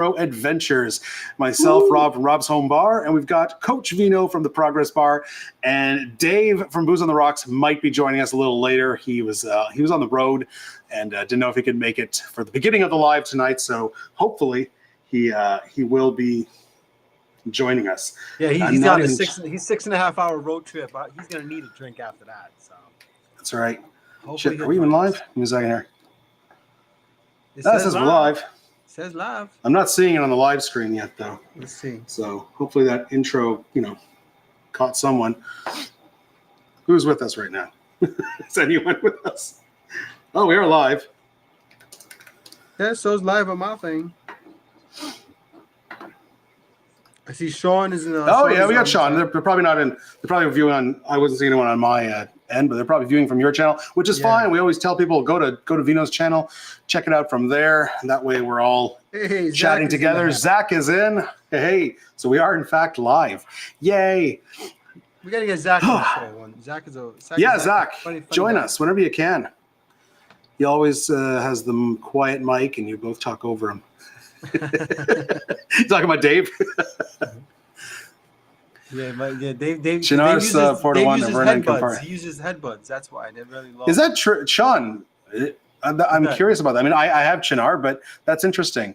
Adventures. Myself, Rob from Rob's Home Bar, and we've got Coach Vino from the Progress Bar, and Dave from Booze on the Rocks might be joining us a little later. He was on the road and didn't know if he could make it for the beginning of the live tonight. So hopefully he will be joining us. Yeah, he's on a 6.5 hour road trip. He's gonna need a drink after that. So that's all right. Shit, are we even live? Give me a second here. It says we're live. It says live. I'm not seeing it on the live screen yet, though. Let's see. So hopefully that intro, caught someone. Who's with us right now? Is anyone with us? Oh, we are live. Yeah, so it's live on my thing. I see Sean is in. Oh yeah, we got Sean. They're probably not in. They're probably viewing on. I wasn't seeing anyone on my end, but they're probably viewing from your channel, which is fine. We always tell people go to Vino's channel, check it out from there. That way we're all chatting together. Zach is in. Hey, so we are in fact live. Yay! We gotta get Zach on the show. Zach, funny join guy. us whenever you can. He always has the quiet mic, and you both talk over him. You talking about Dave? Dave. Chinar's 4-1 and Vernon Campari. He uses headbuds. That's why they really love. Is that true, Sean? I'm curious about that. I mean, I have Chinar, but that's interesting.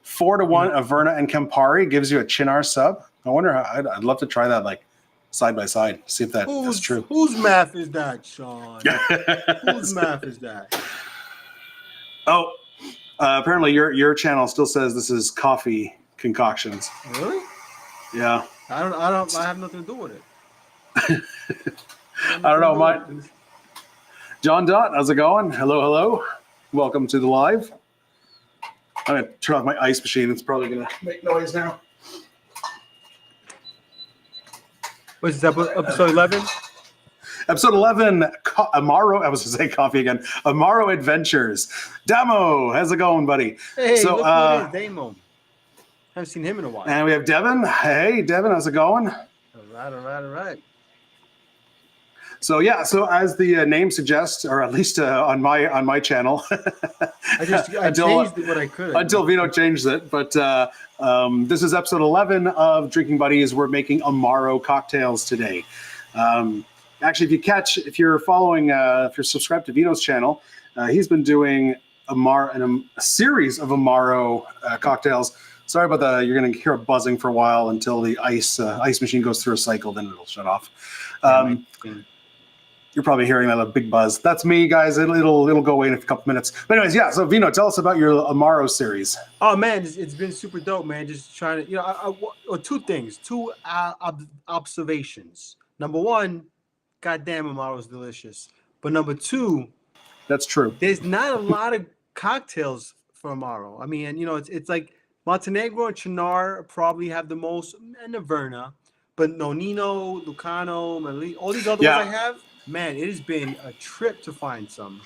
4-1 Averna and Campari gives you a Chinar sub. I wonder how. I'd love to try that, like side by side. See if that's true. Whose math is that, Sean? Whose math is that? Oh. Apparently, your channel still says this is coffee concoctions. Really? Yeah. I have nothing to do with it. I don't know. John Dot, how's it going? Hello. Welcome to the live. I'm gonna turn off my ice machine. It's probably gonna make noise now. What's this, episode 11? Episode 11, Amaro. I was going to say coffee again. Amaro Adventures. Damo, how's it going, buddy? Hey, look who it is, Damo. Haven't seen him in a while. And we have Devin. Hey, Devin, how's it going? All right. So as the name suggests, or at least on my channel, I changed what I could until Vino changed it. But this is episode 11 of Drinking Buddies. We're making Amaro cocktails today. Actually, if you're following, if you're subscribed to Vino's channel, he's been doing a series of Amaro cocktails. Sorry about that. You're going to hear a buzzing for a while until the ice machine goes through a cycle, then it'll shut off. You're probably hearing that big buzz. That's me, guys. It'll go away in a couple minutes. But anyways, yeah. So Vino, tell us about your Amaro series. Oh man, it's been super dope, man. Just trying to, two things, two observations. Number one. Goddamn, Amaro's delicious. But number two, that's true. There's not a lot of cocktails for Amaro. I mean, it's like Montenegro and Chinar probably have the most, and Averna, but Nonino, Lucano, Mali, all these other ones I have. Man, it has been a trip to find some.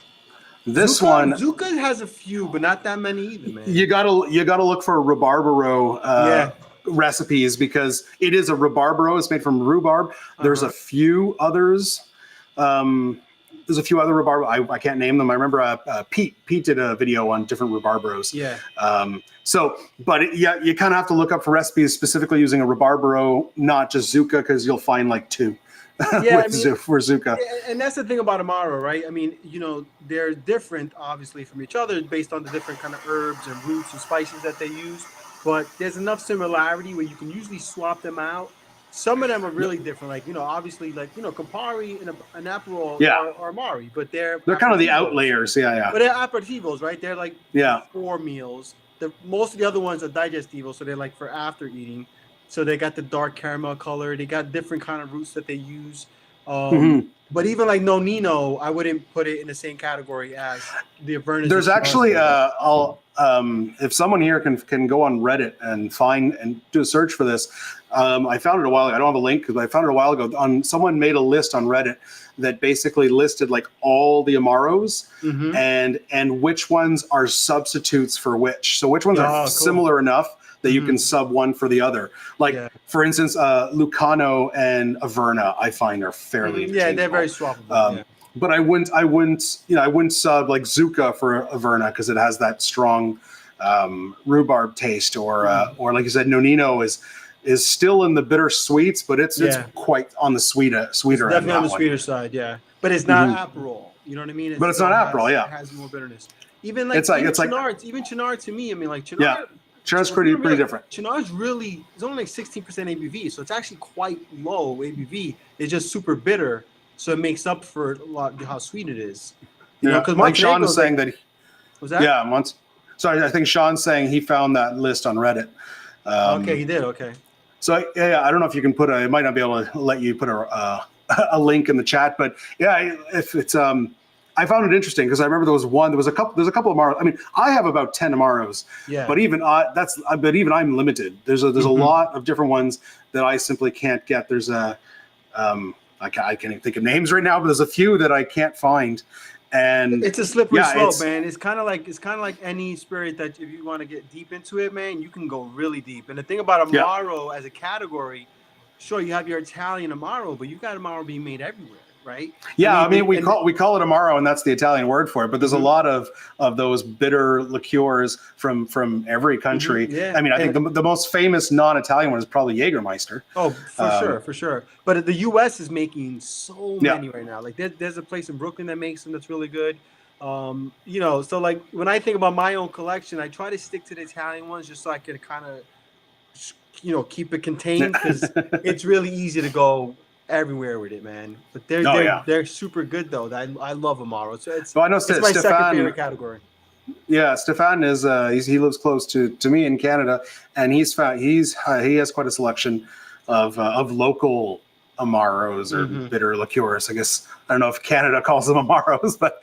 Zucca has a few, but not that many either, man. You gotta look for Rabarbaro. Recipes, because it is a Rabarbaro. It's made from rhubarb. There's a few others. There's a few other Rabarbaro. I can't name them. I remember Pete did a video on different Rabarbaros. Yeah. You kind of have to look up for recipes specifically using a Rabarbaro, not just Zucca, because you'll find like two. For Zucca. And that's the thing about Amaro, right? I mean, they're different, obviously, from each other based on the different kind of herbs and roots and spices that they use. But there's enough similarity where you can usually swap them out. Some of them are really different, obviously, Campari and Amaro are Amari, but they're kind of the outliers, yeah. But they're aperitivos, right? They're like 4 meals. Most of the other ones are digestivos, so they're like for after eating. So they got the dark caramel color. They got different kind of roots that they use. But even like Nonino, I wouldn't put it in the same category as the Averna. There's actually if someone here can go on Reddit and find and do a search for this. I found it a while ago. I don't have a link because I found it a while ago. Someone made a list on Reddit that basically listed like all the Amaros and which ones are substitutes for which. So which ones are similar enough that you can sub one for the other. For instance, Lucano and Averna, I find are fairly they're very swappable. But I wouldn't sub like Zucca for Averna because it has that strong rhubarb taste, or like you said, Nonino is still in the bitter sweets, but it's quite on the sweeter It's end. definitely on the That one. sweeter side, yeah. But it's not Aperol. You know what I mean? But it's not Aperol, yeah. It has more bitterness. Even like It's like Chinar to me, I mean, like Chinar. Chardonnay's pretty different. Chinar's really, it's only like 16% ABV, so it's actually quite low ABV. It's just super bitter, so it makes up for a lot how sweet it is. You know, because like Sean is saying that. Was that? Yeah, sorry, I think Sean's saying he found that list on Reddit. Okay, he did. Okay. So yeah, I don't know if you can put it might not be able to let you put a link in the chat, but yeah, if it's I found it interesting because I remember there's a couple of Amaros. I mean, I have about 10 Amaros, but even I'm limited. There's a lot of different ones that I simply can't get. There's I can't even think of names right now, but there's a few that I can't find. And it's a slippery slope, man. It's kind of like any spirit that if you want to get deep into it, man, you can go really deep. And the thing about Amaro as a category, sure, you have your Italian Amaro, but you've got Amaro being made everywhere, right? Yeah, I mean we call it Amaro, and that's the Italian word for it. But there's a lot of those bitter liqueurs from every country. Yeah. I mean, I think the most famous non-Italian one is probably Jägermeister. Oh, for sure. But the U.S. is making so many right now. Like there's a place in Brooklyn that makes them that's really good. You know, so like when I think about my own collection, I try to stick to the Italian ones just so I can kind of, you know, keep it contained because it's really easy to go everywhere with it, man. But they're super good though. I love Amaro. So it's my second favorite category. Yeah, Stefan is he lives close to me in Canada, and he has quite a selection of local Amaros or bitter liqueurs. I guess I don't know if Canada calls them Amaros, but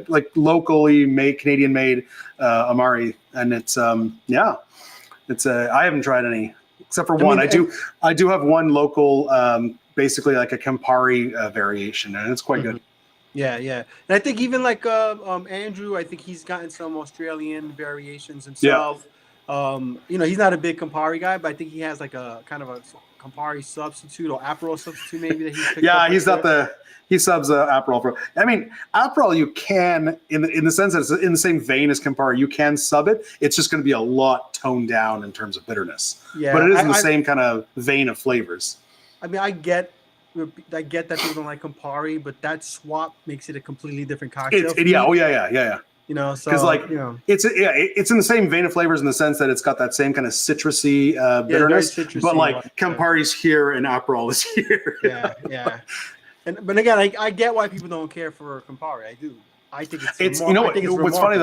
like locally made, Canadian made Amari, and it's I haven't tried any except for one. I do have one local, basically like a Campari variation, and it's quite good. Yeah. And I think even like Andrew, I think he's gotten some Australian variations himself. Yeah. You know, he's not a big Campari guy, but I think he has like a kind of a Campari substitute or Aperol substitute maybe that he's picked up. He's not he subs Aperol for. I mean, Aperol you can in the sense that it's in the same vein as Campari, you can sub it. It's just going to be a lot toned down in terms of bitterness. Yeah, but it is in the same kind of vein of flavors. I mean, I get that people don't like Campari, but that swap makes it a completely different cocktail. Yeah. You know, so because like it's in the same vein of flavors in the sense that it's got that same kind of citrusy bitterness, citrusy, but like Campari's here and Aperol is here. Yeah. But again, I get why people don't care for Campari. I do. I think it's you know what? What's funny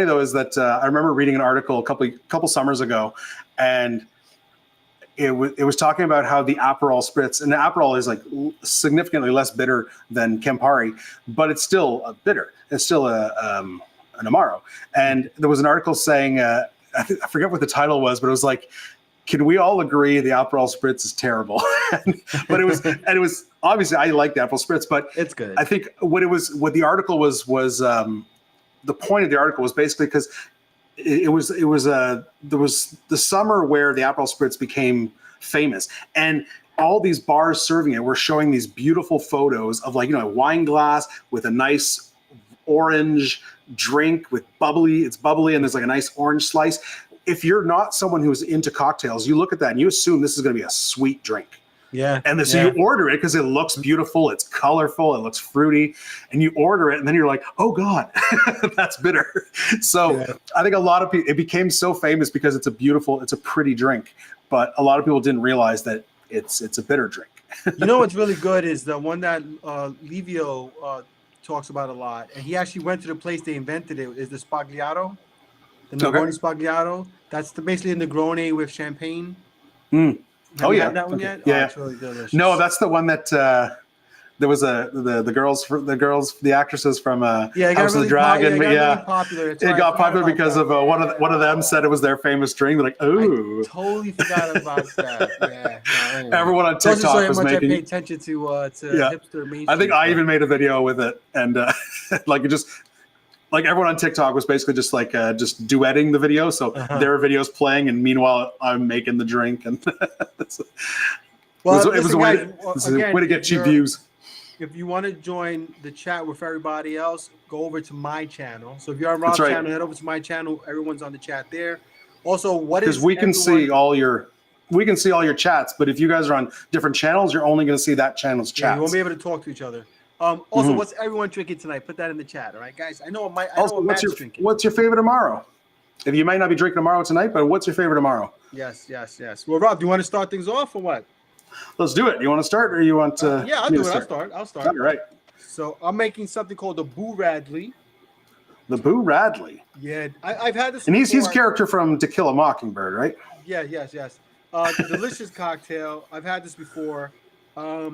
though is that I remember reading an article a couple summers ago, and it was talking about how the Aperol spritz, and the Aperol is like significantly less bitter than Campari, but it's still bitter. It's still an Amaro. And there was an article saying, I forget what the title was, but it was like, can we all agree the Aperol spritz is terrible? But it was obviously I like the Aperol spritz, but it's good. I think what the article was the point of the article was basically because there was the summer where the Aperol spritz became famous, and all these bars serving it were showing these beautiful photos of, like, you know, a wine glass with a nice orange drink with it's bubbly and there's like a nice orange slice. If you're not someone who's into cocktails, you look at that and you assume this is going to be a sweet drink. Yeah. And so you order it because it looks beautiful, it's colorful, it looks fruity, and you order it and then you're like, oh God, that's bitter. So I think a lot of people, it became so famous because it's a pretty drink, but a lot of people didn't realize that it's a bitter drink. You know what's really good is the one that Livio talks about a lot, and he actually went to the place they invented it, is the Spagliato. The Negroni Spagliato. That's basically a Negroni with champagne. Have you had that one yet? Yeah. Oh, it's really delicious. No, that's the one that there was the actresses from House of the Dragon. Really popular. It got popular because of one of them said it was their famous drink. They're like, ooh. I totally forgot about that. Yeah. Everyone on TikTok was making. I pay attention to hipster mainstream. I think I even made a video with it, and like it just. Like everyone on TikTok was basically just like just duetting the video. So their videos playing, and meanwhile I'm making the drink, and it was a way to get cheap views. if you want to join the chat with everybody else, go over to my channel. So if you're on That's Rob's right. channel, head over to my channel. Everyone's on the chat there. Also, what Because is we can everyone- see all your chats, but if you guys are on different channels, you're only going to see that channel's Yeah, chats. you won't be able to talk to each other. Also, what's everyone drinking tonight? Put that in the chat, all right, guys? I know Also, what Matt's drinking. what's your favorite Amaro? If you might not be drinking Amaro tonight, but what's your favorite Amaro? Yes. Well, Rob, do you want to start things off or what? Let's do it. You want to start, or you want to? Yeah, I'll do it. I'll start. All right. So I'm making something called the Boo Radley. The Boo Radley. Yeah, I've had this. And he's before. character from To Kill a Mockingbird, right? Yeah, yes. Delicious cocktail. I've had this before. But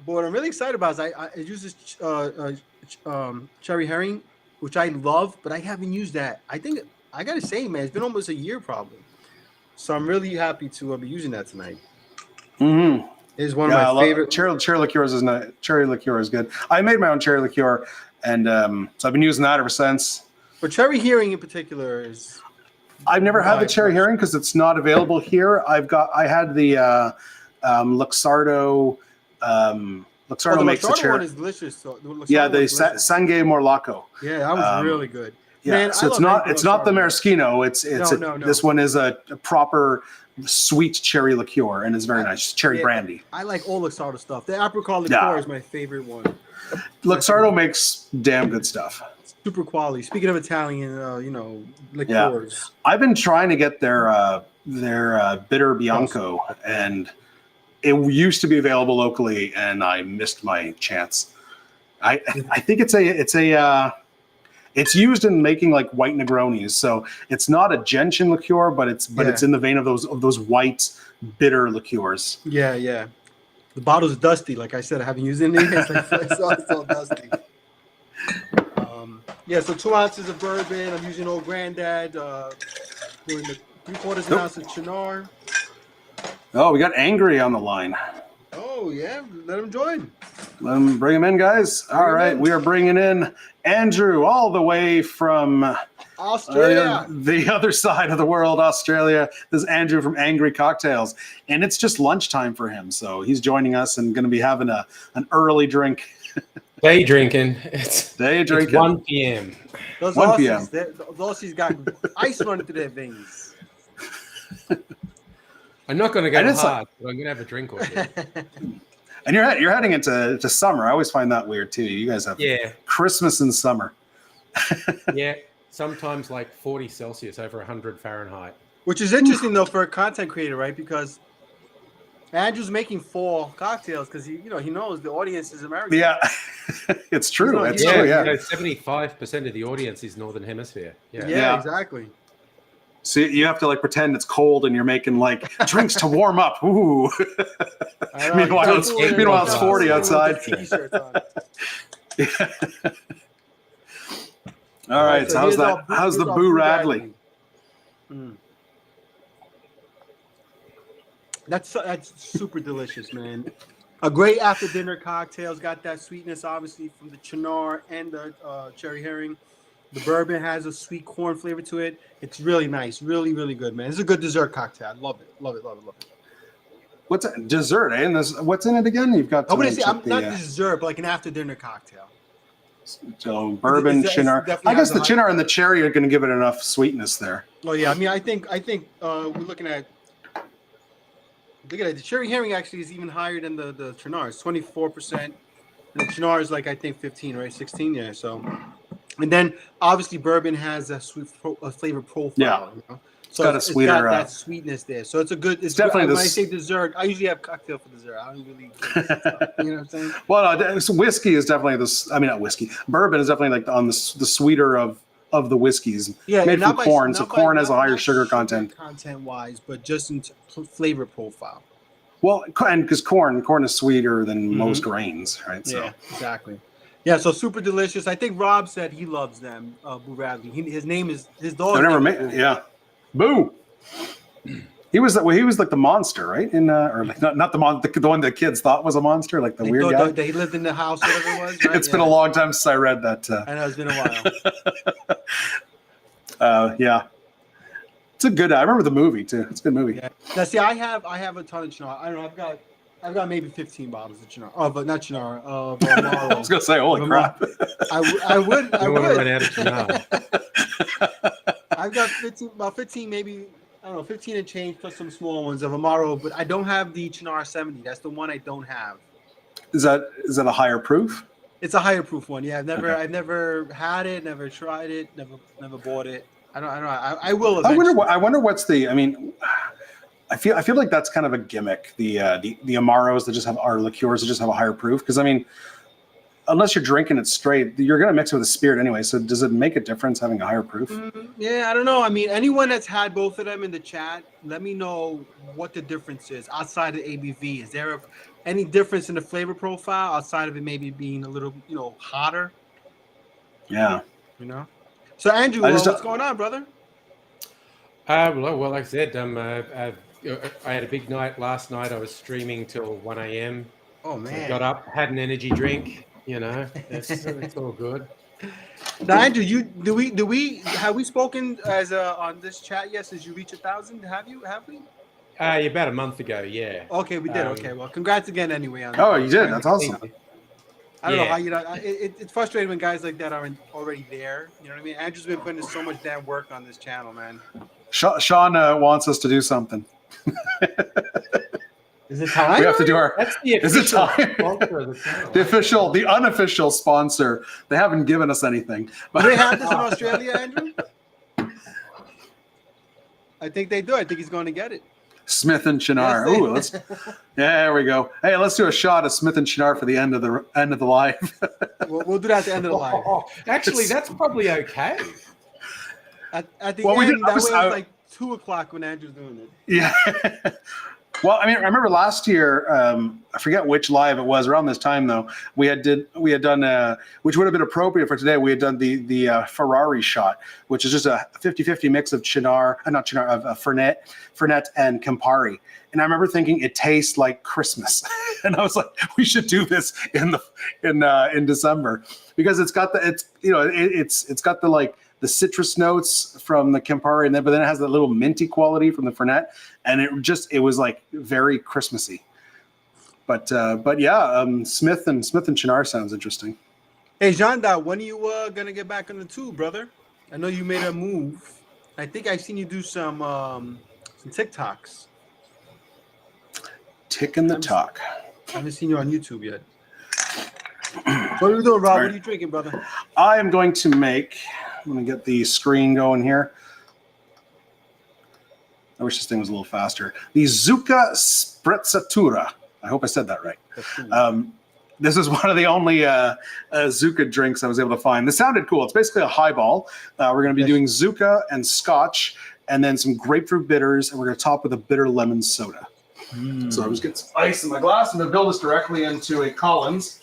what I'm really excited about is it uses cherry herring, which I love, but I haven't used that. I think I gotta say, man, it's been almost a year probably. So I'm really happy to be using that tonight. Mm-hmm. It is one of my favorite. Cherry liqueur is nice. Cherry liqueur is good. I made my own cherry liqueur, and so I've been using that ever since. But cherry herring in particular is. I've never had the cherry herring because it's not available here. I had the Luxardo. Luxardo makes the cherry. One is delicious. So the Sangue Morlaco. Yeah, that was really good. Yeah, man, so it's not the maraschino. It's no. This one is a proper sweet cherry liqueur, and it's very nice. Cherry brandy. I like all Luxardo stuff. The apricot liqueur is my favorite one. Luxardo makes damn good stuff. Super quality. Speaking of Italian, liqueurs. Yeah. I've been trying to get their bitter Bianco, and it used to be available locally, and I missed my chance. I think it's used in making like white Negronis, so it's not a gentian liqueur, but it's in the vein of those white bitter liqueurs. Yeah. The bottle's dusty, like I said. I haven't used it in years. It's all dusty. So 2 ounces of bourbon. I'm using Old Granddad. Doing the 3/4 ounce of Chinar. Oh, we got Angry on the line. Oh yeah, let him join. Bring him in, guys. All right, we are bringing in Andrew all the way from Australia, the other side of the world, Australia. This is Andrew from Angry Cocktails, and it's just lunchtime for him, so he's joining us and going to be having an early drink. Day drinking. It's 1 p.m. Those 1 Aussies, p.m. Those Aussies got ice running through their veins. I'm not going to go hard, but I'm going to have a drink or two. And you're heading into summer. I always find that weird too. You guys have Christmas in summer. Yeah, sometimes like 40 Celsius over 100 Fahrenheit. Which is interesting though for a content creator, right? Because Andrew's making fall cocktails because he knows the audience is American. Yeah, it's true. It's true. Yeah, 75% of the audience is Northern Hemisphere. Yeah, exactly. So you have to like pretend it's cold and you're making like drinks to warm up. Ooh. Meanwhile, it's 40 outside. All right. So how's the Boo Radley? That's super delicious, man. A great after dinner cocktail. It's got that sweetness, obviously, from the Chinar and the cherry herring. The bourbon has a sweet corn flavor to it. It's really nice. Really, really good, man. It's a good dessert cocktail. I love it. Love it. What's a dessert, eh? And what's in it again? You've got not dessert, but like an after dinner cocktail. So bourbon, Chinar. I guess the Chinar and the cherry are going to give it enough sweetness there. Oh yeah, I mean, I think we're looking at. Look at it. The cherry herring actually is even higher than the Chinar. It's 24%. The Chinar is like I think 15, right? 16, yeah. So. And then obviously bourbon has a sweet flavor profile. Yeah, so it's got that sweetness there. So it's a good. It's definitely when I say dessert, I usually have cocktail for dessert. I don't really. You know what I'm saying? Well, whiskey is definitely this. I mean, not whiskey. Bourbon is definitely like on the sweeter of the whiskeys. Yeah, made from corn. So corn has a higher sugar content. Content wise, but just in flavor profile. Well, and because corn is sweeter than most grains, right? So. Yeah, exactly. Yeah, so super delicious. I think Rob said he loves them, Boo Radley. His dog. Boo. He was like the monster, right? In or like not the monster, the one that kids thought was a monster, like the weird guy. He lived in the house, whatever it was. Right? It's been a long time since I read that. I know it's been a while. Yeah, it's a good. I remember the movie too. It's a good movie. Yeah. Now, see, I have a ton of Chinar. I don't know. I've got maybe 15 bottles of Chinar. Oh, but not Chinar. Of I Amaro. was gonna say, holy crap. I would. You want to run out of Chinar. I've got 15, maybe, I don't know, 15 and change plus some small ones of Amaro, but I don't have the Chinar 70. That's the one I don't have. Is that a higher proof? It's a higher proof one. Yeah, Okay. I've never had it, never tried it, never bought it. I will eventually. I wonder what's the. I mean, I feel like that's kind of a gimmick. The Amaros that just have our liqueurs that just have a higher proof. Because I mean, unless you're drinking it straight, you're gonna mix it with a spirit anyway. So does it make a difference having a higher proof? Yeah, I don't know. I mean, anyone that's had both of them in the chat, let me know what the difference is outside of ABV. Is there any difference in the flavor profile outside of it maybe being a little, hotter? Yeah. So Andrew, I just- what's going on, brother? Well, like I said, I had a big night last night. I was streaming till 1 a.m. Oh I man. got up, had an energy drink. It's all good. Now, Andrew, have we spoken as on this chat yet since you reached 1,000? Have we? About a month ago, yeah. Okay, we did. Okay, well, congrats again anyway. Oh, you did. That's awesome. I don't know how it's frustrating when guys like that aren't already there. You know what I mean? Andrew's been putting so much damn work on this channel, man. Sean wants us to do something. Is it time? We have to do our. That's the Is it official time? sponsor of the channel. The unofficial sponsor. They haven't given us anything. Do they have this in Australia, Andrew? I think they do. I think he's going to get it. Smith and Chinar. Yes, Ooh, there we go. Hey, let's do a shot of Smith and Chinar for the end of the live. We'll do that at the end of the live. Actually, that's probably okay. At the Well, we end, did- that I was was- like 2:00 when Andrew's doing it. Yeah. Well, I mean, I remember last year. I forget which live it was. Around this time, though, we had done which would have been appropriate for today. We had done the Ferrari shot, which is just a 50-50 mix of not Chinar, of Fernet and Campari. And I remember thinking it tastes like Christmas, and I was like, we should do this in December because it's got it's got the citrus notes from the Campari, but then it has that little minty quality from the Fernet, and it was like very Christmassy. But yeah, Smith and Chinar sounds interesting. Hey, Janda, when are you gonna get back on the tube, brother? I know you made a move. I think I've seen you do some TikToks. Ticking the talk. I haven't seen you on YouTube yet. What are you doing, Rob? All What right. are you drinking, brother? I am going to make. I'm going to get the screen going here. I wish this thing was a little faster. The Zucca Sprezzatura. I hope I said that right. This is one of the only Zucca drinks I was able to find. This sounded cool. It's basically a highball. We're going to be doing Zucca and Scotch, and then some grapefruit bitters, and we're going to top with a bitter lemon soda. So I just get some ice in my glass. I'm going to build this directly into a Collins.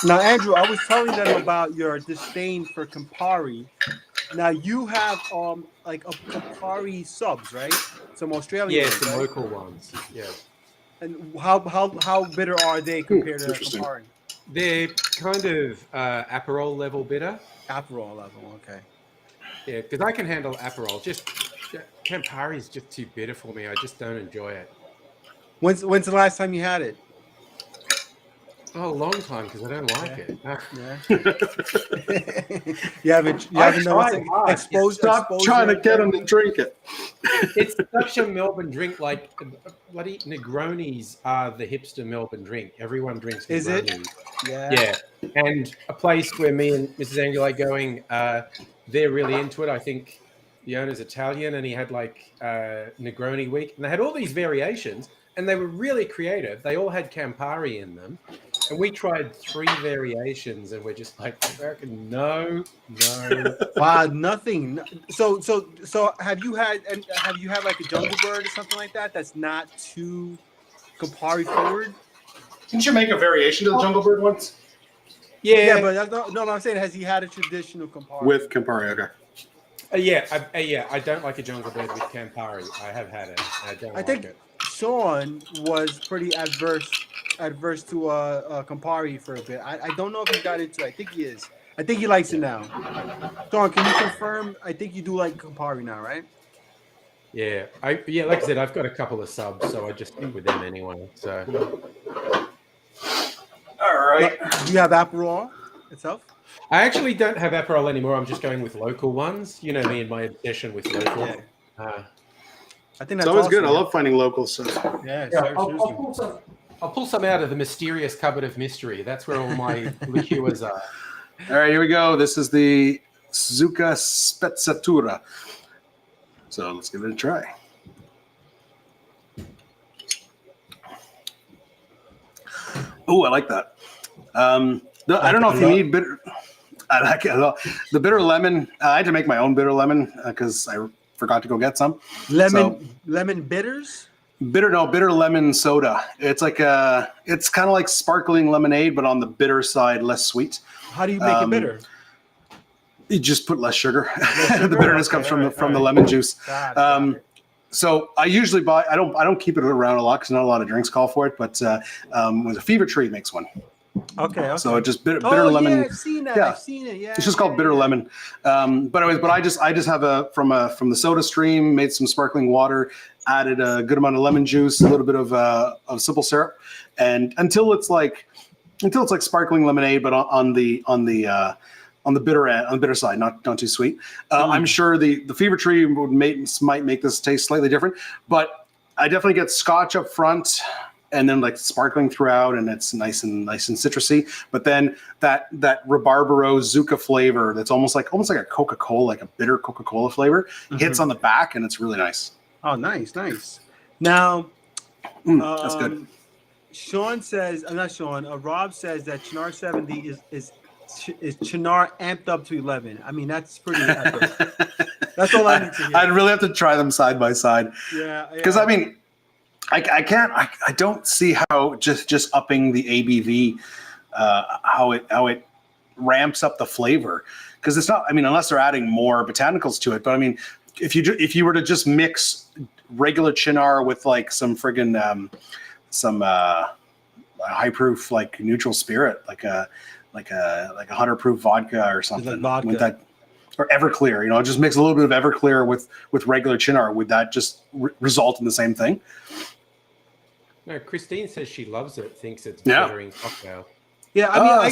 Now, Andrew, I was telling them about your disdain for Campari. Now you have like a Campari subs, right? Some Australian. Yeah, ones, some right? local ones. Yeah. And how bitter are they compared to interesting. Campari? They're kind of Aperol level bitter. Aperol level, okay. Yeah, because I can handle Aperol. Campari is just too bitter for me. I just don't enjoy it. When's the last time you had it? Oh, a long time because I don't like it. Yeah. you haven't tried hard. exposed. Stop trying to get them to drink it. It's such a Melbourne drink. Like bloody Negronis are the hipster Melbourne drink. Everyone drinks Negronis. Is it? Yeah. Yeah. And a place where me and Mrs. Angela are going, they're really into it. I think the owner's Italian, and he had like Negroni week, and they had all these variations, and they were really creative. They all had Campari in them. And we tried 3 variations, and we're just like, no. Wow, nothing. So have you had like a Jungle Bird or something like that? That's not too Campari forward. Didn't you make a variation to the Jungle Bird once? Yeah, but that's no. I'm saying, has he had a traditional Campari With Campari, okay. I don't like a Jungle Bird with Campari. I have had it. I think like it. Sean was pretty adverse to Campari for a bit. I don't know if he got into it. I think he is. I think he likes it now. Sean, can you confirm? I think you do like Campari now, right? Yeah, like I said, I've got a couple of subs, so I just stick with them anyway. So, All right. Do you have Aperol itself? I actually don't have Aperol anymore. I'm just going with local ones. You know me and my obsession with local. Yeah. Uh, I think It's that's always awesome, good. I man. love finding local stuff. Yeah, yeah, seriously. I'll pull some out of the mysterious cupboard of mystery. That's where all my liqueurs are. All right, here we go. This is the Zucca Spezzatura. So let's give it a try. Oh, I like that. I don't know if you need bitter. I like it a lot. The bitter lemon. I had to make my own bitter lemon because I forgot to go get some. Lemon bitters. Bitter lemon soda. It's like it's kind of like sparkling lemonade, but on the bitter side, less sweet. How do you make it bitter? You just put less sugar. The bitterness comes from the lemon juice. Got it. So I usually buy. I don't keep it around a lot because not a lot of drinks call for it. But with a Fever Tree makes one. Okay. So it just bitter Oh, lemon. yeah, I've seen that. Yeah. I've seen it. Yeah. It's just called bitter lemon. But I just have from the soda stream, made some sparkling water, added a good amount of lemon juice, a little bit of simple syrup, and until it's like sparkling lemonade, but on the bitter side, not too sweet. I'm sure the Fever Tree might make this taste slightly different, but I definitely get Scotch up front, and then like sparkling throughout, and it's nice and citrusy. But then that Rabarbaro Zucca flavor that's almost like a Coca-Cola, like a bitter Coca-Cola flavor, hits on the back, and it's really nice. Oh, nice. Now, that's good. Sean says, not Sean. Rob says that Chinar 70 is Chinar amped up to 11. I mean, that's pretty epic. That's all I need to hear. I'd really have to try them side by side. Yeah. Because I mean, I don't see how just upping the ABV, how it ramps up the flavor. Because it's not. I mean, unless they're adding more botanicals to it. But I mean, if you were to just mix regular Chinar with like some friggin' some high proof like neutral spirit, like a 100 proof vodka or something, like vodka. With that, or Everclear, just mix a little bit of Everclear with regular Chinar. Would that just result in the same thing? No, Christine says she loves it, thinks it's Yeah. bettering cocktail. Yeah, I mean,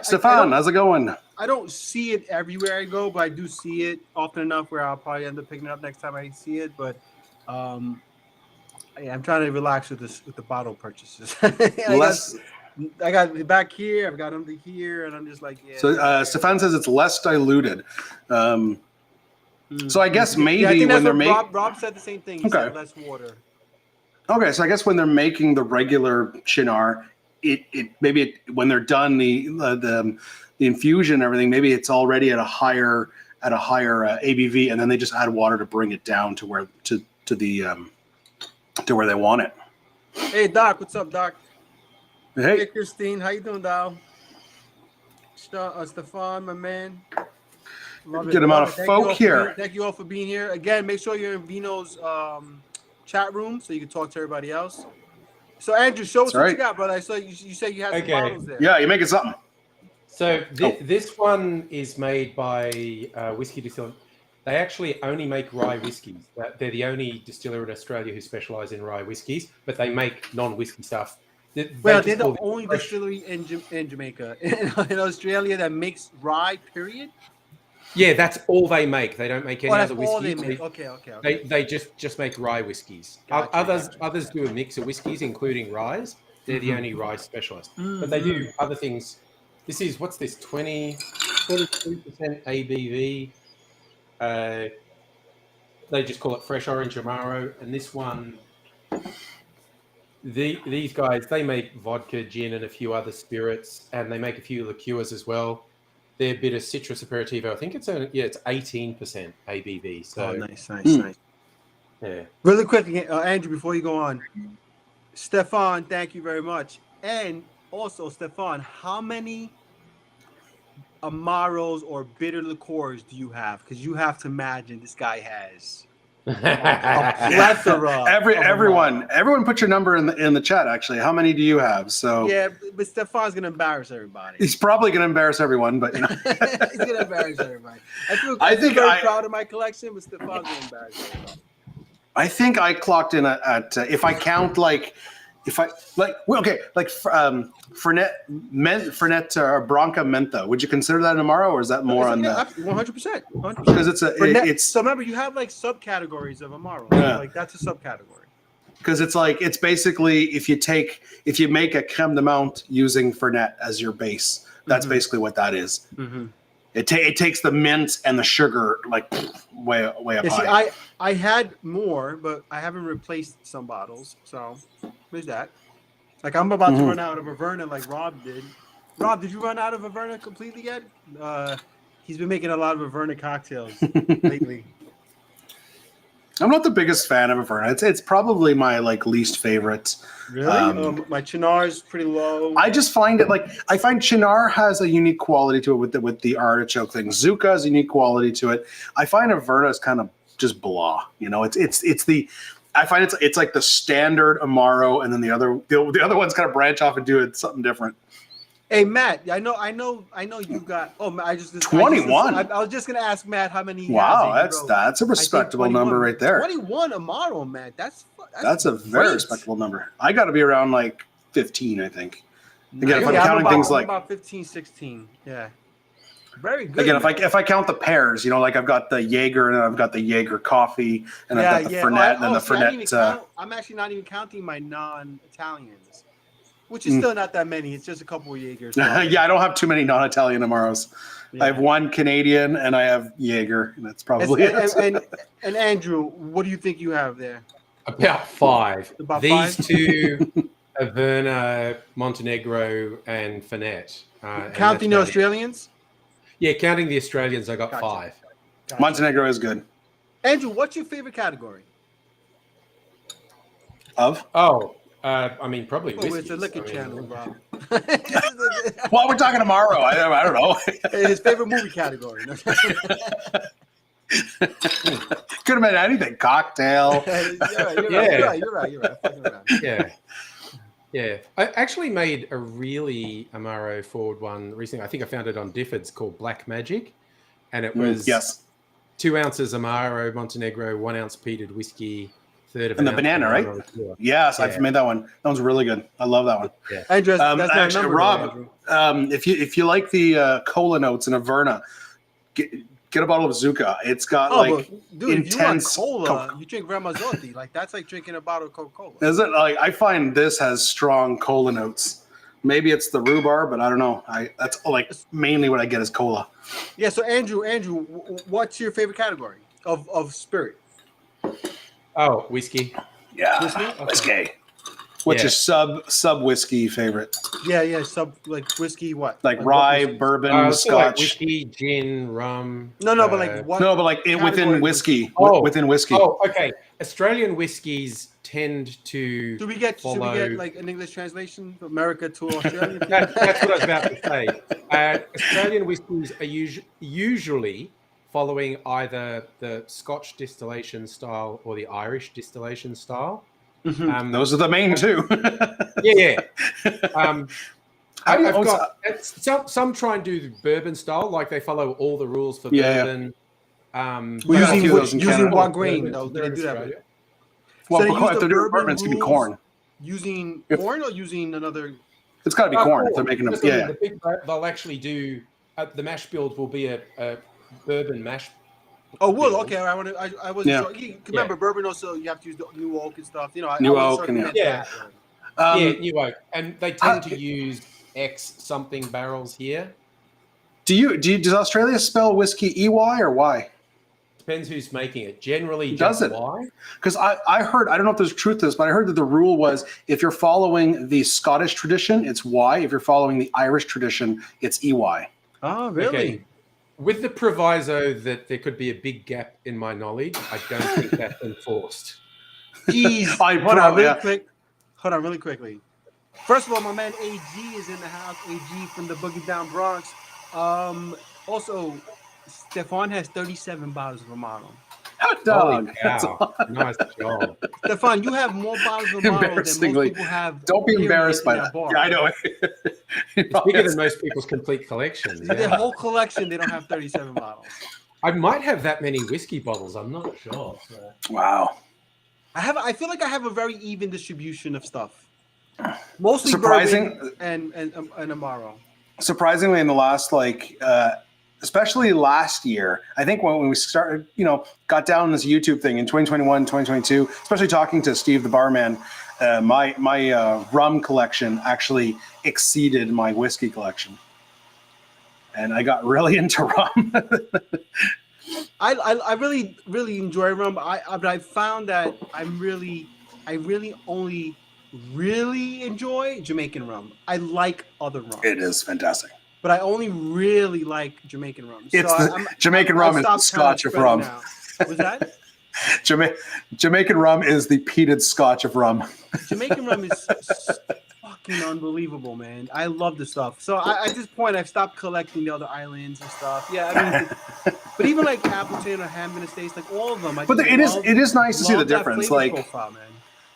Stefan, how's it going? I don't see it everywhere I go, but I do see it often enough where I'll probably end up picking it up next time I see it. But I'm trying to relax with the bottle purchases. I got it back here. I've got them to here, and I'm just like, yeah. So Stefan says it's less diluted. So I guess maybe I think when they're making Rob said the same thing. He said less water. Okay, so I guess when they're making the regular Chinar, when they're done the infusion and everything, maybe it's already at a higher ABV, and then they just add water to bring it down to where where they want it. Hey Doc, what's up, Doc? Hey Christine, how you doing, Doc? Stefan, my man. Good amount of folk here. Thank you all for being here. Again, make sure you're in Vino's chat room so you can talk to everybody else. So Andrew, show us what you got, brother. I saw you say you had some bottles there. Yeah, you're making something. So this one is made by whiskey distiller. They actually only make rye whiskies. They're the only distiller in Australia who specialise in rye whiskies, but they make non-whiskey stuff. They're the only distillery in Jamaica, in Australia that makes rye. Period. Yeah, that's all they make. They don't make any other whiskies. Okay. They just make rye whiskies. Others do a mix of whiskies, including ryes. They're the only rye specialist, but they do other things. This is what's this 22% ABV. They just call it fresh orange Amaro, and this one. These guys, they make vodka, gin, and a few other spirits, and they make a few liqueurs as well. Their bit of citrus aperitivo, I think it's 18% ABV. So nice. Yeah. Really quick, Andrew, before you go on, Stefan, thank you very much. And also, Stefan, how many Amaros or bitter liqueurs do you have? Because you have to imagine this guy has a plethora. Everyone, put your number in the chat. Actually, how many do you have? So yeah, but Stefan's gonna embarrass everybody. He's probably gonna embarrass everyone, but he's gonna embarrass everybody. I feel very proud of my collection, but Stefan's gonna embarrass everybody. I think I clocked in at if I count like Fernet Branca Menta. Would you consider that an Amaro, or is that more on the 100%? 100%. because it's So remember, you have like subcategories of Amaro. Yeah. Like that's a subcategory. because it's basically if you make a creme de menthe using Fernet as your base, that's basically what that is. Mm-hmm. It takes the mint and the sugar like way up high. See, I had more, but I haven't replaced some bottles. So there's that. Like I'm about to run out of Averna like Rob did. Rob, did you run out of Averna completely yet? He's been making a lot of Averna cocktails lately. I'm not the biggest fan of Averna. It's probably my like least favorite. Really? My Chinar is pretty low. I just find it I find Chinar has a unique quality to it with the artichoke thing. Zucca has a unique quality to it. I find Averna is kind of just blah. You know, I find it's like the standard Amaro, and then the other ones kind of branch off and do it something different. Hey Matt, I know you got. Oh, I just 21. I was just gonna ask Matt how many. Wow, that's a respectable number right there. 21 Amaro, Matt. That's a very great. respectable number. I got to be around like 15, I think. Again, if I'm Yeah, counting things like about 15, 16. Yeah, very good. again, if I count the pairs, you know, like I've got the Jaeger and I've got the Jaeger coffee and I've got the Fernet and then the Fernet. I'm actually not even counting my non-Italians, which is still not that many. It's just a couple of Jaegers. Yeah, I don't have too many non-Italian Amaros. Yeah. I have one Canadian and I have Jaeger, and that's probably it. And Andrew, what do you think you have there? About 5. These 5? 2, Averna, Montenegro, and Fernet. Counting the Australians? Yeah, counting the Australians, I got Gotcha. 5. Gotcha. Montenegro is good. Andrew, what's your favorite category? Of? I mean, probably whiskey. It's a liquor channel, bro. Well, we're talking Amaro. I don't know. His favorite movie category. Could have been anything. Cocktail. You're right. Yeah. I actually made a really Amaro forward one recently. I think I found it on Difford's called Black Magic. And it was 2 ounces Amaro, Montenegro, 1 ounce peated whiskey, third of and an the banana, right? Yes, I've made that one. That one's really good. I love that one. Yeah. Andrew, actually, Rob, if you like the cola notes in Averna, get a bottle of Zucca. It's got intense if you want cola, you drink Ramazzotti. Like that's like drinking a bottle of Coca-Cola. Is it? Like I find this has strong cola notes. Maybe it's the rhubarb, but I don't know. That's like mainly what I get is cola. Yeah. So Andrew, what's your favorite category of spirit? Oh, whiskey. Yeah, whiskey. What's your sub whiskey favorite? Yeah, sub like whiskey. What? Like rye, bourbon, Scotch, like whiskey, gin, rum. No, but like what? No, but like within whiskey. Within whiskey. Oh, okay. Australian whiskies tend to. Should we get like an English translation from America to Australia? That's what I was about to say. Australian whiskies are usually following either the Scotch distillation style or the Irish distillation style. Mm-hmm. Those are the main two. Yeah. I've got some try and do the bourbon style, like they follow all the rules for bourbon. Using what grain though? They do that. Well, if they're doing bourbon, it's gonna be corn. Using corn or using another? It's got to be corn if they're making them. Yeah. They'll actually do the mash build will be a bourbon mash. Oh, wool. Okay, I wasn't sure. Remember, bourbon also you have to use the new oak and stuff. You know, new oak and new oak, and they tend to use X something barrels here. Does Australia spell whiskey EY or Y? Depends who's making it. Generally, does it? Y. Because I heard, I don't know if there's truth to this, but I heard that the rule was if you're following the Scottish tradition, it's Y. If you're following the Irish tradition, it's EY. Oh, really? Okay. With the proviso that there could be a big gap in my knowledge, I don't think that's enforced. Jeez. Hold on really quickly. First of all, my man AG is in the house. AG from the Boogie Down Bronx. Also, Stefan has 37 bottles of Amaro. Hot dog. Wow. Nice job. Stefan, you have more bottles of Amaro than most people have. Don't be embarrassed by that. Yeah, I know. It's bigger than most people's complete collections. Their whole collection, they don't have 37 bottles. I might have that many whiskey bottles. I'm not sure. So. Wow. I feel like I have a very even distribution of stuff. Mostly Surprising- bourbon and Amaro. Surprisingly, in the last especially last year, I think when we started, got down this YouTube thing in 2021, 2022, especially talking to Steve the barman, my rum collection actually exceeded my whiskey collection, and I got really into rum. I really enjoy rum, but I found that I really only really enjoy Jamaican rum. I like other rum. It is fantastic. But I only really like Jamaican rum. So Jamaican rum is the Scotch of rum. Was that? Jamaican rum is the peated Scotch of rum. Jamaican rum is fucking unbelievable, man. I love the stuff. So at this point, I've stopped collecting the other islands and stuff. Yeah, I mean, but even like Appleton or Hampton Estates, like all of them. But it is nice to see the difference. Like profile, man.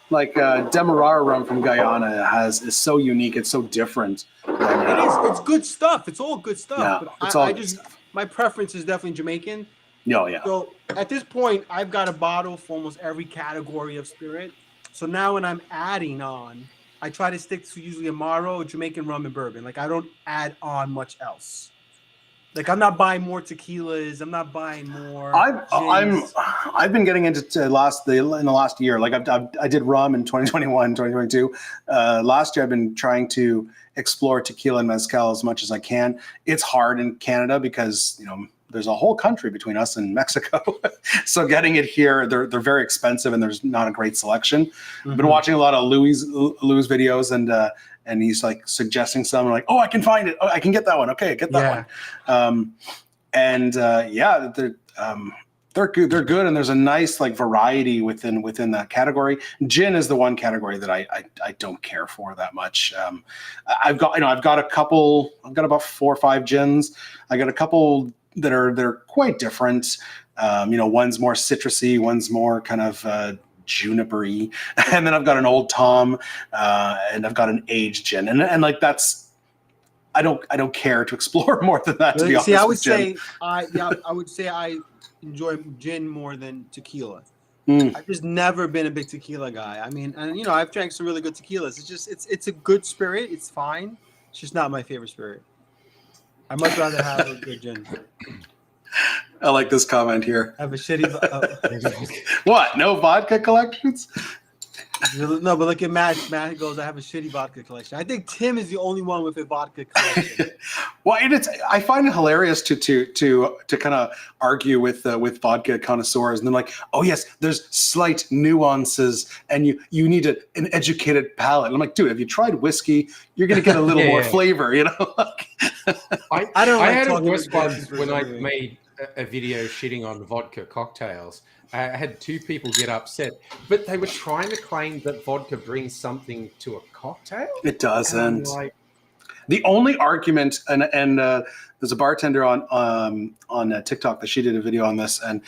Like Demerara rum from Guyana is so unique. It's so different. It is. It's good stuff. It's all good stuff. Yeah, but it's all I good just stuff. My preference is definitely Jamaican. Oh yeah. So at this point, I've got a bottle for almost every category of spirit. So now when I'm adding on, I try to stick to usually Amaro, Jamaican rum, and bourbon. Like I don't add on much else. Like I'm not buying more tequilas. I'm not buying more. I've been getting into in the last year. Like I did rum in 2021, 2022. Last year I've been trying to explore tequila and mezcal as much as I can. It's hard in Canada because there's a whole country between us and Mexico. So getting it here, they're very expensive and there's not a great selection. Mm-hmm. I've been watching a lot of Louis videos and he's like suggesting some, like, oh, I can find it. Oh, I can get that one. Okay, get that one. They're good. They're good, and there's a nice like variety within that category. Gin is the one category that I don't care for that much. I've got a couple. I've got about 4 or 5 gins. I got a couple that are quite different. One's more citrusy, one's more kind of junipery, and then I've got an Old Tom, and I've got an aged gin, and like that's. I don't care to explore more than that. To be honest, I would say I enjoy gin more than tequila. I've just never been a big tequila guy. I mean, and I've drank some really good tequilas. It's just it's a good spirit. It's fine. It's just not my favorite spirit. I'd much rather have a good gin. I like this comment here. I have a shitty. What? No vodka collections? No, but look at Matt. Matt goes, I have a shitty vodka collection. I think Tim is the only one with a vodka collection. Well, I find it hilarious to kind of argue with vodka connoisseurs, and they're like, oh yes, there's slight nuances, and you need an educated palate. And I'm like, dude, have you tried whiskey? You're gonna get a little more flavor, I had a worse one when I made a video shitting on vodka cocktails. I had 2 people get upset, but they were trying to claim that vodka brings something to a cocktail. It doesn't. The only argument, and there's a bartender on TikTok that she did a video on this, and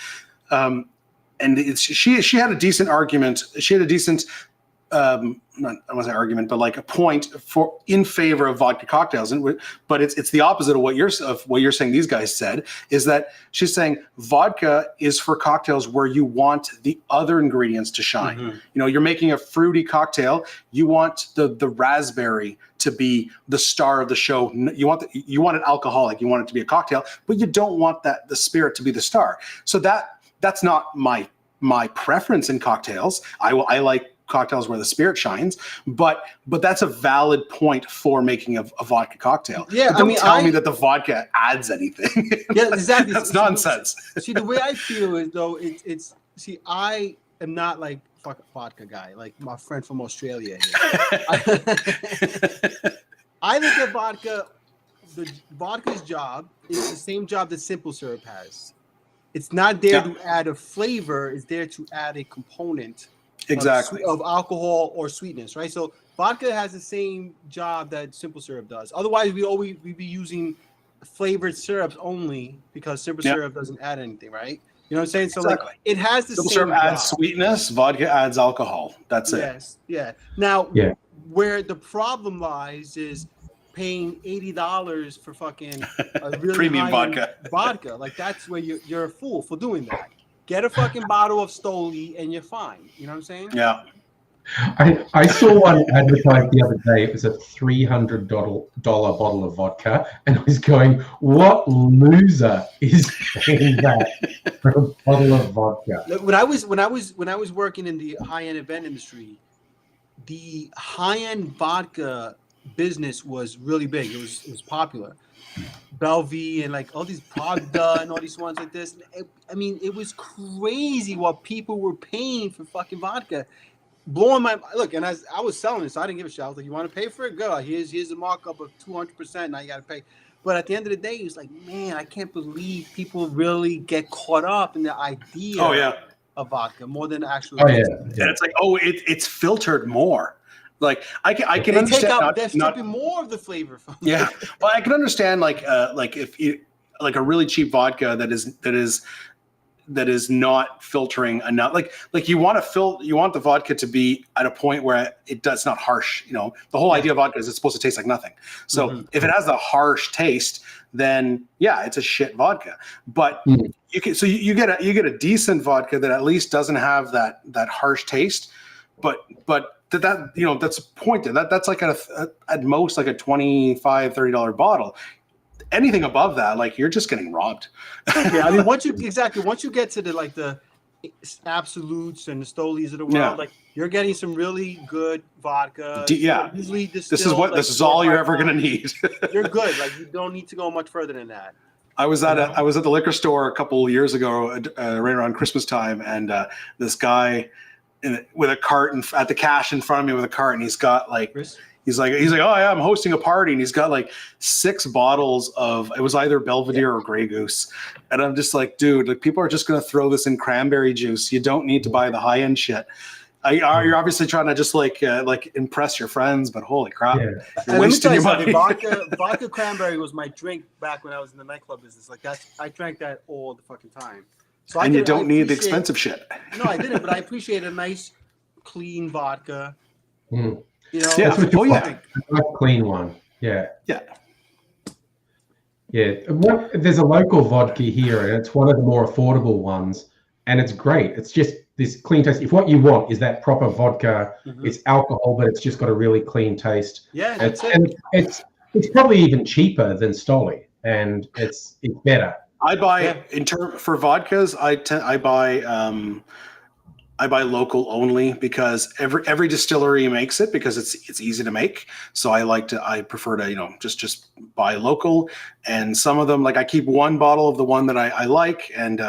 she had a decent argument. She had a decent. Not I want to say argument, but like a point in favor of vodka cocktails, but it's the opposite of what you're saying. These guys said is that she's saying vodka is for cocktails where you want the other ingredients to shine. Mm-hmm. You're making a fruity cocktail. You want the raspberry to be the star of the show. You want it alcoholic. You want it to be a cocktail, but you don't want the spirit to be the star. So that's not my preference in cocktails. I like cocktails where the spirit shines, but that's a valid point for making a vodka cocktail. Yeah, but don't tell me that the vodka adds anything. Yeah, exactly. That's nonsense. See, the way I feel is though it's I am not like vodka guy, like my friend from Australia here. I look at vodka. The vodka's job is the same job that simple syrup has. It's not there to add a flavor. It's there to add a component. Exactly. Of alcohol or sweetness, right? So vodka has the same job that simple syrup does. Otherwise, we'd be using flavored syrups only because simple syrup doesn't add anything, right? You know what I'm saying? So exactly. Like it has the simple same syrup adds sweetness, vodka adds alcohol. That's it. Yes, yeah. Now, where the problem lies is paying $80 for fucking a really premium vodka. Vodka. Like that's where you're a fool for doing that. Get a fucking bottle of Stoli and you're fine. You know what I'm saying? Yeah. I saw one advertised the other day. It was a $300 bottle of vodka, and I was going, "What loser is paying that for a bottle of vodka?" Look, when I was working in the high-end event industry, the high-end vodka business was really big. It was popular. Belvy and like all these Pravda and all these ones like this. I mean, it was crazy what people were paying for fucking vodka. Blowing my look, and as I was selling it, so I didn't give a shit. I was like, "You want to pay for it? Go. Here's a markup of 200%. Now you got to pay." But at the end of the day, he was like, "Man, I can't believe people really get caught up in the idea of vodka more than the actual." Oh yeah, And it's like, it's filtered more. Like I can They understand. take out, they're stripping more of the flavor from. Yeah, well, I can understand like if you like a really cheap vodka that is not filtering enough. Like you want the vodka to be at a point where it does not harsh. You know, the whole idea of vodka is it's supposed to taste like nothing. So if it has the harsh taste, then yeah, it's a shit vodka. But you get a decent vodka that at least doesn't have that harsh taste. But that you know, that's pointed. That's like at most like a $25-$30 bottle. Anything above that, like you're just getting robbed. Yeah, I mean, once you get to the Absolutes and the Stolis of the world, like you're getting some really good vodka. Usually this is all you're ever gonna need. You're good. Like you don't need to go much further than that. I was at the liquor store a couple of years ago, right around Christmas time, and this guy with a cart at the cash in front of me with a cart, and he's got like. Chris? He's like, oh yeah, I'm hosting a party, and he's got like 6 bottles of it was either Belvedere or Grey Goose, and I'm just like, dude, like people are just gonna throw this in cranberry juice. You don't need to buy the high end shit. You're obviously trying to just like impress your friends, but holy crap, you're wasting your money. Vodka cranberry was my drink back when I was in the nightclub business. Like I drank that all the fucking time. So you don't need the expensive shit. No, I didn't, but I appreciate a nice, clean vodka. You know, yeah. A clean one. Yeah. Yeah. Yeah. There's a local vodka here, and it's one of the more affordable ones, and it's great. It's just this clean taste. If what you want is that proper vodka, it's alcohol, but it's just got a really clean taste. Yeah, it's probably even cheaper than Stoli, and it's better. I buy for vodkas. I buy local only because every distillery makes it because it's easy to make. So I prefer to, just buy local. And some of them, like I keep one bottle of the one that I like, and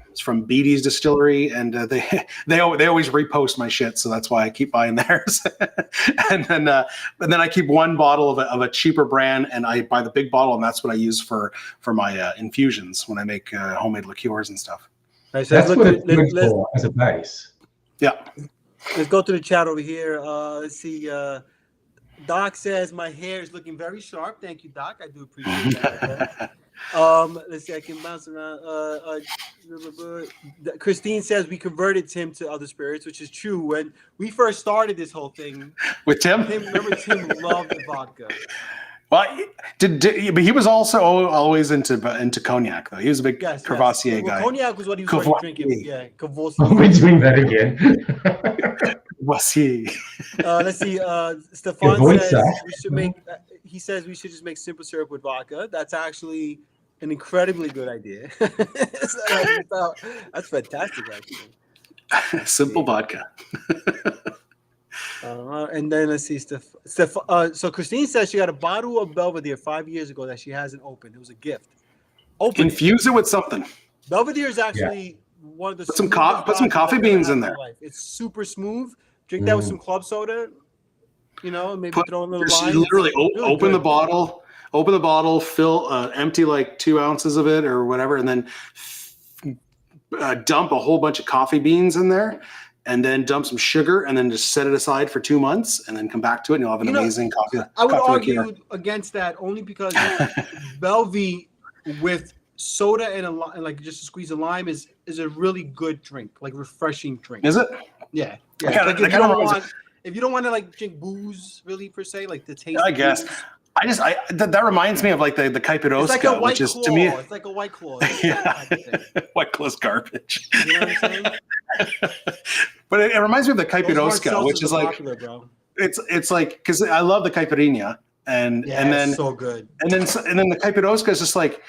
it's from Beatty's Distillery, and they always repost my shit, so that's why I keep buying theirs. and then I keep one bottle of a cheaper brand, and I buy the big bottle, and that's what I use for my infusions when I make homemade liqueurs and stuff. Right, so that's what it's good for as a base. Yeah. Let's go to the chat over here. Let's see. Doc says my hair is looking very sharp. Thank you, Doc. I do appreciate that. Let's see. I can bounce around. Christine says we converted Tim to other spirits, which is true. When we first started this whole thing with Tim, remember Tim loved the vodka. Well, but he was also always into cognac, though. He was a big Courvoisier guy. Cognac was what he was drinking. Yeah, Courvoisier. We're doing that again. Courvoisier. Let's see. Stefan says we should make. He says we should just make simple syrup with vodka. That's actually an incredibly good idea. That's fantastic, actually. Simple vodka. And then let's see, so Christine says she got a bottle of Belvedere 5 years ago that she hasn't opened. It was a gift. Infuse it with something. Belvedere is actually one of the. Put some coffee beans in there. It's super smooth. Drink that with some club soda. Maybe throw a little lime. Literally open the bottle, fill empty like 2 ounces of it or whatever, and then dump a whole bunch of coffee beans in there. And then dump some sugar, and then just set it aside for 2 months, and then come back to it, and you'll have an amazing coffee. I would argue against that only because Belvy with soda and like just a squeeze of lime is a really good drink, like refreshing drink. Is it? Yeah. If you don't want to like drink booze, really per se, like the taste. I guess. That reminds me of like the Kaipiroska, It's like a white which is claw. to me, It's like a white claw. It's yeah, that type of thing. White Claw's garbage. You know what I'm saying? But it reminds me of the Those hard Kaipiroska, which seltzers is are like popular, bro. it's like because I love the Caipirinha and Yeah, then it's so good. and then the Kaipiroska is just like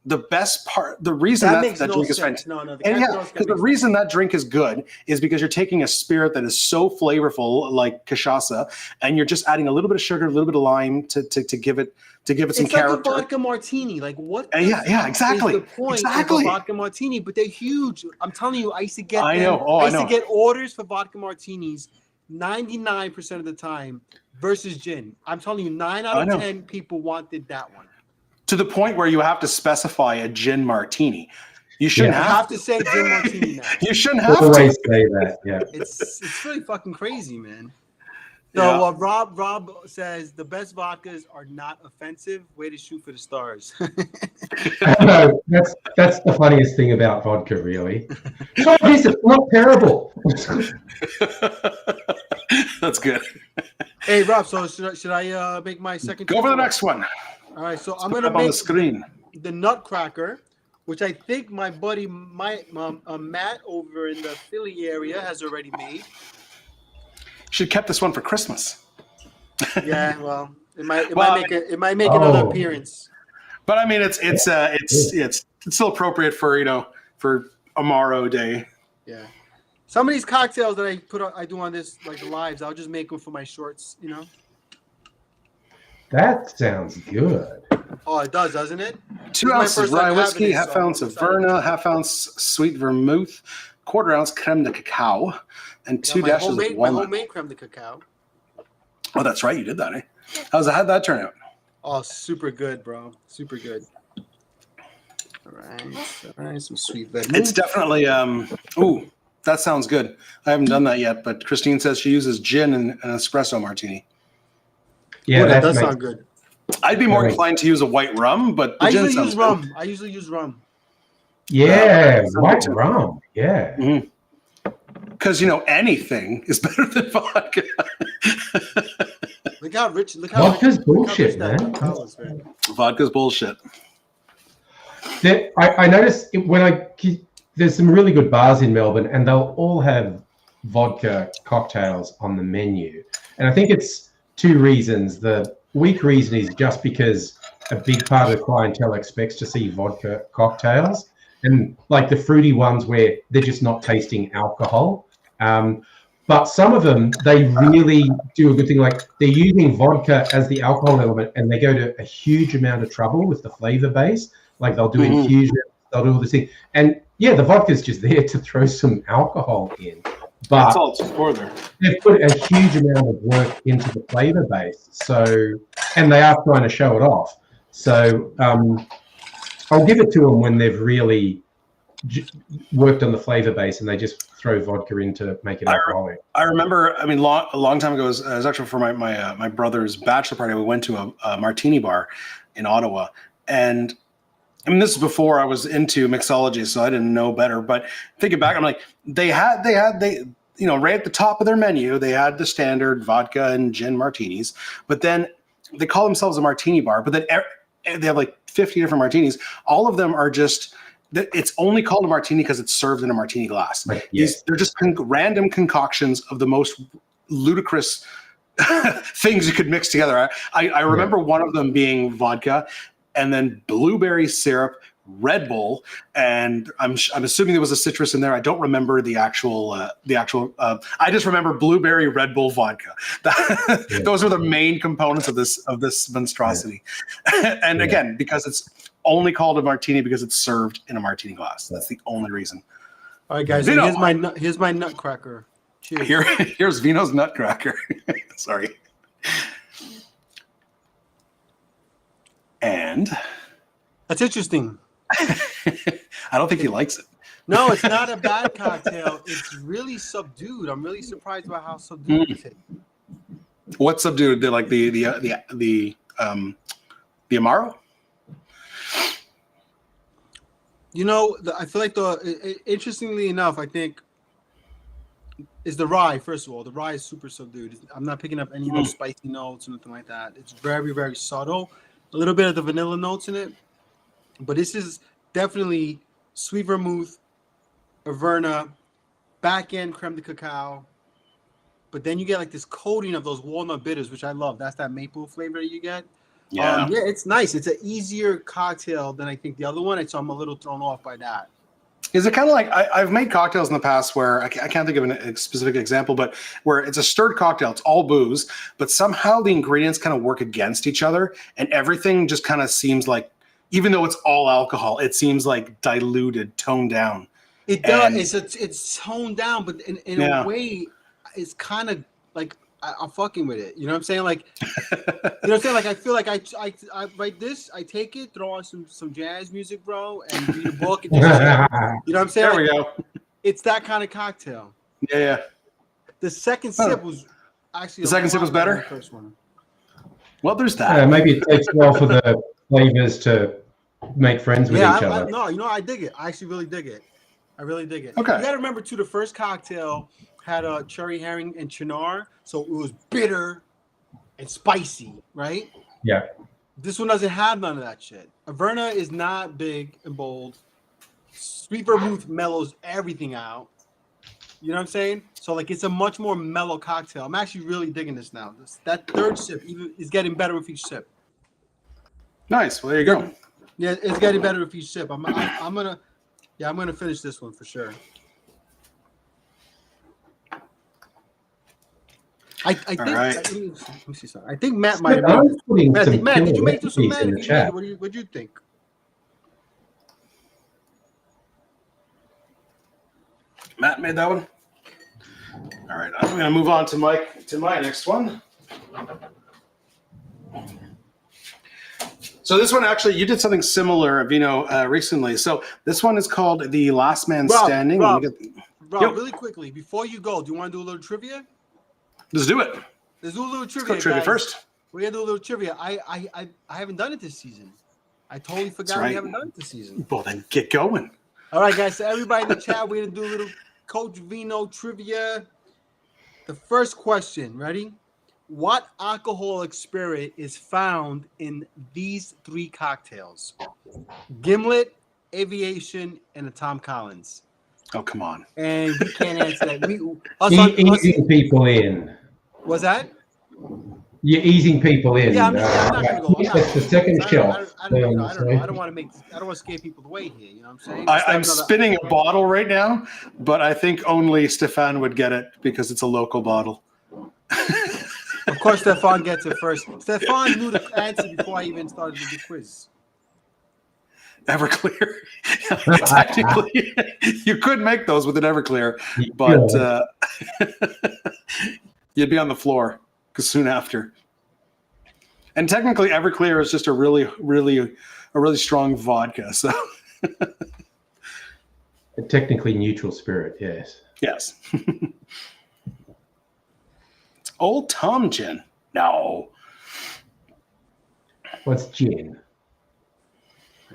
the best part. The reason That makes that no drink is sense. fantastic. No, the And yeah, Kaipiroska because the makes reason that drink is good is because you're taking a spirit that is so flavorful, like cachaça, and you're just adding a little bit of sugar, a little bit of lime to give it some it's like character. a vodka martini. Like what? Yeah, exactly. Is the point Exactly. of a vodka martini? But they're huge. I'm telling you, I used to get I them. know. Oh, I I used to know. get orders for vodka martinis 99% of the time versus gin. I'm telling you, 9 out I of know. 10 people wanted that one. To the point where you have to specify a gin martini. You shouldn't You have have to say gin martini now. You shouldn't have Always to. say that. Yeah. It's really fucking crazy, man. So Yeah. Rob says the best vodkas are not offensive. Way to shoot for the stars. No, that's the funniest thing about vodka, really. Try this; it's not terrible. That's good. Hey Rob, so should I make my second? Go for the next one. All right, so I'm Put it gonna up on the make screen. the Nutcracker, which I think my buddy Matt over in the Philly area has already made. Should have kept this one for Christmas. Yeah, well, it might make Oh. another appearance. But I mean, it's still appropriate for for Amaro Day. Yeah. Some of these cocktails that I do on this like the lives, I'll just make them for my shorts, That sounds good. Oh, it does, doesn't it? 2 This is my ounces first rye time whiskey, having it, half so ounce I'm of excited. Verna, half ounce sweet vermouth, 1/4 ounce creme de cacao, and 2 dashes of my walnut. homemade creme de cacao. Oh, that's right, you did that, eh? How'd that turn out? Oh, super good, bro. Super good. All right, some sweet vermouth. It's definitely ooh, that sounds good. I haven't done that yet, but Christine says she uses gin in an espresso martini. Yeah, that does makes- sound good. I'd be more Right. inclined to use a white rum, but the I gin usually sounds use good. rum. I usually use rum. Yeah, sounds white good too. rum. Yeah. Because anything is better than vodka. Look how rich. Vodka's look how bullshit, rich that man. cacao is, man. Vodka's bullshit. I noticed there's some really good bars in Melbourne, and they'll all have vodka cocktails on the menu. And I think it's 2 reasons. The weak reason is just because a big part of the clientele expects to see vodka cocktails, and like the fruity ones where they're just not tasting alcohol. But some of them, they really do a good thing. Like they're using vodka as the alcohol element, and they go to a huge amount of trouble with the flavor base. Like they'll do infusion, they'll do all this thing. And yeah, the vodka's just there to throw some alcohol in. But That's all it's for there. they've put a huge amount of work into the flavor base. So, and they are trying to show it off. So I'll give it to them when they've really worked on the flavor base and they just throw vodka in to make it alcoholic. I remember, a long time ago, it was actually for my brother's bachelor party. We went to a martini bar in Ottawa, and I mean, this is before I was into mixology, so I didn't know better. But thinking back, I'm like, they right at the top of their menu, they had the standard vodka and gin martinis, but then they call themselves a martini bar, but then they have like 50 different martinis. All of them are just, it's only called a martini because it's served in a martini glass. Like, yes. They're just random concoctions of the most ludicrous things you could mix together. I remember one of them being vodka, and then blueberry syrup, Red Bull, and I'm assuming there was a citrus in there. I don't remember the actual. I just remember blueberry Red Bull vodka. Those are the main components of this monstrosity. And again, because it's only called a martini because it's served in a martini glass. That's the only reason. All right, guys. So here's my nutcracker. Cheers. Here's Vino's Nutcracker. Sorry. And That's interesting. I don't think he likes it. No, it's not a bad cocktail. It's really subdued. I'm really surprised by how subdued it's hit. What's subdued? Like the Amaro? I feel like interestingly enough, I think is the rye. First of all, the rye is super subdued. I'm not picking up any of those spicy notes or nothing like that. It's very, very subtle. A little bit of the vanilla notes in it, but this is definitely sweet vermouth, Averna, back end creme de cacao. But then you get like this coating of those walnut bitters, which I love. That's that maple flavor you get. Yeah. Yeah, it's nice. It's an easier cocktail than I think the other one, and so I'm a little thrown off by that. Is it kind of like I've made cocktails in the past where I can't think of a specific example, but where it's a stirred cocktail, it's all booze, but somehow the ingredients kind of work against each other, and everything just kind of seems like, even though it's all alcohol, it seems like diluted, toned down. It does. It's toned down, but in Yeah. a way, it's kind of like I'm fucking with it. You know what I'm saying? Like, you know what I'm saying? Like, I feel like I write this, I take it, throw on some jazz music, bro, and read a book. And just, you know what I'm saying? There we Like, go. it's that kind of cocktail. Yeah. The second sip was actually The second sip was better? than the first one. Well, there's that. Maybe it takes a while for the flavors to make friends with each other. No, you know, I dig it. I actually really dig it. I really dig it. Okay. You got to remember too, the first cocktail had a cherry herring and chinar, so it was bitter and spicy, right? Yeah. This one doesn't have none of that shit. Averna is not big and bold. Sweet vermouth mellows everything out. You know what I'm saying? So like, it's a much more mellow cocktail. I'm actually really digging this now. That third sip even is getting better with each sip. Nice. Well, there you go. Yeah, it's getting better with each sip. I'm gonna finish this one for sure. I think. right. Let me see something. I think Matt might have. Matt, did you make this one, Matt? If you made it, what do you think? Matt made that one. All right, I'm going to move on to my next one. So this one, actually, you did something similar, Vino, recently. So this one is called The Last Man Standing. Rob, yep. Really quickly, before you go, do you want to do a little trivia? Let's do it. Let's do a little trivia. Let's go trivia guys. first. We gotta do a little trivia. I haven't done it this season. I totally forgot right. we haven't done it this season. Well, then get going. All right, guys. So everybody in the chat, we're gonna do a little Coach Vino trivia. The first question, ready? What alcoholic spirit is found in these three cocktails? Gimlet, Aviation, and a Tom Collins. Oh, come on. And we can't answer that. Easing people in. Was that? You're easing people in. Yeah, I'm not gonna go. That's the second shelf. I don't know. I don't want to scare people away here. You know what I'm saying? I'm spinning a bottle right now, but I think only Stefan would get it because it's a local bottle. Of course, Stefan gets it first. Stefan knew the answer before I even started the quiz. Everclear. Technically, you could make those with an Everclear, but you'd be on the floor soon after. And technically, Everclear is just a really strong vodka. So, a technically neutral spirit, yes. Yes. It's Old Tom gin. No. What's gin?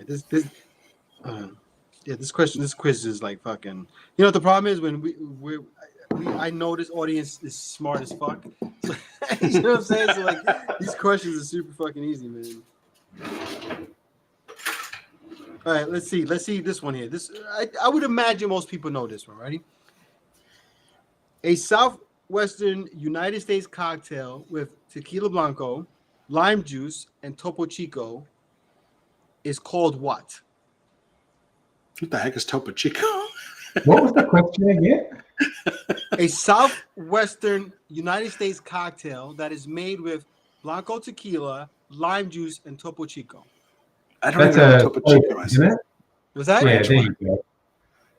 This quiz is like fucking. You know what the problem is when I know this audience is smart as fuck. So, you know what I'm saying? So like these questions are super fucking easy, man. All right, let's see this one here. I would imagine most people know this one. Ready? A southwestern United States cocktail with tequila blanco, lime juice, and Topo Chico is called what? What the heck is Topo Chico? What was the question again? A southwestern United States cocktail that is made with blanco tequila, lime juice, and Topo Chico. I don't even know what Topo Chico is. Isn't it? Was that? Yeah, there you go.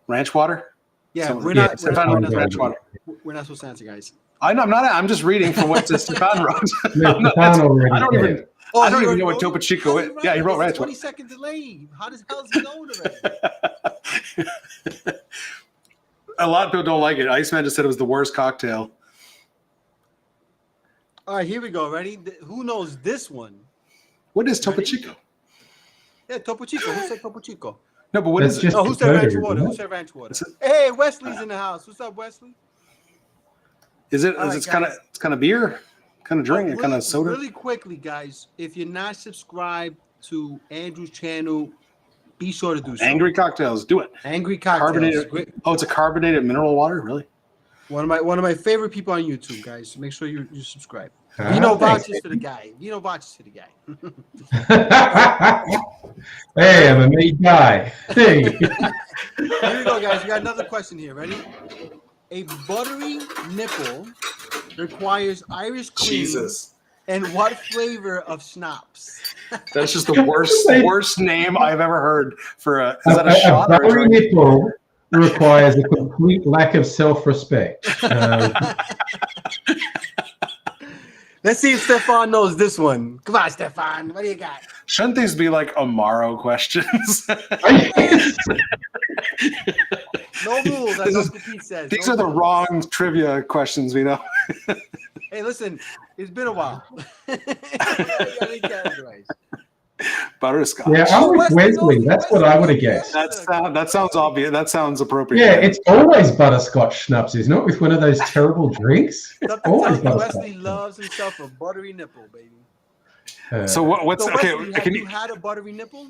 Ranch water? Yeah, Someone- we're not ranch water. we're not supposed to answer, guys. I'm not. I'm just reading from what Stefan wrote. No, Stefan already I don't did. even. I don't even know what Topo Chico is. Yeah, he wrote ranch water. 20-second delay. How the hell is he knowing already? A lot of people don't like it. Iceman just said it was the worst cocktail. All right, here we go. Ready? Who knows this one? What is Topo Ready? Chico? Yeah, Topo Chico. Who said Topo Chico? No, but what That's is it? just Oh, who said ranch Dakota, water? isn't Who it? said ranch water? Is it- Hey, Wesley's in the house. What's up, Wesley? Is it? All right, It's kind of guys. it's kind of beer, kind of drink, Really, kind of soda. Really quickly, guys, if you're not subscribed to Andrew's channel, be sure to do so. Angry cocktails, do it. Angry Cocktails. Carbonated. Great. Oh, it's a carbonated mineral water, really? One of my favorite people on YouTube, guys. Make sure you subscribe. Ah, Vino thanks, vouchers for the guy. Vino vouchers for the guy. Hey, I'm a meat guy. Hey. Here we go, guys. We got another question here. Ready? A buttery nipple requires Irish cream Jesus, and what flavor of schnapps? that's just the worst name I've ever heard for a. Is that a A shot or a buttery drink? nipple requires a complete lack of self-respect. Let's see if Stefan knows this one. Come on, Stefan. What do you got? Shouldn't these be like Amaro questions? No rules, as Uncle Pete says. These No are the rules. wrong trivia questions, we know. Hey, listen, it's been a while. I didn't categorize. Butterscotch. Yeah, I'm with Wesley Wesley. knows- That's what Wesley I would have knows- guessed. That sounds obvious. That sounds appropriate. Yeah, it's always butterscotch schnapps, isn't it? With one of those terrible drinks. It's Something always tells me butterscotch. Wesley loves himself a buttery nipple, baby. So what's So okay? Wesley, have Can you you had a buttery nipple?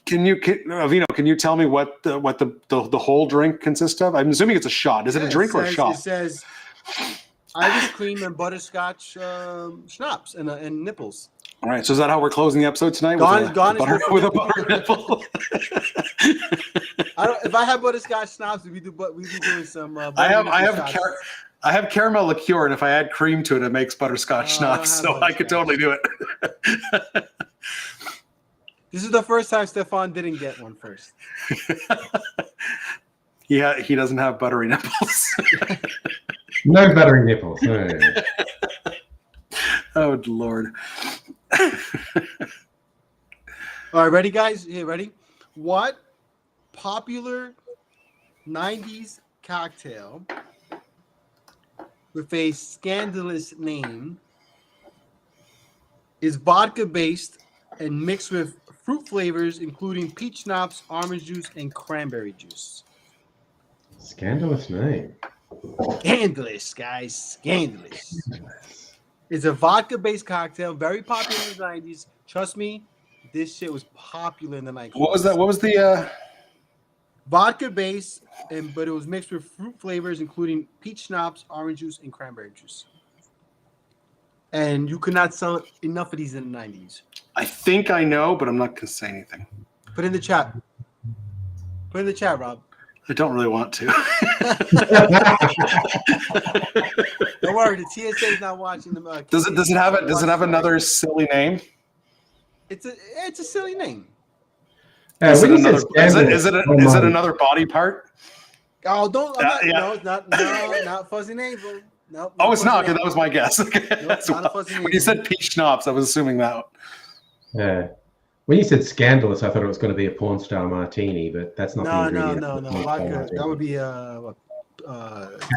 Vino? Can you tell me what the whole drink consists of? I'm assuming it's a shot. Is it a Yeah, drink or a says- shot? It says Irish cream and butterscotch schnapps and nipples. All right. So is that how we're closing the episode tonight? Garnish With a butter nipple. If I had butterscotch schnapps, we'd be doing some. I have caramel liqueur, and if I add cream to it, it makes butterscotch Oh, schnapps. I So have I could totally do it. This is the first time Stefan didn't get one first. Yeah, he doesn't have buttery nipples. No buttery nipples. No. Oh Lord. All right, ready, guys? Here, ready? What popular 90s cocktail with a scandalous name is vodka-based and mixed with fruit flavors, including peach schnapps, orange juice, and cranberry juice? Scandalous name. Scandalous, guys. Scandalous. It's a vodka-based cocktail, very popular in the 90s. Trust me, this shit was popular in the 90s. What was that? What was the? Vodka-based, but it was mixed with fruit flavors, including peach schnapps, orange juice, and cranberry juice. And you could not sell enough of these in the 90s. I think I know, but I'm not gonna say anything. Put in the chat. Put in the chat, Rob. I don't really want to. Don't worry, the TSA is not watching them. Does it have another silly name? It's a silly name. Is When it you said is scandalous, it another body part? Oh, don't. Yeah. No, it's not. No, not fuzzy navel. No. Oh, it's not. Okay, that was my guess. That's not a why- fuzzy when you navel. said peach schnapps, I was assuming that. Yeah. When you said scandalous, I thought it was going to be a porn star martini, but that's not the No. ingredient. of a porn star Vodka. martini. That would be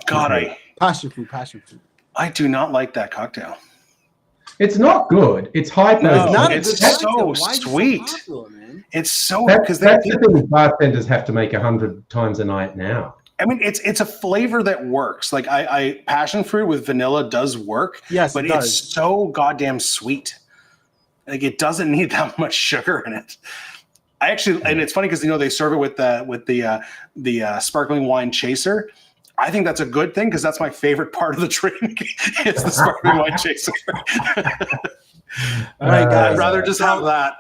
God, passion fruit. Passion fruit. I do not like that cocktail. It's not good. It's hyper. No, It's not a it's good so cocktail. Why is it sweet. popular, man? It's so That's because the thing bartenders have to make 100 times a night now. I mean, it's a flavor that works. Like I passion fruit with vanilla does work. Yes, but it does. it's so goddamn sweet. Like it doesn't need that much sugar in it. I actually, and it's funny because they serve it with the sparkling wine chaser. I think that's a good thing because that's my favorite part of the drink. It's the sparkling wine chaser. All right, guys. I'd rather just have that.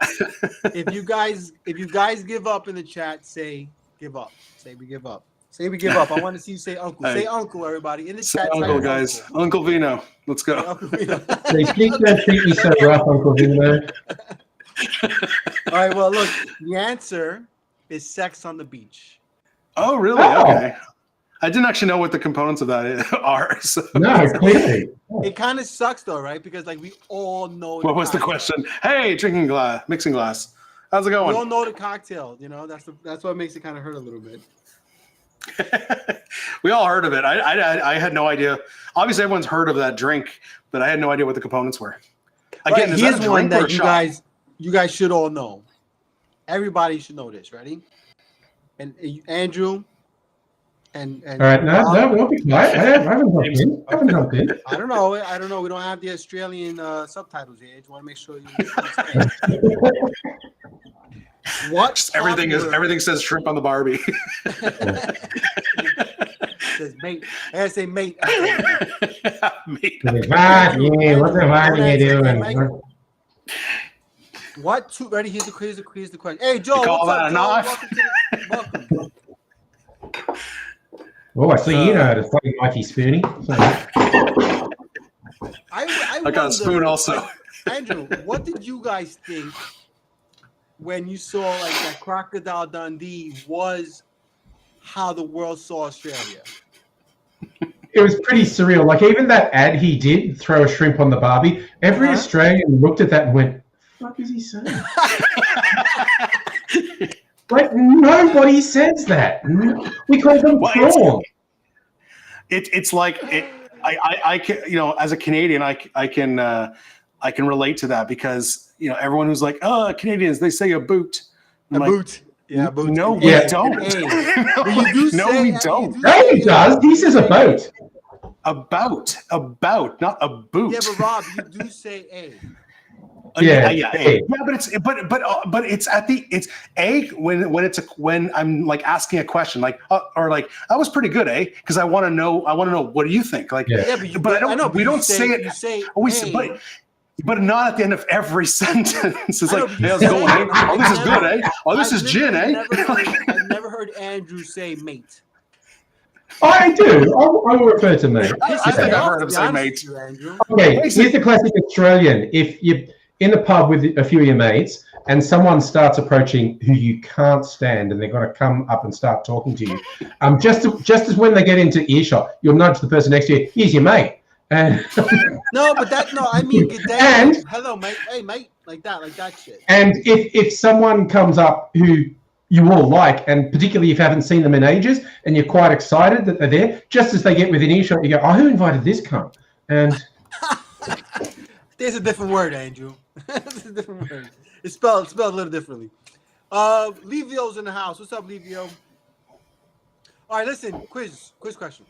if you guys give up in the chat, say give up. Say we give up. Say we give up. I want to see you say uncle. Say uncle, everybody. In the Say chat. uncle, type guys. Uncle. Uncle Vino. Let's go. Uncle Vito. They don't treat me so rough, Uncle Vino. All right. Well, look. The answer is sex on the beach. Oh, really? Oh. Okay. I didn't actually know what the components of that are. So. No, clearly. It kind of sucks though, right? Because like we all know. What was the question? Hey, mixing glass. How's it We all going? know the cocktail. That's what makes it kind of hurt a little bit. We all heard of it. I had no idea. Obviously, everyone's heard of that drink, but I had no idea what the components were. Again, is that here's a one drink or a that shot? you guys should all know. Everybody should know this. Ready? And Andrew, And All right, no, don't be quiet. I haven't jumped in. I haven't jumped in. I don't know. We don't have the Australian subtitles here. I just want to make sure you understand. What Just everything says shrimp on the Barbie. Says mate. I gotta say mate. Mate. What the fuck are you doing? What two? Ready? Here's the question. Hey, Joe. You call What's that up, a Joe? knife? Welcome. Oh, I see you know how to play Mikey Spoony. I got a spoon also. Andrew, what did you guys think when you saw like that Crocodile Dundee was how the world saw Australia? It was pretty surreal. Like even that ad he did, throw a shrimp on the Barbie. Every Australian looked at that and went, "What the fuck is he saying?" Like nobody says that. We call them prawns. It's like I can, as a Canadian, I can relate to that because everyone who's like, oh, Canadians, they say a boot. A boot. Yeah, a boot. No, we don't. No, we don't. No, he does. He says a boat. About, not a boot. Yeah, but Rob, you do say a. Yeah, but it's when I'm like asking a question like or like that was pretty good, because I want to know what do you think, like but we don't say it. But not at the end of every sentence. It's like, hey, how's it going, eh? Oh, this is good, eh? Oh, this is gin, eh? I've never heard Andrew say mate. I do. I will refer to mate. I think I've heard him say mate. Okay, here's the classic Australian. If you're in a pub with a few of your mates and someone starts approaching who you can't stand and they're going to come up and start talking to you, just as when they get into earshot, you'll nudge the person next to you, here's your mate. And I mean, and hello, mate. Hey, mate, like that shit. And if someone comes up who you all like, and particularly if you haven't seen them in ages, and you're quite excited that they're there, just as they get within earshot, you go, "Oh, who invited this cunt?" And there's a different word, Andrew. There's a different word. It's spelled a little differently. Livio's in the house. What's up, Livio? All right, listen. Quiz question.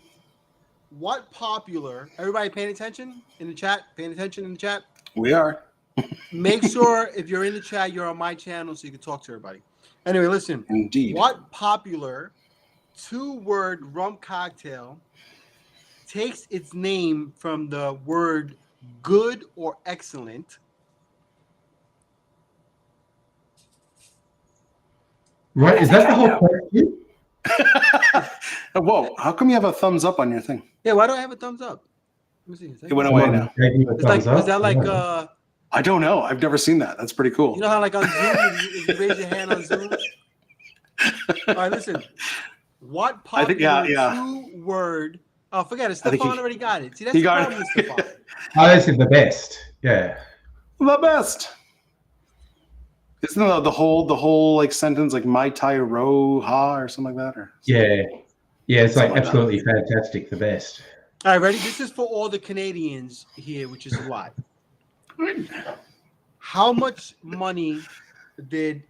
What popular? Everybody paying attention in the chat? Paying attention in the chat? We are. Make sure if you're in the chat, you're on my channel so you can talk to everybody. Anyway, listen. Indeed. What popular 2-word rum cocktail takes its name from the word good or excellent? Right, is that the whole question? Whoa, how come you have a thumbs up on your thing? Yeah, why do I have a thumbs up? Let me see. It went away now. Was that like I don't know. I've never seen that. That's pretty cool. You know how like on Zoom, if you raise your hand on Zoom? All right, listen. What popular 2-word? Oh, forget it. Stefan already got it. See, that's the problem with Stefan. Oh, this is the best. Yeah. The best. Isn't the whole like sentence like Mai Tai Ro Ha or something like that? Or yeah, it's like absolutely fantastic. The best. All right, ready? This is for all the Canadians here, which is a lot. How much money did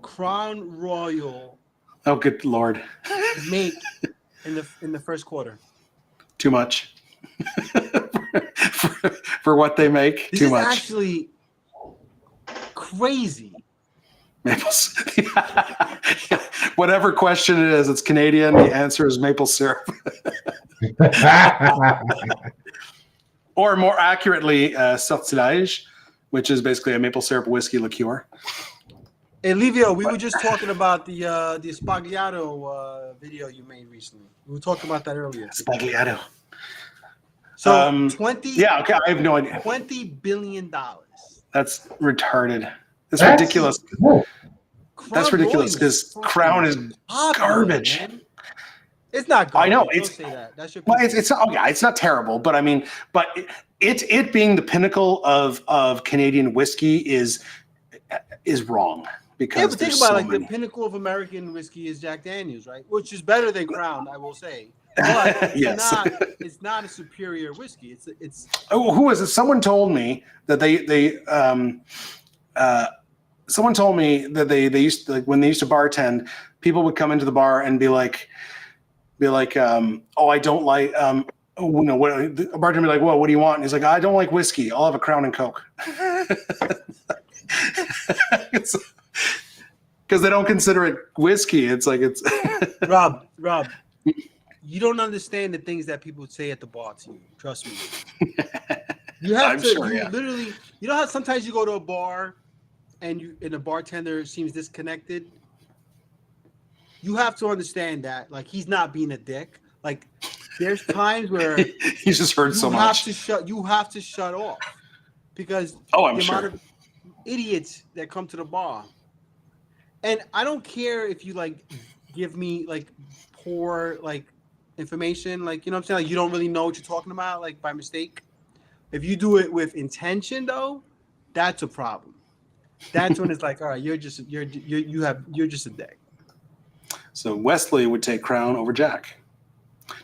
Crown Royal? Oh, good Lord! Make in the first quarter? Too much. for what they make, this too is much. Actually, crazy. Maple. Whatever question it is, it's Canadian. The answer is maple syrup. Or more accurately, sortilège, which is basically a maple syrup whiskey liqueur. Hey, Livio, we were just talking about the Spagliato video you made recently. We were talking about that earlier. Spagliato. So 20. Yeah, okay. I have no idea. $20 billion. That's retarded. That's ridiculous. Cool. That's ridiculous because Crown is garbage. Man. It's not garbage. I know. Don't say that. That's your. Well, it's not. Yeah, it's not terrible, but I mean, it being the pinnacle of Canadian whiskey is wrong because but think about it, like the pinnacle of American whiskey is Jack Daniel's, right? Which is better than Crown, I will say. But it's not a superior whiskey. It's. Oh, who was it? Someone told me that someone told me that they used to, like when they used to bartend, people would come into the bar and be like, Be like, oh, I don't like, what, a bartender be like, well, what do you want? And he's like, I don't like whiskey. I'll have a Crown and Coke. Because they don't consider it whiskey. It's like it's Rob, you don't understand the things that people say at the bar to you. Trust me. You have literally, you know how sometimes you go to a bar and the bartender seems disconnected? You have to understand that, like, he's not being a dick. Like, there's times where he's just heard so much. You have to shut off because I'm the sure. amount of idiots that come to the bar. And I don't care if you like give me like poor like information, like, you know what I'm saying? Like, you don't really know what you're talking about, like, by mistake. If you do it with intention, though, that's a problem. That's when it's like, all right, you're just a dick. So Wesley would take Crown over Jack.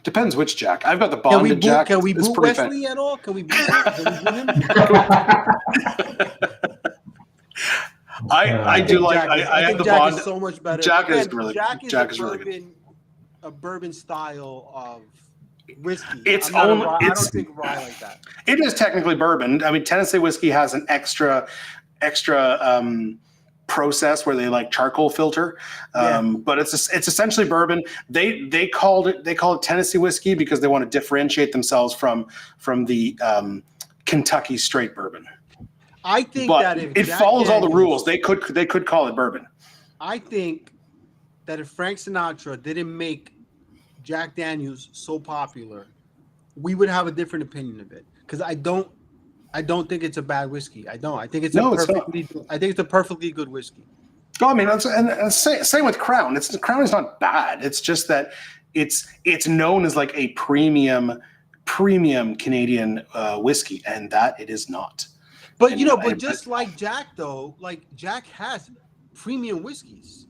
Depends which Jack. I've got the bonded Jack. Can we It's boot pretty Wesley at all? Can we boot him? I do like. I have the Jack bond. is so much better. Jack is really good. A bourbon style of whiskey. I don't think rye like that. It is technically bourbon. I mean, Tennessee whiskey has an extra process where they like charcoal filter, but it's essentially bourbon. They call it Tennessee whiskey because they want to differentiate themselves from the Kentucky straight bourbon. I think but that if it Jack follows Daniels, all the rules, they could call it bourbon. I think that if Frank Sinatra didn't make Jack Daniels so popular, we would have a different opinion of it. Because I don't think it's a bad whiskey. I don't. I think it's a perfectly good whiskey. No, I mean, and same with Crown. The Crown is not bad. It's just that it's known as like a premium Canadian whiskey, and that it is not. But just like Jack though, like Jack has premium whiskeys.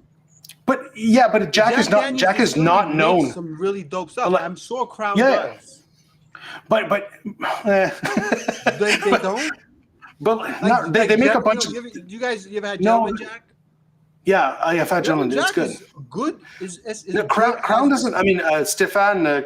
But Jack is not. Jack is not known. Some really dope stuff. I'm sure Crown does. But they don't. But they make a bunch of. You ever had Gentleman Jack? Yeah, I have had Gentleman. It's good. Good. Crown doesn't. I mean, Stefan.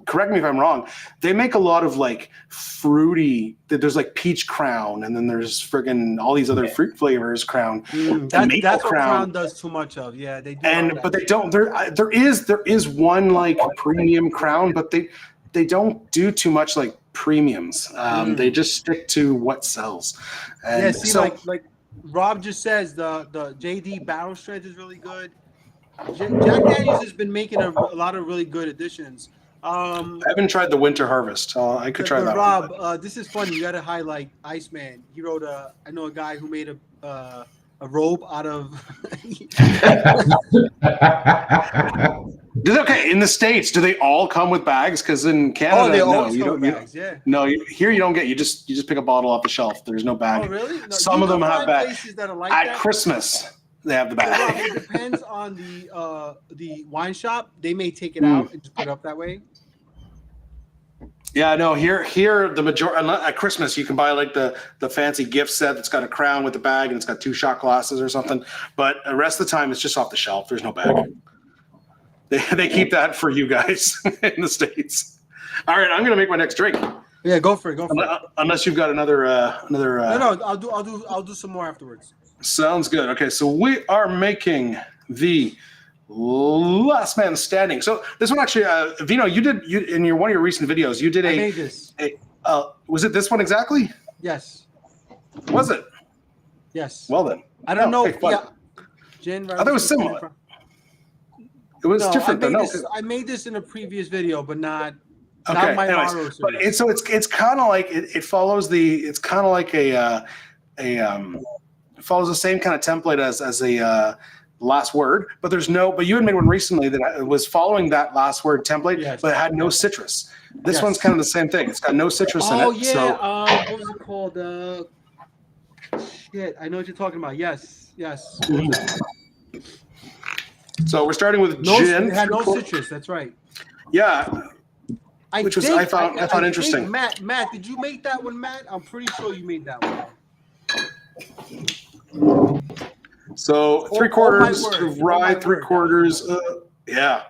Correct me if I'm wrong. They make a lot of like fruity. There's like peach Crown, and then there's friggin' all these other fruit flavors Crown. That's what Crown does too much of. Yeah, they do. But they don't. There is one like premium Crown, but they don't do too much like premiums. They just stick to what sells. And like Rob just says, the JD Barrel Strength is really good. Jack Daniels has been making a lot of really good additions. I haven't tried the Winter Harvest. I could try that. Rob, this is funny. You got to highlight Iceman. He wrote I know a guy who made a robe out of. Okay, in the States, do they all come with bags? Because in Canada, they always come with bags. Yeah. No, here you don't get. You just pick a bottle off the shelf. There's no bag. Oh, really? No, some of them have bags. Like at Christmas, they have the bag. It depends on the wine shop. They may take it out and just put it up that way. Yeah, no. Here, the majority at Christmas, you can buy like the fancy gift set that's got a crown with the bag and it's got 2 shot glasses or something. But the rest of the time, it's just off the shelf. There's no bag. They keep that for you guys in the States. All right, I'm gonna make my next drink. Yeah, go for it. Unless you've got another. No, I'll do some more afterwards. Sounds good. Okay, so we are making the Last Man Standing. So this one actually, Vino, you in one of your recent videos, you did I made this. Was it this one exactly? Yes. Was it? Yes. Well then, I don't know. Yeah. Jen, I thought it was similar. It was different. I made this in a previous video, but not my Amaro series. But it's kind of like it follows it's kind of like it follows the same kind of template as a last word, but you had made one recently that was following that last word template, but it had no citrus. This one's kind of the same thing. It's got no citrus in it. Oh yeah. What was it called? Shit, I know what you're talking about. Yes. So we're starting with gin. It had no citrus. That's right. Yeah. I found interesting. Matt, did you make that one, Matt? I'm pretty sure you made that one. So 3/4 of rye, 3/4. Yeah.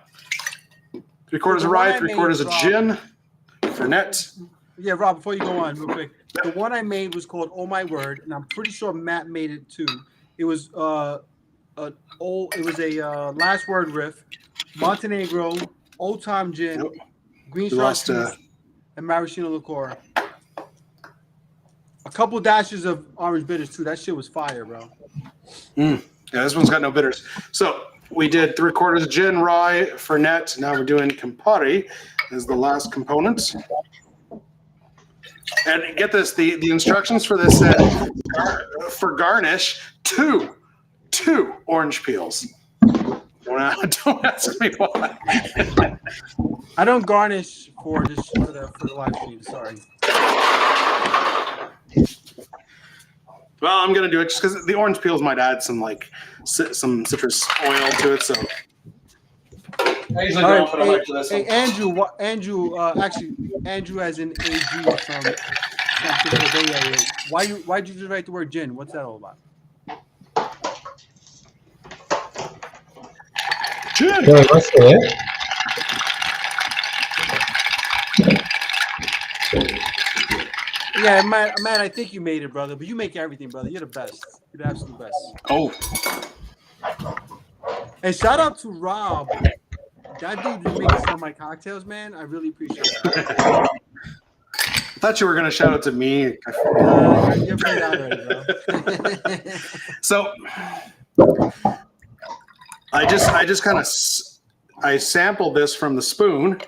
3/4 of rye, 3/4 of gin, Fernet. Yeah, Rob, before you go on real quick, the one I made was called Oh My Word, and I'm pretty sure Matt made it too. It was a last word riff, Montenegro, Old Time Gin, green chartreuse, and maraschino liqueur. A couple dashes of orange bitters too. That shit was fire, bro. Yeah, this one's got no bitters. So we did 3/4 of gin, rye, Fernet. Now we're doing Campari as the last component. And get this, the instructions for this said for garnish, two orange peels. Don't ask me why. I don't garnish for the live stream. Sorry. Well, I'm gonna do it just because the orange peels might add some some citrus oil to it. So I usually don't, but I like this one. Hey, Andrew as in AG from San Francisco Bay Area. Why'd you just write the word gin? What's that all about? Gin. Yeah, that's it. Yeah, Matt, I think you made it, brother. But you make everything, brother. You're the best. You're the absolute best. Oh. Hey, shout out to Rob. That dude who makes some of my cocktails, man. I really appreciate that. I thought you were gonna shout out to me. You're pretty out already, bro. So I just kind of I sampled this from the spoon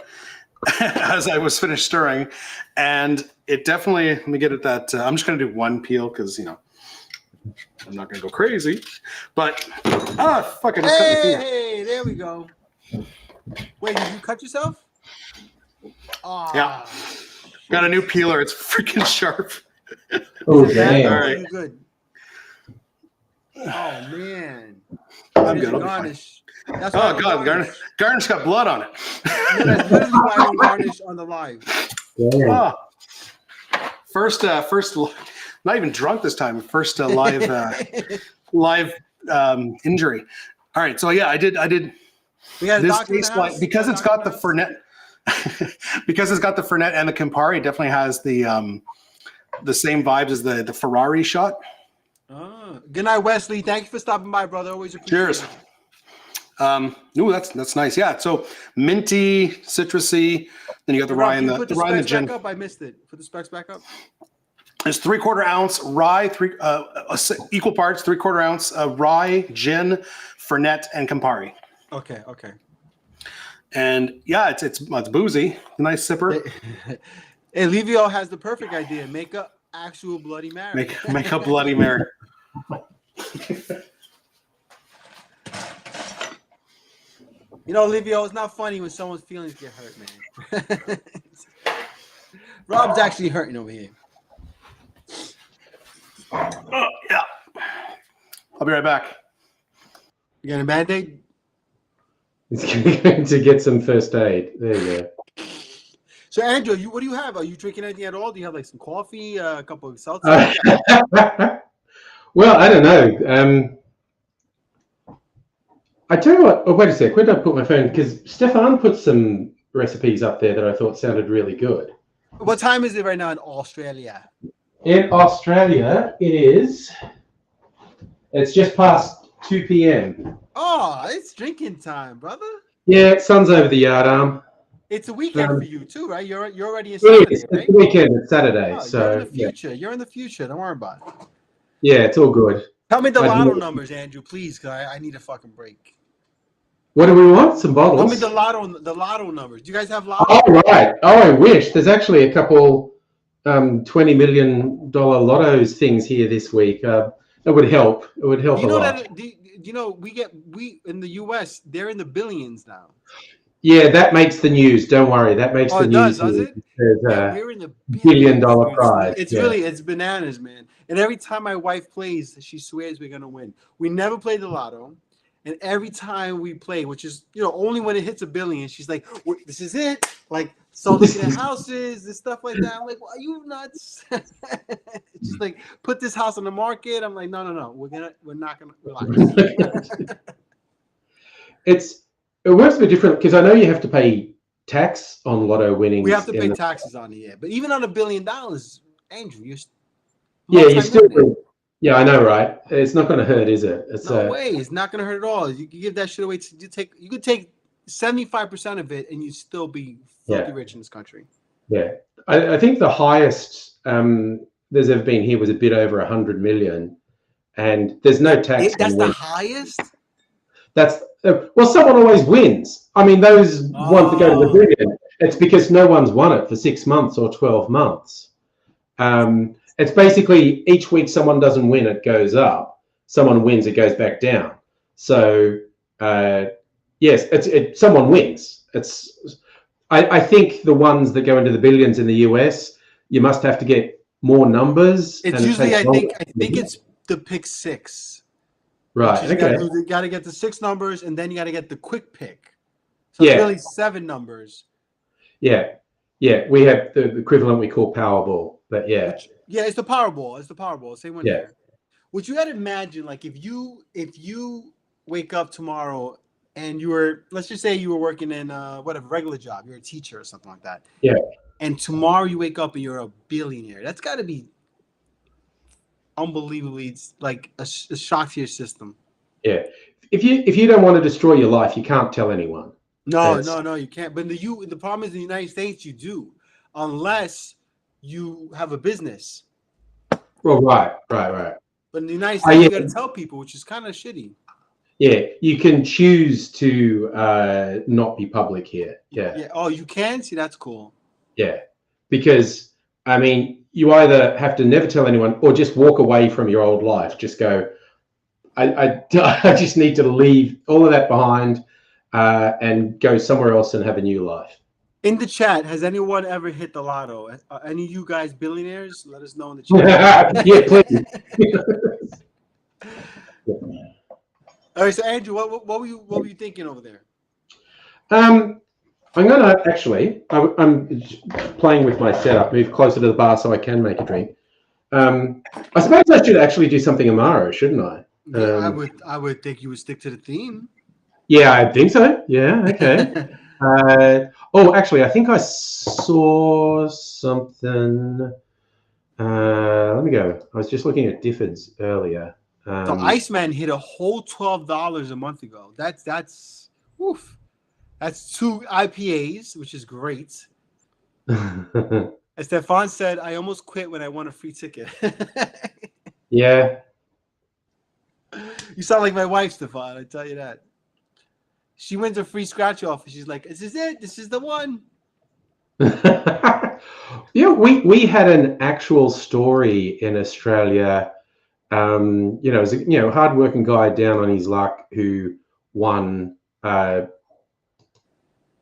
as I was finished stirring, and it definitely, let me get at that. I'm just gonna do one peel because I'm not gonna go crazy. But fucking cut my finger. Hey, there we go. Wait, did you cut yourself? Oh, Yeah. Got a new peeler. It's freaking sharp. Oh, damn. All right. Good. Oh man. I'm good. Garnish. That's Oh god, garnish got blood on it. That's literally why I don't garnish on the live. Yeah. First, not even drunk this time. First live injury. All right, so yeah, I did. We got a This doctor in the tastes house? like, because it's got the Fernet, because it's got the Fernet and the Campari. It definitely has the same vibes as the Ferrari shot. Oh. Good night, Wesley. Thank you for stopping by, brother. Always appreciate Cheers. it. Ooh, that's nice. Yeah, so minty, citrusy. Then you got the rye and the rye and the gin. Back up? I missed it. Put the specs back up. It's 3/4 ounce rye, equal parts, 3/4 ounce rye, gin, Fernet, and Campari. Okay. And yeah, it's boozy. Nice sipper. Hey, Livio has the perfect idea. Make a actual Bloody Mary. Make a Bloody Mary. Livio, it's not funny when someone's feelings get hurt, man. Rob's actually hurting over here. Oh, yeah. I'll be right back. You got a Band-Aid? It's going to get some first aid. There you go. So, Andrew, what do you have? Are you drinking anything at all? Do you have like some coffee, a couple of seltzer? Well, I don't know. I tell you what. Oh, wait a sec. Where did I put my phone? Because Stefan put some recipes up there that I thought sounded really good. What time is it right now in Australia? In Australia, it's just past 2 p.m. Oh, it's drinking time, brother. Yeah, sun's over the yard arm. It's a weekend for you too, right? You're already in It Saturday, is. right? It's the weekend. It's Saturday. Oh, So you're in the future. You're in the future. Don't worry about it. yeah, it's all good. Tell me the I've lotto never- numbers, Andrew, please, because I need a fucking break. What do we want? Some bottles. Tell me the lotto numbers. Do you guys have lotto? Oh, right. Oh, I wish. There's actually a couple $20 million lottos things here this week. That would help. It would help a lot. We in the US, they're in the billions now. Yeah, that makes the news. Don't worry. That makes the news. Does it? There's We're in the $1 billion prize. It's yeah. it's bananas, man. And every time my wife plays, she swears we're gonna win. We never play the lotto. And every time we play, which is, only when it hits $1 billion, she's like, this is it. Like, so looking at houses and stuff like that. I'm like, well, are you nuts? She's like, put this house on the market. I'm like, no. We're not gonna relax. It works a bit different because I know you have to pay tax on lotto winnings. We have to pay in the- taxes on it, yeah. But even on $1 billion, Andrew, you're Yeah, you still. multi-millionaire. Yeah, I know, right? It's not going to hurt, is it? It's No way. It's not going to hurt at all. You can give that shit away. You could take 75% of it, and you'd still be filthy rich in this country. Yeah, I think the highest there's ever been here was a bit over 100 million, and there's no tax. That's on the win. highest. That's well, someone always wins. I mean, those ones that go to the billion, it's because no one's won it for 6 months or 12 months. It's basically each week someone doesn't win, it goes up. Someone wins, it goes back down. So yes, someone wins. I think the ones that go into the billions in the US, you must have to get more numbers. It's usually I think it's the pick 6. Right. Okay. You got to get the 6 numbers, and then you got to get the quick pick. So it's really 7 numbers. Yeah. Yeah. We have the equivalent we call Powerball, but yeah. It's the Powerball. It's the Powerball. Same one here. Would you had imagine, like, if you wake up tomorrow and you were, let's just say you were working in whatever regular job, you're a teacher or something like that. Yeah. And tomorrow you wake up and you're a billionaire. That's got to be unbelievably like a shock to your system. Yeah. If you don't want to destroy your life, you can't tell anyone. No, you can't. But the problem is in the United States you do, unless you have a business. Well, right. But in the United States, you got to tell people, which is kind of shitty. Yeah, you can choose to not be public here. Yeah. Oh, you can? See, that's cool. Yeah, because I mean, you either have to never tell anyone or just walk away from your old life. Just go. I just need to leave all of that behind and go somewhere else and have a new life. In the chat, has anyone ever hit the lotto? Any of you guys billionaires? Let us know in the chat. Yeah, please. All right, so Andrew, what were you thinking over there? I'm gonna actually. I'm playing with my setup. Move closer to the bar so I can make a drink. I suppose I should actually do something Amaro, shouldn't I? I would think you would stick to the theme. Yeah, I think so. Yeah. Okay. Actually, I think I saw something. Let me go. I was just looking at Difford's earlier. The Iceman hit a whole $12 a month ago. That's woof. That's 2 IPAs, which is great. As Stefan said, I almost quit when I won a free ticket. Yeah. You sound like my wife, Stefan. I tell you that. She wins a free scratch off, and she's like, "This is it. This is the one." Yeah, we had an actual story in Australia. It was a hardworking guy down on his luck who won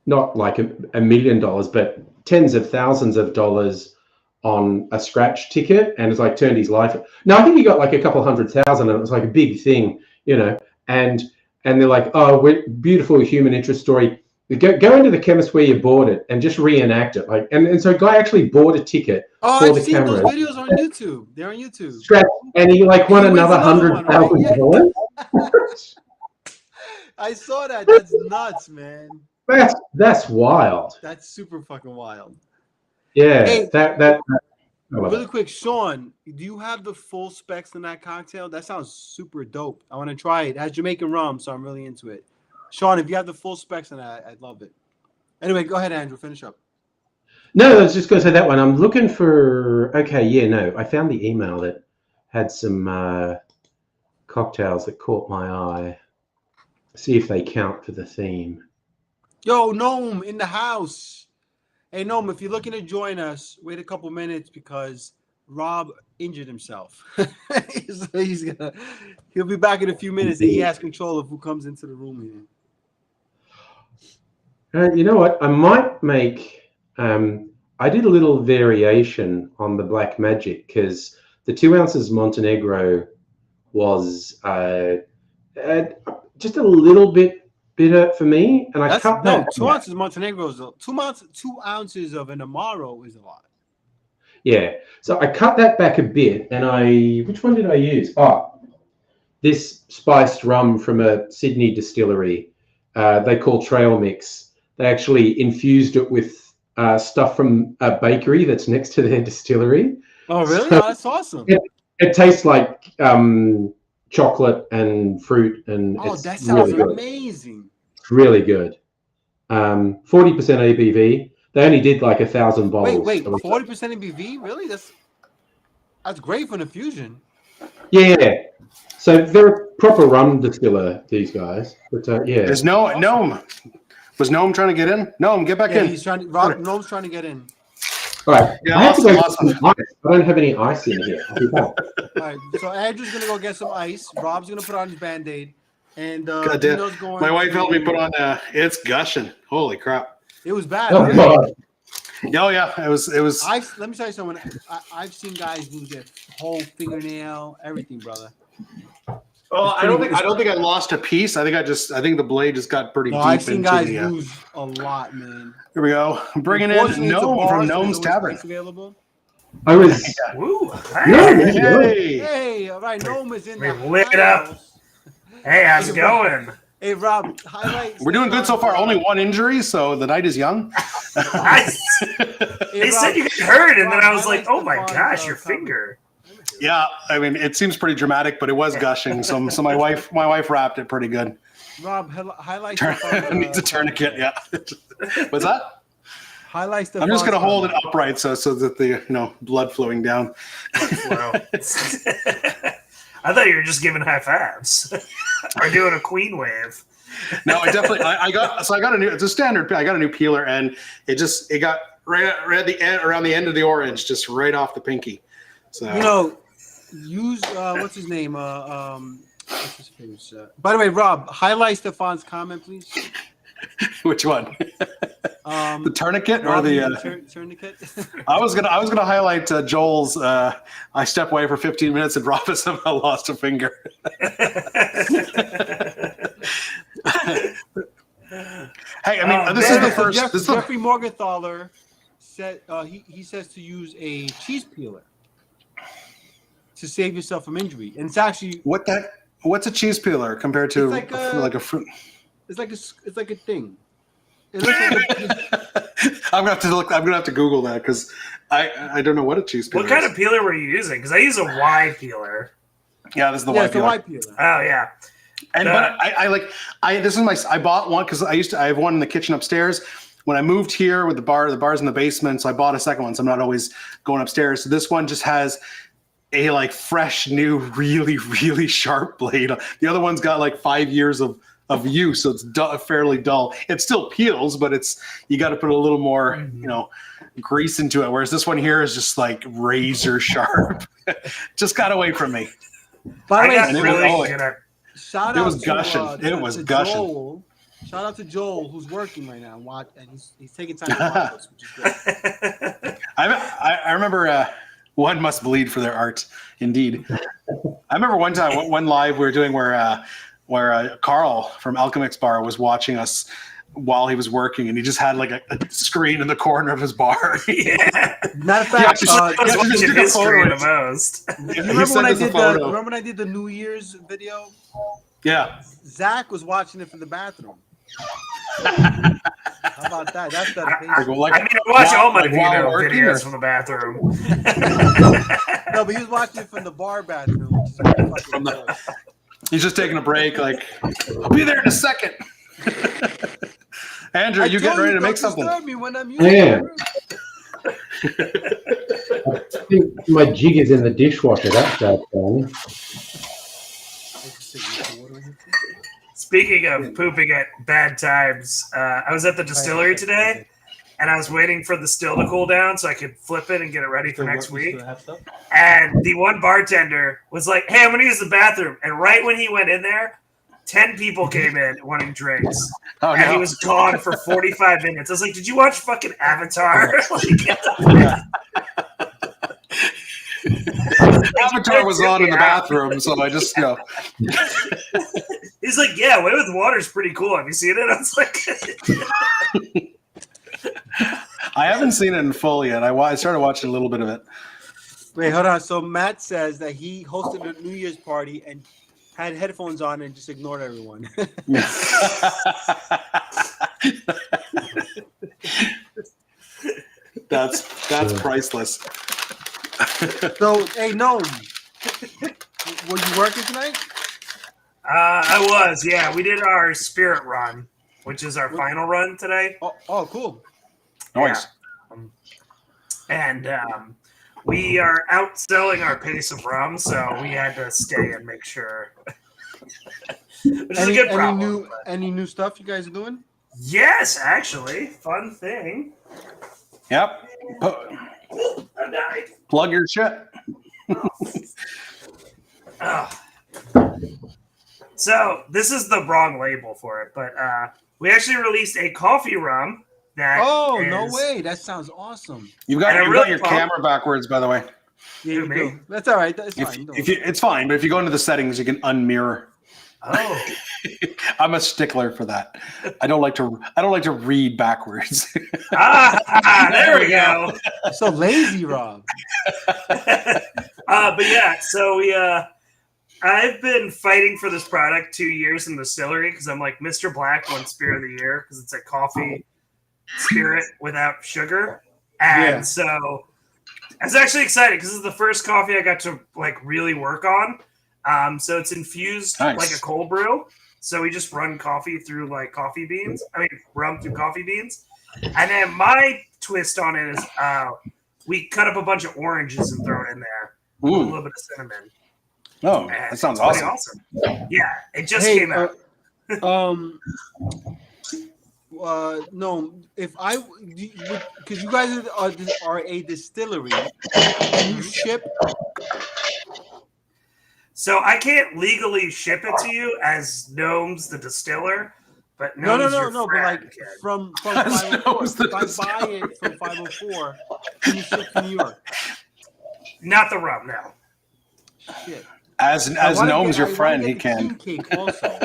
not like $1 million, but tens of thousands of dollars on a scratch ticket, and it's like turned his life. No, I think he got like a couple 100,000, and it was like a big thing, and they're like, oh, beautiful human interest story. Go into the chemist where you bought it and just reenact it. And so a guy actually bought a ticket for the camera. Those videos on YouTube. They're on YouTube. And he won another $100,000. I saw that. That's nuts, man. That's wild. That's super fucking wild. Yeah. Hey, that really quick, Sean, do you have the full specs in that cocktail? That sounds super dope. I want to try it. It has Jamaican rum, so I'm really into it. Sean, if you have the full specs in that, I'd love it. Anyway, go ahead, Andrew. Finish up. No, I was just going to say that one. I'm looking for. Okay, yeah, no. I found the email that had some cocktails that caught my eye. See if they count for the theme. Yo, Gnome in the house. Hey, Gnome, if you're looking to join us, wait a couple minutes because Rob injured himself. He'll be back in a few minutes, and he has control of who comes into the room here. You know what? I might make. I did a little variation on the Black Magic because the 2 ounces Montenegro was just a little bit bitter for me, and I cut that. 2 ounces Montenegro is 2 ounces of an Amaro is a lot. Yeah, so I cut that back a bit, and which one did I use? Oh, this spiced rum from a Sydney distillery. They call Trail Mix. They actually infused it with stuff from a bakery that's next to their distillery. Oh, really? So Oh, that's awesome. it tastes like chocolate and fruit, and Oh, it's that sounds really good. amazing. It's really good. 40% ABV. They only did like 1,000 bottles. Wait, 40% ABV? Really? That's great for an infusion. Yeah. So they're a proper rum distiller, these guys. But yeah. There's Gnome. Was Gnome trying to get in? Gnome, get back Yeah, in. he's trying. Noam's trying to get in. All right. Yeah, I have to go get awesome. some ice. I don't have any ice in here. I'll be back. All right, so Andrew's gonna go get some ice. Rob's gonna put on his Band-Aid, and God damn. Dino's going. My wife helped me to- put on. It's gushing. Holy crap! It was bad. Oh, Right? God. Oh yeah, it was. Let me tell you something. I've seen guys lose their whole fingernail, everything, brother. Well, I don't think I lost a piece. I think the blade just got pretty No, deep I've seen into guys the. lose a lot, man. Here we go. I'm bringing in Unfortunately, it's a Gnome bar, from so there's Gnome's always Tavern. ice available. I was. Woo! Yeah, Hey, Hey, Hey, all right, Gnome is in We the lit it up. house. hey, how's it going? Hey, Rob, highlight. we're doing good so far. Only one injury, so the night is young. Nice. They said you got hurt, and then I was like, "Oh my Stefan's, gosh, your comment. finger!" Yeah, I mean it seems pretty dramatic, but it was gushing. So my wife wrapped it pretty good. Rob, highlight. Needs a tourniquet. Yeah. What's that? Highlight. I'm just gonna Stefan's hold it comment. upright so that the blood flowing down. Wow. I thought you were just giving high fives or doing a queen wave. No, I definitely I got a new. It's a standard. I got a new peeler, and it got right at the end, around the end of the orange, just right off the pinky. So Use what's his name? What's his face? By the way, Rob, highlight Stefan's comment, please. Which one? The tourniquet or Rob, the? tourniquet? I was gonna highlight Joel's. I step away for 15 minutes and Rob has somehow lost a finger. Hey, I mean, this is the first. Jeffrey Morgenthaler said he says to use a cheese peeler to save yourself from injury, and it's actually What's a cheese peeler compared to It's like a fruit? it's like a thing. It looks like I'm gonna have to Google that because I don't know what a cheese peeler. What kind is. of peeler were you using? Because I use a Y peeler. Yeah, this is the yeah, white it's a peeler. white peeler. Oh yeah. And but I bought one because I have one in the kitchen upstairs. When I moved here with the bar's in the basement, so I bought a second one. So I'm not always going upstairs. So this one just has a like fresh, new, really, really sharp blade. The other one's got like 5 years of use, so it's fairly dull. It still peels, but you got to put a little more, grease into it. Whereas this one here is just like razor sharp. Just got away from me. By the I got way, really good at. shout It out was gushing. to, It was to gushing. Joel. Shout out to Joel, who's working right now, and he's taking time to watch us, which is great. I remember one must bleed for their art, indeed. I remember one time, one live we were doing where Carl from Alchemix Bar was watching us while he was working, and he just had like a screen in the corner of his bar. Yeah. Matter of fact, I was just watching took a history photo. the most. you remember when I did the New Year's video? Yeah. Zach was watching it from the bathroom. How about that? That's dedication. I mean, I watch all my while working, videos or- from the bathroom. No, but he was watching it from the bar bathroom. Which is really fucking good. He's just taking a break. Like, I'll be there in a second. Andrew, you getting ready to make something? Disturb me when I'm using Yeah. the room. I think my jig is in the dishwasher. That's that thing. Speaking of pooping at bad times, I was at the distillery today, and I was waiting for the still to cool down so I could flip it and get it ready for next week. And the one bartender was like, "Hey, I'm going to use the bathroom." And right when he went in there, 10 people came in wanting drinks. Oh, And he no. was gone for 45 minutes. I was like, "Did you watch fucking Avatar?" Like, get the Avatar was on in the bathroom, so I just, He's like, "Yeah, Way with Water's pretty cool. Have you seen it?" I was like, I haven't seen it in full yet. I started watching a little bit of it. Wait, hold on. So Matt says that he hosted a New Year's party and had headphones on and just ignored everyone. That's priceless. So, hey, no, were you working tonight? I was, yeah. We did our spirit run, which is our final run today. Oh, cool. Nice. And we are outselling our pace of rum, so we had to stay and make sure. Which is a good problem. Any new stuff you guys are doing? Yes, actually. Fun thing. Yep. I died. Plug your shit. So this is the wrong label for it, but we actually released a coffee rum that no way. That sounds awesome. You got your camera backwards, by the way. Yeah, you do. That's all right. That's fine. It's fine, but if you go into the settings, you can unmirror. Oh. I'm a stickler for that. I don't like to read backwards. There we go. So lazy, Rob. But yeah, so I've been fighting for this product 2 years in the distillery because I'm like Mr. Black won Spirit of the Year because it's a coffee spirit without sugar, and so I was actually excited because this is the first coffee I got to like really work on. So it's infused like a cold brew. So we just run coffee through like coffee beans. I mean, rum through coffee beans. And then my twist on it is we cut up a bunch of oranges and throw it in there. With a little bit of cinnamon. Oh, and that sounds awesome. Yeah, it just came out. No, if I, because you guys are a distillery, can you ship? So I can't legally ship it to you as Gnomes the distiller, but No, but like from 504. If I buy it from 504, can you ship to New York? Not the rum, no. Shit. As Gnome's your friend, he can. Cake also.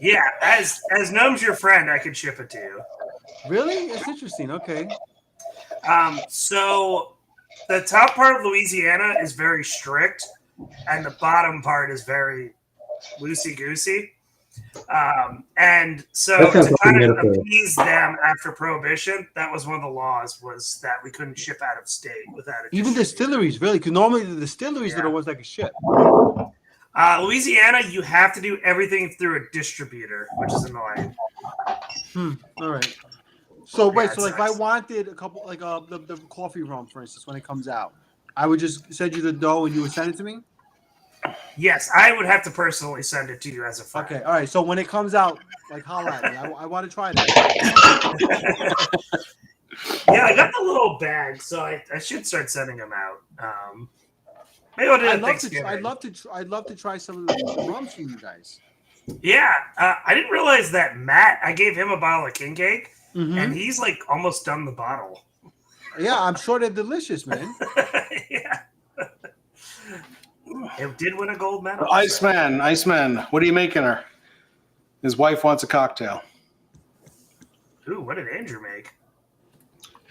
Yeah, as Gnome's your friend, I can ship it to you. Really? That's interesting. Okay. So the top part of Louisiana is very strict, and the bottom part is very loosey-goosey. And so to kind of appease them after Prohibition, that was one of the laws, was that we couldn't ship out of state without it. Even distilleries, really? Because normally the distilleries are the ones that can ship. Louisiana, you have to do everything through a distributor, which is annoying. All right. So wait, so like if I wanted a couple, like the coffee rum, for instance, when it comes out, I would just send you the dough and you would send it to me? Yes, I would have to personally send it to you as a friend. Okay, all right. So when it comes out, like holla at me. I want to try that. Yeah, I got the little bag, so I should start sending them out. Maybe I'll do it Thanksgiving. I'd love to try some of the rums from you guys. Yeah, I didn't realize that Matt. I gave him a bottle of King Cake, and he's like almost done the bottle. Yeah, I'm sure they're delicious, man. Yeah. It did win a gold medal. Iceman, what are you making her? His wife wants a cocktail. Ooh, what did Andrew make?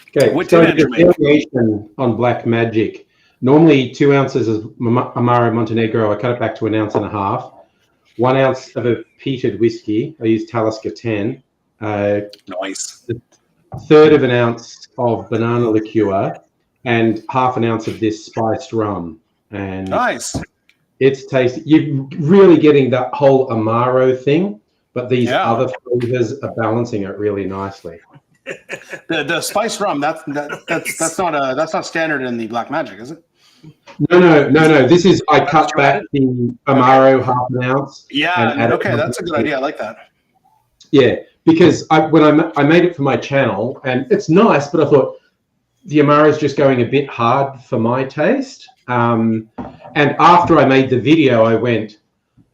Okay, so the variation on Black Magic. Normally 2 ounces of Amaro Montenegro. I cut it back to 1.5 ounces. 1 ounce of a peated whiskey. I use Talisker 10. Nice. 1/3 of an ounce of banana liqueur and 1/2 ounce of this spiced rum. And nice. It's tasty. You're really getting that whole Amaro thing, but these other flavors are balancing it really nicely. The spiced rum, that's not standard in the Black Magic, is it? No. This is, I cut back the Amaro 1/2 ounce. Yeah. Okay, that's a good idea. I like that. Yeah, because when I made it for my channel, and it's nice, but I thought the Amaro is just going a bit hard for my taste. And after I made the video, I went,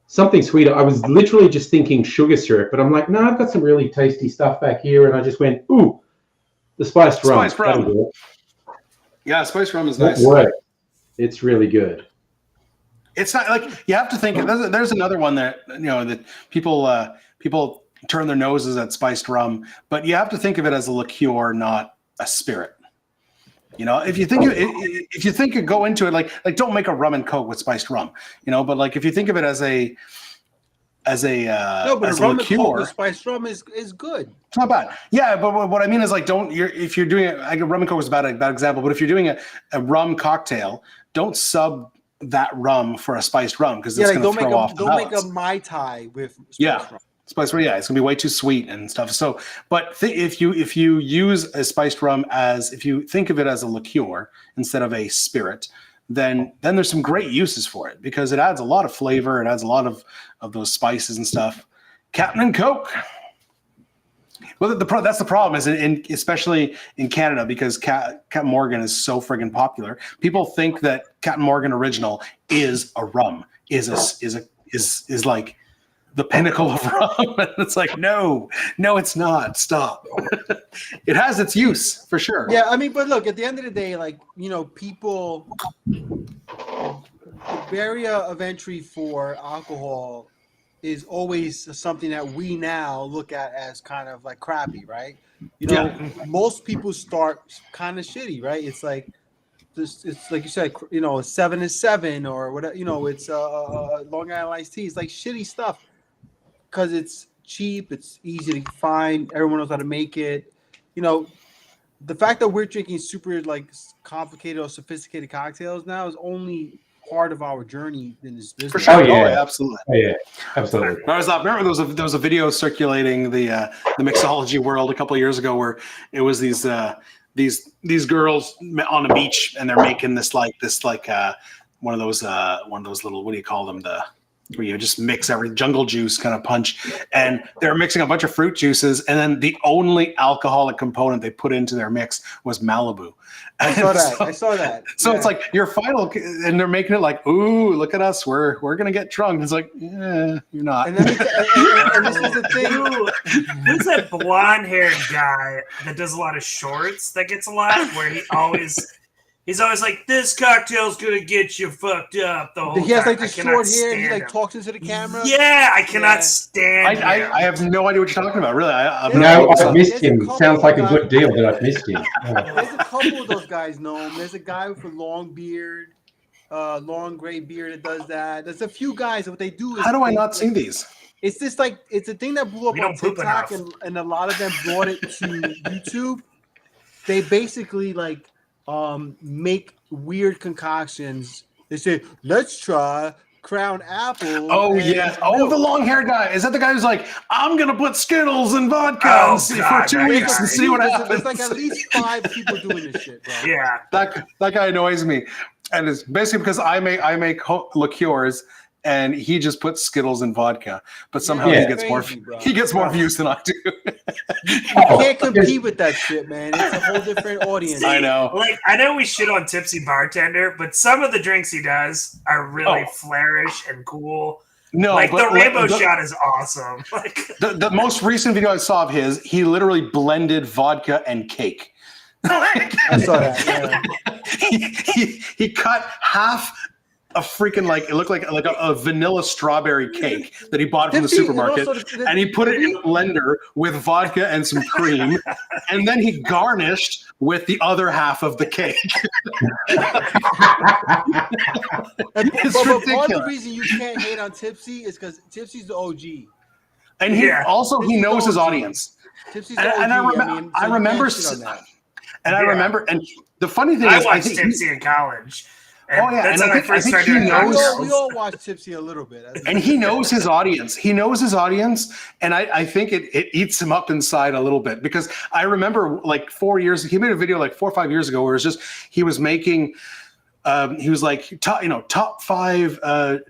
something sweeter. I was literally just thinking sugar syrup, but I'm like, no, I've got some really tasty stuff back here. And I just went, ooh, the spiced rum. Yeah, spiced rum is nice. It's really good. It's not like, you have to think, there's another one that, that people turn their noses at spiced rum, but you have to think of it as a liqueur, not a spirit. If you think go into it like don't make a rum and coke with spiced rum, but like if you think of it as a No, but as a a rum and coke liqueur. with spiced rum is good. It's not bad. Yeah, but what I mean is like if you're doing rum and coke is a bad example, but if you're doing a rum cocktail, don't sub that rum for a spiced rum because it's going to throw off the balance. Don't make a Mai Tai with spiced rum. Spiced rum, yeah, it's going to be way too sweet and stuff. So, but if you use a spiced rum if you think of it as a liqueur instead of a spirit, then there's some great uses for it because it adds a lot of flavor. It adds a lot of those spices and stuff. Captain and Coke. Well, that's the problem is especially in Canada because Captain Morgan is so friggin' popular. People think that Captain Morgan Original is a rum, is like the pinnacle of rum. And it's like, no, it's not. Stop. It has its use for sure. Yeah, I mean, but look, at the end of the day, like, you know, people, the barrier of entry for alcohol is always something that we now look at as kind of like crappy, right? You know, most people start kind of shitty, right? It's like this. It's like you said, you know, 7 is 7 or whatever. You know, it's Long Island iced tea. It's like shitty stuff because it's cheap, it's easy to find. Everyone knows how to make it. You know, the fact that we're drinking super like complicated or sophisticated cocktails now is only part of our journey in this business. For sure. Oh, yeah. Absolutely. Oh, yeah, absolutely. Remember there was a video circulating the mixology world a couple of years ago where it was these girls on a beach and they're making this like one of those little, what do you call them, where you just mix every jungle juice kind of punch, and they're mixing a bunch of fruit juices, and then the only alcoholic component they put into their mix was Malibu. I saw that. So it's like your final, and they're making it like, ooh, look at us, we're gonna get drunk. It's like, yeah, you're not. And this is the thing. Who's that blonde-haired guy that does a lot of shorts that gets a lot? Where he's always like, this cocktail's gonna get you fucked up the whole time. He has like this I cannot short hair. stand He like him. talks into the camera. Yeah, I cannot stand him. I have no idea what you're talking about. Really, I've I've missed him. Sounds like a good deal, but I've missed him. There's a couple of those guys know him. There's a guy with a long beard, long gray beard that does that. There's a few guys. What they do is, how do I not see these? It's just like it's a thing that blew up on TikTok, and a lot of them brought it to YouTube. They basically like make weird concoctions. They say, let's try Crown Apple. Oh, yes. Oh, the long-haired guy. Is that the guy who's like, I'm going to put Skittles and vodka for 2 weeks and see what happens? There's like at least 5 people doing this shit, bro. Yeah. That guy annoys me. And it's basically because I make liqueurs and he just puts Skittles and vodka, but somehow he gets more views than I do. You can't compete with that shit, man. It's a whole different audience. I know. Like, I know we shit on Tipsy Bartender, but some of the drinks he does are really flourish and cool. No, like but the rainbow shot is awesome. Like the most recent video I saw of his, he literally blended vodka and cake. I saw that. Yeah. He cut half a freaking it looked like a vanilla strawberry cake that he bought from the supermarket, and he put it in a blender with vodka and some cream, and then he garnished with the other half of the cake. But part of the reason you can't hate on Tipsy is because Tipsy's the OG, and he knows his audience. Tipsy's the OG. I remember, and the funny thing is, I watched Tipsy in college. And that's when I first started. We all watch Tipsy a little bit, and he knows his audience. And I think it eats him up inside a little bit because I remember like 4 years. He made a video like 4 or 5 years ago where it was just he was making. He was like top 5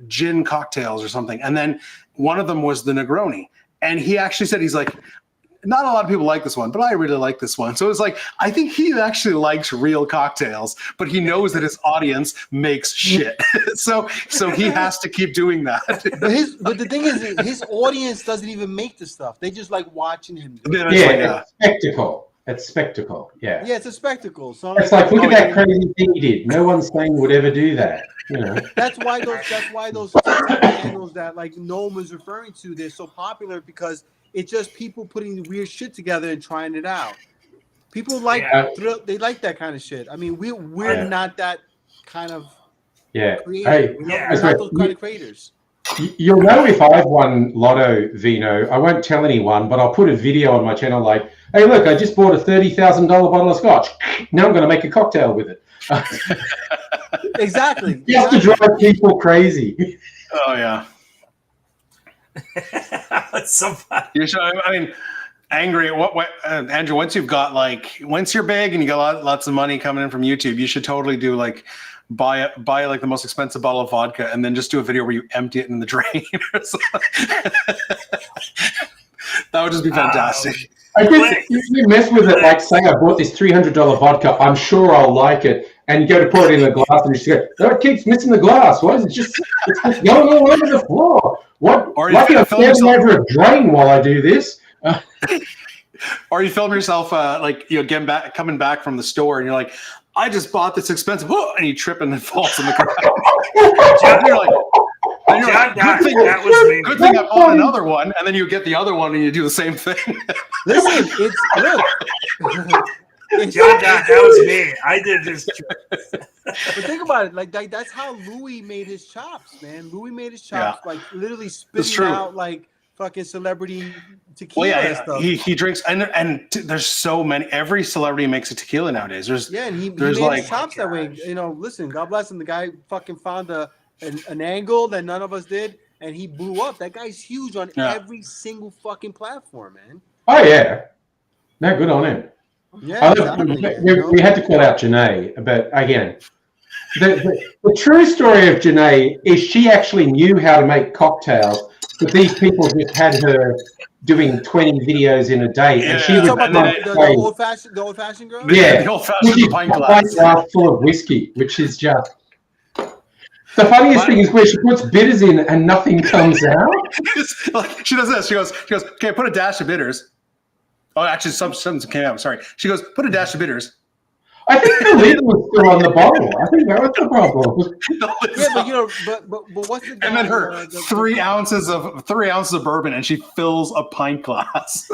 gin cocktails or something, and then one of them was the Negroni. And he actually said he's like, not a lot of people like this one, but I really like this one. So it's like, I think he actually likes real cocktails, but he knows that his audience makes shit. so he has to keep doing that. But the thing is, his audience doesn't even make the stuff. They just like watching him. It's spectacle. It's spectacle. Yeah. Yeah, it's a spectacle. So it's like, look at that crazy thing he did. No one's saying would ever do that. You know. That's why those channels that like Noam is referring to, they're so popular because it's just people putting weird shit together and trying it out. People like they like that kind of shit. I mean, we're not that kind of creator. Hey, we're not those kind of creators. You'll know if I've won Lotto, Vino. I won't tell anyone, but I'll put a video on my channel like, hey, look, I just bought a $30,000 bottle of scotch. Now I'm going to make a cocktail with it. Exactly. Just to drive people crazy. Oh, yeah. That's so funny. You should, I mean, angry. Andrew, once you're big and you got lots of money coming in from YouTube, you should totally do like, buy like the most expensive bottle of vodka and then just do a video where you empty it in the drain or something. That would just be fantastic. I think you mess with it, like say I bought this $300 vodka, I'm sure I'll like it, and you go to pour it in the glass and you just go, oh, it keeps missing the glass. Why is it just going all over the floor? What? Or Lucky I'm standing over a drain while I do this. Or you film yourself like coming back from the store and you're like, I just bought this expensive, and you trip and then falls in the ground. And you're like, good thing I bought another one, and then you get the other one and you do the same thing. Listen, John, that was me. I did this. But think about it, like that's how Louis made his chops, man. Louis made his chops, like literally spitting out like fucking celebrity tequila and stuff. He drinks, and there's so many. Every celebrity makes a tequila nowadays. And he made his chops that way. You know, listen, God bless him. The guy fucking found an angle that none of us did, and he blew up. That guy's huge on every single fucking platform, man. Oh yeah, no, good on him. Yeah, we had to call out Janae, but again, the true story of Janae is she actually knew how to make cocktails, but these people just had her doing 20 videos in a day, and she was the old fashioned girl. Yeah, the old fashioned pint glass full of whiskey, which is just. The funniest thing is where she puts bitters in and nothing comes out. Like, she does this. She goes, okay, put a dash of bitters. Oh, actually, something came out. Sorry. She goes, put a dash of bitters. I think the lid was still on the bottle. I think that was the problem. Yeah, but you know, but what's the guy? And then her 3 ounces of bourbon, and she fills a pint glass.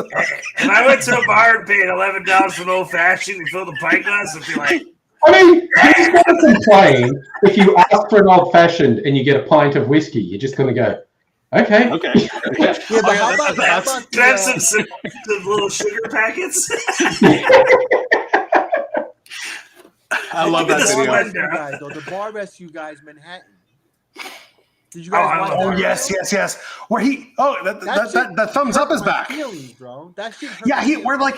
And I went to a bar and paid $11 for an old fashioned and filled a pint glass and be like, I mean, who's going to complain if you ask for an old fashioned and you get a pint of whiskey? You're just going to go, okay. Yeah, but how about can I have some little sugar packets? I love that video. The Bar Rescue guys, Manhattan. Did you guys watch that? Oh, yes. Where that thumbs up is back. Feelings, bro. That shit we're like,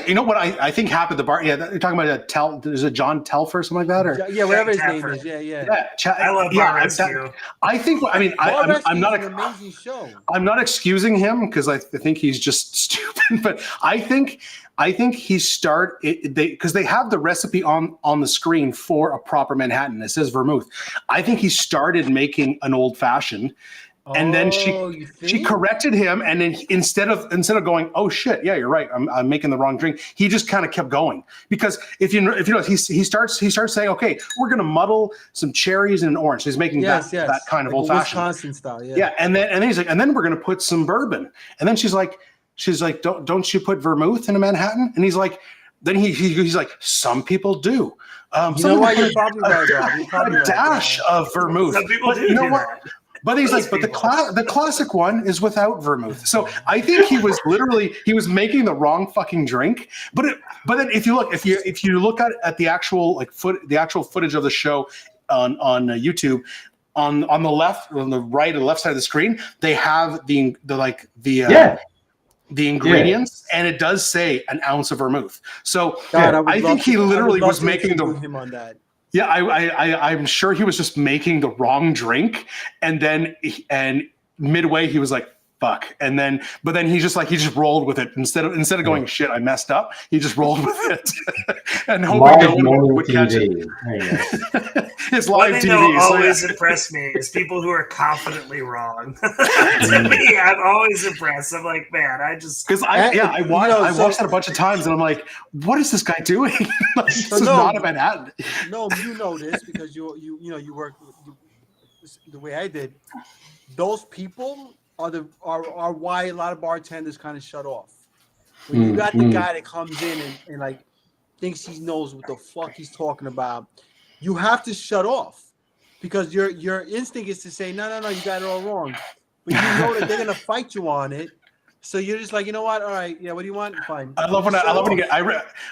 you know what I think happened at the bar? Yeah, you're talking about is it John Telfer or something like that? Or whatever his name is. Yeah. I love Bar Rescue. I'm not an amazing show. I'm not excusing him because I think he's just stupid, but I think he because they have the recipe on the screen for a proper Manhattan. It says vermouth. I think he started making an old fashioned, and then she corrected him, and then instead of going, oh shit, yeah, you're right, I'm making the wrong drink. He just kind of kept going because if you know he starts saying, okay, we're gonna muddle some cherries and an orange. So he's making that kind of like old fashioned Wisconsin style, and then he's like, and then we're gonna put some bourbon, and then she's like, don't you put vermouth in a Manhattan? And he's like, then he's like, some people do. You know why? You're probably right, Rob. A dash of vermouth. Some people do. You know what? But he's like, but the classic one is without vermouth. So I think he was making the wrong fucking drink. But then if you look at the actual footage of the show on YouTube, on the left, on the right or the left side of the screen, they have the ingredients, and it does say an ounce of vermouth. So I think he literally was making him on that. Yeah, I'm sure he was just making the wrong drink, and midway he was like, fuck. But then he just rolled with it instead of going, shit, I messed up. He just rolled with it and hoping no one would catch it. It's live TV. One thing that always impressed me is people who are confidently wrong. To me, I'm always impressed. I'm like, man, I watched that a bunch of times, and I'm like, what is this guy doing? This is not a Manhattan. No, you know this because you work the way I did. Those people are why a lot of bartenders kind of shut off. When you got the guy that comes in and like thinks he knows what the fuck he's talking about, you have to shut off because your instinct is to say no, you got it all wrong, but you know that they're gonna fight you on it. So you're just like, you know what? All right, yeah. What do you want? Fine. I love when you get.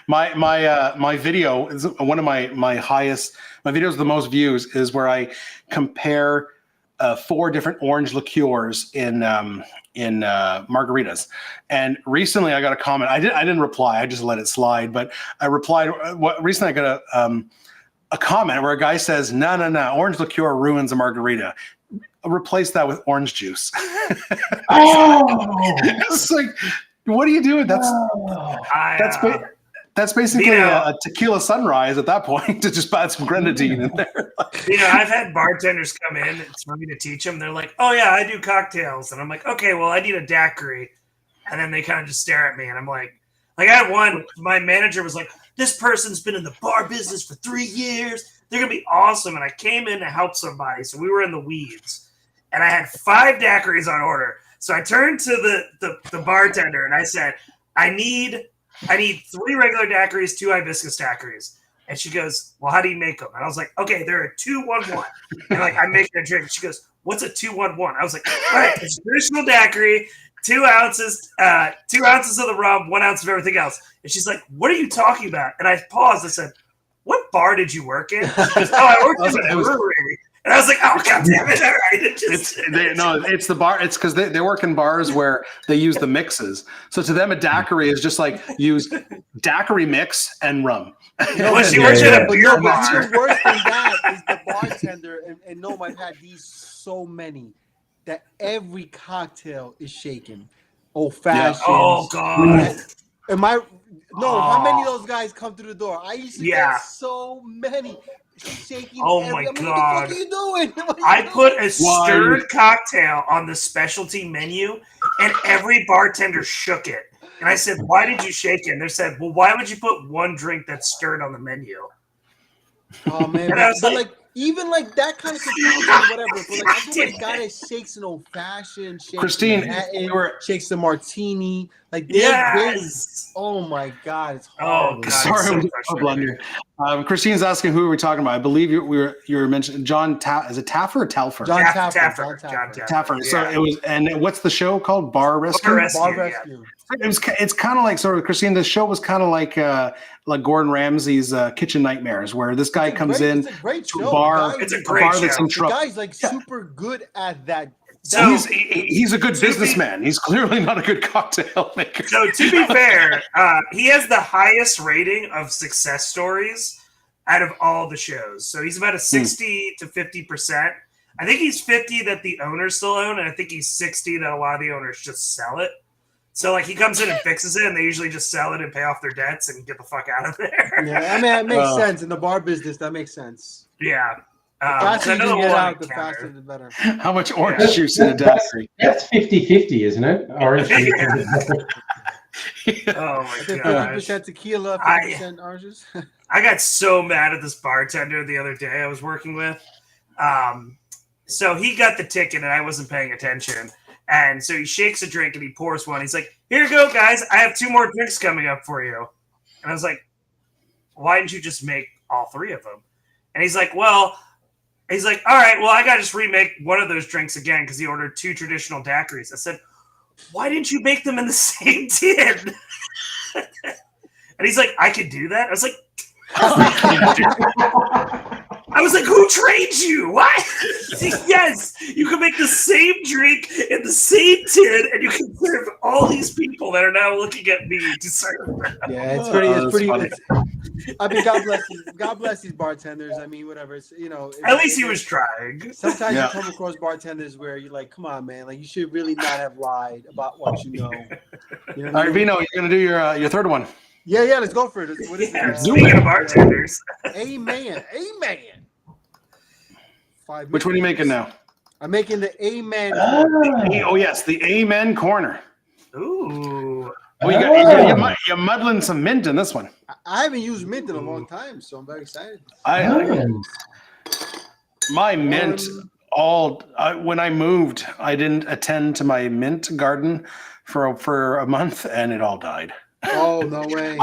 My video is one of my highest. My videos with the most views is where I compare 4 different orange liqueurs in margaritas. And recently, I got a comment. I didn't reply. I just let it slide. But I replied. Recently, I got a comment where a guy says, "No, orange liqueur ruins a margarita. Replace that with orange juice." It's like, what are you doing? That's basically a tequila sunrise at that point to just add some grenadine in there. I've had bartenders come in for me to teach them. They're like, "Oh yeah, I do cocktails," and I'm like, "Okay, well, I need a daiquiri," and then they kind of just stare at me, and I'm like I had one. My manager was like, "This person's been in the bar business for 3 years. They're gonna be awesome," and I came in to help somebody, so we were in the weeds, and I had 5 daiquiris on order. So I turned to the bartender and I said, I need 3 regular daiquiris, 2 hibiscus daiquiris. And she goes, "Well, how do you make them?" And I was like, "Okay, they're a 2-1-1." And I'm making a drink. She goes, "What's a 2-1-1?" I was like, "All right, it's traditional daiquiri, 2 ounces, 2 ounces of the rum, 1 ounce of everything else." And she's like, "What are you talking about?" And I paused. I said, "What bar did you work in?" She goes, "Oh, I worked in a brewery." And I was like, "Oh, God damn it. All right." It's the bar. It's because they work in bars where they use the mixes. So to them, a daiquiri is just like use daiquiri mix and rum. She works at a beer bar. Even worse than that is the bartender, and no, I've had these so many that every cocktail is shaken. Old fashioned. Oh, God. How many of those guys come through the door? I used to get so many. Shaking. Oh my God! What the fuck are you doing? I put a stirred cocktail on the specialty menu, and every bartender shook it. And I said, "Why did you shake it?" And they said, "Well, why would you put one drink that's stirred on the menu?" Oh man, but even that kind of confusion, whatever. But I feel like a guy that shakes an old fashioned, shakes Christine, shakes a martini, yes. Oh my God, it's horrible. Oh God, sorry, blunder. Christine's asking who are we talking about. I believe you were mentioning John. Is it Taffer or Talfer? John Taffer. Taffer. Yeah. So it was. And what's the show called? Bar Rescue. Bar Rescue. It's kind of like sort of Christine. The show was kind of like Gordon Ramsay's Kitchen Nightmares, where this guy comes in to a bar. It's a great show. That's in The trouble. guy's super good at that. So he's a good businessman. He's clearly not a good cocktail maker. So to be fair, he has the highest rating of success stories out of all the shows. So he's about a 60 to 50%. I think he's 50 that the owners still own, and I think he's 60 that a lot of the owners just sell it. So he comes in and fixes it, and they usually just sell it and pay off their debts and get the fuck out of there. Yeah, I mean, it makes sense in the bar business. That makes sense. Yeah. The faster you get out, the faster the better. How much orange juice in a daiquiri? That's 50-50, isn't it? Orange juice. Oh my god. 50% tequila, 50% oranges. I got so mad at this bartender the other day I was working with. So he got the ticket and I wasn't paying attention. And so he shakes a drink and he pours one. He's like, "Here you go, guys. I have 2 more drinks coming up for you." And I was like, "Why didn't you just make all 3 of them?" And he's like, "All right, well, I got to just remake one of those drinks again," because he ordered 2 traditional daiquiris. I said, "Why didn't you make them in the same tin?" And he's like, "I could do that." I was like, "Who trained you? What?" Yes, you can make the same drink in the same tin, and you can serve all these people that are now looking at me to serve them. Yeah, it's pretty. Funny. I mean, God bless these bartenders. I mean, whatever. It's At least he was trying. Sometimes you come across bartenders where you're like, "Come on, man! You should really not have lied about what you know." You know All right, Vino, you're gonna do your third one. Yeah, let's go for it. What is it? Speaking of bartenders, Amen. 5 Which one are you making now? I'm making the Amen. Oh yes, the Amen corner. ooh, Oh, you're muddling some mint in this one. I haven't used mint in a long time, so I'm very excited. My mint when I moved, I didn't attend to my mint garden for a month, and it all died. Oh, no way.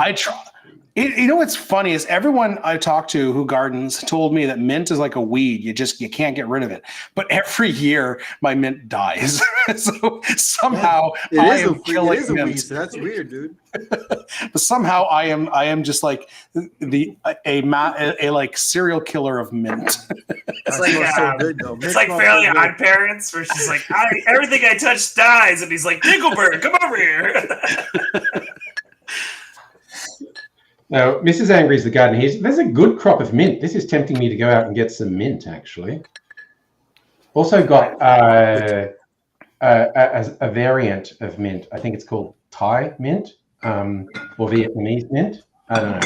You know what's funny is everyone I talked to who gardens told me that mint is like a weed. You can't get rid of it. But every year my mint dies. So somehow I am killing it is a mint. weed, so that's weird, dude. But somehow I am just like a like serial killer of mint. It's like so good though. It's like Fairly Odd Parents, where she's like, everything I touch dies, and he's like, Dingleberg, come over here. Now, Mrs. Angry's the garden. There's a good crop of mint. This is tempting me to go out and get some mint, actually. Also got a variant of mint. I think it's called Thai mint or Vietnamese mint. I don't know.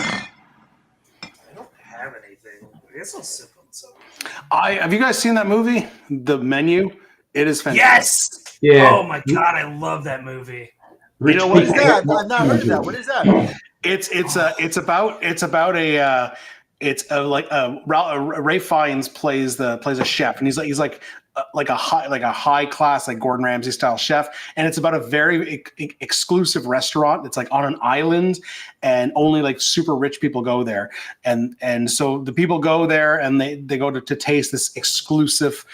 I don't have anything. I guess I'll sip on some. Have you guys seen that movie, The Menu? It is fantastic. Yes. Yeah. Oh my god, I love that movie. You know what is that? I've not heard of that. What is that? Ray Fiennes plays a chef, and he's like a high class like Gordon Ramsay style chef, and it's about a very exclusive restaurant. It's like on an island, and only like super rich people go there, and so the people go there and they go to taste this exclusive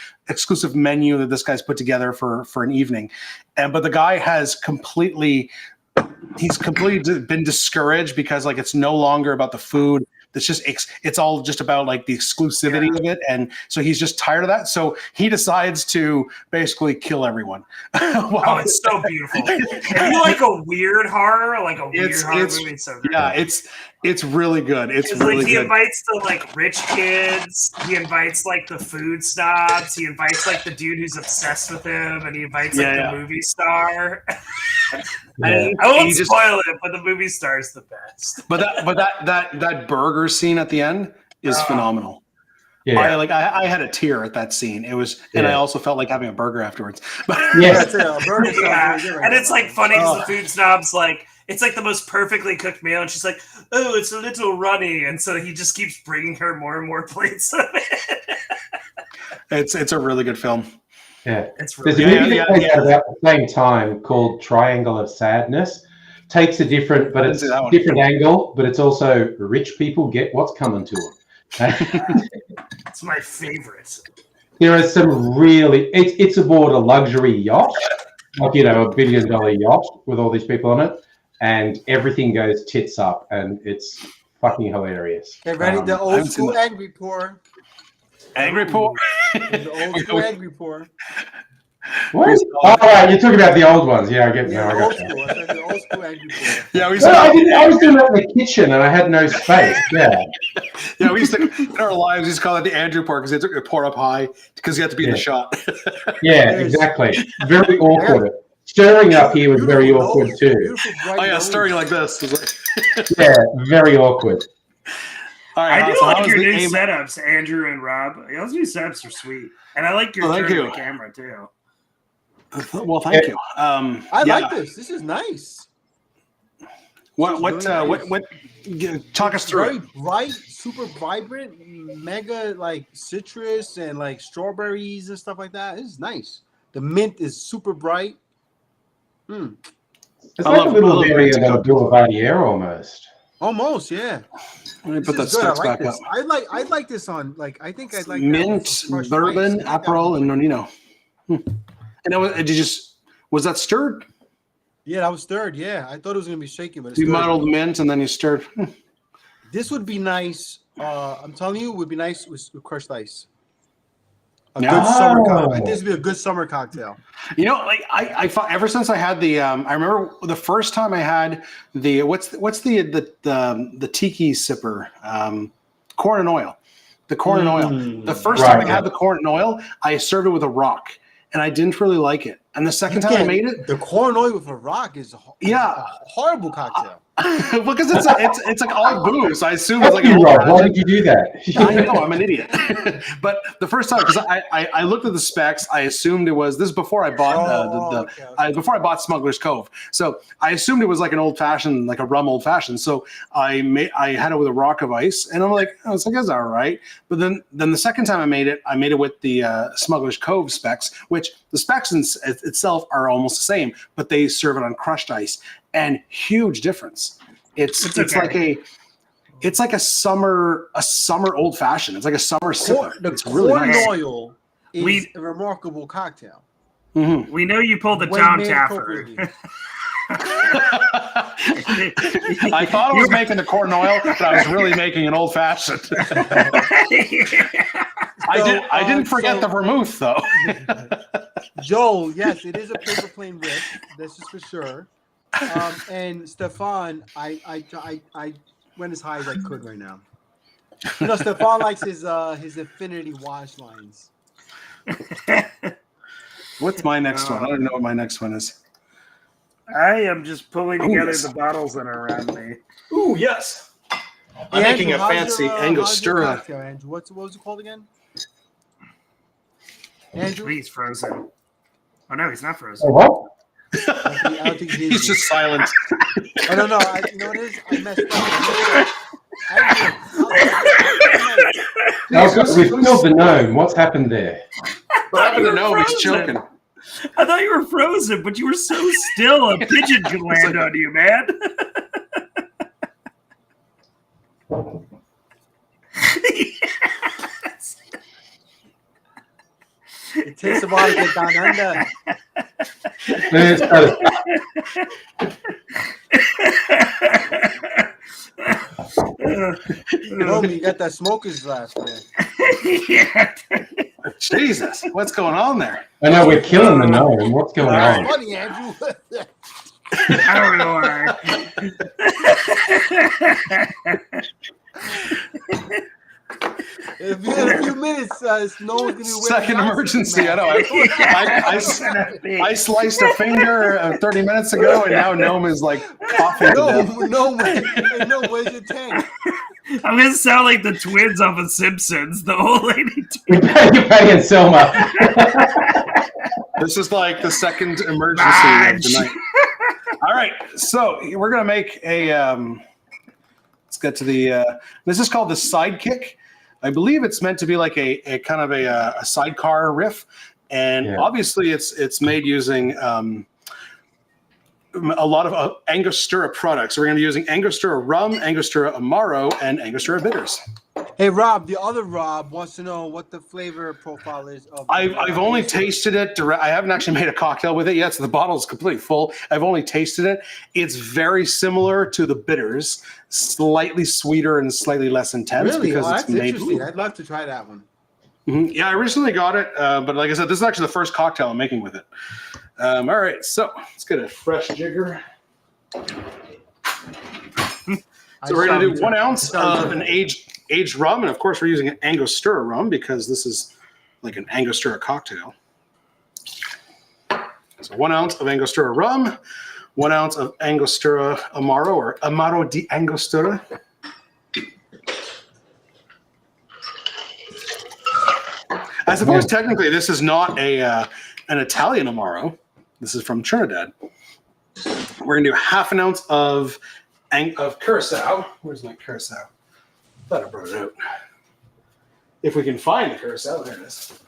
menu that this guy's put together for an evening, but the guy has completely been discouraged because like it's no longer about the food. It's all just about like the exclusivity of it, and so he's just tired of that. So he decides to basically kill everyone. Oh, it's so beautiful. If you like a weird horror, like a weird horror movie, it's so good. Yeah, it's really good. It's really like he good. invites the like rich kids. He invites like the food snobs. He invites like the dude who's obsessed with him, and he invites like the movie star. I won't spoil it, but the movie star is the best. But that burger scene at the end is phenomenal. Yeah, I had a tear at that scene. It was, and I also felt like having a burger afterwards. But yes, and it's like funny because the food snob's like, it's like the most perfectly cooked meal, and she's like, "Oh, it's a little runny," and so he just keeps bringing her more and more plates of it. It's a really good film. Yeah, it's there's a movie that plays out about the same time called Triangle of Sadness. Takes a different angle, but it's also rich people get what's coming to them. It's my favorite. There are some really it's aboard a luxury yacht, like a $1 billion yacht with all these people on it, and everything goes tits up, and it's fucking hilarious. Get ready, the old school angry pour. Angry pour. The old school angry pour. What? Oh, right, you're talking about the old ones. Yeah, I get now. I got school. The old school angry pour. Yeah, I was doing that in the kitchen, and I had no space. Yeah. Yeah, we used to in our lives. We used to call it the Andrew pour because they took the pour up high because you had to be in the shot. Yeah, exactly. Very awkward. Stirring up here was very awkward too. Oh yeah, stirring like this. Yeah, very awkward. All right, I do like your new setups, Andrew and Rob. Those new setups are sweet, and I like your turn of the camera too. Well, thank you. I like this. This is nice. What? Talk us through. Very bright, super vibrant, mega like citrus and like strawberries and stuff like that. This is nice. The mint is super bright. It's like a little variant of Boulevardier almost. Almost, yeah. Let me put that sticks back up. I like this on I think I'd like mint, bourbon, Aperol, and Nonino. And was that stirred? Yeah, that was stirred. Yeah, I thought it was gonna be shaken, but it's you muddled mint and then you stirred. This would be nice. I'm telling you, it would be nice with crushed ice. A good summer cocktail. I think this would be a good summer cocktail. You know, like I ever since I had the I remember the first time I had the what's the tiki sipper, corn and oil. The corn and oil. The first time I had the corn and oil, I served it with a rock, and I didn't really like it. And the second time I made it, the corn oil with a rock is a horrible cocktail. Because it's like all booze. I assume it's like why did you do that? I know, I'm an idiot. But the first time, because I looked at the specs, I assumed it was this is before I bought before I bought Smuggler's Cove. So I assumed it was like an old fashioned, like a rum old fashioned. So I had it with a rock of ice, and I'm like, oh, it's like that's all right. But then the second time I made it with the Smuggler's Cove specs, which the specs itself are almost the same, but they serve it on crushed ice. And huge difference. It's okay. Like It's like a summer old fashioned. It's like a summer sipper. The It's really corn nice. oil is a remarkable cocktail. Mhm. We know you pulled the When town made taffer. appropriately. I thought I was making the corn oil, but I was really making an old fashioned. I didn't forget the vermouth though. Joel, yes, it is a paper plane rip. This is for sure. And Stefan, I went as high as I could right now. You know, Stefan likes his infinity wash lines. What's my next one? I don't know what my next one is. I am just pulling together yes. the bottles that are around me. Ooh, yes. I'm Hey, making Andrew, a fancy how's your Angostura. cocktail, Andrew? What was it called again? Andrew? He's frozen. Oh no, he's not frozen. Oh, what? I don't think He's just silent. Oh no! You know what it is? I messed up. We've killed the gnome. What's happened there? What happened to know? He's frozen. choking. I thought you were frozen, but you were so still. A pigeon could land on you, man. Yes. It takes a while to get down under. Homie, you got that smoker's laugh, man. Yeah. Jesus, what's going on there? I know we're killing the gnome. What's going on? Funny, Andrew. I don't know why. In a few minutes, no one's gonna be Second emergency. I know. I sliced a finger 30 minutes ago, and now Gnome is like coughing to death. No, where's your tank? I'm gonna sound like the twins off of Simpsons. The old lady. You're paying Selma. This is like the second emergency of the night. All right, so we're gonna make a. Let's get to the. This is called the Sidekick. I believe it's meant to be like a kind of a sidecar riff, and obviously it's made using a lot of Angostura products. So we're going to be using Angostura rum, Angostura Amaro, and Angostura bitters. Hey Rob, the other Rob wants to know what the flavor profile is of. I've only tasted it. I haven't actually made a cocktail with it yet, so the bottle is completely full. I've only tasted it. It's very similar to the bitters, slightly sweeter and slightly less intense. Really? Because that's it's made. interesting. I'd love to try that one. Mm-hmm. Yeah, I recently got it, but like I said, this is actually the first cocktail I'm making with it. All right, so let's get a fresh jigger. So we're going to do 1 ounce of an aged rum, and of course we're using an Angostura rum because this is like an Angostura cocktail. So 1 ounce of Angostura rum, 1 ounce of Angostura Amaro or Amaro di Angostura. I suppose technically this is not an Italian Amaro. This is from Trinidad. We're going to do 1/2 ounce of Curacao. Where's my Curacao? Thought I brought it out. If we can find the Curacao, there it is.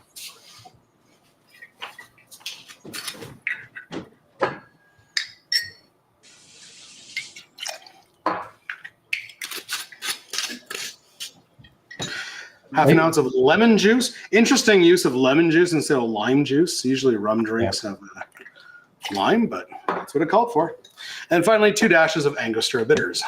Half an ounce of lemon juice. Interesting use of lemon juice instead of lime juice. Usually rum drinks have lime, but that's what it called for. And finally, 2 dashes of Angostura bitters.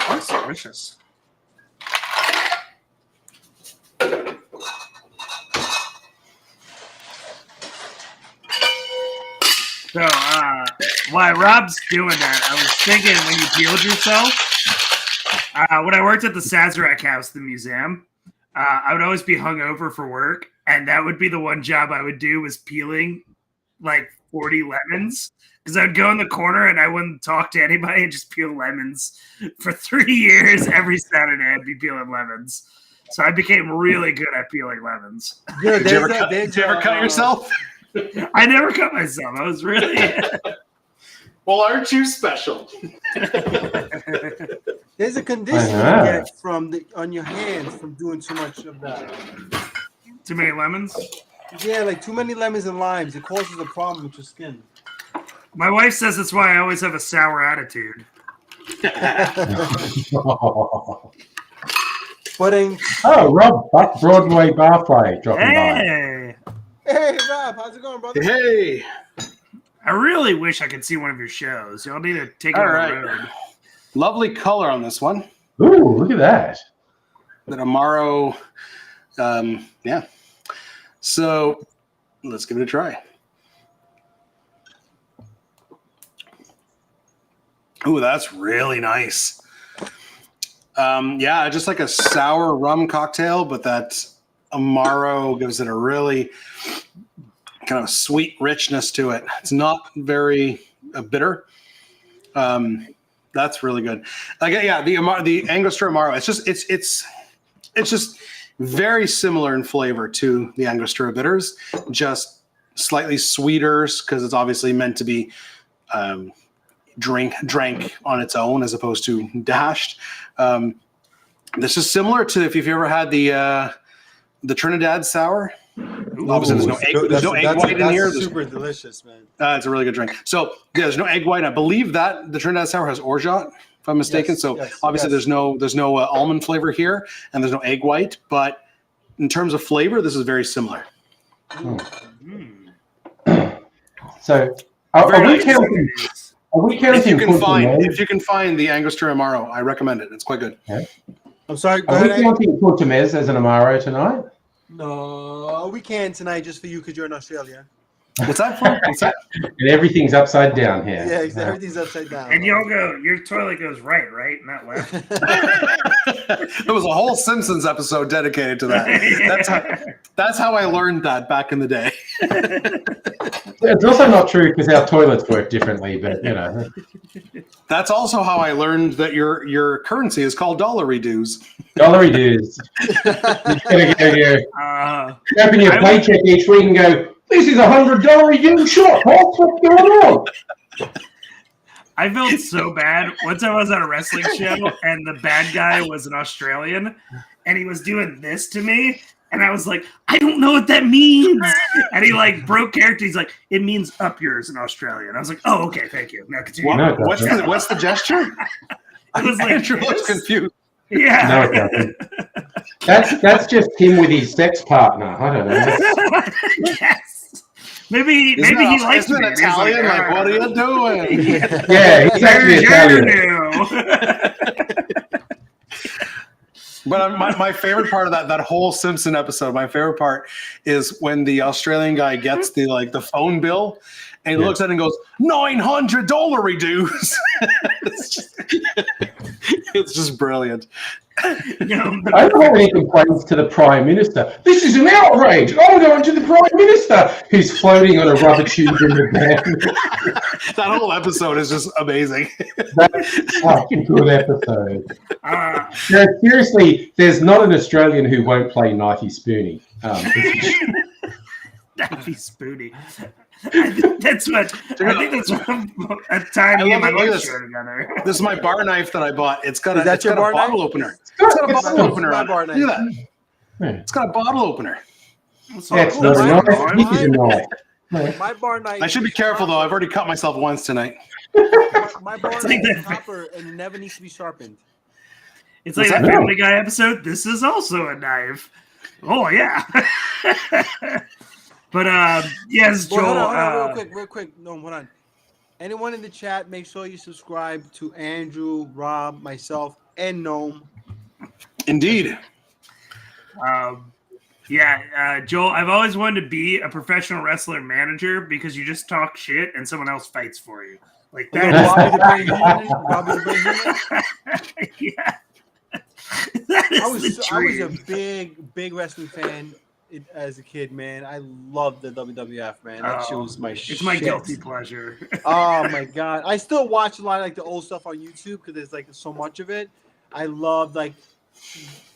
That's delicious. So, while Rob's doing that, I was thinking when you peeled yourself, when I worked at the Sazerac House, the museum, I would always be hungover for work, and that would be the one job I would do was peeling like 40 lemons. Because I would go in the corner and I wouldn't talk to anybody and just peel lemons for 3 years. Every Saturday, I'd be peeling lemons. So I became really good at peeling lemons. Yeah, Did you ever cut yourself? I never cut myself. I was really. Well, aren't you special? There's a condition you get on your hands from doing too much of that. Too many lemons? Yeah, like too many lemons and limes. It causes a problem with your skin. My wife says that's why I always have a sour attitude. Pudding. Oh, Rob, Broadway Barplay dropping by. Hey! Hey, Rob, how's it going, brother? Hey. I really wish I could see one of your shows. Y'all need to take it All on right. the road. Lovely color on this one. Ooh, look at that. That Amaro. Yeah. So let's give it a try. Ooh, that's really nice. Yeah, just like a sour rum cocktail, but that Amaro gives it a really kind of sweet richness to it. It's not very bitter. That's really good. Like, yeah, the Angostura Amaro. It's just very similar in flavor to the Angostura bitters, just slightly sweeter because it's obviously meant to be drank on its own as opposed to dashed. This is similar to if you've ever had the Trinidad sour. Obviously, there's no egg white in here. That's super delicious, man. It's a really good drink. So yeah, there's no egg white. I believe that the Trinidad sour has orgeat, if I'm mistaken. Obviously, there's no almond flavor here, and there's no egg white. But in terms of flavor, this is very similar. So, are we counting? If you can find the Angostura Amaro, I recommend it. It's quite good. Okay. I'm sorry. Go Are we ahead. counting Portimez as an Amaro tonight? No, we can tonight just for you because you're in Australia. What's that for? What's that? And everything's upside down here. Yeah, everything's upside down. And y'all go, your toilet goes right, not left. There was a whole Simpsons episode dedicated to that. That's how I learned that back in the day. It's also not true because our toilets work differently, but you know. That's also how I learned that your currency is called dollary dues. Dollary dues. You're gonna go here. Open your paycheck each week and go, this is $100 you short. What's going on? I felt so bad. One time I was on a wrestling show and the bad guy was an Australian and he was doing this to me. And I was like, I don't know what that means. And he like broke character. He's like, it means up yours in Australia. And I was like, oh, okay, thank you. Now continue. What's the gesture? I was like, Andrew looks confused. Yeah. No, it doesn't. That's just him with his sex partner. I don't know. Yes. Maybe he likes me. Italian. Like, what are you doing? Yeah, he's actually Italian. But my favorite part of that whole Simpson episode, my favorite part is when the Australian guy gets the phone bill and he looks at it and goes, $900 dues. It's just brilliant. I don't have any complaints to the Prime Minister. This is an outrage. I'm going to the Prime Minister who's floating on a rubber tube in the band. That whole episode is just amazing. That's such a good episode. No, seriously, there's not an Australian who won't play Knifey Spoony. That'd be spoony. I think that's what a time me and my wife shared together. This is my bar knife that I bought. It's got a bottle opener. It's got a bottle opener on it. Look at that. It's got a bottle opener. That's not a knife. This is a knife. My bar knife. I should be careful though. I've already cut myself once tonight. My bar knife is copper and it never needs to be sharpened. It's like that Family Guy episode. This is also a knife. Oh yeah. But yes, Joel. Hold on, real quick. No, hold on. Anyone in the chat, make sure you subscribe to Andrew, Rob, myself, and Gnome. Indeed. Joel, I've always wanted to be a professional wrestler manager because you just talk shit and someone else fights for you. Like that. Robbie the Brain Yeah. I was a big wrestling fan as a kid, man. I loved the WWF, man. That shit was my shit. It's my guilty pleasure. Oh my god. I still watch a lot of the old stuff on YouTube because there's so much of it. I love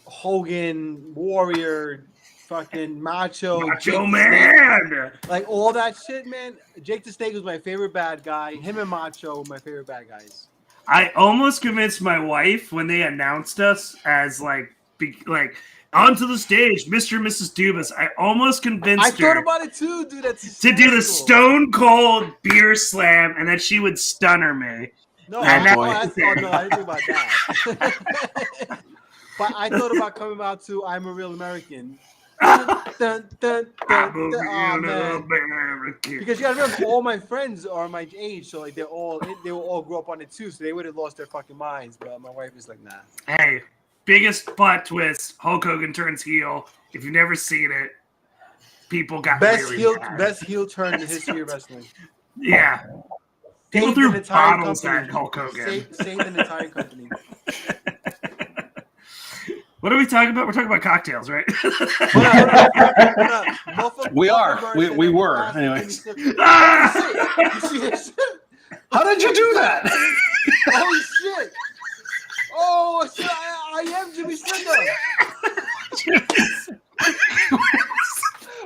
Hogan, Warrior, fucking Macho Man. All that shit, man. Jake the Snake was my favorite bad guy. Him and Macho were my favorite bad guys. I almost convinced my wife when they announced us as onto the stage, Mr. and Mrs. Dubas. I almost convinced I her thought about it too, dude. That's to do the hysterical. Stone Cold beer slam, and that she would stunner me. No, Oh, boy. I didn't think about that. But I thought about coming out to "I'm a Real American." Dun, dun, dun, I'm a dun, real oh, man. American. Because you gotta remember, all my friends are my age, so like they will all grow up on it too, so they would have lost their fucking minds. But my wife is like, nah. Hey, biggest plot twist: Hulk Hogan turns heel. If you've never seen it, people got Best really mad. heel turn in the history of wrestling. Yeah, people Saved an threw entire bottles company. at Hulk Hogan. Saved an entire company. What are we talking about? We're talking about cocktails, right? We are. We were. Anyways. Ah! You see this shit? How did you do that? Holy shit! Oh, shit, I am Jimmy Snuka.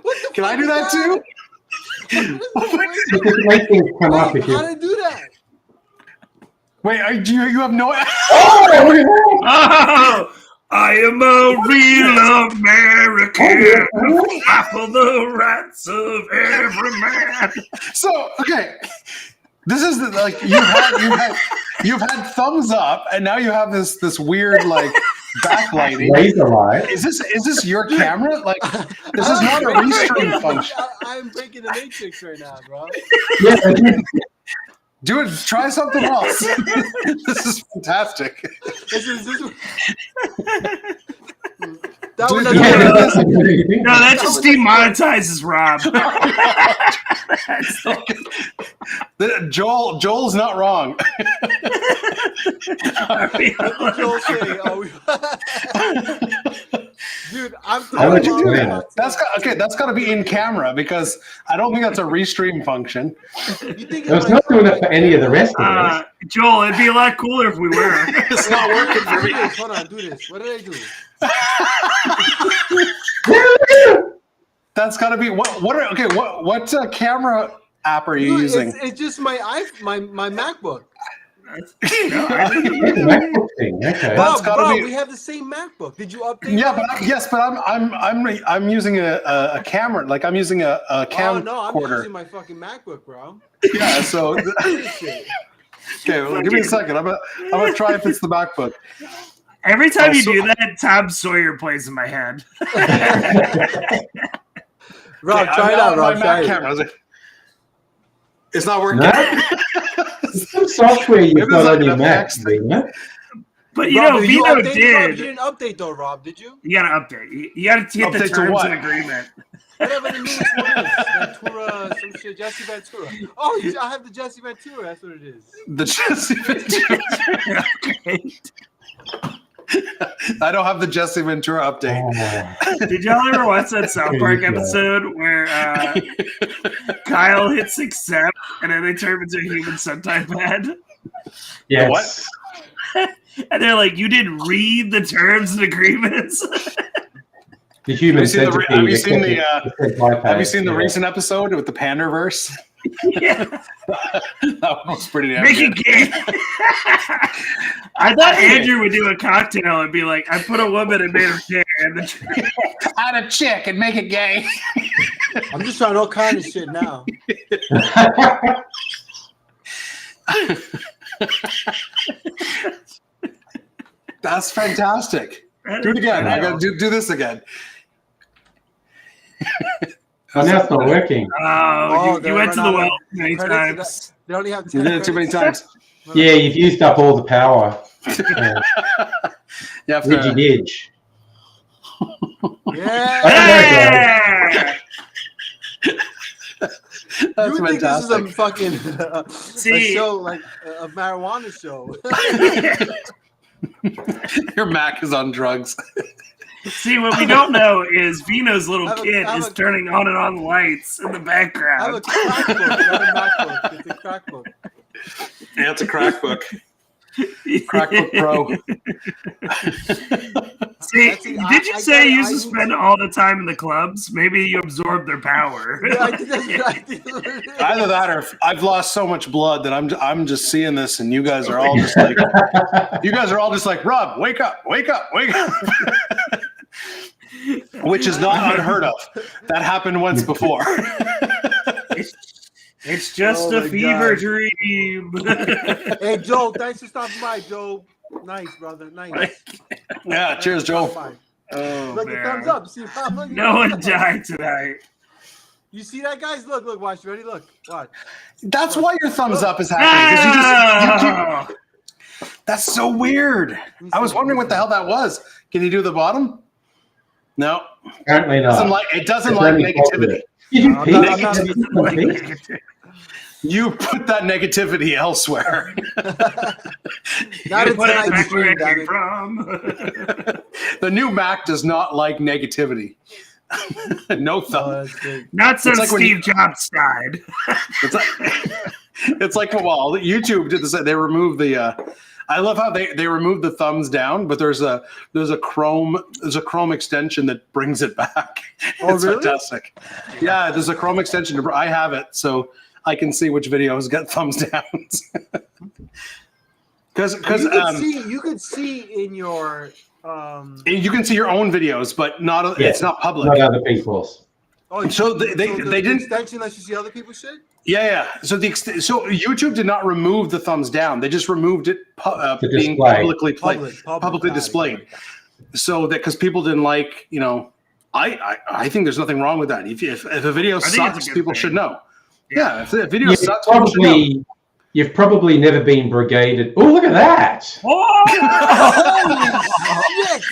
What the Can I fuck do is that too? You can make things come up if How you. did I do that? Wait, you have no. Oh, I am a real American. Apple the rights of every man. So okay, this is like you've had thumbs up, and now you have this weird like backlighting. Laser light. Is this your camera? Like this is not a restream function. I'm breaking the matrix right now, bro. Yeah, Do it. Try something else. This is fantastic. This is Dude, No, that just demonetizes Rob. Joel's not wrong. Joel say, dude, I'm How would you do Yeah. that? That's got to be in camera because I don't think that's a restream function. You think I was not doing it for any of the rest of us. Joel, it'd be a lot cooler if we were. It's not working for me. Hold on, do this. What did I do? That's got to be what camera app are you Dude, using? It's just my MacBook. MacBook thing. Okay. That's gotta Bro, be- we have the same MacBook. Did you update? Yeah, mine? but I'm using a camera. Like I'm using a camcorder. no, I'm using my fucking MacBook, bro. Yeah, so okay, well, give me a second. I'm gonna try if it's the MacBook. Every time you do that, Tom Sawyer plays in my head. Rob, Okay, try I'm it now out, on Rob. my Try Mac it. camera. I was like, it's not working. No? Some software you've Maybe got it's on like your an Mac, FX Vina. But you Rob, know, did you Vino update, Rob? did. You didn't update though, Rob. Did you? You gotta update. You gotta hit the Update to terms what? and agreement. Whatever the newest one is. Ventura, some shit. Jesse Ventura. Oh, I have the Jesse Ventura. That's what it is. The Jesse Ventura. I don't have the Jesse Ventura update. Oh, Did y'all ever watch that South Park episode where Kyle hits accept and then they turn him into a human centipede? yes. And they're like, "You didn't read the terms and agreements." The human centipede. Have you seen the Have you seen the Yeah. recent episode with the Panderverse? Yeah. That one was pretty damn Make good. it gay. I thought Andrew would do a cocktail and be like, "I put a woman and made her gay." And then Add a chick and make it gay. I'm just trying all kind of shit now. That's fantastic. Do it again. I gotta do this again. Oh, now it's not working. Oh, you they went to the run out well of many credits. times. They only have You 10 did it too many credits. times. Yeah, you've used up all the power. Yeah. You have Digi to, Didge. Yeah. Yeah! that's You think this is a fantastic. fucking a See- show like a marijuana show? Your Mac is on drugs. See, what we don't know is Vino's little I have a- kid I have is a- turning on and on the lights in the I have a background. crack book, not a MacBook. It's a crack book. Yeah, it's a crack book. Crackbook Pro. See, That's it. did you I say you got- used to I spend need to- all the time in the clubs? Maybe you absorbed their power. Yeah, I think that's what I did. Either that or I've lost so much blood that I'm just seeing this and you guys are all just like Rob, wake up, wake up, wake up. which is not unheard of. That happened once before. It's just a fever dream. Hey, Joe, thanks for stopping by, Joe. Nice, brother. Nice. Yeah, cheers, Joe. Oh, Look, man. the thumbs up. See, look, No one died tonight. You see that, guys? Look, watch. Ready? Look, watch. That's why your thumbs up is happening. 'Cause you keep, that's so weird. I was wondering what the hell that was. Can you do the bottom? No. Apparently It doesn't like negativity. Did you peek? I'm not- You put that negativity elsewhere. Not in Put it tonight's back where stream, it damn came it. from. The new Mac does not like negativity. No thumb. Oh, that's great. Not since like when Steve Jobs died. It's like well, YouTube did this. They removed the. I love how they removed the thumbs down, but there's a Chrome extension that brings it back. Oh, It's really? fantastic. Yeah, there's a Chrome extension. I have it, so I can see which videos get thumbs downs. Because You could see in your you can see your own videos, but not it's not public. Not other people's. Oh, So they didn't. extension lets you see other people's shit. Yeah. So so YouTube did not remove the thumbs down. They just removed it being display. publicly displayed. So that because people didn't like, I think there's nothing wrong with that. If a video sucks, people should know. Yeah, if the video sucks, people should know. You've probably never been brigaded. Oh, look at that! Holy shit!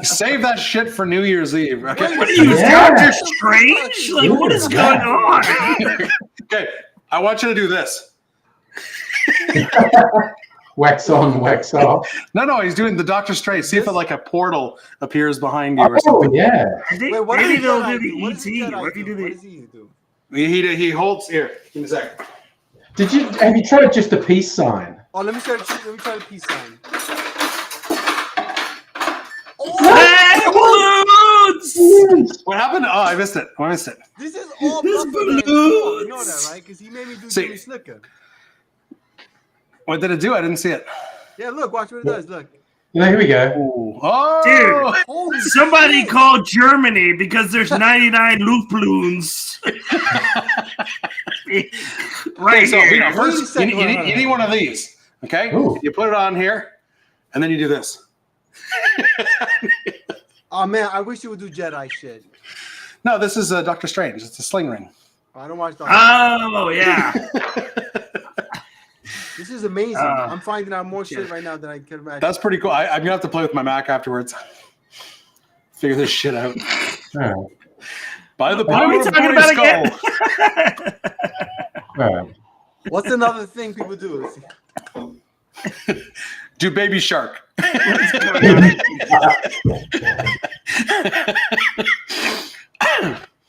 Save that shit for New Year's Eve. Okay. What are you, Doctor Strange? Like, what is going on? Okay, I want you to do this. Wax on, wax off. No, he's doing the Doctor Strange. See if like a portal appears behind you or Oh, something. yeah. I think Wait, what maybe does they'll Jedi do the What does ET. Jedi What if you do What the does he do? He holds here. Give me a second. Have you tried just a peace sign? Oh, let me try the peace sign. balloons? What happened? Oh, I missed it. This is all There's Muffin Man's fault. You know balloons. that, right? Because he made me do See- Jimmy Slicker. What did it do? I didn't see it. Yeah, look, watch what it does. Look. No, here we go. Ooh. Oh, Dude. Holy Somebody shit. called Germany because there's 99 Luftballons. Right Okay, so here. first you need one of these. Okay, Ooh. you put it on here, and then you do this. Oh man, I wish you would do Jedi shit. No, this is Doctor Strange. It's a sling ring. I don't watch Doctor. Oh, yeah. This is amazing. I'm finding out more shit right now than I can imagine. That's pretty cool. I'm gonna have to play with my Mac afterwards. Figure this shit out. Oh. By the What are power we of talking Boy about again? Oh. What's another thing people do? Do Baby Shark.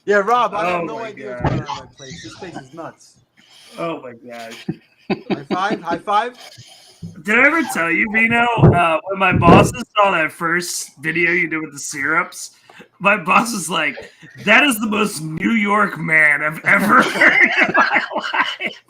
Yeah, Rob, I have Oh no my idea God. what's going on in my place. This place is nuts. Oh, my gosh. High five. Did I ever tell you, Vino, when my bosses saw that first video you did with the syrups, my boss was like, that is the most New York man I've ever heard in my life.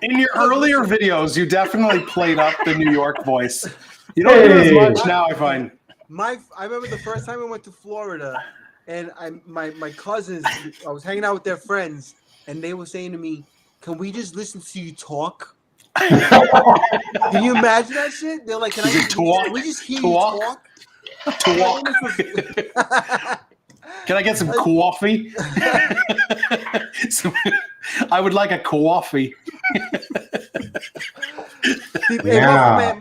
In your earlier videos, you definitely played up the New York voice. You don't do it as much now, I find. I remember the first time I went to Florida, and my cousins, I was hanging out with their friends, and they were saying to me, "Can we just listen to you talk?" Can you imagine that shit? They're like, "Can we just hear you talk?" Can I get some coffee? I would like a coffee. Hey,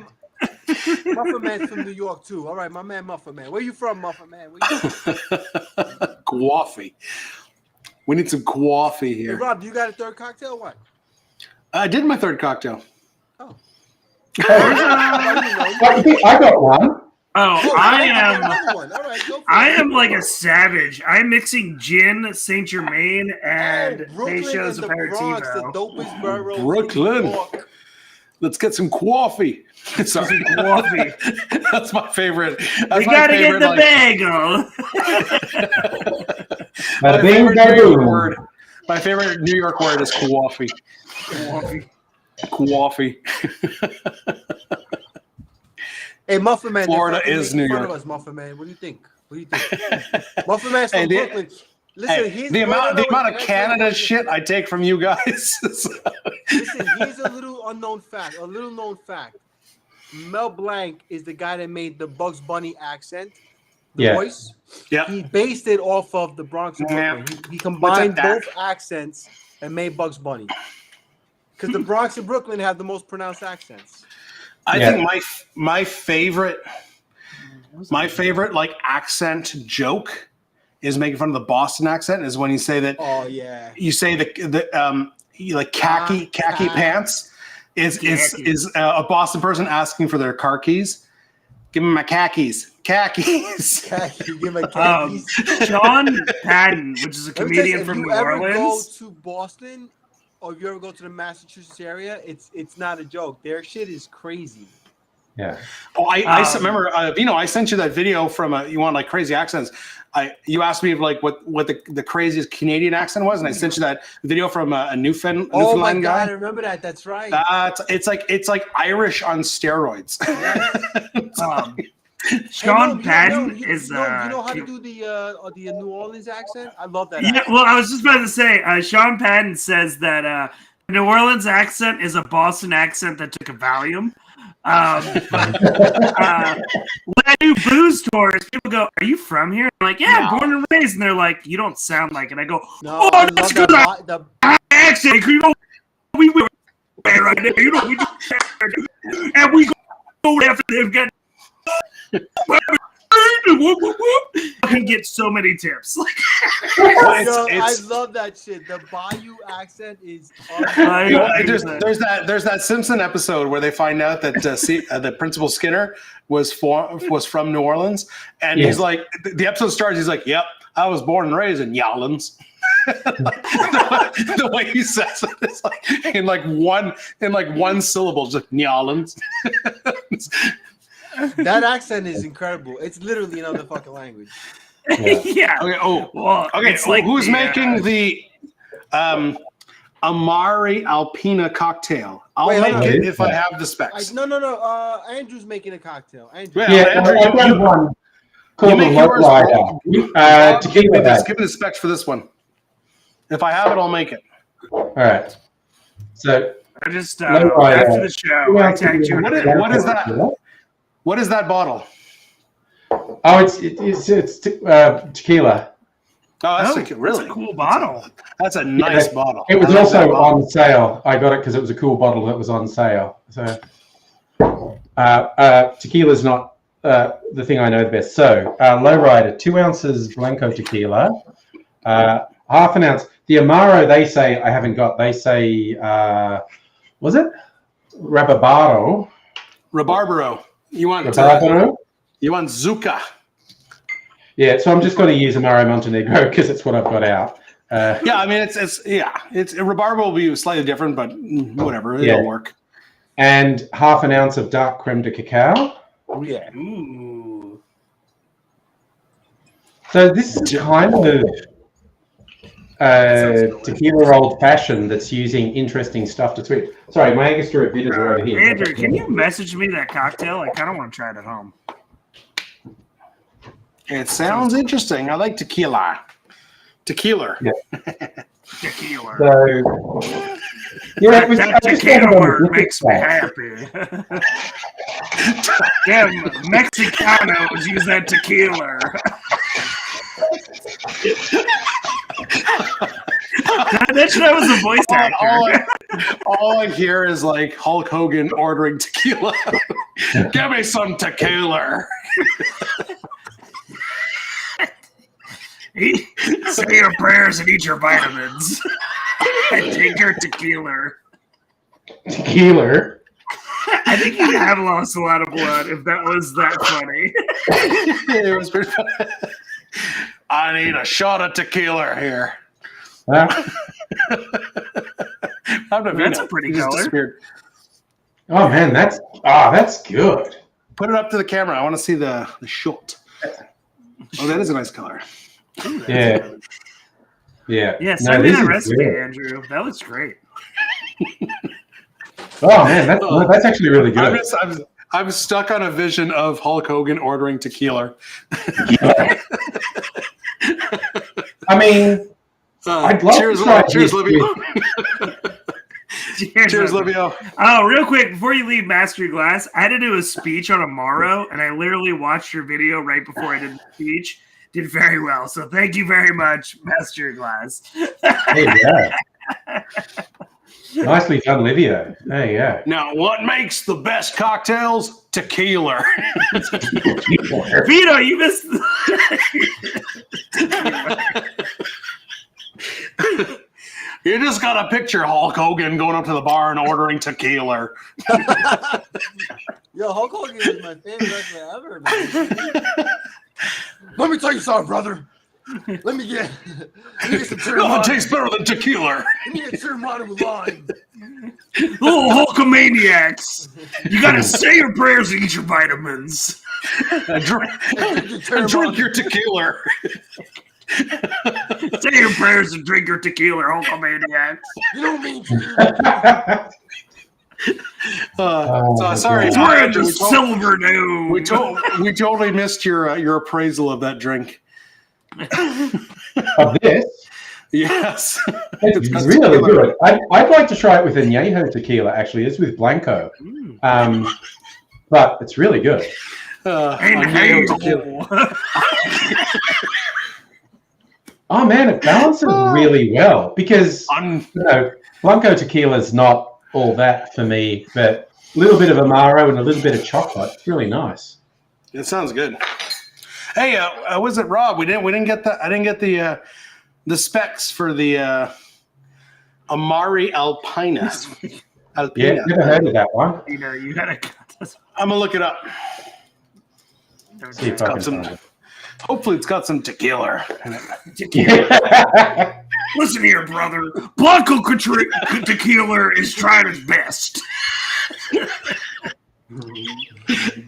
Muffin Man's from New York too. All right, my man Muffin Man. Where you from, Muffin Man? Coffee. We need some coffee Hey, here. Rob, you got a third cocktail? Or what? I did my third cocktail. Oh. I got one. Oh, I am. All right, go for I it. am like a savage. I'm mixing gin, Saint Germain, and Brooklyn Peychaud's and the Bronx, the Aperitivo. dopest borough in Brooklyn. New York. Let's get some coffee. Sorry, Coffee. That's my favorite. That's We my gotta favorite, get the bagel. my Bada bing, favorite bada New York boom. word. My favorite New York word is coffee. Coffee. Coffee. Hey, Muffin Man. Florida they're fucking is making New fun York. of us, Muffin Man. What do you think? Muffin Man's from Hey, Brooklyn. Listen, Hey, the amount of Canada shit I take from you guys. Listen, here's a little known fact. Mel Blanc is the guy that made the Bugs Bunny accent, the voice. Yeah. He based it off of the Bronx and Brooklyn. He combined both accents and made Bugs Bunny. Because the Bronx and Brooklyn have the most pronounced accents. I think my favorite like accent joke is making fun of the Boston accent. Is when you say that. Oh yeah. You say you like khaki pants is a Boston person asking for their car keys. Give me my khakis. Khakis. Give me my khakis. Sean Patton, which is a comedian from New Orleans. If you ever go to Boston, or if you ever go to the Massachusetts area, it's not a joke. Their shit is crazy. Yeah. Oh, I remember, I sent you that video from you want like crazy accents. You asked me like what the craziest Canadian accent was, and I sent you that video from a Newfoundland guy. Oh my God, I remember that. That's right. It's like Irish on steroids. Sean Patton is. You know how to do the New Orleans accent? I love that. Yeah, well, I was just about to say, Sean Patton says that New Orleans accent is a Boston accent that took a Valium. When I do booze tours, people go, "Are you from here?" I'm like, "Yeah, born and raised." And they're like, "You don't sound like it." I go, No, "Oh, that's good accent. We were right there. You know, we do, and we go after they've got." I can get so many tips. I love that shit. The Bayou accent is. There's that Simpson episode where they find out that that Principal Skinner was from New Orleans, and he's like, the episode starts. He's like, "Yep, I was born and raised in Y'allins." the way he says it, it's like in one syllable, just Y'allins. That accent is incredible. It's literally another fucking language. Yeah. Okay. Oh. Well, okay. It's like who's making the Amari Alpina cocktail? I'll make it if I have the specs. No. Andrew's making a cocktail. Andrew. Andrew, I've done one called the Low Rider. Give me the specs for this one. If I have it, I'll make it. All right. So I just after the show, I tagged you. What is that? What is that bottle? Oh, it's tequila. Oh, that's really a cool bottle. That's a nice bottle. It was also on sale. I got it because it was a cool bottle that was on sale. So tequila's not the thing I know the best. So Lowrider, 2 ounces Blanco tequila, half an ounce. The Amaro, they say I haven't got. They say was it Rabarbaro? Rabarbaro. You want Zucca. Yeah, so I'm just going to use Amaro Montenegro because it's what I've got out. I mean it's Rabarbaro will be slightly different, but whatever, it'll work. And half an ounce of dark creme de cacao. Oh yeah. Ooh. So this is kind of tequila old fashioned that's using interesting stuff to tweak. Sorry, my Angostura bitters are over here. Andrew, can you message me that cocktail? I kind of want to try it at home. It sounds interesting. I like tequila. Tequila. Yeah. Tequila. So, yeah, that tequila word makes me happy. Damn, Mexicanos use that tequila. That was a voice actor. All I hear is like Hulk Hogan ordering tequila. Give me some tequila. Say your prayers and eat your vitamins. And take your tequila. Tequila? I think you have lost a lot of blood if that was that funny. It was pretty funny. I need a shot of tequila here. That's a pretty color. Oh man, that's good. Put it up to the camera. I want to see the shot. Oh, that is a nice color. Yeah. Yeah, send me that recipe, Andrew. That looks great. Oh man, that's actually really good. I'm stuck on a vision of Hulk Hogan ordering tequila. I mean, I'd love cheers, to try cheers, this Livio. Cheers, Cheers, Livio. Oh, real quick, before you leave Master Your Glass, I had to do a speech on Amaro, and I literally watched your video right before I did the speech. Did very well. So thank you very much, Master Your Glass. There you go. Nicely done, Livio. There you go. Now, what makes the best cocktails? Tequila. Vito, you missed. You just got to picture Hulk Hogan going up to the bar and ordering tequila. Yo, Hulk Hogan is my favorite wrestler ever, man. Let me tell you something, brother. Let me get some Nothing tastes better than tequila. Let me get ceremony with lime. Little Hulkamaniacs. You got to say your prayers and eat your vitamins. and drink your tequila. Say your prayers and drink your tequila, Hulkamaniacs. You don't mean sorry, We're in the Silver Dome. We totally missed your appraisal of that drink. Of this? Yes. It's really good. I'd like to try it with Añejo tequila, actually. It's with Blanco. But it's really good. Oh, man, it balances really well because, Blanco tequila is not all that for me, but a little bit of Amaro and a little bit of chocolate. It's really nice. It sounds good. Hey, was it Rob? We didn't get that. I didn't get the specs for the Amari Alpina. Yeah, never heard of that one. You gotta. I'm gonna look it up. See if I can find it. Hopefully, it's got some tequila in it. Listen here, brother. Blanco Tequila is trying his best.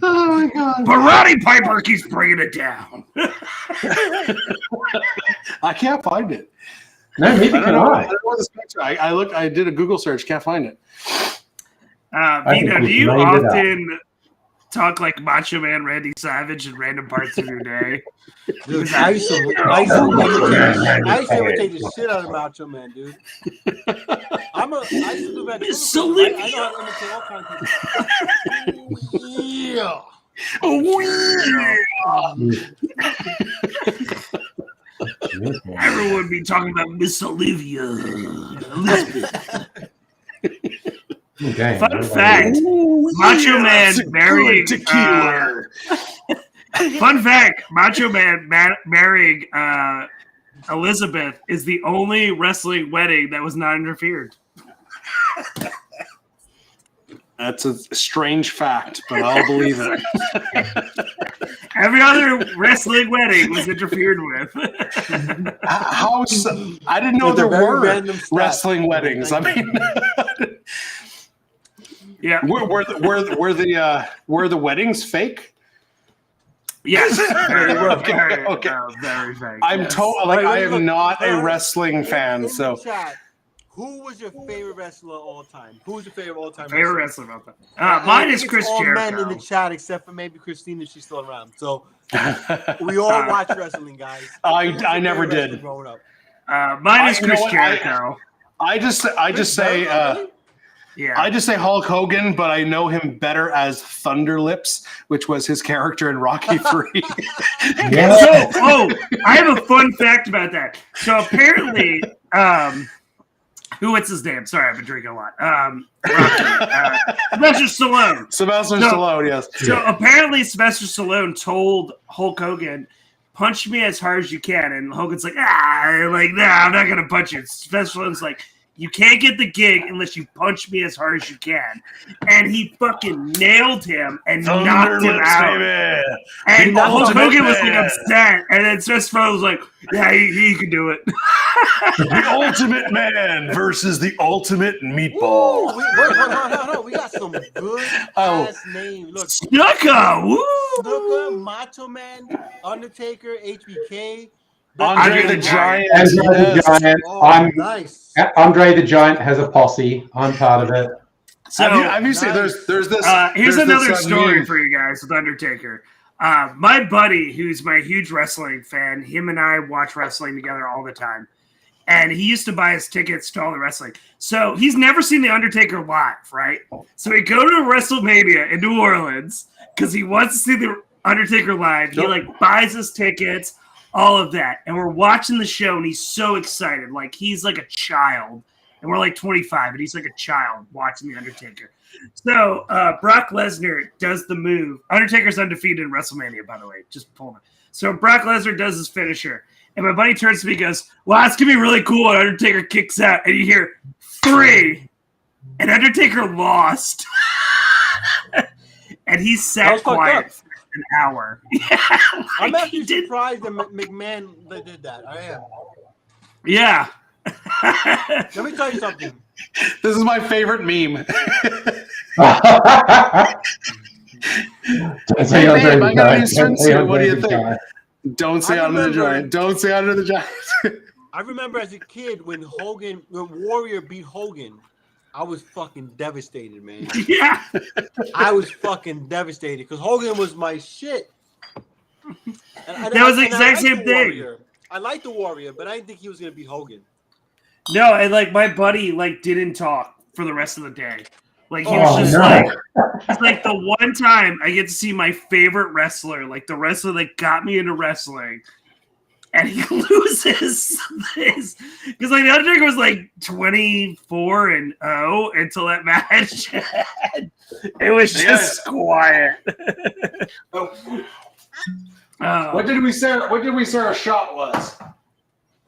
Oh my god! But Roddy Piper keeps bringing it down. I can't find it. No, neither can I. I don't know the specs are. I did a Google search. Can't find it. Vito, do you often talk like Macho Man Randy Savage in random parts of your day? Dude, I used to imitate the shit out of Macho Man, dude. I used to do that. I know how to imitate all kinds of yeah. Everyone be talking about Miss Olivia. Elizabeth. Okay, Fun fact, Macho Man marrying tequila. Fun fact, Macho Man marrying Elizabeth is the only wrestling wedding that was not interfered. That's a strange fact, but I'll believe it. Every other wrestling wedding was interfered with. I didn't know there were wrestling weddings. I mean, yeah, were the weddings fake? Yes. Okay. Very fake. I'm yes. I am not a wrestling fan, so. Who was your favorite wrestler of all time? Who was your favorite all time? Favorite wrestler of all time? Mine is Chris Jericho. Men in the chat, except for maybe Christine, if she's still around. So we all watch wrestling, guys. I never did. Growing up. Mine is Chris Jericho. I just say Hulk Hogan, but I know him better as Thunder Lips, which was his character in Rocky III. I have a fun fact about that. So apparently, what's his name? Sorry, I've been drinking a lot. Sylvester Stallone. Stallone, yes. So apparently Sylvester Stallone told Hulk Hogan, punch me as hard as you can. And Hogan's like, I'm not going to punch you. Sylvester Stallone's like, you can't get the gig unless you punch me as hard as you can. And he fucking nailed him and knocked him out. Baby. And Hulk Hogan was like upset. And then Sylvester Stallone was like, yeah, he can do it. The Ultimate Man versus the Ultimate Meatball. No. We got some good ass names. Look, Snuka, Snuka, Macho Man, Undertaker, HBK. Andre the Giant. Andre the Giant. Oh, nice. Andre the Giant has a posse. I'm part of it. So have you seen? There's this. Here's there's another this, story meme. for you guys with Undertaker. My buddy, who's my huge wrestling fan, him and I watch wrestling together all the time. And he used to buy us tickets to all the wrestling. So he's never seen The Undertaker live, right? So we go to WrestleMania in New Orleans because he wants to see The Undertaker live. He buys us tickets, all of that. And we're watching the show and he's so excited. Like he's like a child. And we're like 25 and he's like a child watching The Undertaker. So Brock Lesnar does the move. Undertaker's undefeated in WrestleMania, by the way. Just pull it. So Brock Lesnar does his finisher. And my buddy turns to me and goes, well, that's going to be really cool when Undertaker kicks out. And you hear 3. And Undertaker lost. And he sat quiet for an hour. I'm actually surprised that McMahon did that. I am. Yeah. Let me tell you something. This is my favorite meme. Say Hey, Andre babe, I the got a new Giant. swimsuit. Say What do Andre you the think? Giant. Don't say Under the Giant. Don't say Under the Giant. I remember as a kid when Warrior beat Hogan, I was fucking devastated, man. Yeah. I was fucking devastated because Hogan was my shit. That was the exact same thing. Warrior. I liked the Warrior, but I didn't think he was gonna beat Hogan. No, and my buddy didn't talk for the rest of the day. He was just it's like the one time I get to see my favorite wrestler, the wrestler that got me into wrestling, and he loses this because the Undertaker was 24-0 until that match. It was just quiet. What did we say? What did we say our shot was?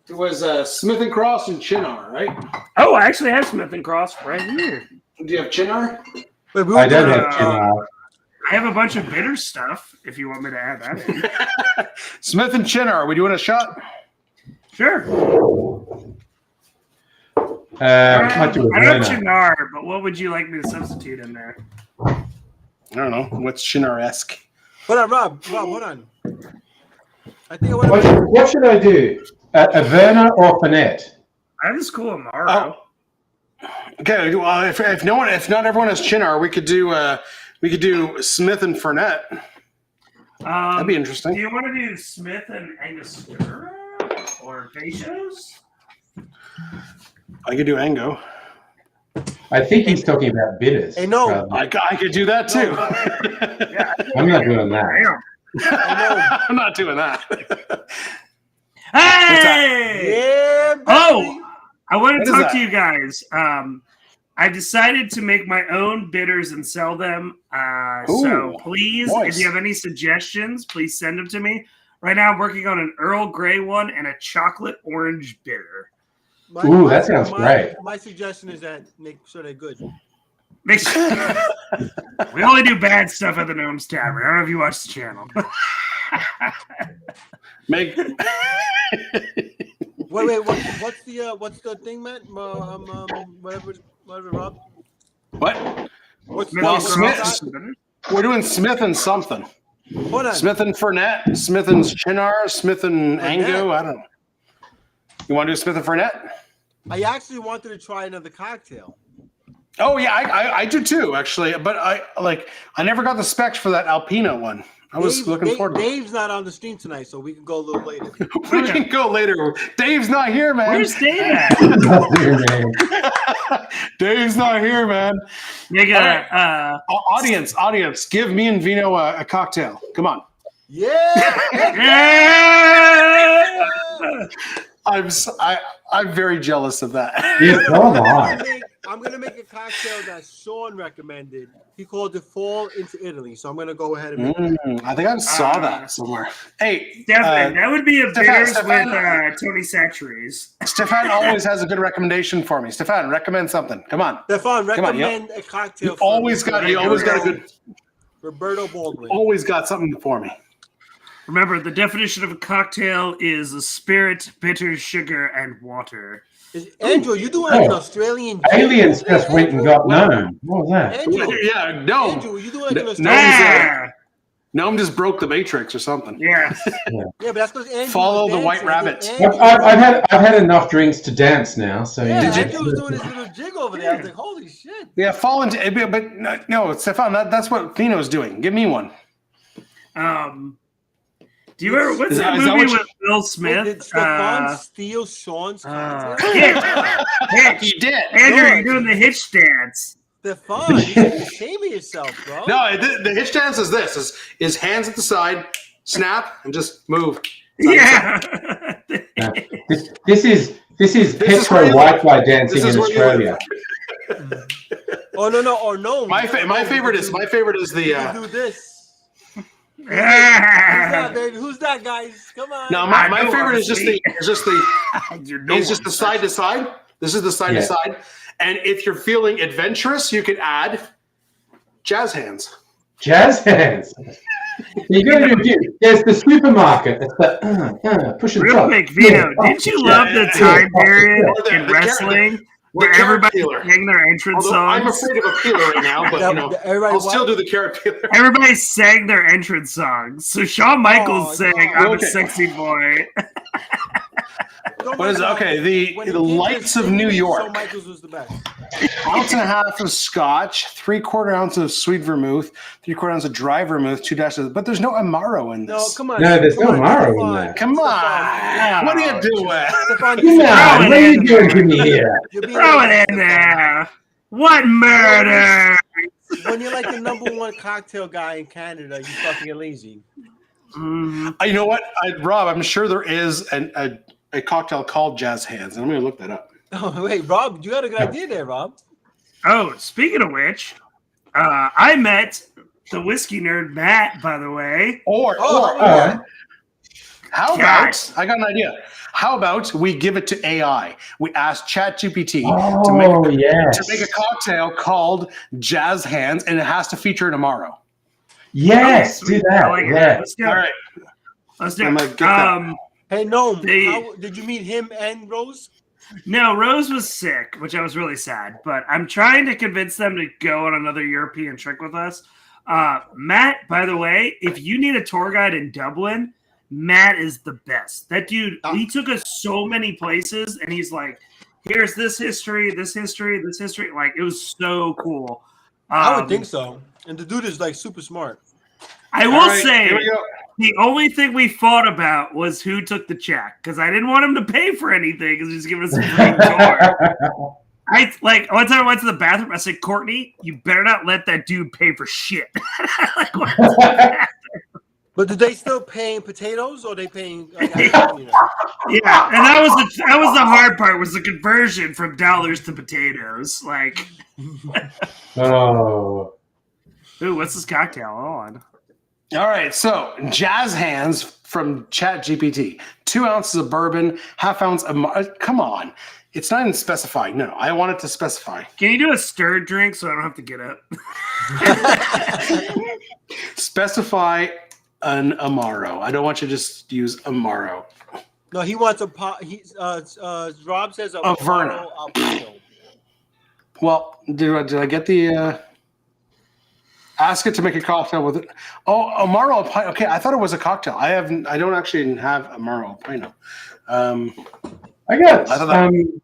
It was Smith and Cross and Chinar, right? Oh, I actually have Smith and Cross right here. Do you have Chinar? I don't have Chinar. I have a bunch of bitter stuff. If you want me to add that in. Smith and Chinar. Are we doing a shot? Sure. I do I know Chinar, but what would you like me to substitute in there? I don't know. What's Chinar-esque? Hold on, Rob, hold on. I think I want to. What should I do? Averna or Fournette? I have this cool Amaro. Oh. Okay. Well, if not everyone has Chinar, we could do Smith and Fournette. That'd be interesting. Do you want to do Smith and Angostura or Peixos? I could do Ango. I think he's talking about bitters. Hey, no. I could do that too. Yeah, I'm not doing that. I'm not doing that. Hey! Yeah, baby. Oh, I want What to is talk that? to you guys. I decided to make my own bitters and sell them. So please, nice. if you have any suggestions, please send them to me. Right now, I'm working on an Earl Grey one and a chocolate orange bitter. Ooh, that sounds great. My suggestion is that make sure they're good. Make sure. We only do bad stuff at the Gnomes Tavern. I don't know if you watch the channel. Make Wait, what's the thing, Matt? Whatever, Rob. what? What's Well, what's Smith- that? We're doing Smith and something. Hold on. Smith and Fournette, Smith and Chinar, Smith and Ango. I don't know. You want to do Smith and Fournette? I actually wanted to try another cocktail. Oh yeah, I do too, actually. But I never got the specs for that Alpina one. I was looking forward to it. Dave's not on the stream tonight, so we can go a little later. We can go later. Dave's not here, man. Where's Dave at? Dave's not here, man. You got Audience, give me and Vino a cocktail. Come on. Yeah. Yeah! I'm very jealous of that. Yeah, so am I. I'm gonna make a cocktail that Sean recommended. He called it Fall into Italy. So I'm gonna go ahead and make it. I think I saw that somewhere. Hey, Definitely. That would be a Stefan, bitters Stefan. with Tony Satcheries. Stefan always has a good recommendation for me. Stefan, recommend something. Come on. Stefan, on, recommend a cocktail. You always got a good. Roberto Baldwin. Always got something for me. Remember, the definition of a cocktail is a spirit, bitter, sugar, and water. Andrew, you doing like an Australian? Aliens just went and got known. What was that? Andrew, Yeah, no. Andrew, you doing like an No, Australian? Yeah! Gnome just broke the Matrix or something. Yeah. Yeah, but that's because Andrew Follow was the white dancing. rabbit. I've had enough drinks to dance now. So Yeah, Did you- Andrew was doing his little jig over there. I was like, holy shit. Yeah, fall into. But no, Stefan, that's what Fino's doing. Give me one. Do you ever? What's Is that that movie what with Will Smith? Did Stefan steal Sean's content? Hitch. He did. Andrew, George. you're doing the hitch dance. Stefan, you should be ashamed of yourself, bro. No, the hitch dance is this: is hands at the side, snap, and just move. Yeah. This is is hetero where you- white guy dancing this is in where you Australia. Oh no. My favorite is the. You do this. Who's Yeah. that, baby? Who's that, guys? Come on. No, I my know favorite I'm is just sweet. the side to side. This is the side to side. And if you're feeling adventurous, you could add jazz hands. Jazz hands. You got to do. There's the supermarket. It's the push and Real drop. quick, Vito, didn't you love the time period Or the- in the wrestling where carrot everybody peeler. sang their entrance Although I'm songs? afraid of a peeler right now, but Everybody I'll still do the carrot peeler. Everybody sang their entrance songs. So Shawn Michaels sang no. "I'm Okay. a Sexy Boy." What is it? Okay, the Lights of New York. Shawn Michaels was the best. Ounce and a half of scotch, 3/4 ounce of sweet vermouth, 3/4 ounce of dry vermouth, 2 dashes. But there's no Amaro in this. No, come on. No, there's come no on, Amaro in Stefan. there. Come on. What are you doing? Stefan, Come on, Throw it what are you in doing there. to me here? you're being Throw like- it in there. What murder? When you're like the #1 cocktail guy in Canada, you fucking get lazy. Mm. You know what, Rob? I'm sure there is a cocktail called Jazz Hands, and I'm going to look that up. Oh wait, Rob, you got a good idea there, Rob. Oh, speaking of which, I met the whiskey nerd Matt. By the way, Or how about? I got an idea. How about we give it to AI? We ask ChatGPT Oh, yes. to make a cocktail called Jazz Hands, and it has to feature an Amaro. Yes, Oh, do sweet. I like that. it. Yeah. Let's do All it. right. Let's do I'm it. gonna get that. Hey, Gnome, They- how, did you meet him and Rose? No, Rose was sick, which I was really sad. But I'm trying to convince them to go on another European trip with us. Matt, by the way, if you need a tour guide in Dublin, Matt is the best. That dude, he took us so many places, and he's like, "Here's this history, this history, this history." Like, it was so cool. I would think so. And the dude is like super smart. I will All right, say, here we go. the only thing we fought about was who took the check, because I didn't want him to pay for anything because he's giving us a free tour. I like one time I went to the bathroom. I said, "Courtney, you better not let that dude pay for shit." Like, what? But do they still paying potatoes or they paying? Yeah, and that was the hard part, was the conversion from dollars to potatoes. Like, Oh. ooh, what's this cocktail? Hold on. All right, so Jazz Hands from ChatGPT. 2 ounces of bourbon, ½ ounce of... Come on. It's not even specified. No, I want it to specify. Can you do a stirred drink so I don't have to get up? Specify an Amaro. I don't want you to just use Amaro. No, he wants a pot. Rob says a Verna. Alpino. Well, did I get the... Ask it to make a cocktail with it. Oh, Amaro Alpino. Okay, I thought it was a cocktail. I don't actually have Amaro Alpino. I guess. I thought that-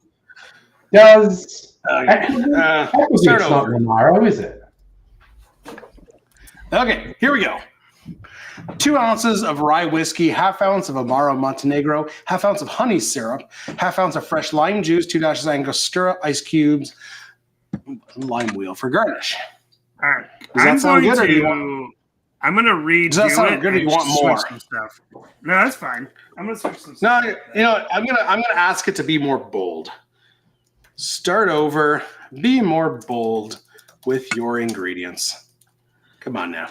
Does start it's not over. Amaro, is it? Okay, here we go. 2 ounces of rye whiskey, ½ ounce of Amaro Montenegro, ½ ounce of honey syrup, ½ ounce of fresh lime juice, 2 dashes of Angostura, ice cubes, lime wheel for garnish. All right. Does that sound good, or do you I'm going to redo Does that sound it good, or and you want switch more? some stuff. No, that's fine. I'm going to switch some stuff. No, you know, I'm gonna ask it to be more bold. Start over. Be more bold with your ingredients. Come on now.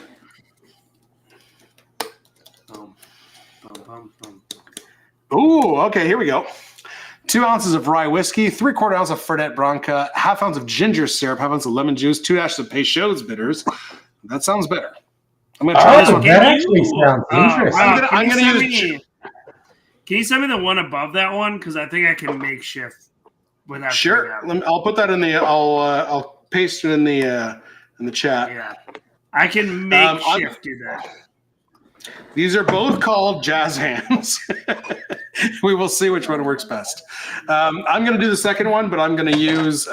Boom, boom, boom, boom. Ooh, okay, here we go. 2 ounces of rye whiskey, 3/4 ounce of Fernet Branca, ½ ounce of ginger syrup, ½ ounce of lemon juice, 2 dashes of Peychaud's bitters. That sounds better. I'm gonna try this Oh, one. that actually sounds interesting. Rob, I'm can gonna you use send me- Can you send me the one above that one? Because I think I can makeshift without. Sure. doing that. I'll put that in the. I'll paste it in the chat. Yeah, I can I'm- makeshift do that. These are both called jazz hands. We will see which one works best. I'm going to do the second one, but I'm going to use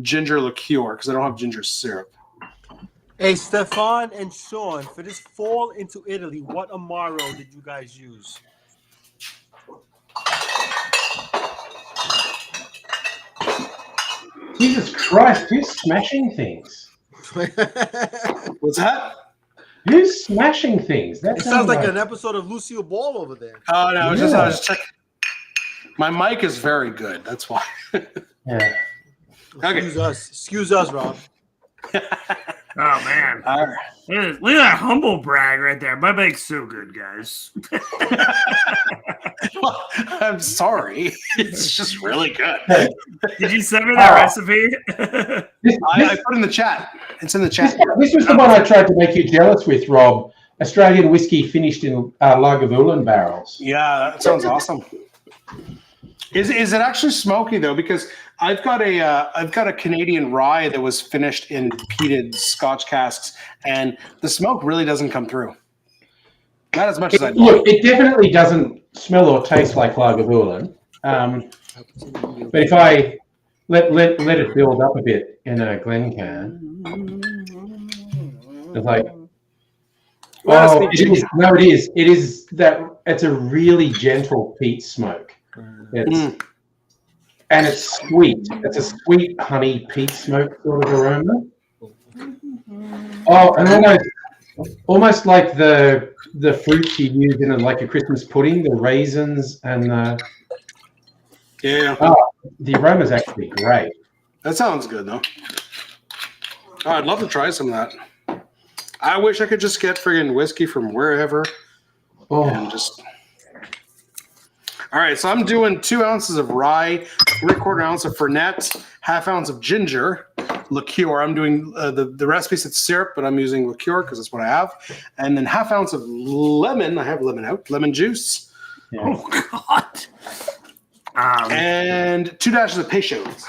ginger liqueur because I don't have ginger syrup. Hey, Stefan and Sean, for this fall into Italy, what Amaro did you guys use? Jesus Christ, who's smashing things? What's that? Who's smashing things? That It sounds like an episode of Lucille Ball over there. Oh, no, I was Yeah. just checking. My mic is very good. That's why. Yeah. Okay. Excuse us, Rob. Oh man. All right. Look at that humble brag right there. My mic's so good, guys. Well, I'm sorry. It's just really good. Did you send me that recipe? I put it in the chat. It's in the chat. This was the one I tried to make you jealous with, Rob. Australian whiskey finished in Lagavulin barrels. Yeah, that sounds awesome. Is it actually smoky though? Because I've got a Canadian rye that was finished in peated Scotch casks, and the smoke really doesn't come through. Not as much as I'd like. Look, it definitely doesn't smell or taste like Lagavulin. But if I let it build up a bit in a Glencairn, it's like, oh, it is. No, it is. It is that. It's a really gentle peat smoke. And it's sweet. It's a sweet honey peat smoke sort of aroma. Oh, and almost like the fruits you use in like a Christmas pudding, the raisins and the aroma is actually great. That sounds good though. Oh, I'd love to try some of that. I wish I could just get friggin' whiskey from wherever and just. All right, so I'm doing 2 ounces of rye, 3/4 ounce of Fernet, 1/2 ounce of ginger liqueur. I'm doing the recipe says syrup, but I'm using liqueur because that's what I have. And then 1/2 ounce of lemon. I have lemon juice. Yeah. Oh God. And 2 dashes of Peychaud's.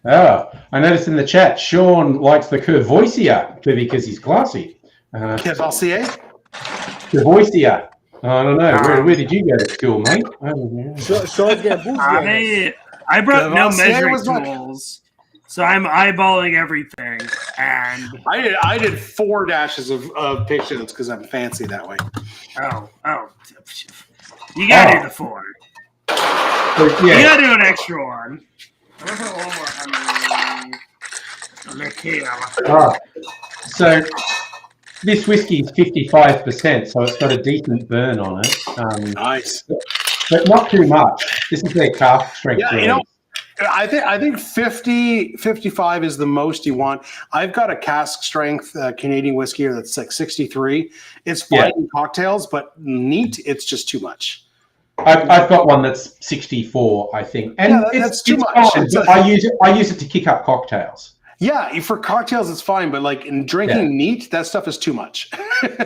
Oh, I noticed in the chat, Sean likes the Courvoisier because he's classy. Courvoisier? Courvoisier. I don't know. Where did you go to school, mate? Sean's getting boozy. I brought no Courvoisier measuring was my- tools, so I'm eyeballing everything. And I did 4 dashes of Peychaud's because I'm fancy that way. oh, you gotta do the 4. But, You yeah. gotta do an extra one. I'm gonna put one more honey. Ah, so this whiskey is 55%, so it's got a decent burn on it. Nice. But not too much. This is their cask strength. Yeah, you know, I think 50, 55 is the most you want. I've got a cask strength Canadian whiskey that's like 63. It's fine in cocktails, but neat, it's just too much. I've got one that's 64, I think, and that's too much. Fine, but I use it to kick up cocktails. Yeah, for cocktails it's fine, but like in drinking neat, that stuff is too much.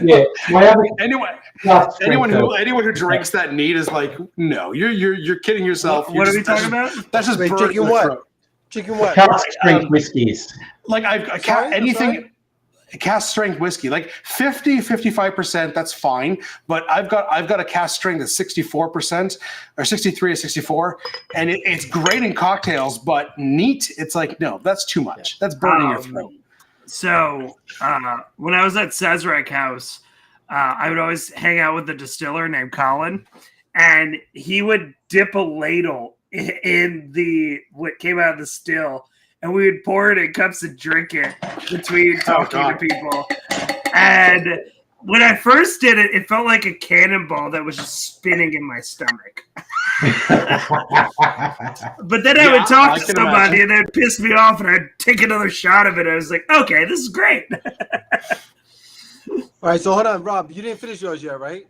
Yeah, my other anyone who drinks that neat is like, no, you're kidding yourself. What are we talking about? That's just burning chicken the what? throat. Chicken what? cask strength whiskeys. Like cask strength whiskey, like 50, 55%, that's fine. But I've got a cask strength that's 64% or 63 or 64, and it's great in cocktails, but neat, it's like, no, that's too much. That's burning your throat. So when I was at Sazerac House, I would always hang out with a distiller named Colin, and he would dip a ladle in what came out of the still, and we would pour it in cups and drink it between talking to people. And when I first did it, it felt like a cannonball that was just spinning in my stomach. But then I would talk to somebody and they'd piss me off and I'd take another shot of it. I was like, okay, this is great. All right, so hold on, Rob. You didn't finish yours yet, right?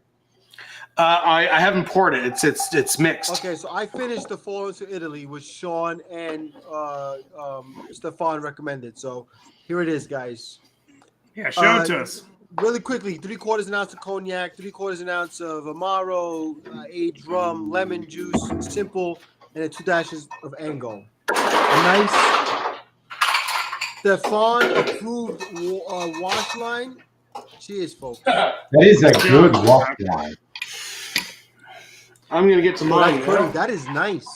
I haven't poured it. It's mixed. Okay, so I finished the fall into Italy, which Sean and Stefan recommended. So here it is, guys. Yeah, show it to us. Really quickly, 3/4 ounce of cognac, 3/4 ounce of Amaro, aged rum, lemon juice, simple, and then 2 dashes of Ango. A nice Stefan approved wash line Cheers, folks. That is a good wash wine. I'm gonna get to mine. That is nice.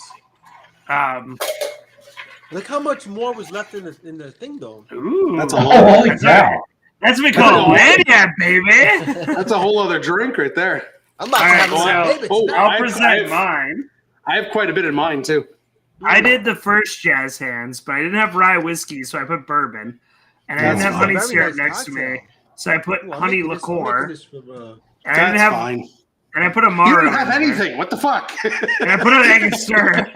Look how much more was left in the thing, though. Ooh, That's a Oh, whole. holy cow. that's what we call a lanyard, baby. That's a whole other drink right there. I'm about All to right, have so some baby tonight. I'll present mine. I have quite a bit in mine too. I did the first jazz hands, but I didn't have rye whiskey, so I put bourbon. And I didn't have That's honey Very syrup nice next to cocktail. me, so I put Ooh, I'm honey making this- I'm liqueur. making this from, And I didn't That's have, fine. and I put You Amaro. didn't have in there. anything. What the fuck? And I put an Angostura.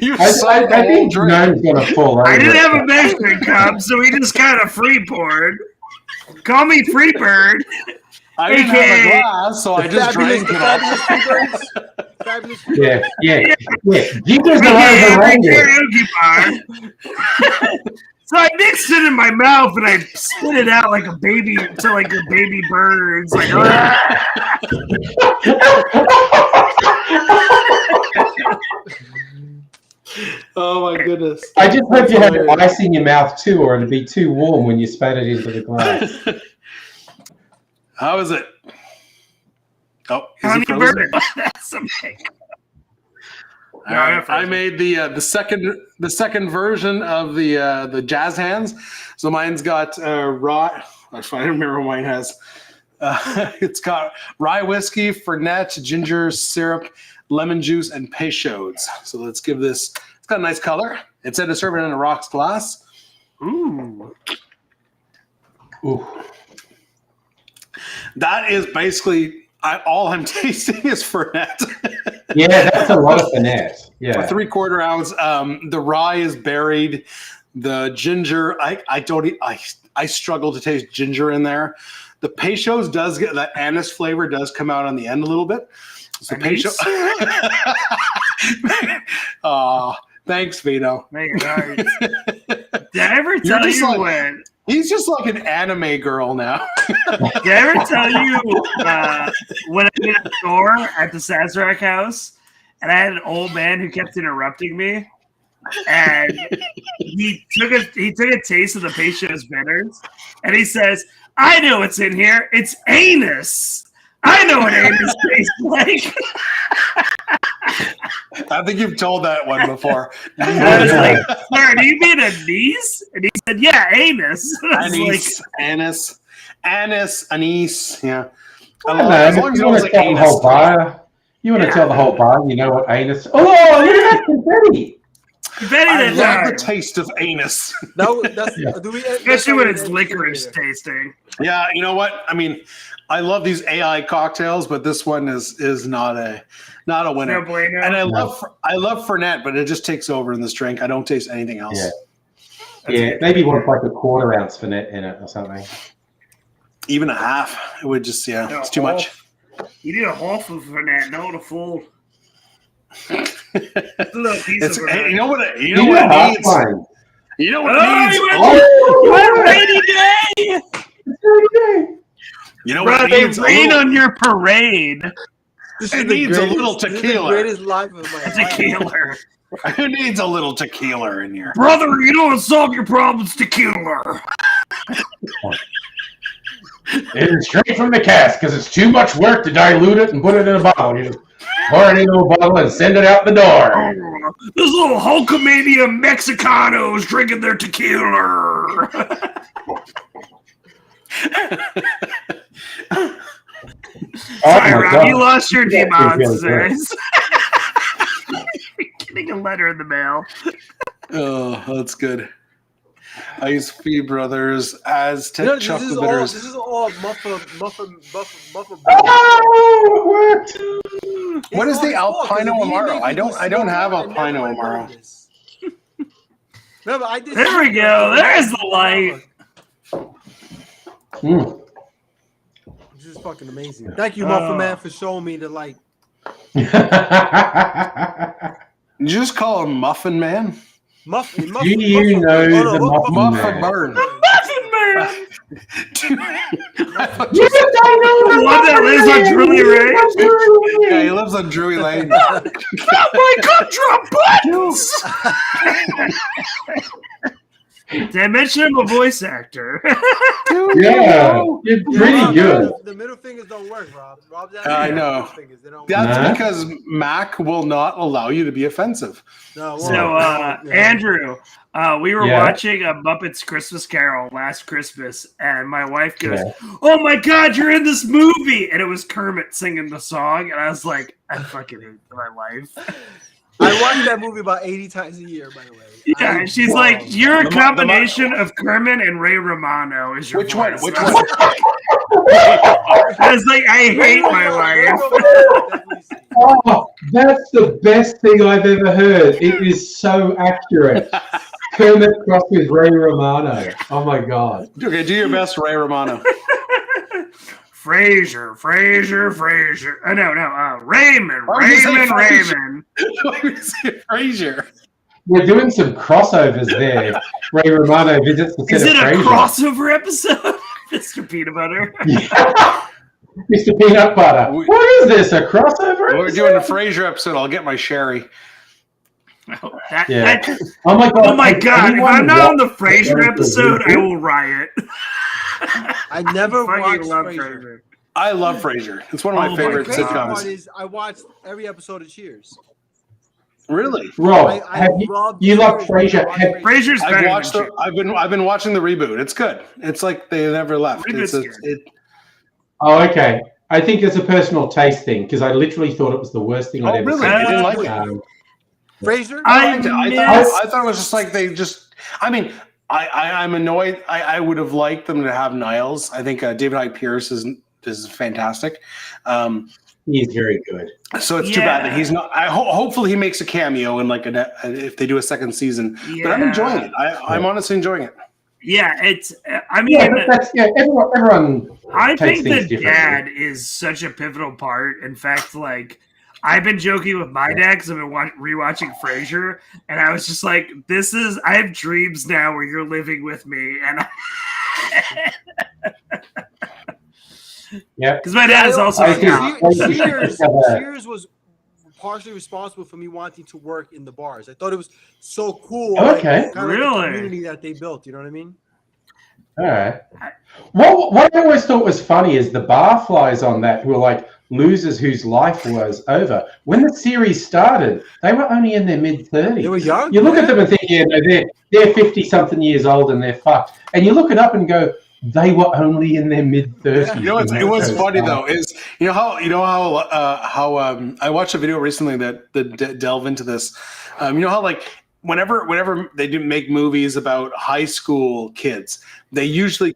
You I sucked the whole think drink. Gnome's going to fall over. I didn't have a measuring cup, so we just kind of free poured. Call me Freebird. I didn't have AKA a glass, so I just drank it all. Fabulous. Yeah. Jingo's the AKA one every of the karaoke bar. So I mixed it in my mouth and I spit it out like a baby to like a baby bird. It's like, Oh my goodness. I just hope you have ice in your mouth too, or it'd be too warm when you spat it into the glass. How is it? Oh, is honey it frozen? bird. That's amazing. All right. I made the second version of the jazz hands. So mine's got raw. I don't remember what mine has. It's got rye whiskey, Fernet, ginger syrup, lemon juice, and Peychaud's. So let's give this. It's got a nice color. It said to serve it in a rocks glass. Ooh. Ooh. That is basically all I'm tasting is Fernet. Yeah, that's a lot of finesse. A Yeah. 3/4 ounce. The rye is buried. The ginger, I struggle to taste ginger in there. The Peychaud's does get that anise flavor does come out on the end a little bit. So Anise? Thanks, Vito. Did I ever tell just you like- when? He's just like an anime girl now. Did I ever tell you when I did a store at the Sazerac house and I had an old man who kept interrupting me? And he took a taste of the Peychaud's bitters and he says, I know what's in here. It's anus. I know what anus tastes like. I think you've told that one before. And I was like, sir, do you mean a niece? And he said, yeah, anus. And I was Anise. Yeah. I don't know, As long as you it want was to like tell the anus. whole bar. You want to tell the whole bar you know what anus. Oh, look at that confetti. I love the Betty, taste of anus. especially when it's licorice tasting. Yeah, you know what? I mean, I love these AI cocktails, but this one is not a winner. No bueno. And I love Fernet, but it just takes over in this drink. I don't taste anything else. Yeah, maybe you want like a 1/4 ounce finette in it or something. Even a half, it would just it's too much. You need a half of Fernet, not a full. A little piece of Fernet. You know what it You needs? fine. You know what Oh, it needs? you had a rainy day. You know what Bro, it they needs? rain on your parade. It needs a little tequila. This is the greatest life of my life. Tequila. Who needs a little tequila in here? Brother, you know what solve your problems? Tequila. It's straight from the cask because it's too much work to dilute it and put it in a bottle. You just pour it into a bottle and send it out the door. This little Hulkamania Mexicanos drinking their tequila. Sorry, my Rob, God. you lost your That feels really demonstrators. Getting a letter in the mail. Oh, that's good. Ice Fee Brothers, Aztec This Chocolate is Bitters. all muffin. Oh, it worked. What is the It's all his fault, 'cause Alpino if he didn't Amaro? make I me don't do have smoke, I never Alpino would've Amaro. known this. Remember, I did. There we go. There's the light. Mm. This is fucking amazing. Thank you, Muffin Man, for showing me the light. Did you just call him Muffin Man? Muffin. Do you know the Muffin Muffin Man? Burn. Muffin Man. Yes, I know The one that lives on Drury Lane. Yeah, he lives on Drury Lane. Oh my God, drop buttons. Did I mention I'm a voice actor? Yeah, you're pretty Rob, good. The middle fingers don't work, Rob. I know. Middle fingers, they don't That's work. because Mac will not allow you to be offensive. No, So, yeah. Andrew, we were Yeah. watching a Muppets Christmas Carol last Christmas, and my wife goes, "Oh my God, you're in this movie!" And it was Kermit singing the song, and I was like, "I fucking hate my life." I watch that movie about 80 times a year, by the way. Yeah, and she's like, "You're a combination of Kermit and Ray Romano." Is your Which one? voice. Which And I one? was like- I was like, "I hate my life." Oh, that's the best thing I've ever heard. It is so accurate. Kermit crossed with Ray Romano. Oh my god. Okay, do your best, Ray Romano. Frasier. No. Raymond. Why would you say Raymond. Why would you say Frasier? We're doing some crossovers there. Ray Romano visits the set Is of it a Frasier. crossover episode, Mr. Peanut Butter? Yeah. Mr. Peanut Butter. What is this? A crossover? We're doing a Frasier episode. I'll get my sherry. Oh, Yeah. Oh my god. Oh my god! If Anyone I'm not on the watch Frasier the episode, I reboot? will riot. I never Fucking watched love Frasier. I love Frasier. It's one of Oh my my favorite The crazy God. part sitcoms. is I watched every episode of Cheers. Really? Rob, I have you love Cheers. Frasier? Frasier's better I've than watched. Cheers. I've been watching the reboot. It's good. It's like they never left. Reboot's It's good. Oh, okay. I think it's a personal taste thing because I literally thought it was the worst thing I'd ever really? seen. You didn't like it? Frasier? I I thought it was just like they just. I mean, I'm annoyed. I would have liked them to have Niles. I think David Hyde Pierce is fantastic. He's very good. So it's too bad that he's not. Hopefully he makes a cameo in like if they do a second season. But I'm enjoying it. I'm honestly enjoying it. Yeah, it's. I mean, Yeah, but that's everyone. I takes think things the differently. dad is such a pivotal part. In fact, like I've been joking with my dad because I've been rewatching Frasier, and I was just like, "This is. I have dreams now where you're living with me," and Yeah. because my dad is also I a think- cop. Cheers was partially responsible for me wanting to work in the bars. I thought it was so cool. Okay. kind of Really? like the community that they built. You know what I mean? All right. What I always thought was funny is the barflies on that who were like losers whose life was over. When the series started, they were only in their mid-30s. They were young. You look at them and think, yeah, no, they're 50-something years old and they're fucked. And you look it up and go, they were only in their mid-30s. You know what's it was funny though is how I watched a video recently that delve into this. You know how like whenever they do make movies about high school kids, they usually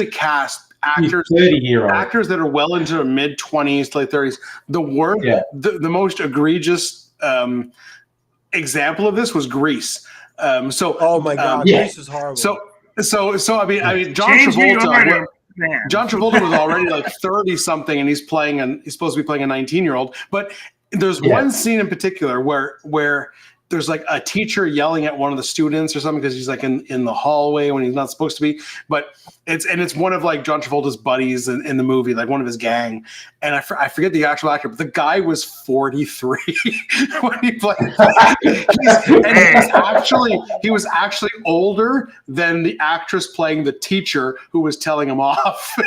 cast actors 30-year-old actors that are well into their mid 20s to late 30s. The most egregious example of this was Grease. Oh my god, yeah. this is horrible. So I mean John Change who you are Travolta. to man. John Travolta was already like 30 something and he's supposed to be playing a 19-year-old. But there's one scene in particular where there's like a teacher yelling at one of the students or something because he's like in the hallway when he's not supposed to be. But it's one of like John Travolta's buddies in the movie, like one of his gang. And I forget the actual actor, but the guy was 43 when he played. He was actually older than the actress playing the teacher who was telling him off.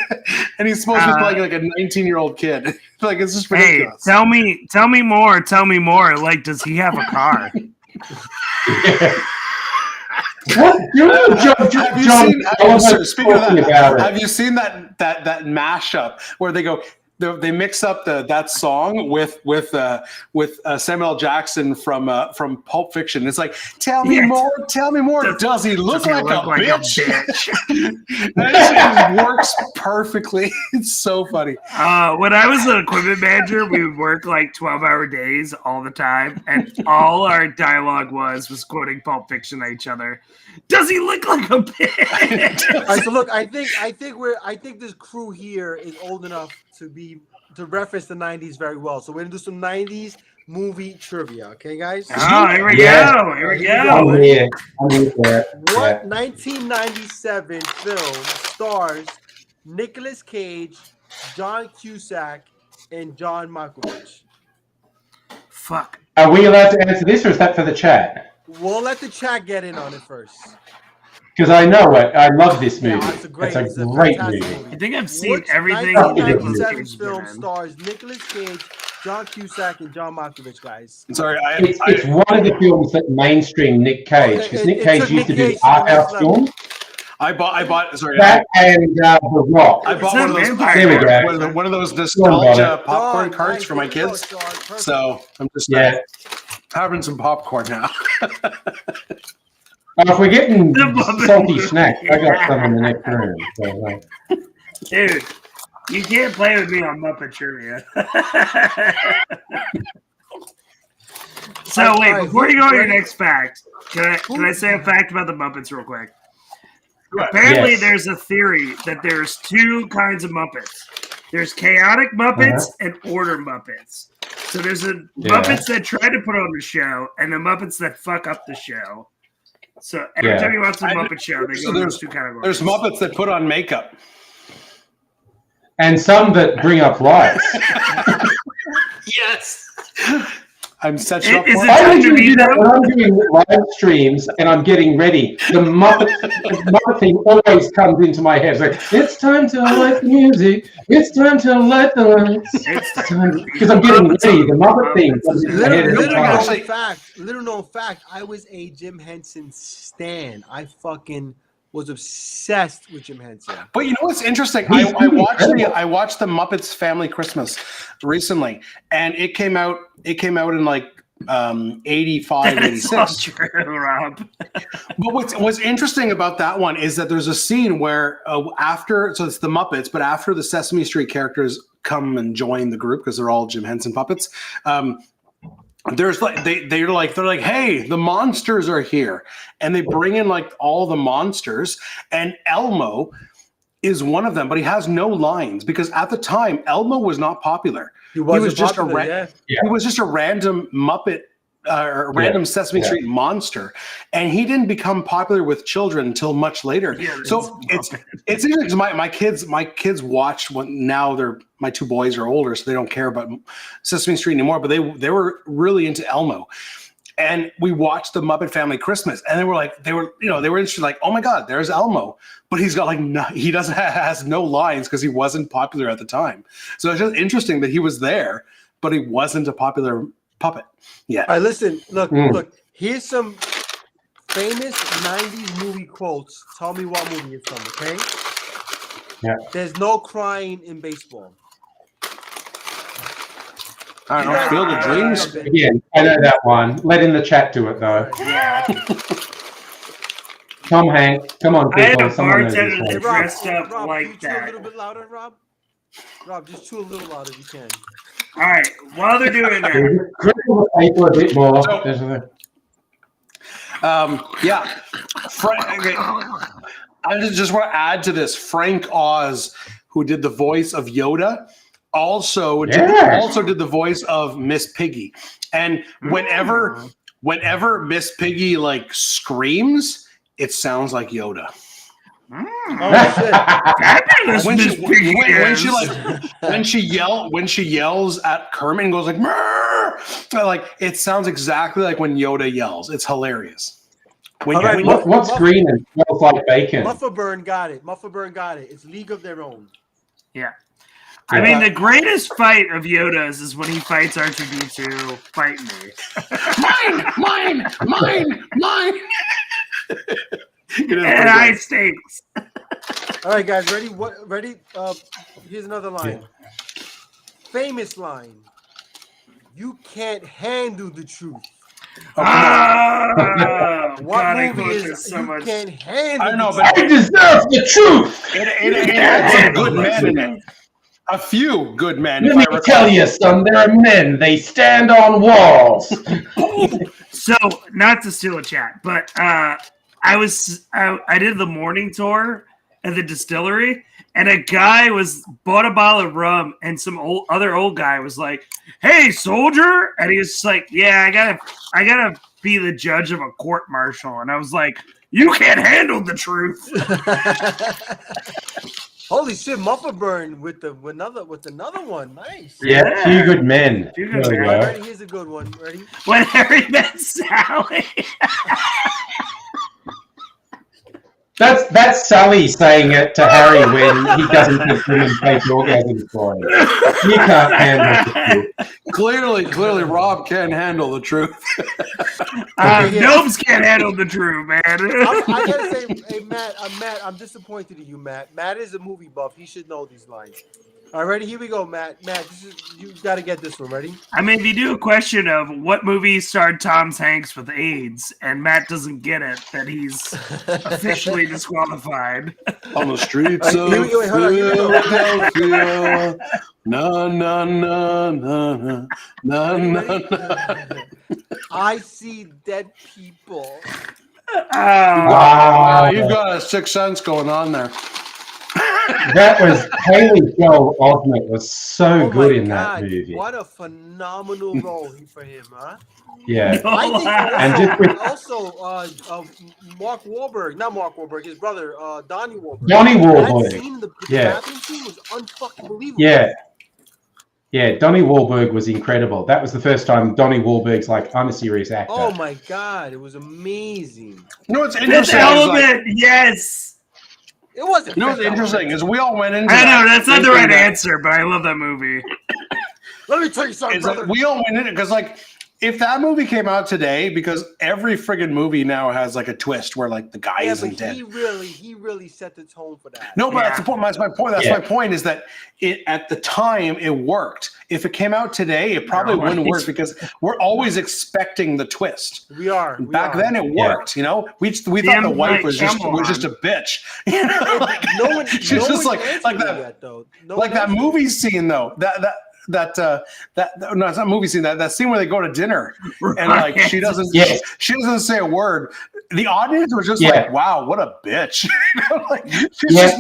And he's supposed to be playing like a 19-year-old kid. Like it's just ridiculous. Hey, tell me more. Like, does he have a car? What? Speaking of that, have you seen that mashup where they mix up that song with Samuel L. Jackson from Pulp Fiction? It's like, tell me more. Does he look like a bitch? That just works perfectly. It's so funny. When I was an equipment manager, we would work like 12-hour days all the time, and all our dialogue was quoting Pulp Fiction at each other. Does he look like a bitch? All right, so look, I think this crew here is old enough to reference the 90s very well. So we're gonna do some 90s movie trivia, okay, guys? Oh, here we go. Here we go. I'm here for it. What 1997 film stars Nicolas Cage, John Cusack, and John Malkovich? Fuck. Are we allowed to answer this or is that for the chat? We'll let the chat get in on it first. because I know it. I love this Yeah, movie. it's a great movie. movie. I think I've seen Which everything. 1997 Nicolas Cage film been in. stars Nicolas Cage, John Cusack, and John Malkovich, guys? Sorry, It's one of the films that mainstream Nick Cage, because Nick Cage used to do art house films. I bought. Sorry, That and The Rock. I bought one of those. There we go. One of those nostalgia popcorn Dog, carts nice. for my There you go, kids. Sean. Perfect. So I'm just having some popcorn now. If we're getting The Muppet salty movie. snacks, I got some in the next room. So, Dude, you can't play with me on Muppet Trivia. So wait, before you go to your next fact, can I say a fact about the Muppets real quick? Apparently, Yes. there's a theory that there's two kinds of Muppets. There's chaotic Muppets and order Muppets. So there's a Muppets that try to put on the show and the Muppets that fuck up the show. So every time you watch the Muppet Show, they go in those two categories. There's Muppets that put on makeup. and some that bring up lights. Yes. I'm such Is up it for I time to usually do meet that them? when I'm doing live streams and I'm getting ready. The Muppet thing always comes into my head. It's like, it's time to light the music. It's time to light the lights. Because I'm getting ready. The Muppet thing comes into my head every time. Little known fact, I was a Jim Henson stan. I fucking was obsessed with Jim Henson. But you know what's interesting? I watched the Muppets Family Christmas recently, and it came out in like 85, That's all 86. true, Rob. But what's interesting about that one is that there's a scene where so it's the Muppets, but after the Sesame Street characters come and join the group because they're all Jim Henson puppets. There's like they're like, hey, the monsters are here, and they bring in like all the monsters, and Elmo is one of them, but he has no lines because at the time Elmo was not popular. He was just a random Muppet. Random Sesame Street monster, and he didn't become popular with children until much later. So it's interesting because my kids watched now my two boys are older, so they don't care about Sesame Street anymore. But they were really into Elmo, and we watched the Muppet Family Christmas, and they were interested, like, oh my God, there's Elmo, but he's got has no lines because he wasn't popular at the time. So it's just interesting that he was there, but he wasn't a popular puppet. Yeah. All right, listen, look. Here's some famous 90s movie quotes. Tell me what movie it's from, okay? Yeah. There's no crying in baseball. I don't know. Field of Dreams. Again, I know that one. Let in the chat do it though. Yeah. Tom Hanks, come on, I had people. a Someone knows bartender this that one. dressed up Rob, like can you chew a that. little bit louder, Rob? Rob, just chew a little louder if you can. All right, while they're doing that, Critical the paper a bit more. I just want to add to this. Frank Oz, who did the voice of Yoda, also did the voice of Miss Piggy. And whenever Miss Piggy like screams, it sounds like Yoda. Oh shit! When she yells at Kermit and goes like "Murr!" like it sounds exactly like when Yoda yells. It's hilarious. What's green and smells like bacon? Muffaburn got it. It's League of Their Own. yeah. I mean, the greatest fight of Yoda's is when he fights R2-D2. Fight me. Mine. And high stakes. All right, guys, ready? Ready? Here's another line. Famous line. You can't handle the truth. What God, movie is so you much. can't handle? I don't know, the but I deserve the truth. it had some good men in it. A few good men. Let me tell you, son, there are men. They stand on walls. So, not to steal a chat, but I did the morning tour at the distillery, and a guy bought a bottle of rum, and some other old guy was like, "Hey, soldier," and he was like, "Yeah, I gotta be the judge of a court martial," and I was like, "You can't handle the truth." Holy shit, Muffaburn with another one. Nice. Yeah, two good men. Two good There we men. go. Ready? Here's a good one. Ready? When Harry met Sally. That's Sully saying it to Harry when he doesn't think women take orgasms for him. You can't handle the truth. Clearly, Rob can't handle the truth. Gnomes can't handle the truth, man. I gotta say, hey Matt, I'm disappointed in you, Matt. Matt is a movie buff. He should know these lines. All right, ready? Here we go, Matt. Matt, you got to get this one. Ready? I mean, if you do a question of what movie starred Tom Hanks with AIDS, and Matt doesn't get it, then he's officially disqualified. On the streets of Here we go, hold on, here we go. Philadelphia. No, no, no, no, no, no, no. I see dead people. Wow. You've got a sixth sense going on there. That was Haley Joel Osment was so Oh good my in that God, movie. what a phenomenal role for him, huh? Yeah. I think And just with also Mark Wahlberg, not Mark Wahlberg, his brother, Donnie Wahlberg. Donnie That Wahlberg. scene, the Yeah. bathroom scene was unfucking believable. Yeah. Yeah, Donnie Wahlberg was incredible. That was the first time Donnie Wahlberg's like, I'm a serious actor. Oh my God, it was amazing. You know what's This interesting? element, yes. It wasn't. You know what's interesting is we all went into. I know that's not the thinking right that- answer, but I love that movie. Let me tell you something, Is that brother. we all went in it because, like, if that movie came out today, because every friggin' movie now has like a twist where like the guy Yeah, isn't but dead. he really set the tone for that. No, but Yeah. that's the point. That's my point. That's Yeah. my point is that it at the time it worked. If it came out today, it probably No, wouldn't it's- work because we're always expecting the twist. We are. Back then, it worked. You know, we thought Damn the wife right, was just come a bitch. You know, like, no one. she's no just one like answered that. me yet, though. No Like one that answered. movie scene though. No, it's not a movie scene. That scene where they go to dinner and like she doesn't Yes. she doesn't say a word. The audience was just Yeah. like, "Wow, what a bitch!" You know, like she's Yeah.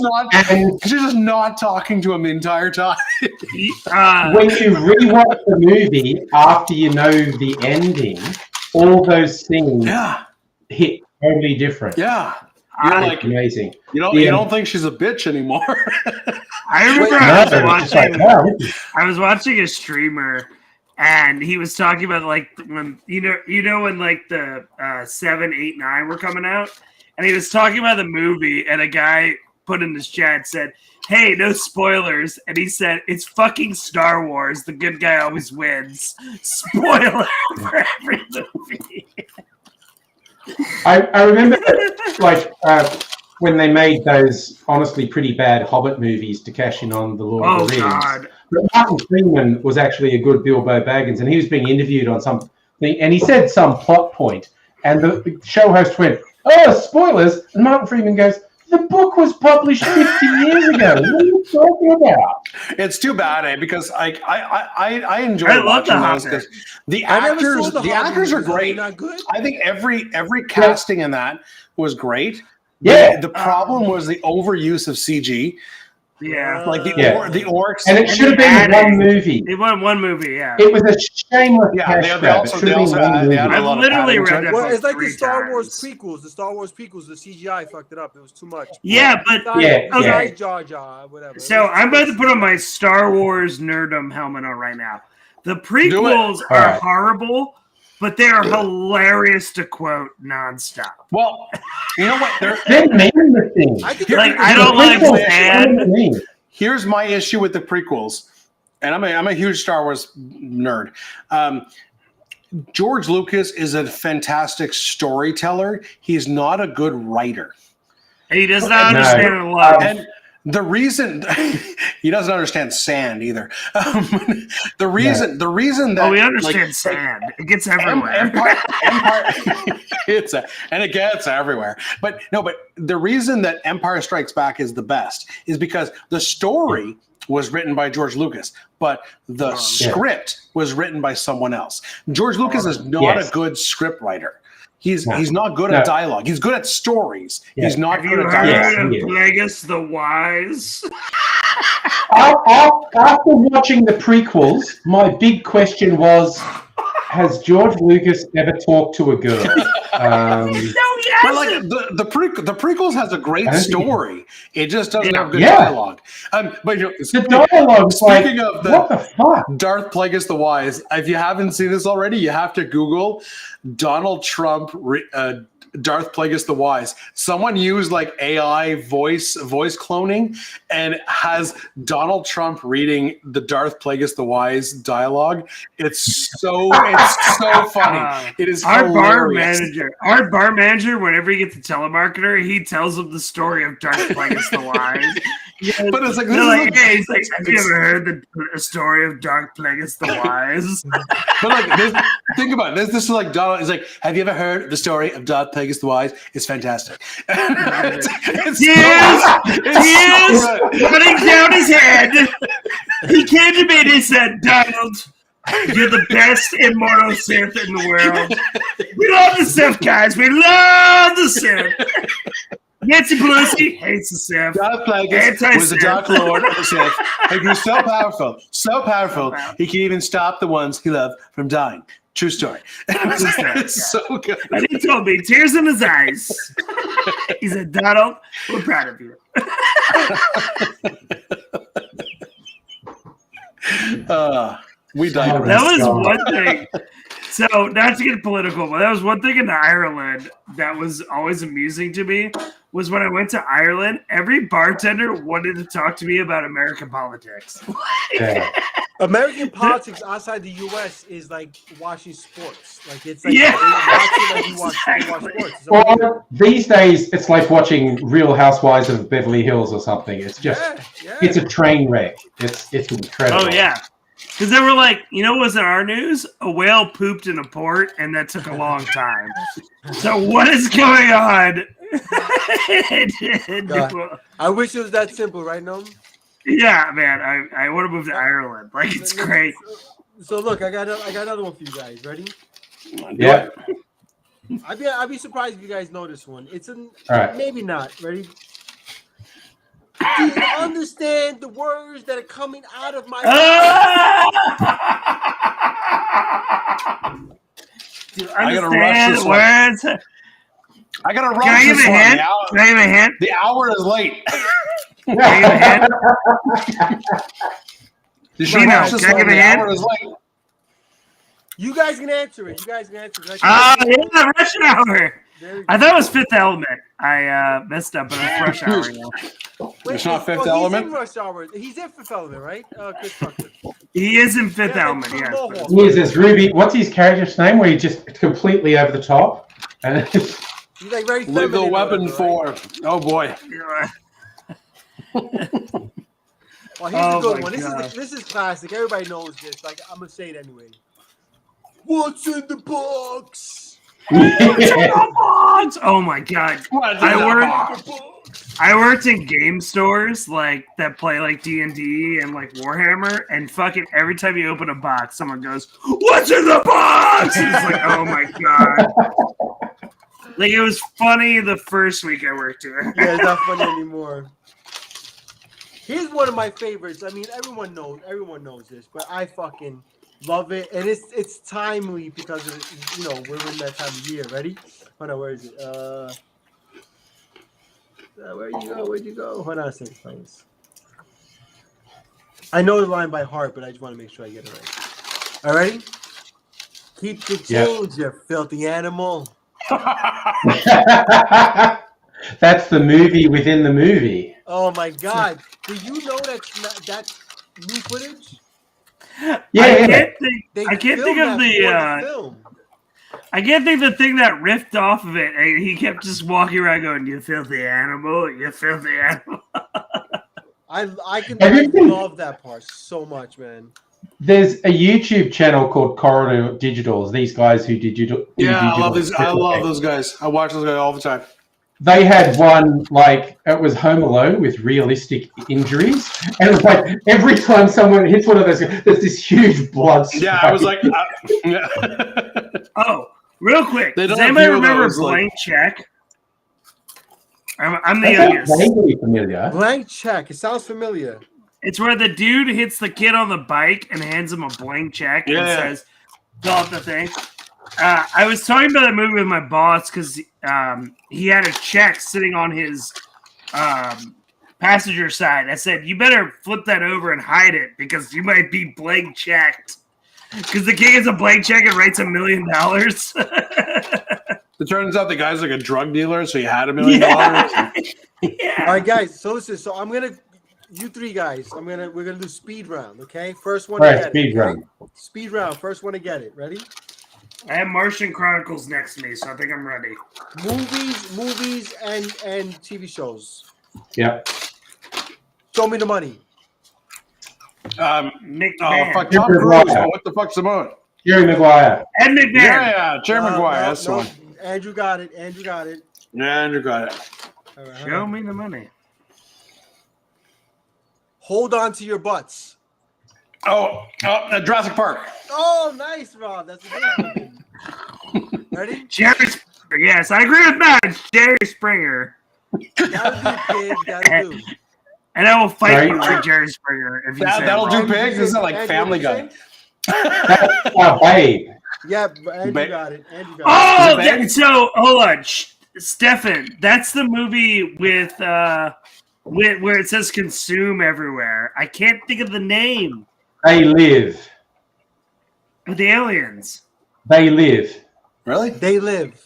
just not talking to him the entire time. When you rewatch the movie after you know the ending, all those scenes Yeah, hit totally different. yeah. You're I- like, Amazing. you Yeah. don't think she's a bitch anymore. I remember Wait, I No, was it's just like, watching. wow, this is- I was watching a streamer, and he was talking about like when you know when like the 7, 8, 9 were coming out, and he was talking about the movie, and a guy put in his chat said, "Hey, no spoilers," and he said, "It's fucking Star Wars. The good guy always wins." Spoiler for every movie. I remember like when they made those honestly pretty bad Hobbit movies to cash in on the Lord Oh of the Rings. God! But Martin Freeman was actually a good Bilbo Baggins, and he was being interviewed on something, and he said some plot point, and the show host went, "Oh, spoilers!" And Martin Freeman goes, "The book was published 50 years ago. What are you talking about?" It's too bad, because I enjoy I love watching The those Hobbit. because the I never saw actors the Hobbit actors are movies. Are they great. not good? I think every casting in that was great. Yeah. The problem was the overuse of CG, Yeah, like the Yeah. the orcs. And it should have been adding- one movie. they won one movie. Yeah, It was a shameless Yeah, cash they grab. also- It should they have also been one added- they movie. added a I've lot of literally padding to read it. that Well, book it's like the 3 Star Wars times. prequels. The Star Wars prequels, the CGI fucked it up. It was too much. Yeah, but Yeah, okay. Besides Jar Jar, whatever. So I'm about to put on my Star Wars nerdum helmet on right now. The prequels All are right. horrible, but they are hilarious to quote nonstop. Well, you know what? They're mean the thing. I think Like, it's- I don't like Prequels Sand. are mean. Here's my issue with the prequels, and I'm a huge Star Wars nerd. George Lucas is a fantastic storyteller. He's not a good writer. He does not No. understand love. And the reason he doesn't understand sand either. The reason that Oh, we like, understand sand. It gets everywhere. Empire and it gets everywhere. But the reason that Empire Strikes Back is the best is because the story was written by George Lucas, but the script was written by someone else. George Lucas is not Yes. a good script writer. He's No. not good No. at dialogue. He's good at stories. Yeah. He's not Have good you at heard dialogue. Yes, of he Plagueis the Wise? After watching the prequels, my big question was, has George Lucas ever talked to a girl? No, But like the prequels has a great story. It just doesn't have good Yeah. dialogue. But you know, The dialogue's like, speaking of what the fuck? Darth Plagueis the Wise, if you haven't seen this already, you have to Google Donald Trump Darth Plagueis the Wise. Someone used like AI voice cloning and has Donald Trump reading the Darth Plagueis the Wise dialogue. It's so funny. It is our hilarious. bar manager, whenever he gets a telemarketer, he tells him the story of Darth Plagueis the Wise. Yeah, But it's like, hey, he's like, have you ever heard the story of Darth Plagueis the Wise? But like, think about it. This is like Donald. He's like, have you ever heard the story of Darth Plagueis the Wise? It's fantastic. He is running down his head. He came to me and he said, Donald, you're the best immortal Sith in the world. We love the Sith, guys. We love the Sith. Nancy Pelosi hates the Sith. Darth Plagueis was the Dark Lord of the Sith. He grew so powerful, he can even stop the ones he loved from dying. True story. It's so good. And he told me, tears in his eyes. He said, Donald, we're proud of you. We digress. That was one thing. So, not to get political, but that was one thing in Ireland that was always amusing to me, was when I went to Ireland, every bartender wanted to talk to me about American politics. Yeah. American politics outside the U.S. is like watching sports. Like it's like, Yeah. you watch sports. It's Well, these days, it's like watching Real Housewives of Beverly Hills or something. It's just, it's a train wreck. It's incredible. Oh, yeah. Because they were like, you know what was in our news? A whale pooped in a port, and that took a long time. So what is going on? I wish it was that simple, right, Noam? Yeah, man. I want to move to Ireland. Like, it's great. So look, I got another one for you guys. Ready? Yeah. I'd be surprised if you guys know this one. It's right. Maybe not. Ready? Do you understand the words that are coming out of my mouth? Do you I gotta rush understand this the one. words? I gotta Can I rush give this a one. hint? Can I give a hint? The hour is late. Can I give a hint? You should rush this one. The hour is late. You guys can answer it. Yeah, Rush Hour. I thought it was Fifth Element. I messed up, but it's Rush Hour. It's not Fifth Element? He's in Rush Hour. He's in Fifth Element, right? Chris Tucker. He is in Fifth Element, yeah. He is this Ruby. What's his character's name? Where he's just completely over the top. And He's like very Lethal Weapon whatever, 4. Oh boy. Well, here's a good one. This is classic. Everybody knows this. Like, I'm gonna say it anyway. What's in the box? Oh my god! I worked in game stores like that play like D&D and like Warhammer, and fucking every time you open a box, someone goes, "What's in the box?" And it's like, oh my god! Like it was funny the first week I worked here. Yeah, it's not funny anymore. Here's one of my favorites. I mean, everyone knows this, but I fucking love it, and it's timely because of, we're in that time of year. Ready? Hold on, where is it? Where'd you go? Hold on a second, please. I know the line by heart, but I just want to make sure I get it right. All right? Keep the change, you filthy animal. That's the movie within the movie. Oh my god! Do you know that's new footage? Yeah, I can't think of the. I can't think the thing that riffed off of it. And he kept just walking around going, "You filthy animal! You filthy animal!" I love that part so much, man. There's a YouTube channel called Corridor Digitals. These guys who digital. I love those guys. I watch those guys all the time. They had one, like, it was Home Alone with realistic injuries. And it was like, every time someone hits one of those, there's this huge blood spray. Yeah, I was like... Oh, real quick. Does anybody remember Blank Check? I'm the youngest. Vaguely familiar. Blank Check. It sounds familiar. It's where the dude hits the kid on the bike and hands him a blank check and says, fill out the thing. I was talking about that movie with my boss because he had a check sitting on his passenger side. I said, "You better flip that over and hide it because you might be blank checked." Because the king gets a blank check and writes $1 million. It turns out the guy's like a drug dealer, so he had $1 million. Yeah. All right, guys. So listen. So I'm gonna, you three guys. We're gonna do speed round. Okay. First one. All to right, get speed it, okay? round. Speed round. First one to get it. Ready? I have Martian Chronicles next to me, so I think I'm ready. Movies, and TV shows. Yep. Show me the money. Nick Oh, Mann. fuck. Tom Cruise. Oh, what the fuck's the moment? Jerry Maguire. Ed McMahon. Yeah, Jerry Maguire. That's the one. Andrew got it. Yeah, Andrew got it. All right, Show me the money. Hold on to your butts. Oh, Jurassic Park. Oh, nice, Rob. That's a good one. Ready? Jerry Springer. Yes, I agree with that. It's Jerry Springer. Gotta do, kid. Gotta do. And I will fight Right. you for Jerry Springer if you say That'll do wrong. big. Isn't it like Andrew, Family what you Guy? Oh, Babe. Yeah, Andrew Ba- got it. Is Oh, it big? so hold on, Stefan. That's the movie with where it says "consume" everywhere. I can't think of the name They live. of the aliens. They live. Really? They live.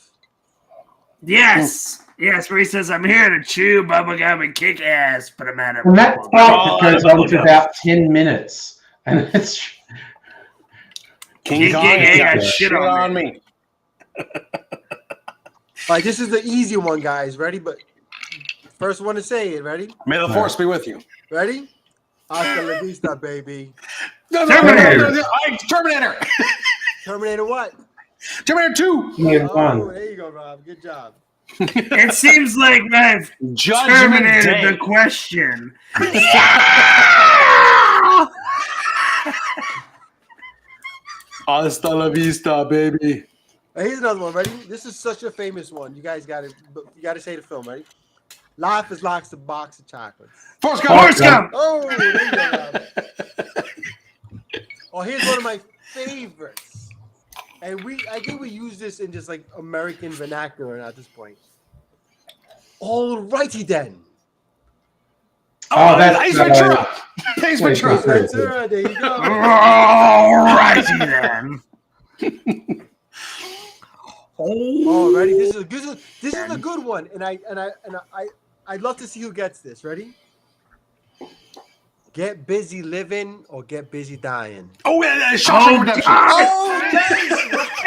Yes, yes, where he says, "I'm here to chew bubblegum and kick ass," but I'm out of. And that Oh, fight goes on for about 10 minutes. And it's King King Kong. ain't got Yeah, shit shit on on me. All right, this is the easy one, guys. Ready? But first one to say it. Ready? May the force be with you. Ready? Hasta la vista, baby. No, Terminator. Terminator. Terminator what? Terminator 2. Terminator Oh, 1. there you go, Rob. Good job. It seems like I've Judgment terminated Day. the question. Hasta la vista, baby. Here's another one. Ready? This is such a famous one. You guys got it. You got to say the film. Ready? Life is like a box of chocolates. Forrest Gump. Forrest Gump. Oh, there you go, Rob. Oh, here's one of my favorites. And I think we use this in just like American vernacular at this point. All righty then. Oh, that's Ace Ventura. Ace Ventura. Ventura, there you go. All righty then. Oh, ready? This is a good one, and I'd love to see who gets this. Ready? Get busy living or get busy dying. Oh, yeah, Shawshank Redemption. Oh, nice!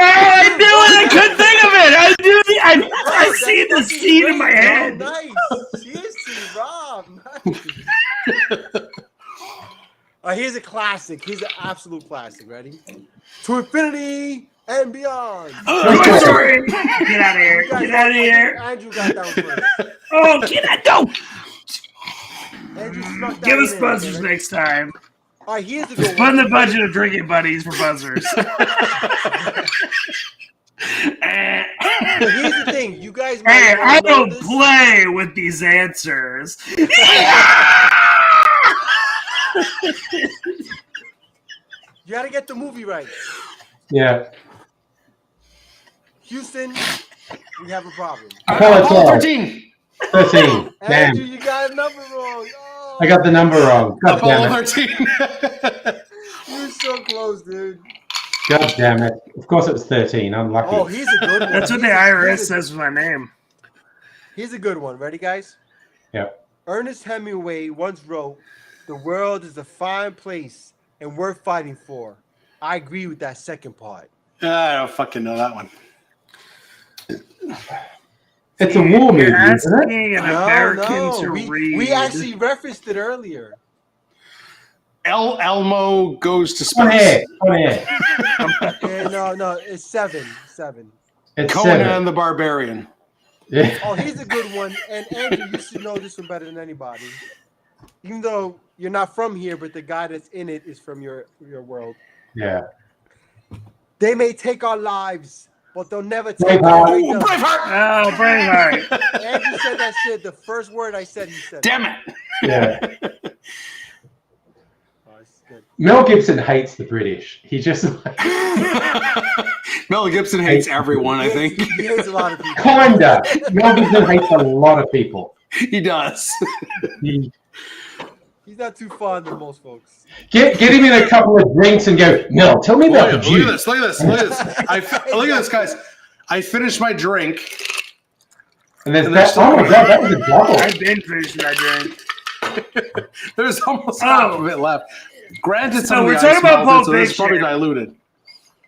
I knew it. I couldn't think of it. I knew it. I see the scene in my head. Oh, nice. Seriously, Rob. Nice. Here's a classic. Here's an absolute classic. Ready? To infinity and beyond. Toy Story. Get out of here. Get out of here. Andrew got that one first. Oh, get out. Go. Andrew snuck that Give one us in, buzzers okay? next time. All right, here's a good Fund one. the budget of drinking buddies for buzzers. But here's the thing. You guys might Hey, not I know don't this. play with these answers. You got to get the movie right. Yeah. Houston, we have a problem. Apollo Apollo 12. 13. 13. Andrew, Damn. you got a number wrong. Oh, I got the number wrong. God damn Apollo it. 13. you're so close, dude. God damn it. Of course it was 13. Unlucky. Oh, he's a good one. That's what the IRS says with my name. Here's a good one. Ready, guys? Yeah. Ernest Hemingway once wrote, "The world is a fine place and worth fighting for." I agree with that second part. I don't fucking know that one. It's a war movie, You're isn't it? asking an American to we, read. we actually referenced it earlier. Elmo goes to On space. air. On air. Yeah, no, it's seven. It's Conan 7. the Barbarian. Yeah. Oh, here's a good one. And Andrew, you should know this one better than anybody. Even though you're not from here, but the guy that's in it is from your world. Yeah. They may take our lives, but they'll never take Braveheart. our Ooh, freedom. Braveheart. Oh, Braveheart. Andrew said that shit. The first word I said, he said. Damn it. Yeah. Oh, it's good. Mel Gibson hates the British. He just like, Mel Gibson hates everyone, I think. He hates a lot of people. Kinda. Mel Gibson hates a lot of people. He does. He- He's not too fond of most folks. Get him in a couple of drinks and go, Mel, tell me about the Look at Jews. this. Look at this. Look at this. Look at this, guys. I finished my drink. And there's And that. there's Oh my God, that was a double. I did finish my drink. There's almost half of it left. Granted, So some we're of the talking ice about melted, Pulp so this is probably Fiction. diluted.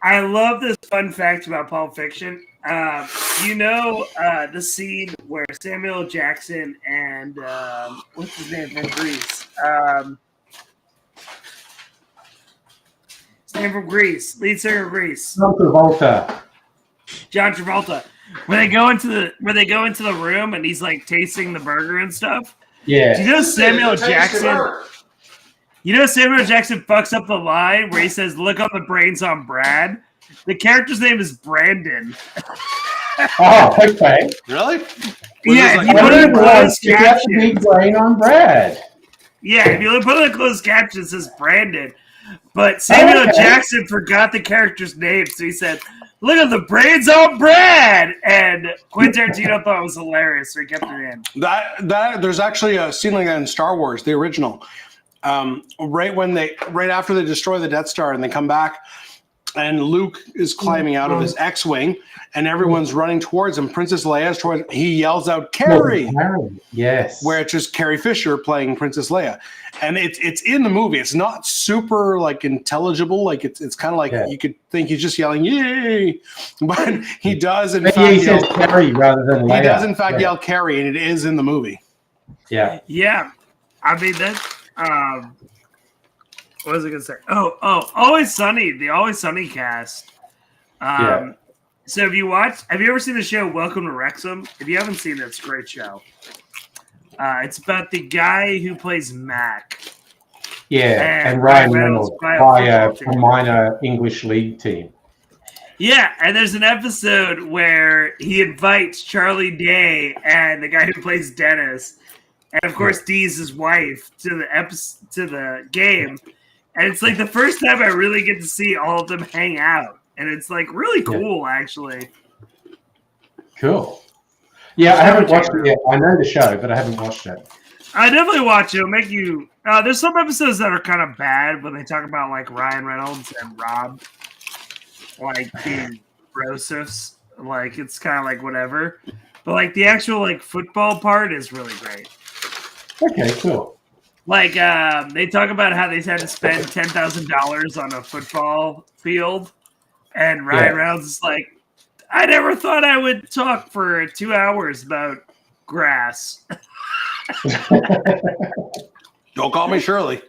I love this fun fact about Pulp Fiction. The scene where Samuel Jackson and what's his name from Greece? His name from Greece, lead singer of Greece, John Travolta. John Travolta. When they go into the room and he's like tasting the burger and stuff. Do Yeah. you know Samuel Jackson? You know Samuel Jackson fucks up the line where he says, "Look on the brains on Brad." The character's name is Brandon. Oh, okay. Really? Yeah, like- if you put it in closed You got the big captions. brain on Brad. Yeah, if you put it in closed captions, it says Brandon. But Samuel Okay. Jackson forgot the character's name, so he said, "Look at the brains on Brad," and Quentin Tarantino thought it was hilarious, so he kept it in. That there's actually a scene like that in Star Wars, the original. Right after they destroy the Death Star and they come back, and Luke is climbing out of his X-wing, and everyone's running towards him. Princess Leia's towards him. He yells out, "Carrie!" Yes. Where it's just Carrie Fisher playing Princess Leia, and it's in the movie. It's not super like intelligible. Like it's kind of like you could think he's just yelling "Yay," but he does in Maybe fact he says yell, Carrie rather than Leia. he does in fact yell "Carrie," and it is in the movie. Yeah. Yeah, I mean that. What was I gonna say? Oh, Always Sunny, the Always Sunny cast. Yeah. So have you ever seen the show Welcome to Wrexham? If you haven't seen it, it's a great show. It's about the guy who plays Mac. Yeah. And And Ryan Reynolds Reynolds by a by a football team. minor English league team. Yeah, and there's an episode where he invites Charlie Day and the guy who plays Dennis, and of course Dee's his wife, to the game. And it's like the first time I really get to see all of them hang out. And it's like really cool, actually. Cool. Yeah, I haven't watched it yet. I know the show, but I haven't watched it. I definitely watch it. It'll make you. There's some episodes that are kind of bad when they talk about like Ryan Reynolds and Rob, like being brosifs. Like it's kind of like whatever. But like the actual like football part is really great. Okay, cool. Like they talk about how they had to spend $10,000 on a football field, and Ryan Reynolds is like, "I never thought I would talk for 2 hours about grass." Don't call me Shirley.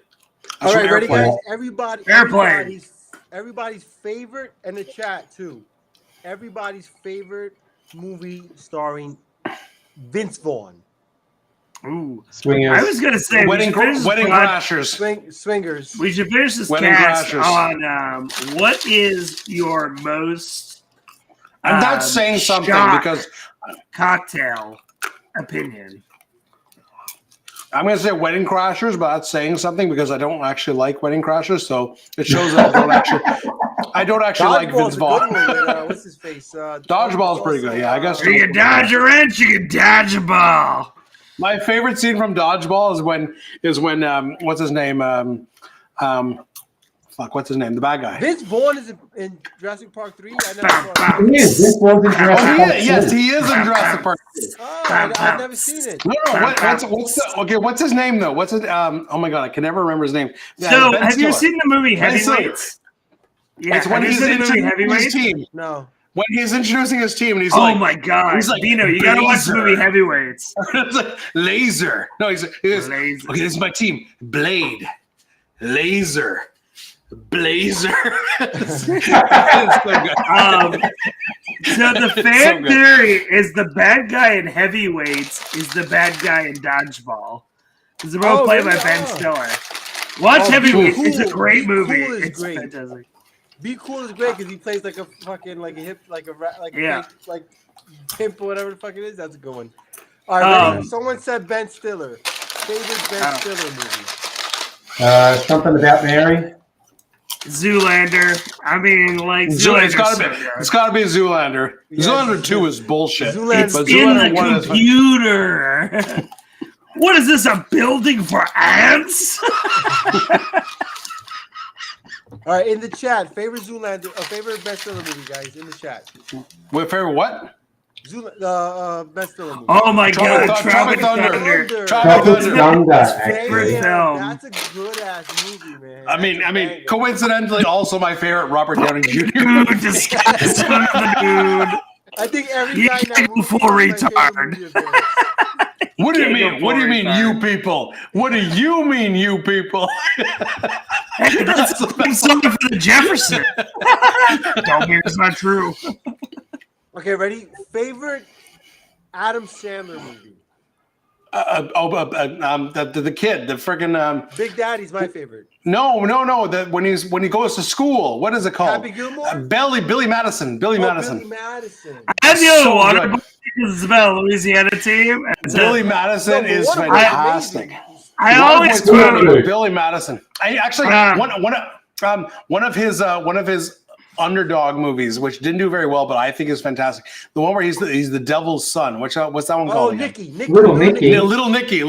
All right, ready, Airplane. guys? Airplane. Everybody's favorite in the chat too. Everybody's favorite movie starring Vince Vaughn. Ooh, Swingers. I was gonna say Wedding Crashers. Swingers. We should finish this Wedding cast Crashers. on what is your most And that's saying something shock because cocktail opinion. I'm going to say Wedding Crashers, but that's saying something because I don't actually like Wedding Crashers. So it shows that I don't actually like Vince Dodgeball's a Vaughn. good one with, what's his face? Dodgeball's pretty good. Yeah, I guess. You can dodge a wrench, you can dodge a ball. My favorite scene from Dodgeball is when what's his name? What's his name? The bad guy. Vince Vaughn is in Jurassic Park 3. I never saw it. He is. This was in Jurassic Oh, Park yes, 2. he is in Jurassic Park. Oh, I've never seen it. No, what's his name though? What's it? Oh my god, I can never remember his name. So, Ben have you Stiller. seen the movie Ben Stiller. Heavyweights? Yeah, It's when have you he's seen the movie introducing his Heavyweights? team. No. When he's introducing his team, and he's Oh like, my god, he's like, Dino, you gotta watch the Blazer. movie Heavyweights. it's like laser. No, he goes, Laser. okay, this is my team. Blade, laser, blazer. It's so good. So the fan good. theory is the bad guy in Heavyweights is the bad guy in Dodgeball. Because they're both Oh, played by really? Ben Oh. Stiller. Watch Oh, Heavyweights. Be It's a Cool. great Be movie. Cool is It's great. fantastic. Be Cool is great because he plays like a fucking like a hip like a Yeah. like pimp or whatever the fuck it is. That's a good one. All right, ready? Someone said Ben Stiller. Favorite Ben Stiller movie. Something About Mary. Zoolander. I mean, like It's Zoolander's gotta so be. good. It's gotta be Zoolander. Yeah, Zoolander 2 is bullshit. Zoolander- It's but in Zoolander the 1 is computer. What is this? A building for ants? All right, in the chat, favorite Zoolander, favorite bestseller movie, guys, in the chat. Wait, favorite what? Bestseller movie. Oh my Tropic god, Thunder. Tropic Thunder. Tropic Tropic Thunder. Thunder, Favorite actually. film. That's a good ass movie, man. I mean, That's a banger. coincidentally, also my favorite Robert Downey Jr. Dude, disgust son of a dude. I think every You guy in that movie full is my favorite retard. movie of theirs. What do you Can't mean? go What do you mean, forward, you people? What do you mean, you people? Hey, that's something for the Jefferson. Tell me it's not true. Okay, ready? Favorite Adam Sandler movie? The kid, the freaking Big Daddy's my favorite. no. That when he goes to school, what is it called? Happy Gilmore? Billy Madison. Billy Madison. Billy Madison. I'm the only So one good. because it's about a Louisiana team. And so Billy Madison No, but is what about fantastic. amazing? I One of always his quote- favorite, Billy Madison. I actually Ah. one of his underdog movies, which didn't do very well, but I think is fantastic. The one where he's the devil's son. What's that one Oh, called? again? Nicky. Little Nicky. Yeah, Little Nicky.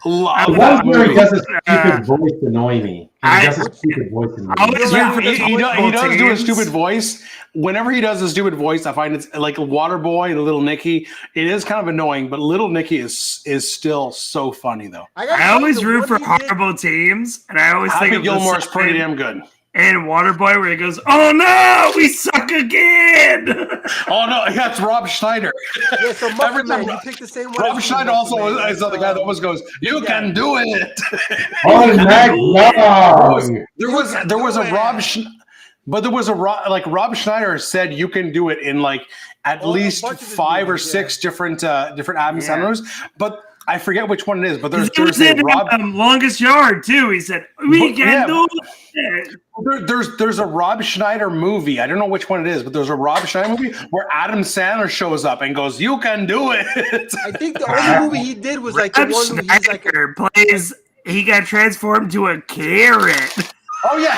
Love The that one where he movie. does a stupid voice annoy me. He does a stupid voice annoy I me. was Yeah, rooting for the he football does do a teams. stupid voice. Whenever he does a stupid voice, I find it's like Waterboy and Little Nicky. It is kind of annoying, but Little Nicky is still so funny though. I always root for horrible teams, and I always think Happy of Gilmore's the pretty second damn good. and Waterboy where he goes, "Oh no, we suck again." Oh no, yeah, it's Rob Schneider. Yeah, so Every Muffin time Man, you picked the same one. Rob as me, Schneider Muffin also Man. is the guy that always goes, "You can do it." Oh my god! There was a Rob, but there was a Rob Schneider said you can do it in like at Oh, a least bunch of his 5 or movies, 6 different Adam Sandlers, but I forget which one it is. But He there's a said Rob. Longest Yard too. He said, "We But- can yeah, do it." There's a Rob Schneider movie. I don't know which one it is, but there's a Rob Schneider movie where Adam Sandler shows up and goes, "You can do it." I think the only movie he did was like the Rob one where he's like, Schneider plays. He got transformed to a carrot. Oh yeah,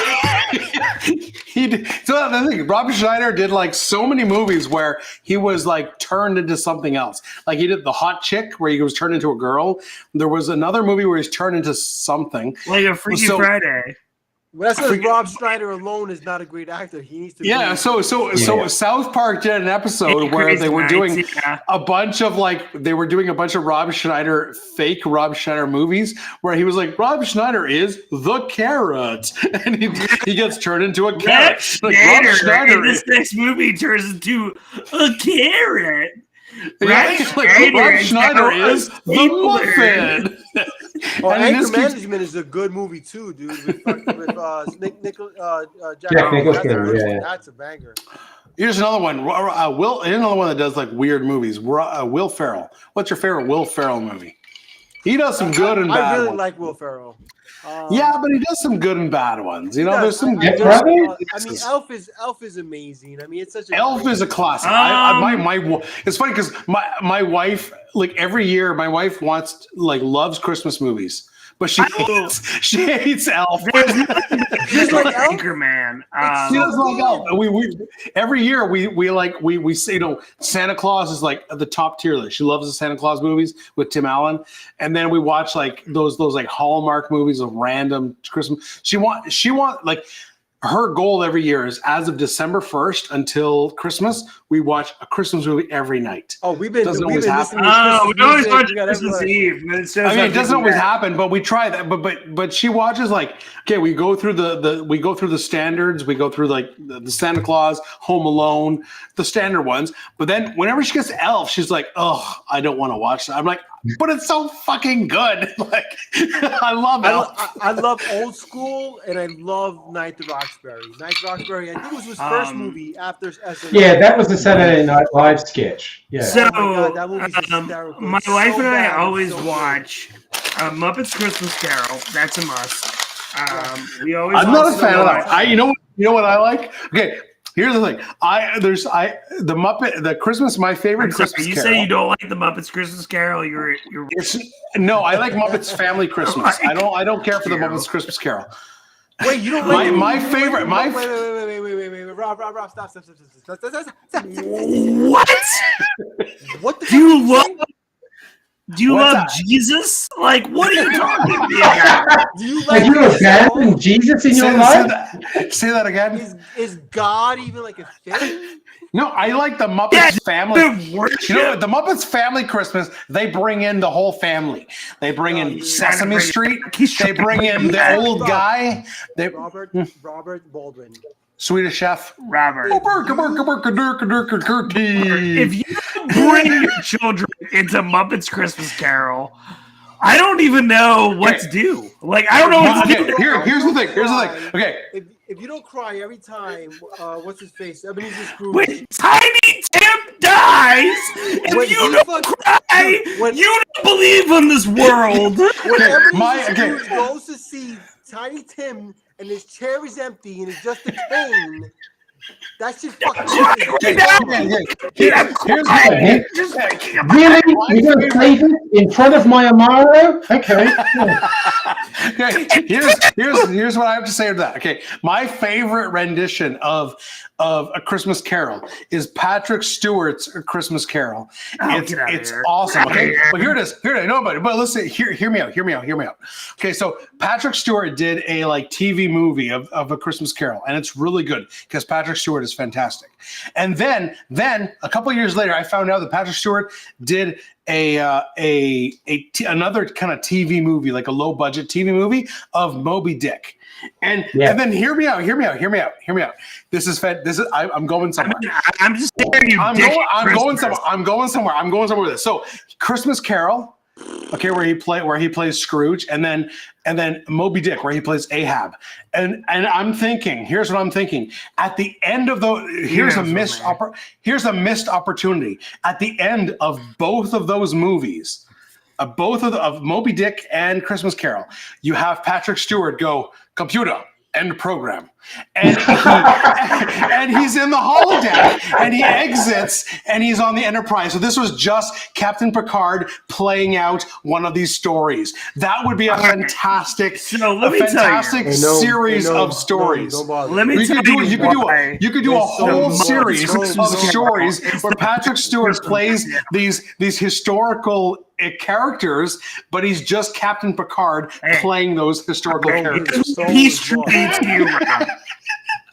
he did. So the thing, Rob Schneider did like so many movies where he was like turned into something else. Like he did The Hot Chick where he was turned into a girl. There was another movie where he's turned into something. Like a Freaky So- Friday. well, that's because Rob Schneider alone is not a great actor. He needs to. Yeah, be- so South Park did an episode where Crazy they were doing Nights, yeah. a bunch of Rob Schneider fake Rob Schneider movies where he was like, Rob Schneider is the carrot, and he gets turned into a Rob carrot. Schneider in this next movie turns into a carrot. Rob Schneider is the muffin. Oh, And in Anger this case- Management is a good movie too, dude. With Jack Jack Nicholson, That's a good yeah. one. That's a banger. Here's another one. Here's another one that does like weird movies. Will Ferrell. What's your favorite Will Ferrell movie? He does some good and bad I really ones. like Will Ferrell. Yeah, but he does some good and bad ones. You know, Yeah, there's some I good. mean, Elf is amazing. I mean, it's such a Elf is a classic. It's funny because my wife, like every year, my wife loves Christmas movies, but she hates Elf. Just like like Elf? Anchorman. She doesn't like Elf. We every year we say, you know, Santa Claus is like the top tier list. She loves the Santa Claus movies with Tim Allen, and then we watch like those like Hallmark movies of random Christmas. She want like her goal every year is as of December 1st until Christmas, we watch a Christmas movie every night. Oh, we've been always listening Oh, to we always Christmas watch music. We got Christmas everywhere. Eve. But it's just I mean, like it doesn't always that. happen, but we try that. But she watches like, okay, we go through the standards, we go through like the Santa Claus, Home Alone, the standard ones. But then whenever she gets to Elf, she's like, oh, I don't want to watch that. I'm like, but it's so fucking good. Like, I love Elf. I love Old School and I love Night at the Roxbury. Night at the Roxbury, I think it was his first movie after SNL. Yeah, that was the Saturday Night Live sketch. Yeah. So, Oh my God, that movie's hysterical. my It's wife so and I bad, it's always so good. watch Muppets Christmas Carol. That's a must. We always. I'm not a watch fan of it. that. You know what I like? Okay, here's the thing. The Christmas, my favorite I'm sorry, Christmas you Carol. say you don't like the Muppets Christmas Carol? You're No, I like Muppets Family Christmas. Like, I don't care for the you. Muppets Christmas Carol. Wait, you don't My- like my you don't favorite- Wait, my- wait. Rob, stop. What? What the Do you fuck love? Do you What's love that? Jesus? Like, what are you talking to me about? Do you Have like you Jesus at all? abandoned Jesus in your Say life? that again. Is God even like a thing? No, I like the Muppets Yeah, family. dude, worship. You know, the Muppets Family Christmas, they bring in the whole family. They bring No, in dude. Sesame Street. He's They bring in the old guy. They Robert Baldwin. Swedish Chef. Robert. If If you bring your children into Muppets Christmas Carol, I don't even know what to do. Like, I don't know what to do. Here's the thing. Okay. If you don't cry every time, what's his face? Ebenezer Scrooge. When Tiny Tim dies, if When you he don't cry, you don't believe in this world. When Ebenezer okay. Scrooge goes to see Tiny Tim and his chair is empty and it's just a cane, that shit fucking Okay, I'm here's crying. Just thinking about Really? You're going to say this in front of my Amaro? Okay. Okay, here's what I have to say to that. Okay, my favorite rendition of A Christmas Carol is Patrick Stewart's A Christmas Carol. Oh, get outta It's here. awesome. Get outta Okay, here. but here it is. No, but listen. Hear me out. Okay, so Patrick Stewart did a like TV movie of A Christmas Carol, and it's really good because Patrick Stewart is fantastic. And then a couple of years later, I found out that Patrick Stewart did another kind of TV movie, like a low budget TV movie of Moby Dick. And then hear me out. This is I'm going somewhere. I'm just staring you. I'm going somewhere with this. So Christmas Carol, okay, where he plays Scrooge, and then Moby Dick, where he plays Ahab. And I'm thinking, here's what I'm thinking. At the end of here's a missed opportunity. At the end of both of those movies, of Moby Dick and Christmas Carol, you have Patrick Stewart go, computer, end program. And he's in the holodeck and he exits and he's on the Enterprise. So this was just Captain Picard playing out one of these stories. That would be a fantastic, series of stories. Let me tell you, you could do a whole series of stories where Patrick Stewart plays these historical characters, but he's just Captain Picard playing those historical characters. He's trying to you, Rob.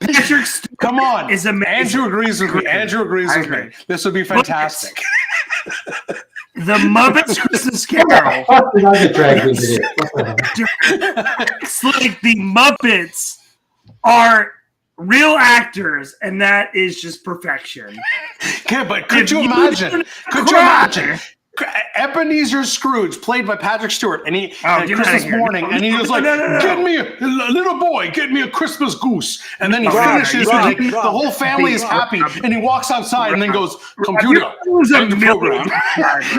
Patrick Stewart, come on, is amazing. Andrew agrees with me. This would be fantastic. The Muppets Christmas Carol. It's like the Muppets are real actors, and that is just perfection. Okay, but could you imagine? Ebenezer Scrooge, played by Patrick Stewart, and Christmas morning, and he was like, "Get me little boy, get me a Christmas goose," and then he finishes, and the whole family is happy, and he walks outside, and then goes, "Computer, end the program,"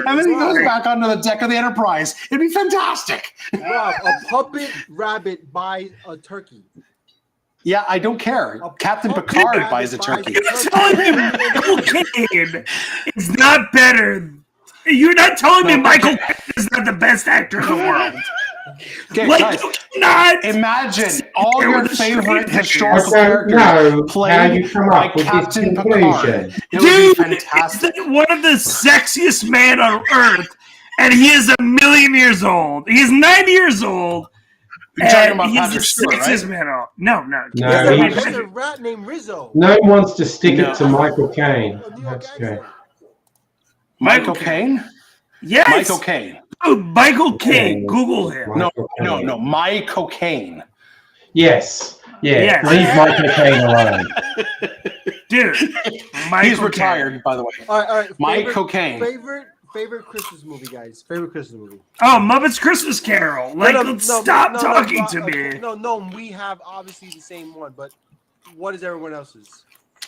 and then he goes back onto the deck of the Enterprise. It'd be fantastic. Rob, a puppet rabbit buys a turkey. Yeah, I don't care. Captain Picard buys a turkey. You're telling me Michael Caine is not better. You're not telling me Michael Caine is not the best actor in the world. Okay, Like, guys, not imagine all your favorite historical I don't know characters how played you come by up with this Captain conclusion. Picard. It dude. would be fantastic. Is one of the sexiest men on earth, and he is 1,000,000 years old. He's 90 years old. You're talking and about he's Patrick the Stewart, sexiest right? man on. No. There's a rat named Rizzo. No one wants to stick it to Michael Caine. A New York That's great. accent. Michael Caine? Yes. Michael Caine. Oh, Michael Caine. Google him. No, Michael Caine. Yes. Yeah. Yes. Leave Michael Caine alone. Dude. He's retired, by the way. All right. Michael Caine. Favorite Christmas movie, guys. Favorite Christmas movie. Oh, Muppets Christmas Carol. Like, stop talking to me. No, we have obviously the same one, but what is everyone else's?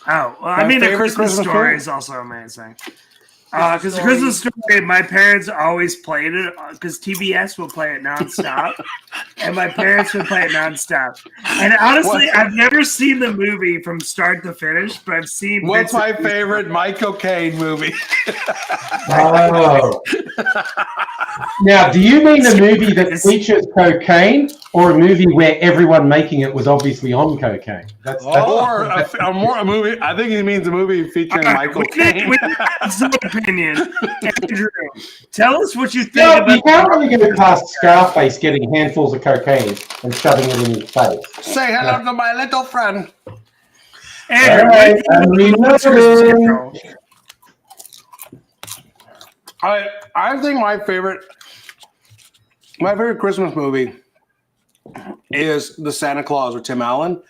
Oh, well, I mean, the Christmas Story is also amazing. Because the Christmas Story, my parents always played it because TBS will play it nonstop, and my parents would play it nonstop. And honestly, I've never seen the movie from start to finish, but I've seen. What's my favorite Michael Caine movie? Oh. Now, do you mean a movie that features cocaine, Or a movie where everyone making it was obviously on cocaine. That's Or a movie. I think he means a movie featuring Michael Caine. We have some opinion. Andrew, tell us what you think No, about. you can't really go past Scarface getting handfuls of cocaine and shoving it in his face. Say hello to my little friend. Andrew, All right, what do you think about Christmas Carol? I think my favorite Christmas movie is The Santa Claus with Tim Allen.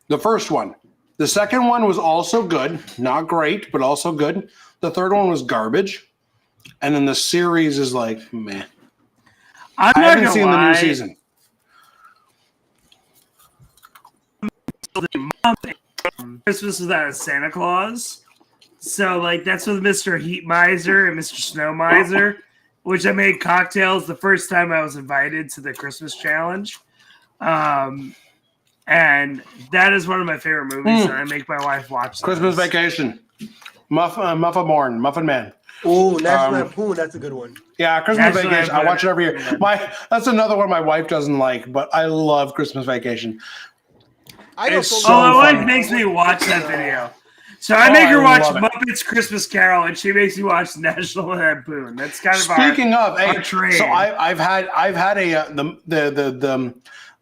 The first one. The second one was also good. Not great, but also good. The third one was garbage. And then the series is like, meh. I I haven't seen the new season. Christmas without a Santa Claus. So, like, that's with Mr. Heat Miser and Mr. Snow Miser, which I made cocktails the first time I was invited to the Christmas challenge. And that is one of my favorite movies, and I make my wife watch those. Christmas Vacation. Muffin Man. Oh, National Lampoon, that's a good one. Yeah, Christmas National Vacation. I Lampoon. watch it every year. That's another one my wife doesn't like, but I love Christmas Vacation. I know It's so so My funny. wife makes me watch that video. So I make her I watch love it. Muppets Christmas Carol, and she makes me watch National Lampoon. That's kind of Speaking of, our hey, trade. so I've had a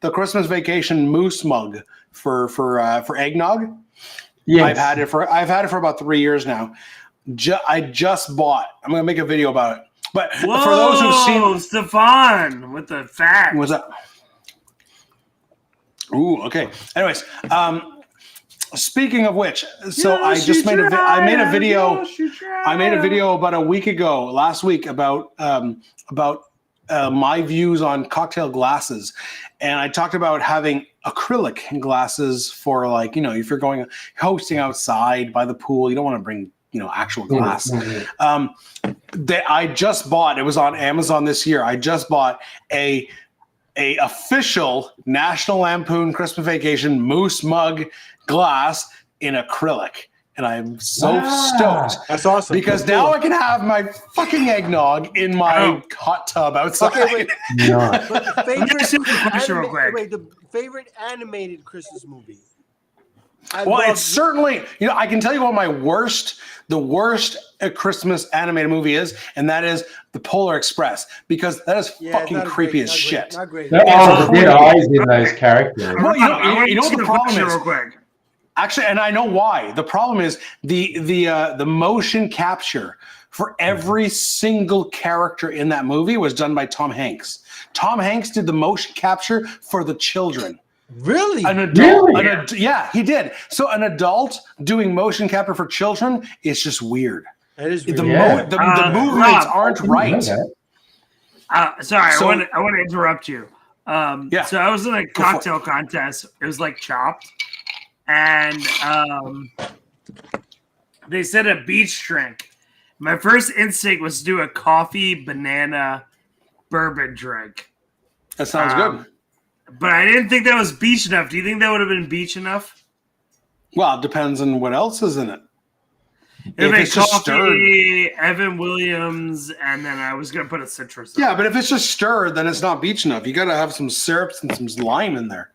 the Christmas Vacation moose mug for eggnog. Yes. I've had it for about 3 years now. I just bought. I'm gonna make a video about it. But for those who've seen, Stefan with the fact. what's up? Ooh, okay. Anyways, speaking of which, so I just made I made a video. I made a video about a week ago, last week, about my views on cocktail glasses, and I talked about having acrylic glasses for, like, you know, if you're going hosting outside by the pool, you don't want to bring, you know, actual glass. I just bought. It was on Amazon this year. I just bought a official National Lampoon Christmas Vacation moose mug glass in acrylic. And I'm so stoked. That's awesome. Because now I can have my fucking eggnog in my hot tub outside. Okay, wait. No. But the favorite, Just a question real quick. the favorite animated Christmas movie. Well, it's certainly, you know, I can tell you what the worst Christmas animated movie is, and that is The Polar Express, because that is fucking creepy as shit. Not great. There are the dead eyes in those characters. Well, you know what the problem is? Real quick. Actually, and I know why. The problem is the motion capture for every single character in that movie was done by Tom Hanks. Tom Hanks did the motion capture for the children. Really? An adult, Really? yeah, he did. So an adult doing motion capture for children is just weird. That is The, weird. the movements aren't right. Sorry, So- I want to interrupt you. Yeah. So I was in a cocktail contest. It was like Chopped, and they said a beach drink. My first instinct was to do a coffee banana bourbon drink, That sounds good. but I didn't think that was beach enough. Do you think that would have been beach enough? Well, it depends on what else is in it. If it's just coffee, Evan Williams, and then I was gonna put a citrus. on Yeah, but if it's just stirred, then it's not beach enough. You got to have some syrups and some lime in there.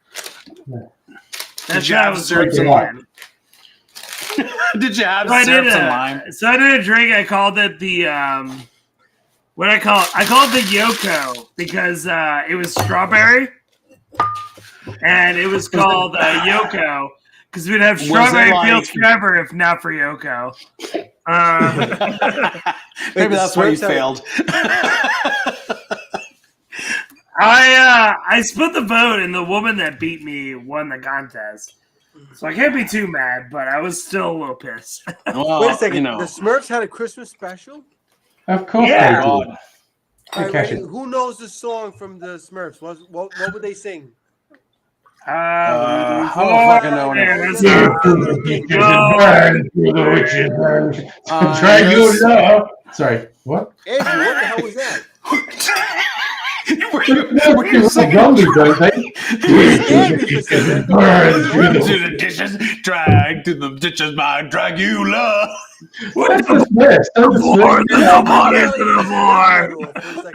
That's you what I have was syrups drinking. and man. Did you have So I did syrups and lime? so I did a drink. I called it the what I call it? I called it the Yoko because it was strawberry, and it was called Yoko because we'd have Was it strawberry like- fields forever if not for Yoko. Maybe the that's why you Smurfs have- failed. I split the vote, and the woman that beat me won the contest. So I can't be too mad, but I was still a little pissed. Well, Wait a second. You know. The Smurfs had a Christmas special? Of course Yeah. they do. God. All right, Cash wait, it. who knows the song from the Smurfs? What would they sing? I don't fucking know yeah, anything. that's Dracula. Sorry, what? Andrew, what the hell was that? were you singing? Don't they? To the dishes, drag to the ditches, my Dragula. That's the Smurfs.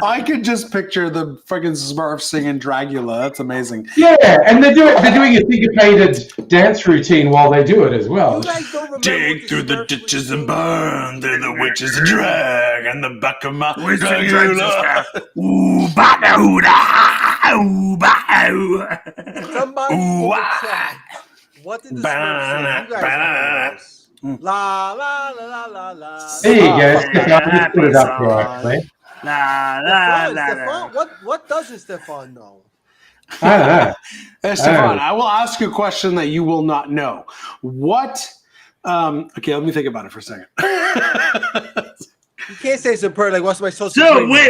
I could just picture the freaking Smurfs singing Dragula. That's amazing. Yeah, and they're doing a syncopated dance routine while they do it as well. You guys don't remember Dig through the ditches and burn through the witches drag and the back of my Dragula. Ooh, ba-da-oo-da, ooh, ba-oo. Somebody Ooh, in the ah. chat. What did the Smurfs say? You guys know this. La la la la la la. There you go. Stefan, put it up there, actually. La, la, la, la. Stefan, what doesn't Stefan know? I don't know. Hey, Stefan, I will ask you a question that you will not know. What? Okay, let me think about it for a second. You can't say super like what's my social. So wait.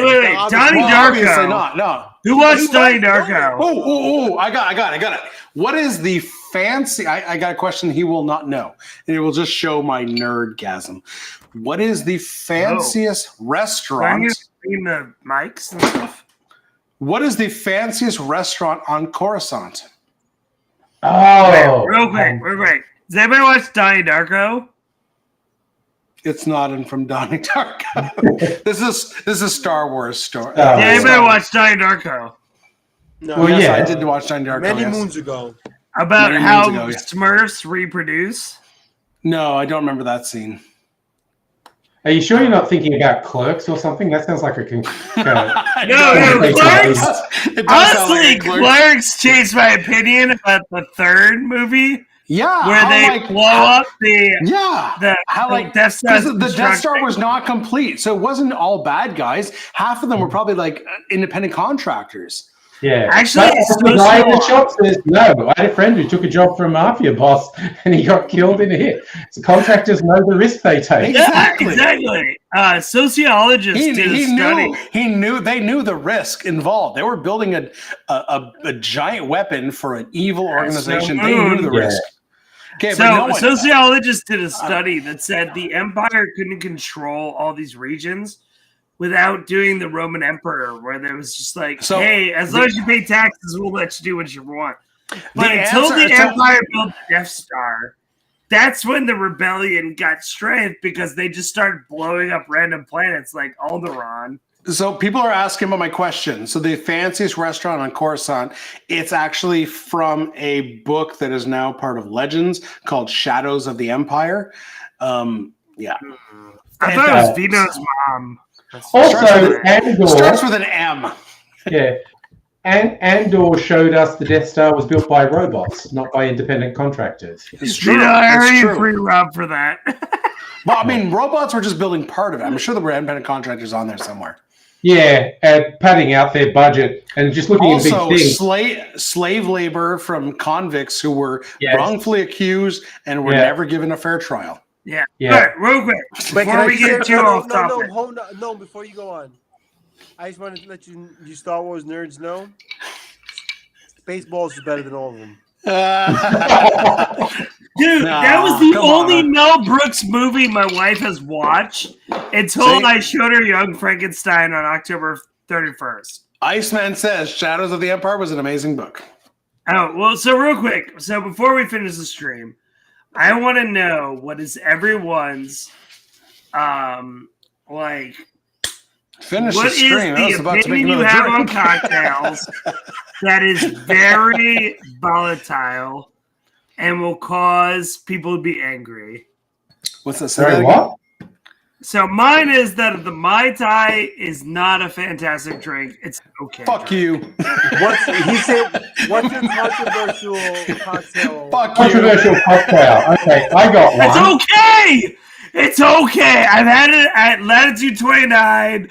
Donnie Obviously Darko. not. No. Who watched Donnie Darko? Oh! I got it. What is the fancy? I got a question he will not know, and it will just show my nerdgasm. What is the fanciest restaurant? In the mics and stuff. What is the fanciest restaurant on Coruscant? Oh, Real quick. Does anybody watch Donnie Darko? It's not in from Donnie Darko. This is a Star Wars story. Did anybody watch Donnie Darko? No, Well, Yes, yeah. I did watch Donnie Darko. many yes. moons ago. About Many how moons ago, yeah. Smurfs reproduce? No, I don't remember that scene. Are you sure you're not thinking about Clerks or something? That sounds like a No, It Clerks. does. It does sound Honestly, like Clerks. Clerks changed my opinion about the third movie Yeah, where they blow up the Death Star. because the Death Star was not complete, so it wasn't all bad guys. Half of them were probably like independent contractors. Yeah. Actually, it's the so guy in the small. shop says, no, I had a friend who took a job for a mafia boss and he got killed in a hit. So contractors know the risk they take. Yeah, exactly. Sociologists did a study. They knew the risk involved. They were building a giant weapon for an evil organization. They knew the risk. Okay, So sociologists did a study that said the empire couldn't control all these regions without doing the Roman Emperor, where there was just like, hey, as long as you pay taxes, we'll let you do what you want. But until the Empire built the Death Star, that's when the rebellion got strength because they just started blowing up random planets like Alderaan. So people are asking about my question. So the fanciest restaurant on Coruscant, it's actually from a book that is now part of Legends called Shadows of the Empire. Yeah. I thought it was Vito's mom. Also, Andor starts with an M. Yeah. And Andor showed us the Death Star was built by robots, not by independent contractors. It's true. Vito, I It's already true. free Rob for that. Well, I mean, robots were just building part of it. I'm sure there were independent contractors on there somewhere. Yeah, padding out their budget and just looking at Also, big things. slave labor from convicts who were Yes. wrongfully accused and were never given a fair trial. Yeah. Yeah. All right, real quick. Before we get too off topic. No, before you go on. I just wanted to let you Star Wars nerds know. Spaceballs is better than all of them. Dude, that was the only Mel Brooks movie my wife has watched until I showed her Young Frankenstein on October 31st. Iceman says Shadows of the Empire was an amazing book. Oh, well, so real quick. So before we finish the stream, I want to know what is everyone's, like, Finish what the is stream. I was the about to make opinion you another have on drink. cocktails that is very volatile and will cause people to be angry? What's that? Sorry, what? So mine is that the Mai Tai is not a fantastic drink. It's okay. Fuck you. What's your controversial cocktail? Fuck you. Controversial cocktail. Okay, I got one. It's okay. It's okay. I've had it at Latitude 29.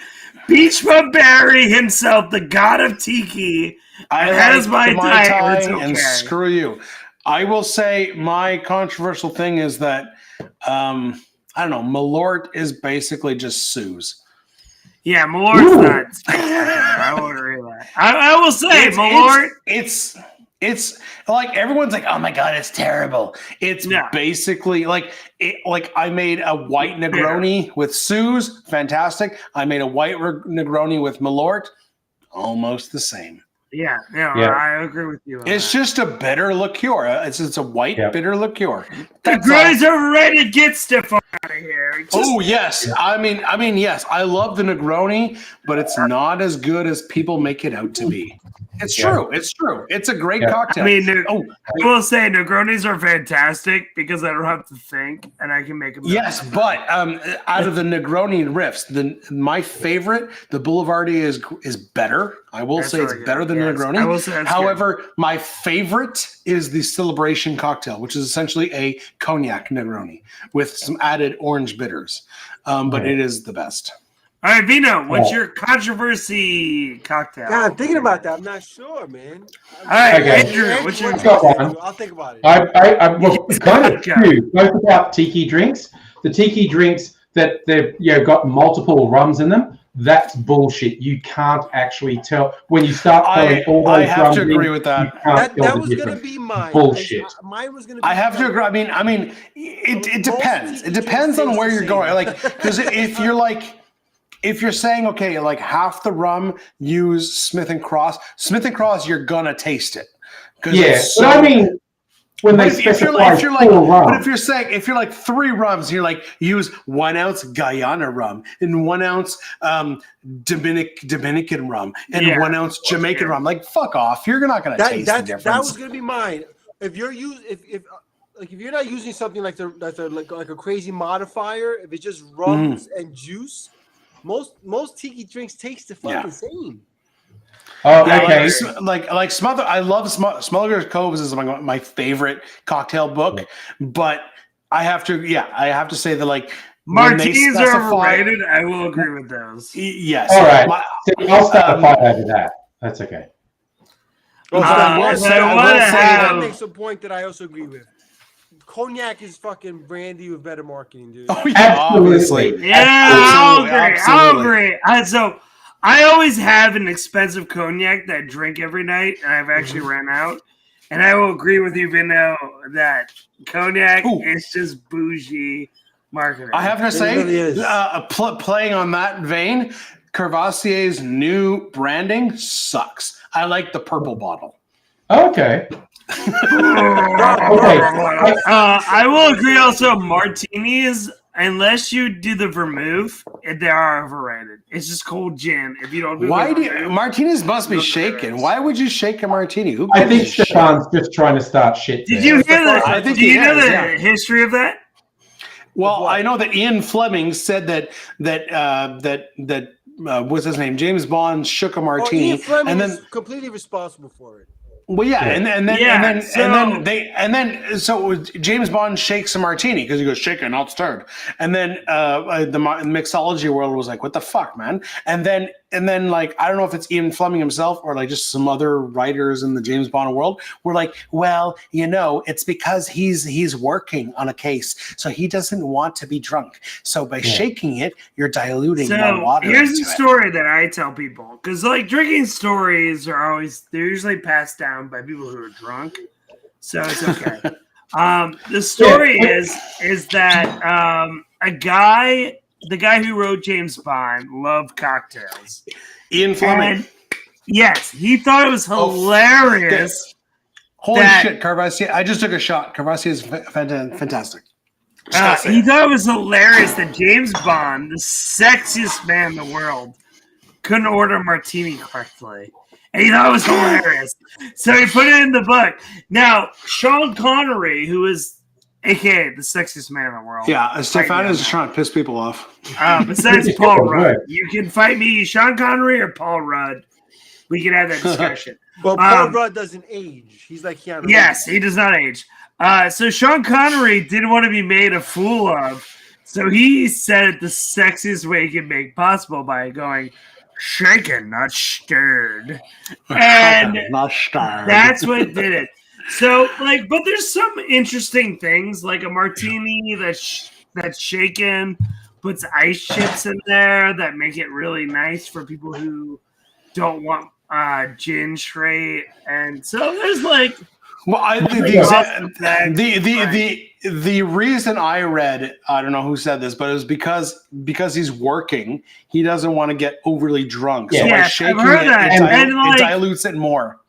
Beach Bum Barry himself, the god of tiki. I That is like my the Mai diet, it's Tai, okay. and screw you. I will say my controversial thing is that I don't know. Malort is basically just Suze. Yeah, Malort's nuts. I won't agree with that. I will say, Malort. It's like everyone's like, oh my god, it's terrible. It's basically like I made a white Negroni with Suze, fantastic. I made a white Negroni with Malort, almost the same. Yeah, Yeah. I agree with you. It's just a bitter liqueur. It's a white bitter liqueur. the Negronis are ready to get stuff out of here. Oh yes, I mean yes. I love the Negroni, but it's not as good as people make it out to be. It's true. It's true. It's a great cocktail. I mean, I will say Negronis are fantastic because I don't have to think and I can make them. Yes, but out of the Negroni riffs, my favorite, the Boulevardier is better. I will say it's better than Negroni. I will say that's However, my favorite is the Celebration cocktail, which is essentially a cognac Negroni with some added orange bitters. But it is the best. All right, Vino, what's your controversy cocktail? God, I'm thinking about that. I'm not sure, man. All right, Okay. Andrew, what's your I'll think about it. Well, kind of two. Both about tiki drinks. The tiki drinks that they've got multiple rums in them. That's bullshit. You can't actually tell when you start telling all those I have rums to agree in, with that. you can't tell That the was going to difference. be mine. Bullshit. Mine was going to be. I have to agree. I mean, it depends. It depends on where you're going. Like, because if you're saying, okay, like half the rum use Smith and Cross, you're gonna taste it. Yeah, but I mean, when they specify full rum. But if you're like 3 rums, you're like use 1 ounce Guyana rum and 1 ounce Dominican rum and 1 ounce Jamaican rum. Like, fuck off. You're not gonna taste the difference. That was going to be mine. If you're if you're not using something like a crazy modifier, if it's just rums and juice. Most tiki drinks taste the fucking same. Oh, okay. Like Smother. I love Smuggler's Cove is my favorite cocktail book, but I have to say that like martinis are overrated. I will agree with those. Yes. All right. I'll start a fight over that. That's okay. That makes a point that I also agree with. Cognac is fucking brandy with better marketing, dude. Oh, yeah, obviously. Yeah, I'll agree. So I always have an expensive cognac that I drink every night, and I've actually ran out. And I will agree with you, Vino, that cognac is just bougie marketing. I have to say, really playing on that vein, Courvoisier's new branding sucks. I like the purple bottle. Okay. I will agree also, martinis, unless you do the vermouth, they are overrated. It's just cold gin. If you don't do martinis must be shaken. Why would you shake a martini? I think Stefan's just trying to start shit. Did you hear that? Do you know the history of that? Well, I know that Ian Fleming said that what's his name? James Bond shook a martini, Ian Fleming and then is completely responsible for it. Well, so James Bond shakes a martini because he goes shaken, not stirred, and then the mixology world was like, "What the fuck, man?" And then like I don't know if it's Ian Fleming himself or like just some other writers in the James Bond world were like, "Well, it's because he's working on a case, so he doesn't want to be drunk. So by shaking it, you're diluting more water." Here's the story that I tell people because like drinking stories they're usually passed down by people who are drunk, so it's okay. The story is that the guy who wrote James Bond loved cocktails. Ian Fleming. And yes, he thought it was hilarious. Holy shit, Courvoisier! I just took a shot. Courvoisier is fantastic. He thought it was hilarious that James Bond, the sexiest man in the world, couldn't order a martini correctly. And he thought it was hilarious. So he put it in the book. Now, Sean Connery, who is a.k.a. the sexiest man in the world. Yeah, Stefan is just trying to piss people off. Besides Paul Rudd. You can fight me, Sean Connery or Paul Rudd. We can have that discussion. But Paul Rudd doesn't age. He's like Keanu Reeves. Yes, he does not age. So Sean Connery didn't want to be made a fool of. So he said it the sexiest way he could make possible by going, shaken, not stirred. And not stirred. That's what did it. So, but there's some interesting things, like a martini that's shaken, puts ice chips in there that make it really nice for people who don't want gin straight. And so there's Well, the reason I read, I don't know who said this, but it was because he's working. He doesn't want to get overly drunk. So by shaking it dilutes it more.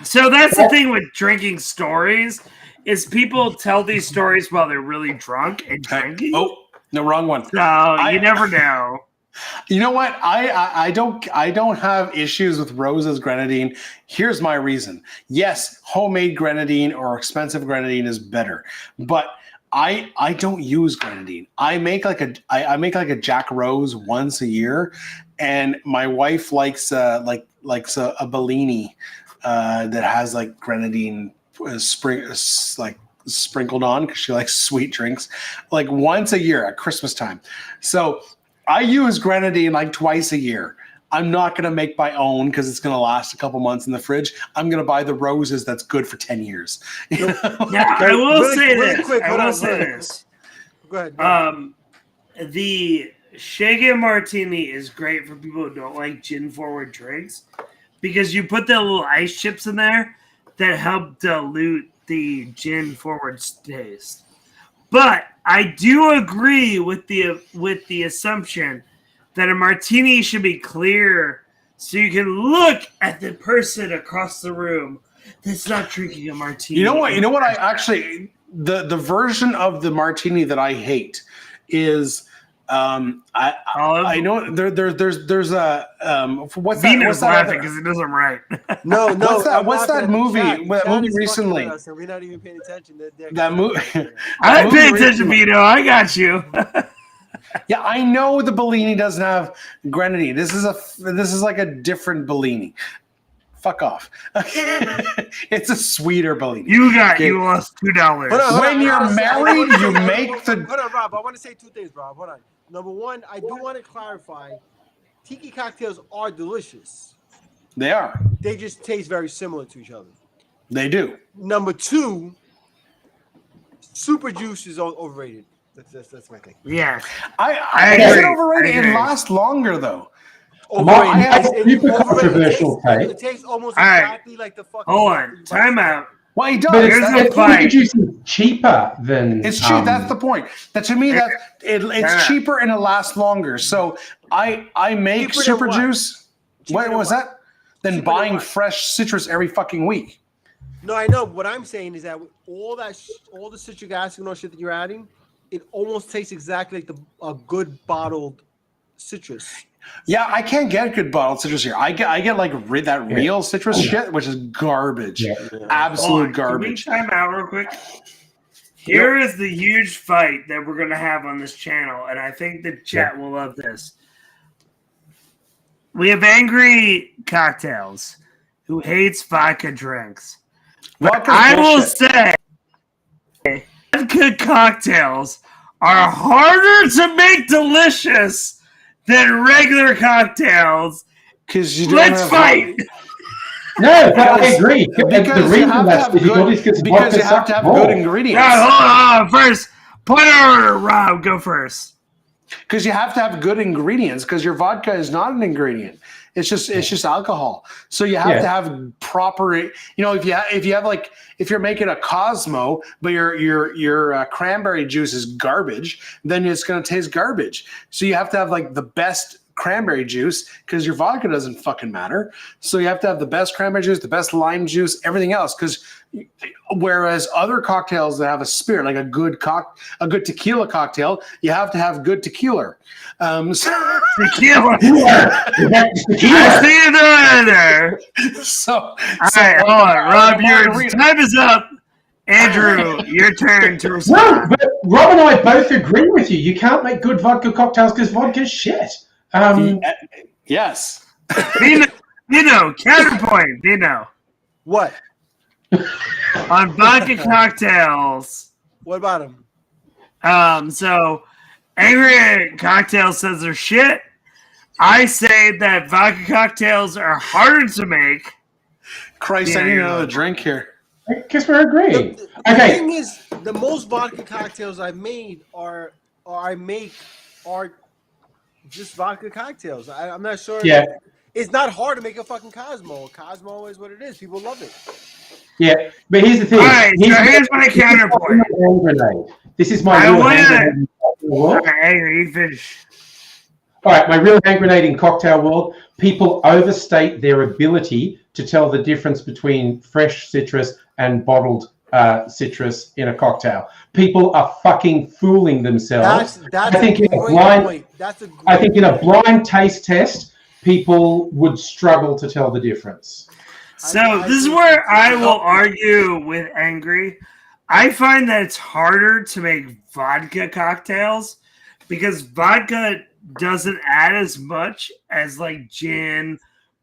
So that's the thing with drinking stories is people tell these stories while they're really drunk and drinking. Oh, no, wrong one. So you never know. You know what? I don't have issues with Rose's grenadine. Here's my reason. Yes, homemade grenadine or expensive grenadine is better, but I don't use grenadine. I make like a Jack Rose once a year, and my wife likes a Bellini that has like grenadine sprinkled on because she likes sweet drinks, like once a year at Christmas time. So I use grenadine like twice a year. I'm not going to make my own because it's going to last a couple months in the fridge. I'm going to buy the Roses that's good for 10 years. Yeah, I will say this. Go ahead. The Shaken Martini is great for people who don't like gin-forward drinks because you put the little ice chips in there that help dilute the gin-forward taste. But I do agree with the assumption that a martini should be clear so you can look at the person across the room that's not drinking a martini. You know what? I actually the version of the martini that I hate is I know there's a what's that? Vino's laughing because it doesn't right. No. What's that movie? That movie recently? We're not even paying attention. That movie. I'm paying attention, Vino. I got you. Yeah, I know the Bellini doesn't have grenadine. This is like a different Bellini. Fuck off. It's a sweeter Bellini. You lost $2. When you're married, you make the. Hold on, Rob. I want to say two things, Rob. Hold on. Number one, I do want to clarify: tiki cocktails are delicious. They are. They just taste very similar to each other. They do. Number two, super juice is overrated. That's my thing. Yeah, I agree. Is it overrated? It lasts longer though. Controversial take. It tastes almost exactly like the fucking. Hold on, time out. Well, he does. But Here's it's cheaper than it's cheap. That's the point. That to me, it's cheaper and it lasts longer. So I make Cheaper super than what? juice. What was that? Than Cheaper buying than what? fresh citrus every fucking week. No, I know. What I'm saying is that with all the citric acid and all shit that you're adding, it almost tastes exactly like a good bottled citrus. Yeah, I can't get good bottled citrus here. I get like that real citrus shit, which is garbage. Yeah. Absolute garbage. Can we time out real quick? Here is the huge fight that we're going to have on this channel, and I think the chat will love this. We have Angry Cocktails, who hates vodka drinks. But I will say, vodka cocktails are harder to make delicious than regular cocktails. Because you don't Let's fight. No, but I agree. Because the you reason have to that's have good ingredients. Hold on, first. Point order, Rob. Go first. Because you have to have good ingredients. Because your vodka is not an ingredient; it's just alcohol. So you have to have proper. You know, if you're making a Cosmo, but your cranberry juice is garbage, then it's going to taste garbage. So you have to have like the best cranberry juice because your vodka doesn't fucking matter. So you have to have the best cranberry juice, the best lime juice, everything else. Because whereas other cocktails that have a spirit, like a good tequila cocktail, you have to have good tequila. Tequila. I see you there. So hold on, Rob. Your time is up. Andrew, your turn to No, respond. but Rob and I both agree with you. You can't make good vodka cocktails because vodka's shit. Yes. Dino, counterpoint. Dino, What? on vodka cocktails. What about them? So Angry Cocktail says they're shit. I say that vodka cocktails are harder to make. Christ, I need another drink here. I guess we're agreeing. The thing is, the most vodka cocktails I've made are just vodka cocktails. I'm not sure. Yeah. It's not hard to make a fucking Cosmo. Cosmo is what it is. People love it. Yeah, but here's the thing. All right, so here's my counterpoint. This is my I real wanna- hand grenade. All right, you finish. All right, my real hand grenade in cocktail world. People overstate their ability to tell the difference between fresh citrus and bottled citrus in a cocktail. People are fucking fooling themselves. That's I think a in a great blind, point. That's a great I think in a blind taste test, people would struggle to tell the difference. So this is where I will argue with Angry. I find that it's harder to make vodka cocktails because vodka doesn't add as much as like gin,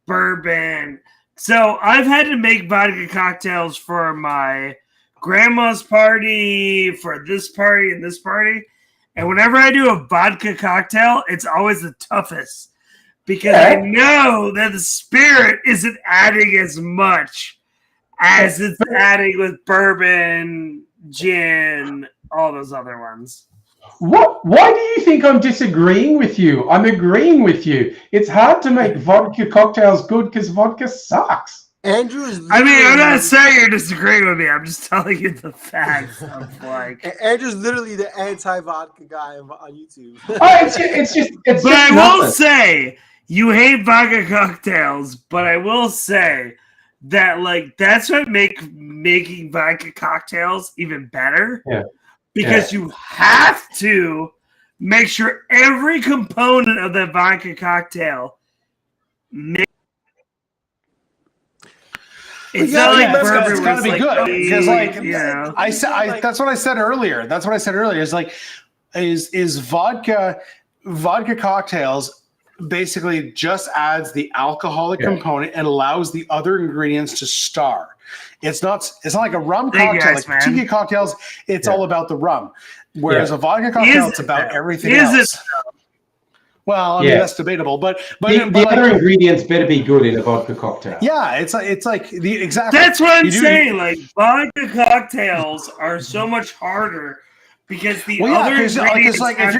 bourbon. So I've had to make vodka cocktails for my grandma's party, for this party, and this party. And whenever I do a vodka cocktail, it's always the toughest because I know that the spirit isn't adding as much as it's adding with bourbon, gin, all those other ones. What? Why do you think I'm disagreeing with you? I'm agreeing with you. It's hard to make vodka cocktails good because vodka sucks. Andrew is. I mean, I'm not saying you're disagreeing with me. I'm just telling you the facts of like. Andrew's literally the anti-vodka guy on YouTube. But I will say you hate vodka cocktails, but I will say that like that's what making vodka cocktails even better. Yeah. Because you have to make sure every component of that vodka cocktail it's not like bourbon. It's gotta be good because, like, you know. that's what I said earlier. That's what I said earlier. Is like, is vodka cocktails basically just adds the alcoholic component and allows the other ingredients to star. It's not like a rum cocktail. Guys, like tiki cocktails, it's all about the rum. Whereas a vodka cocktail, it's about everything else. Well, I mean, that's debatable, but the other ingredients better be good in a vodka cocktail. Yeah, it's like the exactly. That's what I'm saying. Like vodka cocktails are so much harder because the other ingredients like have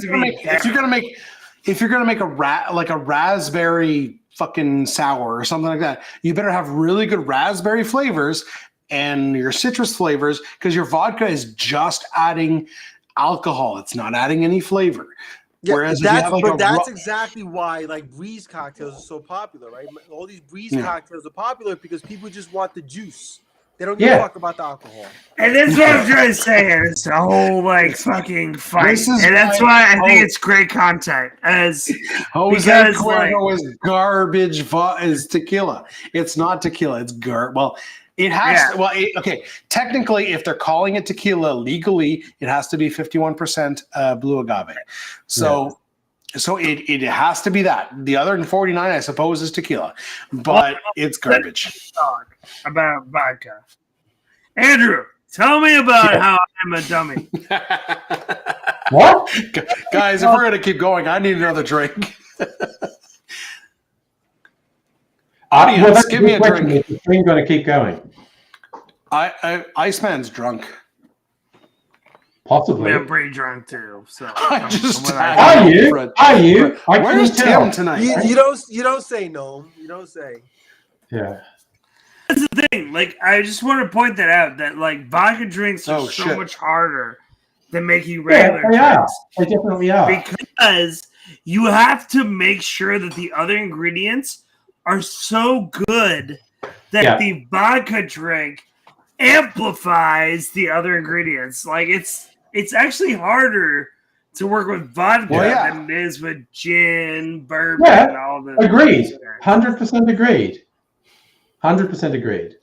if you're gonna make a raspberry fucking sour or something like that, you better have really good raspberry flavors and your citrus flavors because your vodka is just adding alcohol. It's not adding any flavor. Yeah, Whereas that's exactly why like breeze cocktails are so popular, right? All these breeze cocktails are popular because people just want the juice. They don't give a fuck about the alcohol. And that's what I'm trying to say here. It's a whole like fucking fight. And that's why I think it's great content. Jose Cuervo is garbage is tequila. It's not tequila, it's Well, it has okay. Technically, if they're calling it tequila legally, it has to be 51% blue agave. So it has to be that. The other 49, I suppose, is tequila, but it's garbage. Talk about vodka. Andrew, tell me about how I'm a dummy. What? Guys, if we're going to keep going, I need another drink. Audience, give me a drink. Is the stream going to keep going? Iceman's drunk. Possibly. I'm pretty drunk too. So Are you? Where's Tim tonight? You don't say no. You don't say. Yeah. That's the thing. Like, I just want to point that out. That like vodka drinks are so much harder than making regular drinks. They definitely are. Because you have to make sure that the other ingredients are so good that the vodka drink amplifies the other ingredients. Like it's actually harder to work with vodka than it is with gin, bourbon, and all the agreed. 100% agreed. 100% agreed.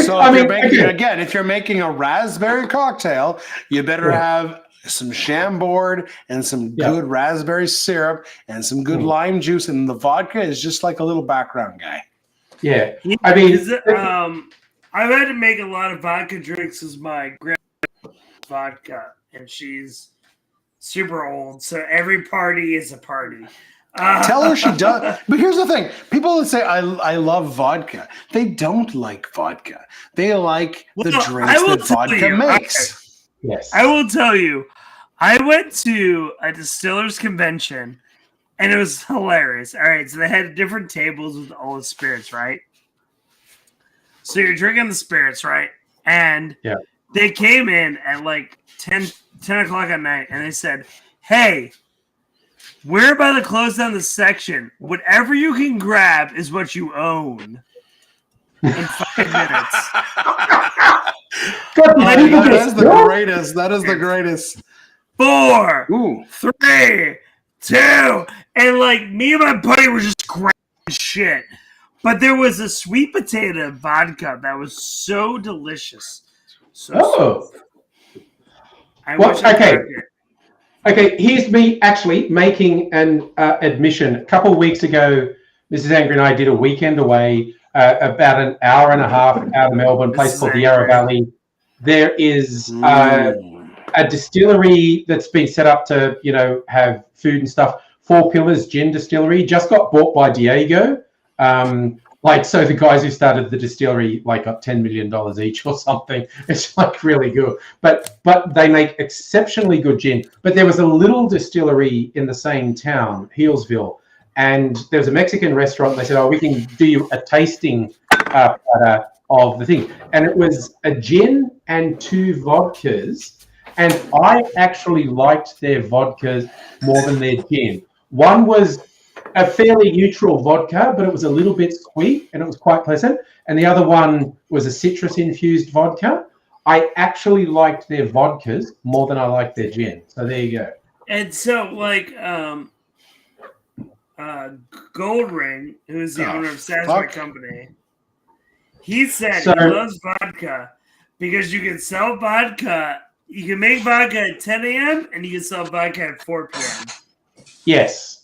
So if you're making a raspberry cocktail, you better have some Chambord and some good raspberry syrup and some good lime juice, and the vodka is just like a little background guy. Yeah, I mean, I've had to make a lot of vodka drinks as my grandma's vodka, and she's super old, so every party is a party. Tell her she does. But here's the thing: people that say I love vodka, they don't like vodka. They like the drinks that vodka makes. Yes, I will tell you. I went to a distillers convention, and it was hilarious. All right, so they had different tables with all the spirits, right? So you're drinking the spirits, right? And Yeah. they came in at like 10 o'clock at night, and they said, "Hey, we're about to close down the section. Whatever you can grab is what you own." In 5 minutes. God, That people is get the drunk? greatest. That is the greatest. 4, Ooh. 3, 2, and like me and my buddy were just grabbing shit. But there was a sweet potato vodka that was so delicious. So Oh. sweet. I Well, wish I okay. grabbed it. Okay, here's me actually making an admission. A couple of weeks ago, Mrs. Angry and I did a weekend away, about an hour and a half out of Melbourne, a place Mrs. called the Yarra Angry. Valley. There is a distillery that's been set up to, have food and stuff. Four Pillars Gin Distillery just got bought by Diego. So the guys who started the distillery got $10 million each or something. It's really good. But they make exceptionally good gin. But there was a little distillery in the same town, Healesville, and there was a Mexican restaurant. They said, "Oh, we can do you a tasting of the thing." And it was a gin and 2 vodkas. And I actually liked their vodkas more than their gin. One was a fairly neutral vodka, but it was a little bit sweet and it was quite pleasant. And the other one was a citrus-infused vodka. I actually liked their vodkas more than I liked their gin. So there you go. And so, Goldring, who is the owner of Sazerac Company, he said he loves vodka because you can sell vodka. You can make vodka at 10 a.m. and you can sell vodka at 4 p.m. Yes.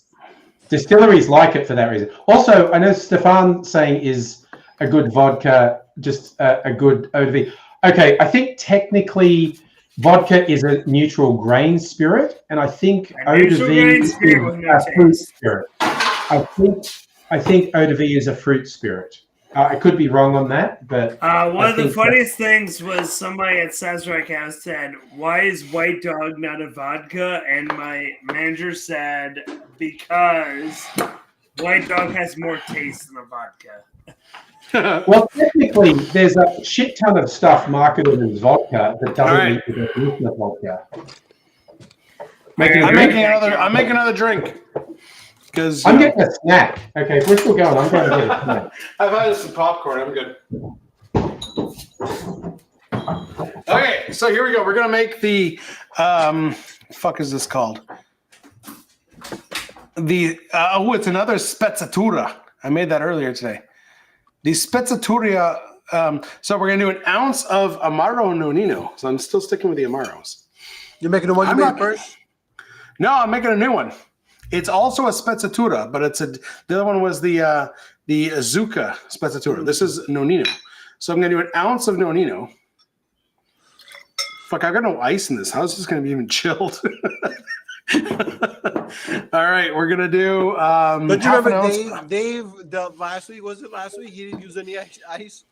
Distilleries like it for that reason. Also, I know Stefan saying is a good vodka, just a good eau de vie. Okay, I think technically vodka is a neutral grain spirit, and I think eau de vie is a fruit spirit. I think eau de vie is a fruit spirit. I could be wrong on that, but one of the funniest things was somebody at Sazerac House said, "Why is White Dog not a vodka?" And my manager said, "Because White Dog has more taste than a vodka." Well, technically, there's a shit ton of stuff marketed as vodka that doesn't meet the definition of vodka. I'm making another drink. Because I'm getting a snack. Okay, if we're still going, I'm going to get a snack. I've had some popcorn. I'm good. Okay, so here we go. We're gonna make the fuck is this called? It's another spezzatura. I made that earlier today. The spezzatura. So we're gonna do an ounce of Amaro Nonino. So I'm still sticking with the Amaros. You're making the one you made first? No, I'm making a new one. It's also a spezzatura, but the other one was the Azuka spezzatura. This is Nonino. So I'm gonna do an ounce of Nonino. Fuck, I've got no ice in this. How's this gonna be even chilled? All right, we're gonna do. Don't you remember Dave last week? Was it last week? He didn't use any ice.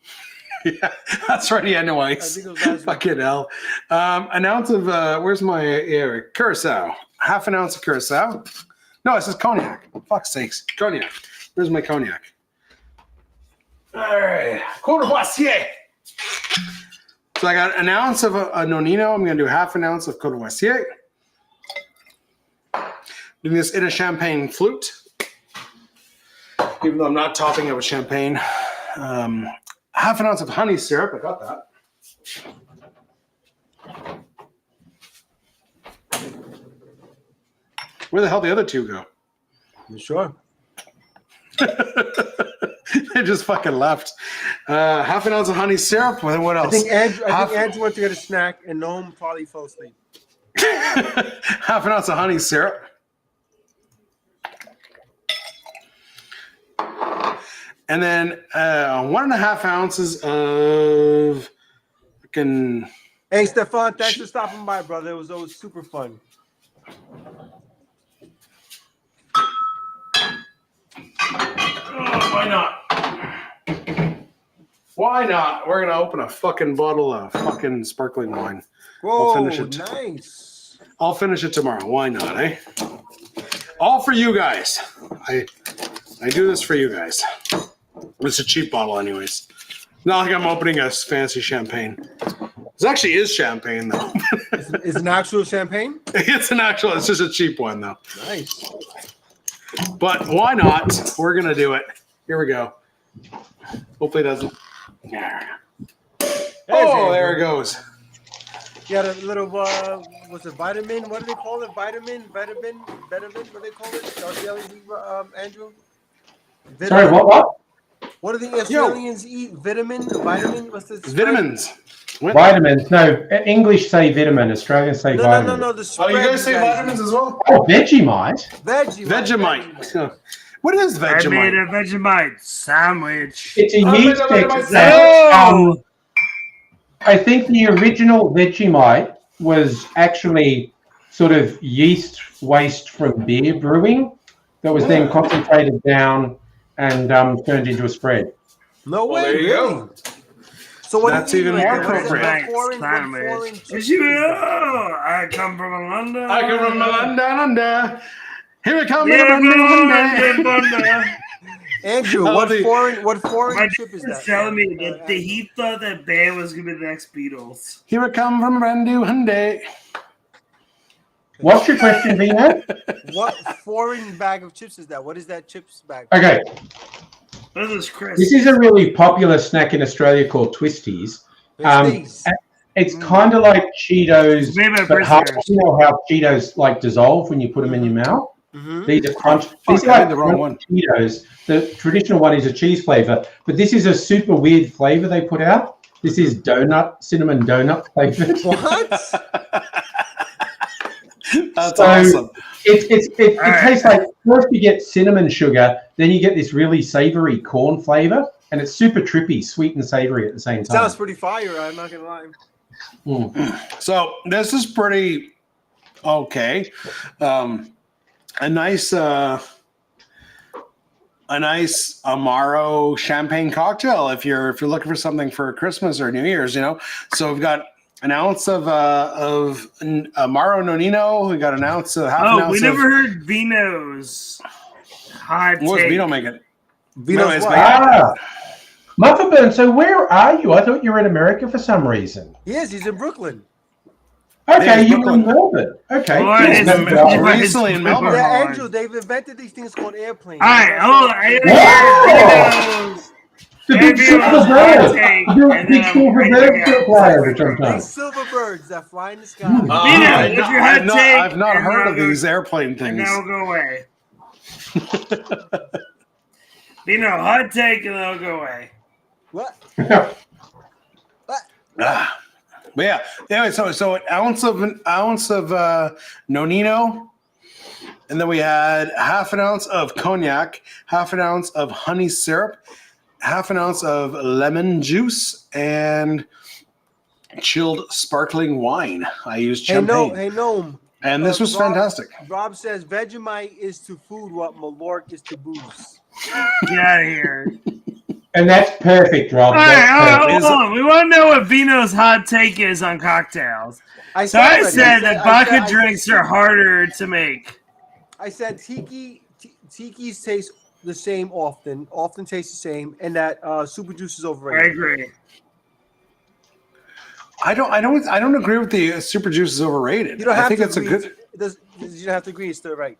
Yeah, that's right. He had no ice. I think it was last week. Fucking hell. An ounce of where's my curacao? Half an ounce of curacao. No, it says cognac. Fuck's sakes, cognac. Where's my cognac? All right, Courvoisier. So I got an ounce of a Nonino. I'm gonna do half an ounce of Courvoisier. Doing this in a champagne flute, even though I'm not topping it with champagne. Half an ounce of honey syrup. I got that. Where the hell the other two go? You sure? They just fucking left. Half an ounce of honey syrup. What else? I think Andrew went to get a snack, and Noam probably fell asleep. Half an ounce of honey syrup. And then 1.5 ounces of fucking. Hey, Stefan, thanks for stopping by, brother. It was always super fun. Oh, why not? Why not? We're gonna open a fucking bottle of fucking sparkling wine. Whoa, I'll finish it. Nice. I'll finish it tomorrow. Why not, eh? All for you guys. I do this for you guys. It's a cheap bottle anyways. Not like I'm opening a fancy champagne. This actually is champagne, though. It's an actual champagne. It's an actual. It's just a cheap one, though. Nice. But why not? We're gonna do it. Here we go. Hopefully it doesn't. Oh, there it goes. You had a little, what's it, vitamin? What do they call it? Vitamin? What do they call it? The Australians, Andrew? Sorry, what? What do the Australians eat? Vitamin? What's the spread? Vitamins. What? Vitamins. No, English say vitamin. Australians say vitamin. No. The Oh, spread, you guys say vitamins as well? Oh, Vegemite. Vegemite. What is I made Vegemite? a Vegemite sandwich. It's a Oh, yeast Vegemite extract. sandwich. I think the original Vegemite was actually sort of yeast waste from beer brewing that was then concentrated down and turned into a spread. No way. Well, there you really? go. So what That's do you even eat more right there? What is it? appropriate. What foreign Did chips you is that? know? I come from London. I come from London under. Here we come. Yeah, London. London. Andrew, I love what foreign My chip is dad was that? telling me that he thought that band was gonna be the next Beatles. Here we come from Randu Hyundai. What's your question, Vino? What foreign bag of chips is that? What is that chips bag? Okay, This is Chris. this is a really popular snack in Australia called Twisties. Twisties. It's kind of like Cheetos, Made by but half, prisoners. you know how Cheetos like dissolve when you put them in your mouth? Mhm. These are crunch. Fuck, These are I like did the wrong crunch one. Cheetos. The traditional one is a cheese flavor, but this is a super weird flavor they put out. This is cinnamon donut flavored. What? That's So- awesome. It Alright. tastes like first you get cinnamon sugar, then you get this really savory corn flavor, and it's super trippy, sweet and savory at the same time. Sounds pretty fire. I'm not gonna lie. Mm. So this is pretty okay. A nice Amaro champagne cocktail if you're looking for something for Christmas or New Year's, you know. So we've got an ounce of Amaro Nonino. We got an ounce of half an Oh, ounce we of. never heard Vino's hot What was take. Vino making? Vino's it's what? Ah, Muffin, so where are you? I thought you were in America for some reason. Yes, he's in Brooklyn. Okay, Yeah, you were in Brooklyn. Melbourne. Okay. Well, Yes, it's that's been- right. Recently in Melbourne. Yeah, Alright. Andrew, they've invented these things called airplanes. All right, hold on. I Whoa! gotta The get big Vino's silver hot bird. take, The and big then I'm silver right bird back that out. fly over These sometimes. silver birds that fly in the sky. Vino, I've what's your not- hot I've not- take? I've not And heard now of go- these airplane And things. now we'll go away. Vino, hot take, and then I'll go away. What? Ah. But yeah. Anyway, so an ounce of Nonino, and then we had half an ounce of cognac, half an ounce of honey syrup, half an ounce of lemon juice, and chilled sparkling wine. I used champagne, Hey, Gnome. and this was Rob- fantastic. Rob says Vegemite is to food what Malort is to booze. Get out of here. And that's perfect, Rob. All right, That's perfect. hold on. We want to know what Vino's hot take is on cocktails. I So I already. said that I vodka said- drinks are harder to make. I said tiki's taste the same often taste the same, and that super juice is I overrated. agree. I don't agree with the super juice is overrated. You don't have I think to it's a agree. good. You don't have to agree. It's still right.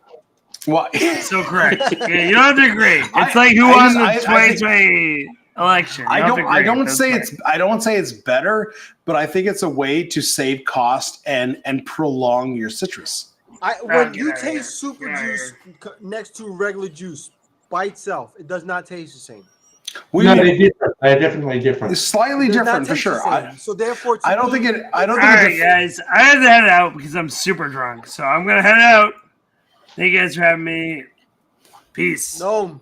Why? So correct. Yeah, you don't have to agree. It's I- like who I won just- the I think- 2020 election. You I have to don't. I agree. don't That's say fine. it's. I don't say it's better, but I think it's a way to save cost and prolong your citrus. When get you outta here. taste super Get outta juice next to regular juice by itself, it does not taste the same. We No, they're different. They're definitely different. it's slightly It does not different for taste the sure. same. So therefore, to I don't me, think it. I don't All think right, it's. guys. I have to head out because I'm super drunk. So I'm going to head out. Thank you guys for having me. Peace. No.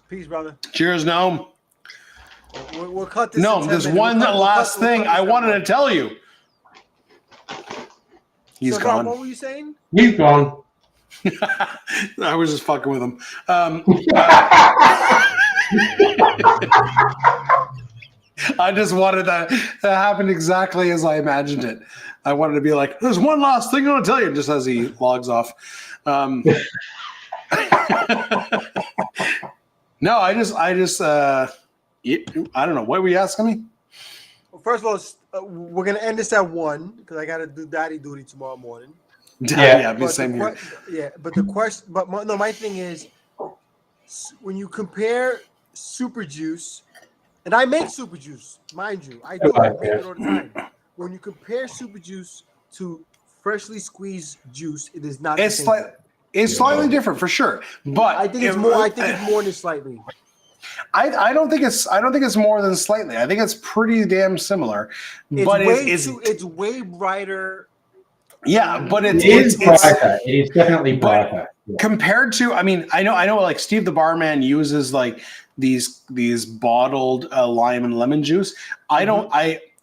Peace, brother. Cheers, Gnome. We'll cut this. No, in 10 there's minutes. one We'll cut- last we'll cut thing this I down. wanted to tell you. He's So, Rob, what gone. were you saying? He's gone. I was just fucking with him. I just wanted that happened exactly as I imagined it. I wanted to be like, "There's one last thing I want to tell you," just as he logs off. No, I just I don't know. What were you asking me? Well, first of all, we're gonna end this at 1 because I gotta do daddy duty tomorrow morning. Yeah, But same here. but the question, my thing is, when you compare super juice, and I make super juice, mind you, I do. I make it all the time. When you compare super juice to freshly squeezed juice, it is not. It's slightly different for sure, but I think it's more. I think it's more than slightly. I don't think it's more than slightly. I think it's pretty damn similar. But it's way brighter. Yeah, but it is brighter. It is definitely brighter. Compared to, I mean, I know, like Steve the Barman uses like these bottled lime and lemon juice.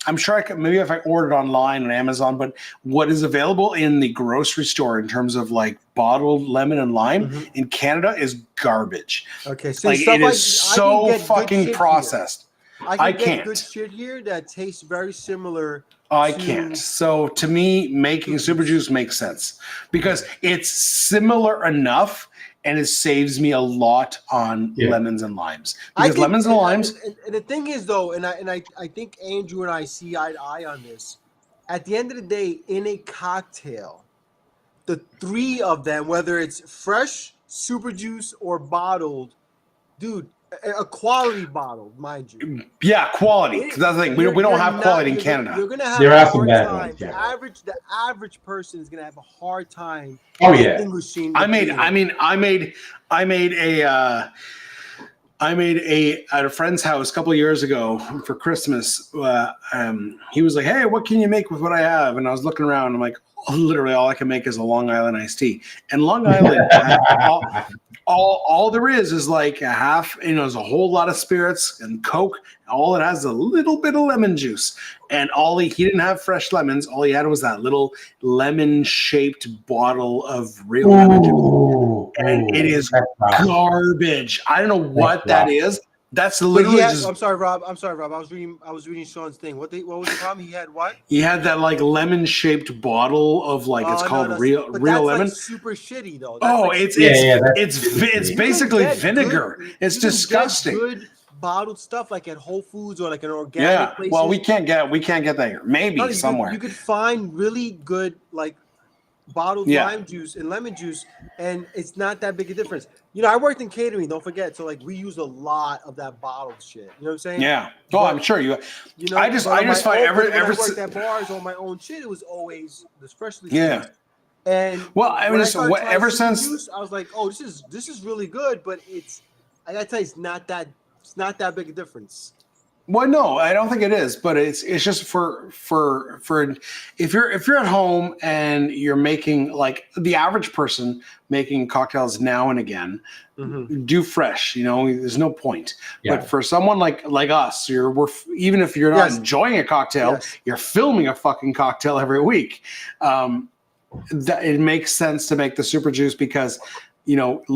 I'm sure I could, maybe if I ordered online on Amazon, but what is available in the grocery store in terms of like bottled lemon and lime in Canada is garbage. Okay, so like it is so fucking processed. I can't get good shit here that tastes very similar. I can't. So to me, making super juice makes sense because it's similar enough and it saves me a lot on lemons and limes. Because lemons and limes. And the thing is, though, and I think Andrew and I see eye to eye on this. At the end of the day, in a cocktail, the three of them, whether it's fresh, super juice, or bottled, dude, a quality bottle, mind you. Yeah, quality. That's the thing. We don't have quality in Canada. You're gonna have a hard time. The average person is gonna have a hard time distinguishing. I made at a friend's house a couple of years ago for Christmas. He was like, "Hey, what can you make with what I have?" And I was looking around. I'm like, literally, all I can make is a Long Island iced tea. And Long Island, all there is like a half. There's a whole lot of spirits and Coke. All it has is a little bit of lemon juice. And he didn't have fresh lemons. All he had was that little lemon-shaped bottle of real lemon juice. And it is garbage. I don't know what that is. That's literally I'm sorry, Rob. I was reading Sean's thing. What was the problem? He had what? He had that like lemon-shaped bottle of like it's called real lemon. Like super shitty though. It's basically vinegar. It's disgusting. Good bottled stuff like at Whole Foods or like an organic place. Well, we can't get that here. Maybe somewhere. You could find really good like bottled lime juice and lemon juice, and it's not that big a difference. I worked in catering, don't forget. So like we use a lot of that bottled shit. You know what I'm saying? Yeah. I'm sure you. I just find I worked at bars on my own shit. It was always this freshly squeezed. And ever since juice, I was like, oh, this is really good, but I gotta tell you, it's not that big a difference. Well, no, I don't think it is, but it's just for if you're at home and you're making like the average person making cocktails now and again, do fresh. There's no point. Yeah. But for someone like us, even if you're not enjoying a cocktail, you're filming a fucking cocktail every week. That it makes sense to make the super juice because. Just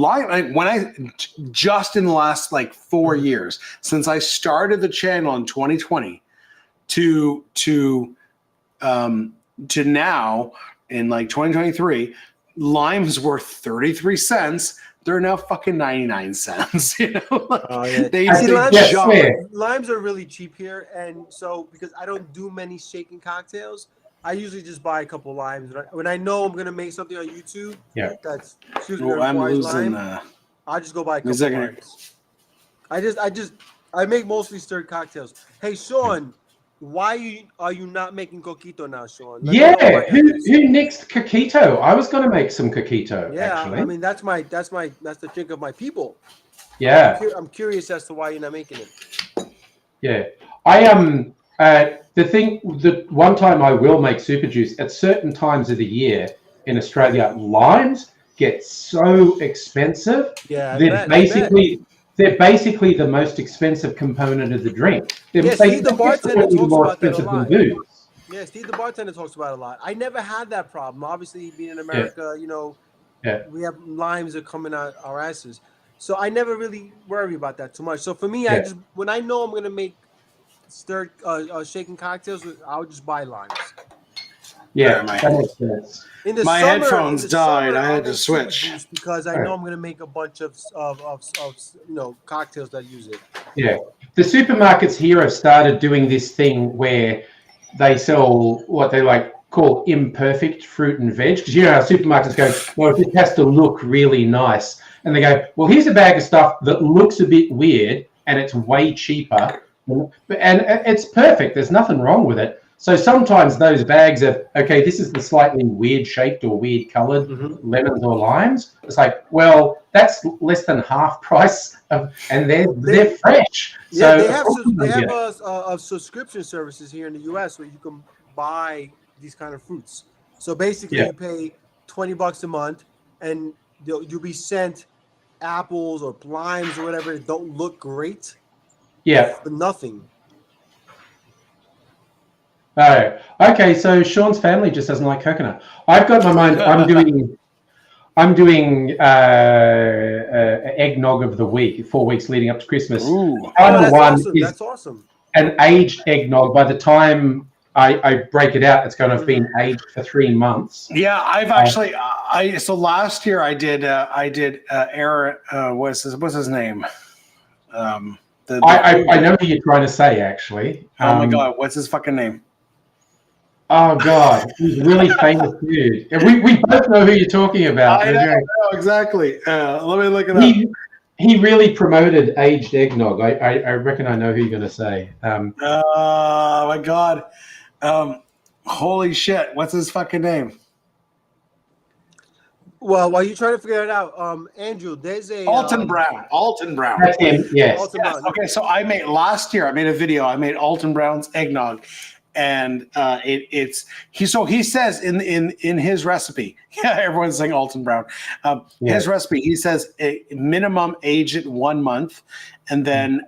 in the last like 4 years since I started the channel in 2020 to now in like 2023, limes were 33 cents. They're now fucking 99 cents. Limes are really cheap here, and so because I don't do many shaken cocktails. I usually just buy a couple limes when I know I'm gonna make something on YouTube. Yeah, that's I'm losing. I just go buy a couple limes. I make mostly stirred cocktails. Hey, Sean, why are you not making coquito now, Sean? Who nixed coquito? I was gonna make some coquito. Yeah, actually. I mean that's the drink of my people. Yeah, I'm curious as to why you're not making it. Yeah, I am. The one time I will make super juice at certain times of the year in Australia, limes get so expensive. Yeah, they're basically the most expensive component of the drink. Steve the bartender talks about that a lot. Yeah, Steve the bartender talks about it a lot. I never had that problem. Obviously, being in America, we have limes that are coming out our asses. So I never really worry about that too much. So for me, when I know I'm gonna make stirred shaken cocktails, I'll just buy limes. Yeah, my- that makes sense. In the My summer, headphones in the died. summer, I had I'll to make switch. Seed Boost because I know I'm gonna make a bunch of cocktails that use it. Yeah. The supermarkets here have started doing this thing where they sell what they call imperfect fruit and veg. Because how supermarkets go, well, it has to look really nice. And they go, well, here's a bag of stuff that looks a bit weird and it's way cheaper. And it's perfect. There's nothing wrong with it. So sometimes those bags of, okay, this is the slightly weird shaped or weird colored lemons or limes. It's like, well, that's less than half price, and they're fresh. Yeah, So they have subscription services here in the U.S. where you can buy these kind of fruits. So basically, you pay $20 a month, and you'll be sent apples or limes or whatever that don't look great. Yeah. For nothing. Oh, okay. So Sean's family just doesn't like coconut. I've got in my mind. I'm doing eggnog of the week, 4 weeks leading up to Christmas. Ooh. Final one awesome. is That's awesome. an aged eggnog. By the time I break it out, it's going to have been aged for 3 months. Yeah, I've actually. So last year I did. Aaron. What's his name? I know who you're trying to say. Actually. Oh my God! What's his fucking name? Oh God, he's a really famous dude. We both know who you're talking about. I know exactly. Let me look it up. He really promoted aged eggnog. I reckon I know who you're going to say. Oh my God! Holy shit! What's his fucking name? Well, while you're trying to figure it out, Andrew, there's a Alton Brown. Alton Brown. That's him. Yes. Alton Brown. Okay, so I made last year. I made a video. I made Alton Brown's eggnog, and he says in his recipe. Yeah, everyone's saying Alton Brown. His recipe. He says a minimum age it 1 month, and then.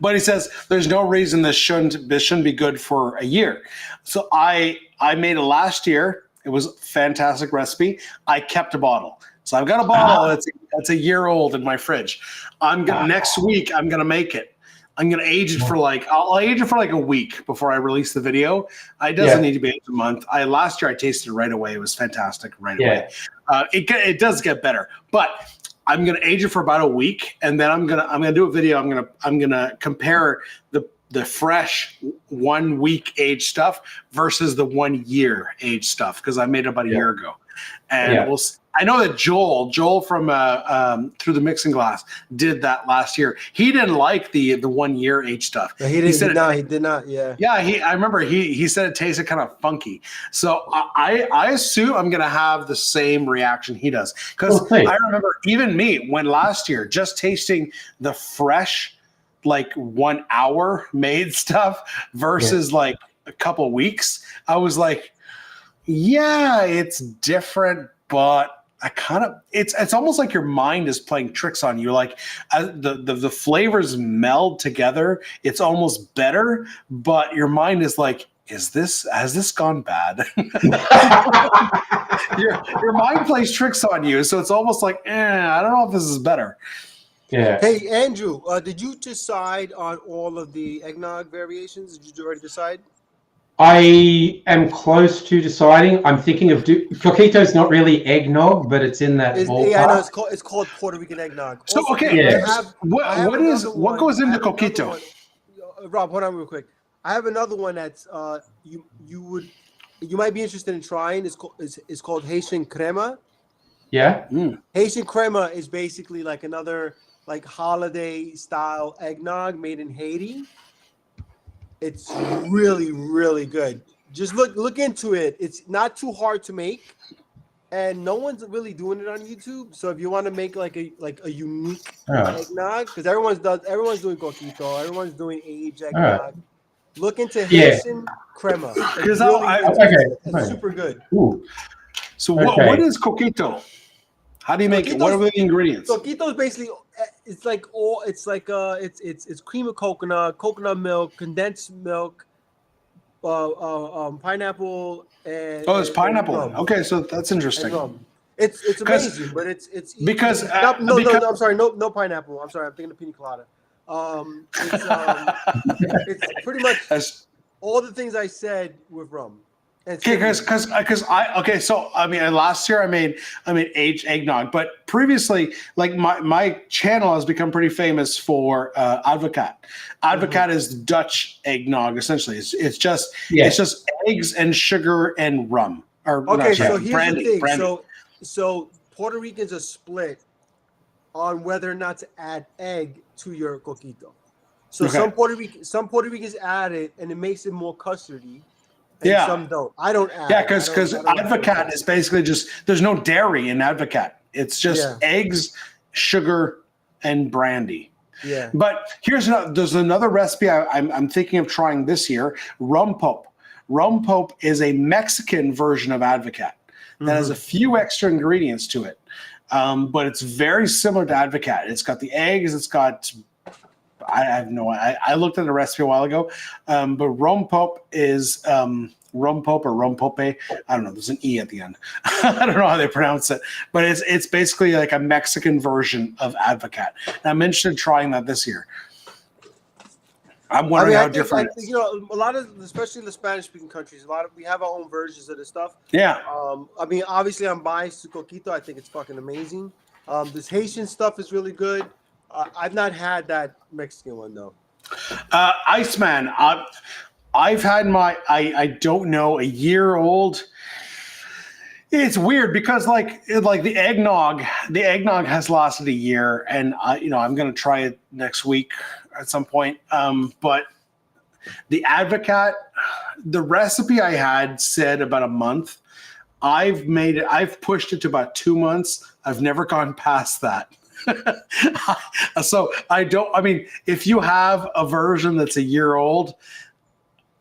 But he says there's no reason this shouldn't be good for a year. So I made it last year. It was a fantastic recipe. I kept a bottle. So I've got a bottle that's a year old in my fridge. Next week I'm gonna make it. I'm gonna age it for I'll age it for like a week before I release the video. It doesn't need to be aged a month. Last year I tasted it right away. It was fantastic right away. It does get better, but I'm gonna age it for about a week, and then I'm gonna do a video. I'm gonna compare the fresh 1 week age stuff versus the 1 year age stuff because I made it about a year ago, and I know that Joel from Through the Mixing Glass did that last year. He didn't like the 1 year age stuff. He did not. Yeah. Yeah. I remember he said it tasted kind of funky. So I assume I'm going to have the same reaction he does. Because I remember even me when last year just tasting the fresh, 1 hour made stuff versus like a couple weeks, I was like, yeah, it's different, but it's almost like your mind is playing tricks on you. Like the flavors meld together. It's almost better, but your mind is like, has this gone bad? your mind plays tricks on you. So it's almost like, I don't know if this is better. Yeah. Hey, Andrew, did you decide on all of the eggnog variations? Did you already decide? I am close to deciding. I'm thinking of coquito's not really eggnog, but it's in that ballpark. Yeah, I know it's called Puerto Rican eggnog. So Also, what goes into coquito? Rob, hold on real quick. I have another one that's you might be interested in trying. It's called Haitian crema. Yeah. Haitian crema is basically like another holiday style eggnog made in Haiti. It's really, really good. Just look into it. It's not too hard to make, and no one's really doing it on YouTube. So if you want to make like a unique eggnog, because everyone's doing coquito, everyone's doing aged eggnog. Look into Haitian crema. It's super good. Ooh. So what is coquito? How do you make it? What are the ingredients? Coquito is basically it's cream of coconut milk, condensed milk, pineapple, and it's pineapple. And okay, so that's interesting. It's amazing, but it's because no, I'm sorry, no pineapple. I'm sorry, I'm thinking of pina colada. It's pretty much all the things I said with rum. Okay, so I mean, last year I made aged eggnog, but previously, like my channel has become pretty famous for Advocaat. Advocaat is Dutch eggnog essentially. It's just eggs and sugar and rum. Okay, so here's brandy, the thing. brandy. So Puerto Ricans are split on whether or not to add egg to your coquito. So some Puerto Ricans add it, and it makes it more custardy. And some don't. I don't add. Yeah, because Advocaat is basically just there's no dairy in Advocaat. It's just eggs, sugar, and brandy. Yeah. But there's another recipe I'm thinking of trying this year. Rum Pope. Rum Pope is a Mexican version of Advocaat that has a few extra ingredients to it, but it's very similar to Advocaat. It's got the eggs. It's got I have no. I looked at the recipe a while ago, but Rum Pope is Rum Pope or Rum Pope. I don't know. There's an E at the end. I don't know how they pronounce it, but it's basically like a Mexican version of Advocaat. And I'm interested in trying that this year. I'm wondering how different. I think, a lot of, especially in the Spanish-speaking countries, we have our own versions of this stuff. Yeah. I mean, obviously, I'm biased to coquito. I think it's fucking amazing. This Haitian stuff is really good. I've not had that Mexican one though. Iceman, I've had I don't know, a year old. It's weird because like the eggnog has lasted a year, and I'm gonna try it next week at some point. But the Advocaat, the recipe I had said about a month. I've pushed it to about 2 months. I've never gone past that. So if you have a version that's a year old,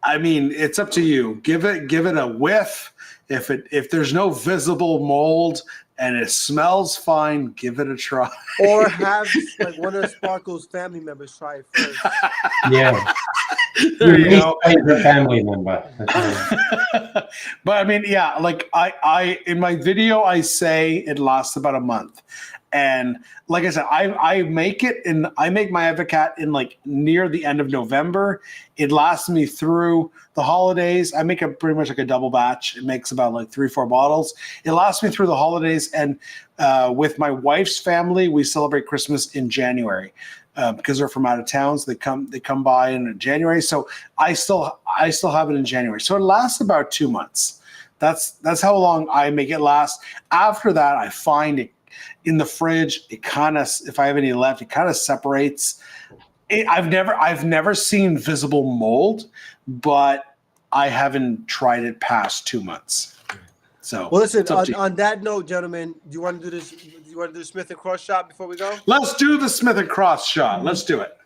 I mean, it's up to you. Give it a whiff. If there's no visible mold and it smells fine, give it a try. Or have like one of Sparkle's family members try it first. Yeah. There you go. Favorite family member. But I mean, yeah, like I in my video I say it lasts about a month. And like I said, I make my Advocaat in like near the end of November. It lasts me through the holidays. I make it pretty much like a double batch. It makes about like 3-4 bottles. It lasts me through the holidays. And with my wife's family, we celebrate Christmas in January because they're from out of town. So they come by in January. So I still have it in January. So it lasts about 2 months. That's how long I make it last. After that, I find it in the fridge, it kind of, if I have any left, it kind of separates. I've never seen visible mold, but I haven't tried it past 2 months. So, well, listen. On that note, gentlemen, do you want to do this? Do you want to do the Smith and Cross shot before we go? Let's do the Smith and Cross shot. Let's do it.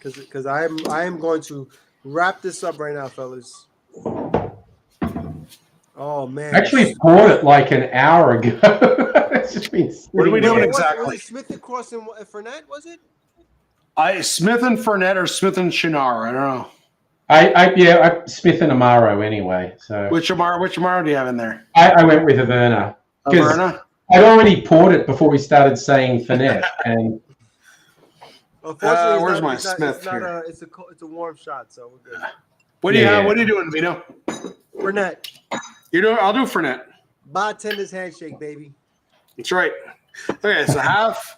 Because I am going to wrap this up right now, fellas. Oh man! I actually poured it like an hour ago. What are we doing exactly? Was it Smith and Cross and Fernet? Was it? Smith and Fernet or Smith and Chinar? I don't know. Smith and Amaro anyway. So which Amaro do you have in there? I went with Averna. Averna? I'd already poured it before we started saying Fernet, and unfortunately, where's my Smith here? It's a warm shot, so we're good. What do you have? What are you doing, Vito? Fernet. I'll do Fernet. Bartender's handshake, baby. That's right. Okay, so half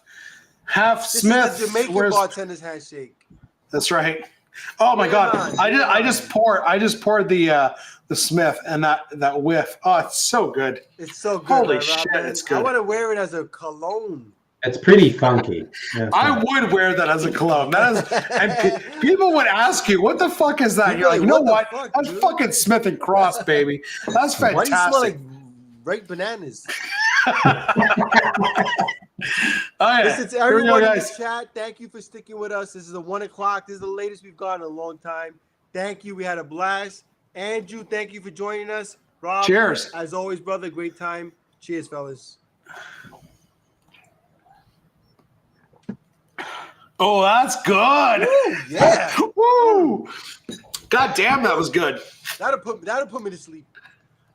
Smith. This is the Jamaican bartender's handshake. That's right. Oh my God! I just poured the Smith and that whiff. Oh, it's so good. It's so good. Holy shit, it's good. I want to wear it as a cologne. It's pretty funky. Yeah, I would wear that as a cologne. And people would ask you, "What the fuck is that?" You're like, "You know what? That's fucking Smith and Cross, baby. That's fantastic." Why do you smell like ripe bananas? Listen to everyone in the chat. Thank you for sticking with us. This is the 1 o'clock. This is the latest we've gone in a long time. Thank you. We had a blast. Andrew, thank you for joining us. Rob, cheers. As always, brother. Great time. Cheers, fellas. Oh, that's good. Woo, yeah. Woo. God damn, that was good. That'll put me to sleep.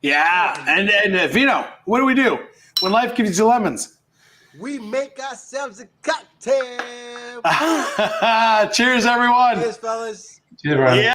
Yeah. And Vino, what do when life gives you lemons? We make ourselves a cocktail. Cheers, everyone. Cheers, fellas. Cheers, everyone. Yeah.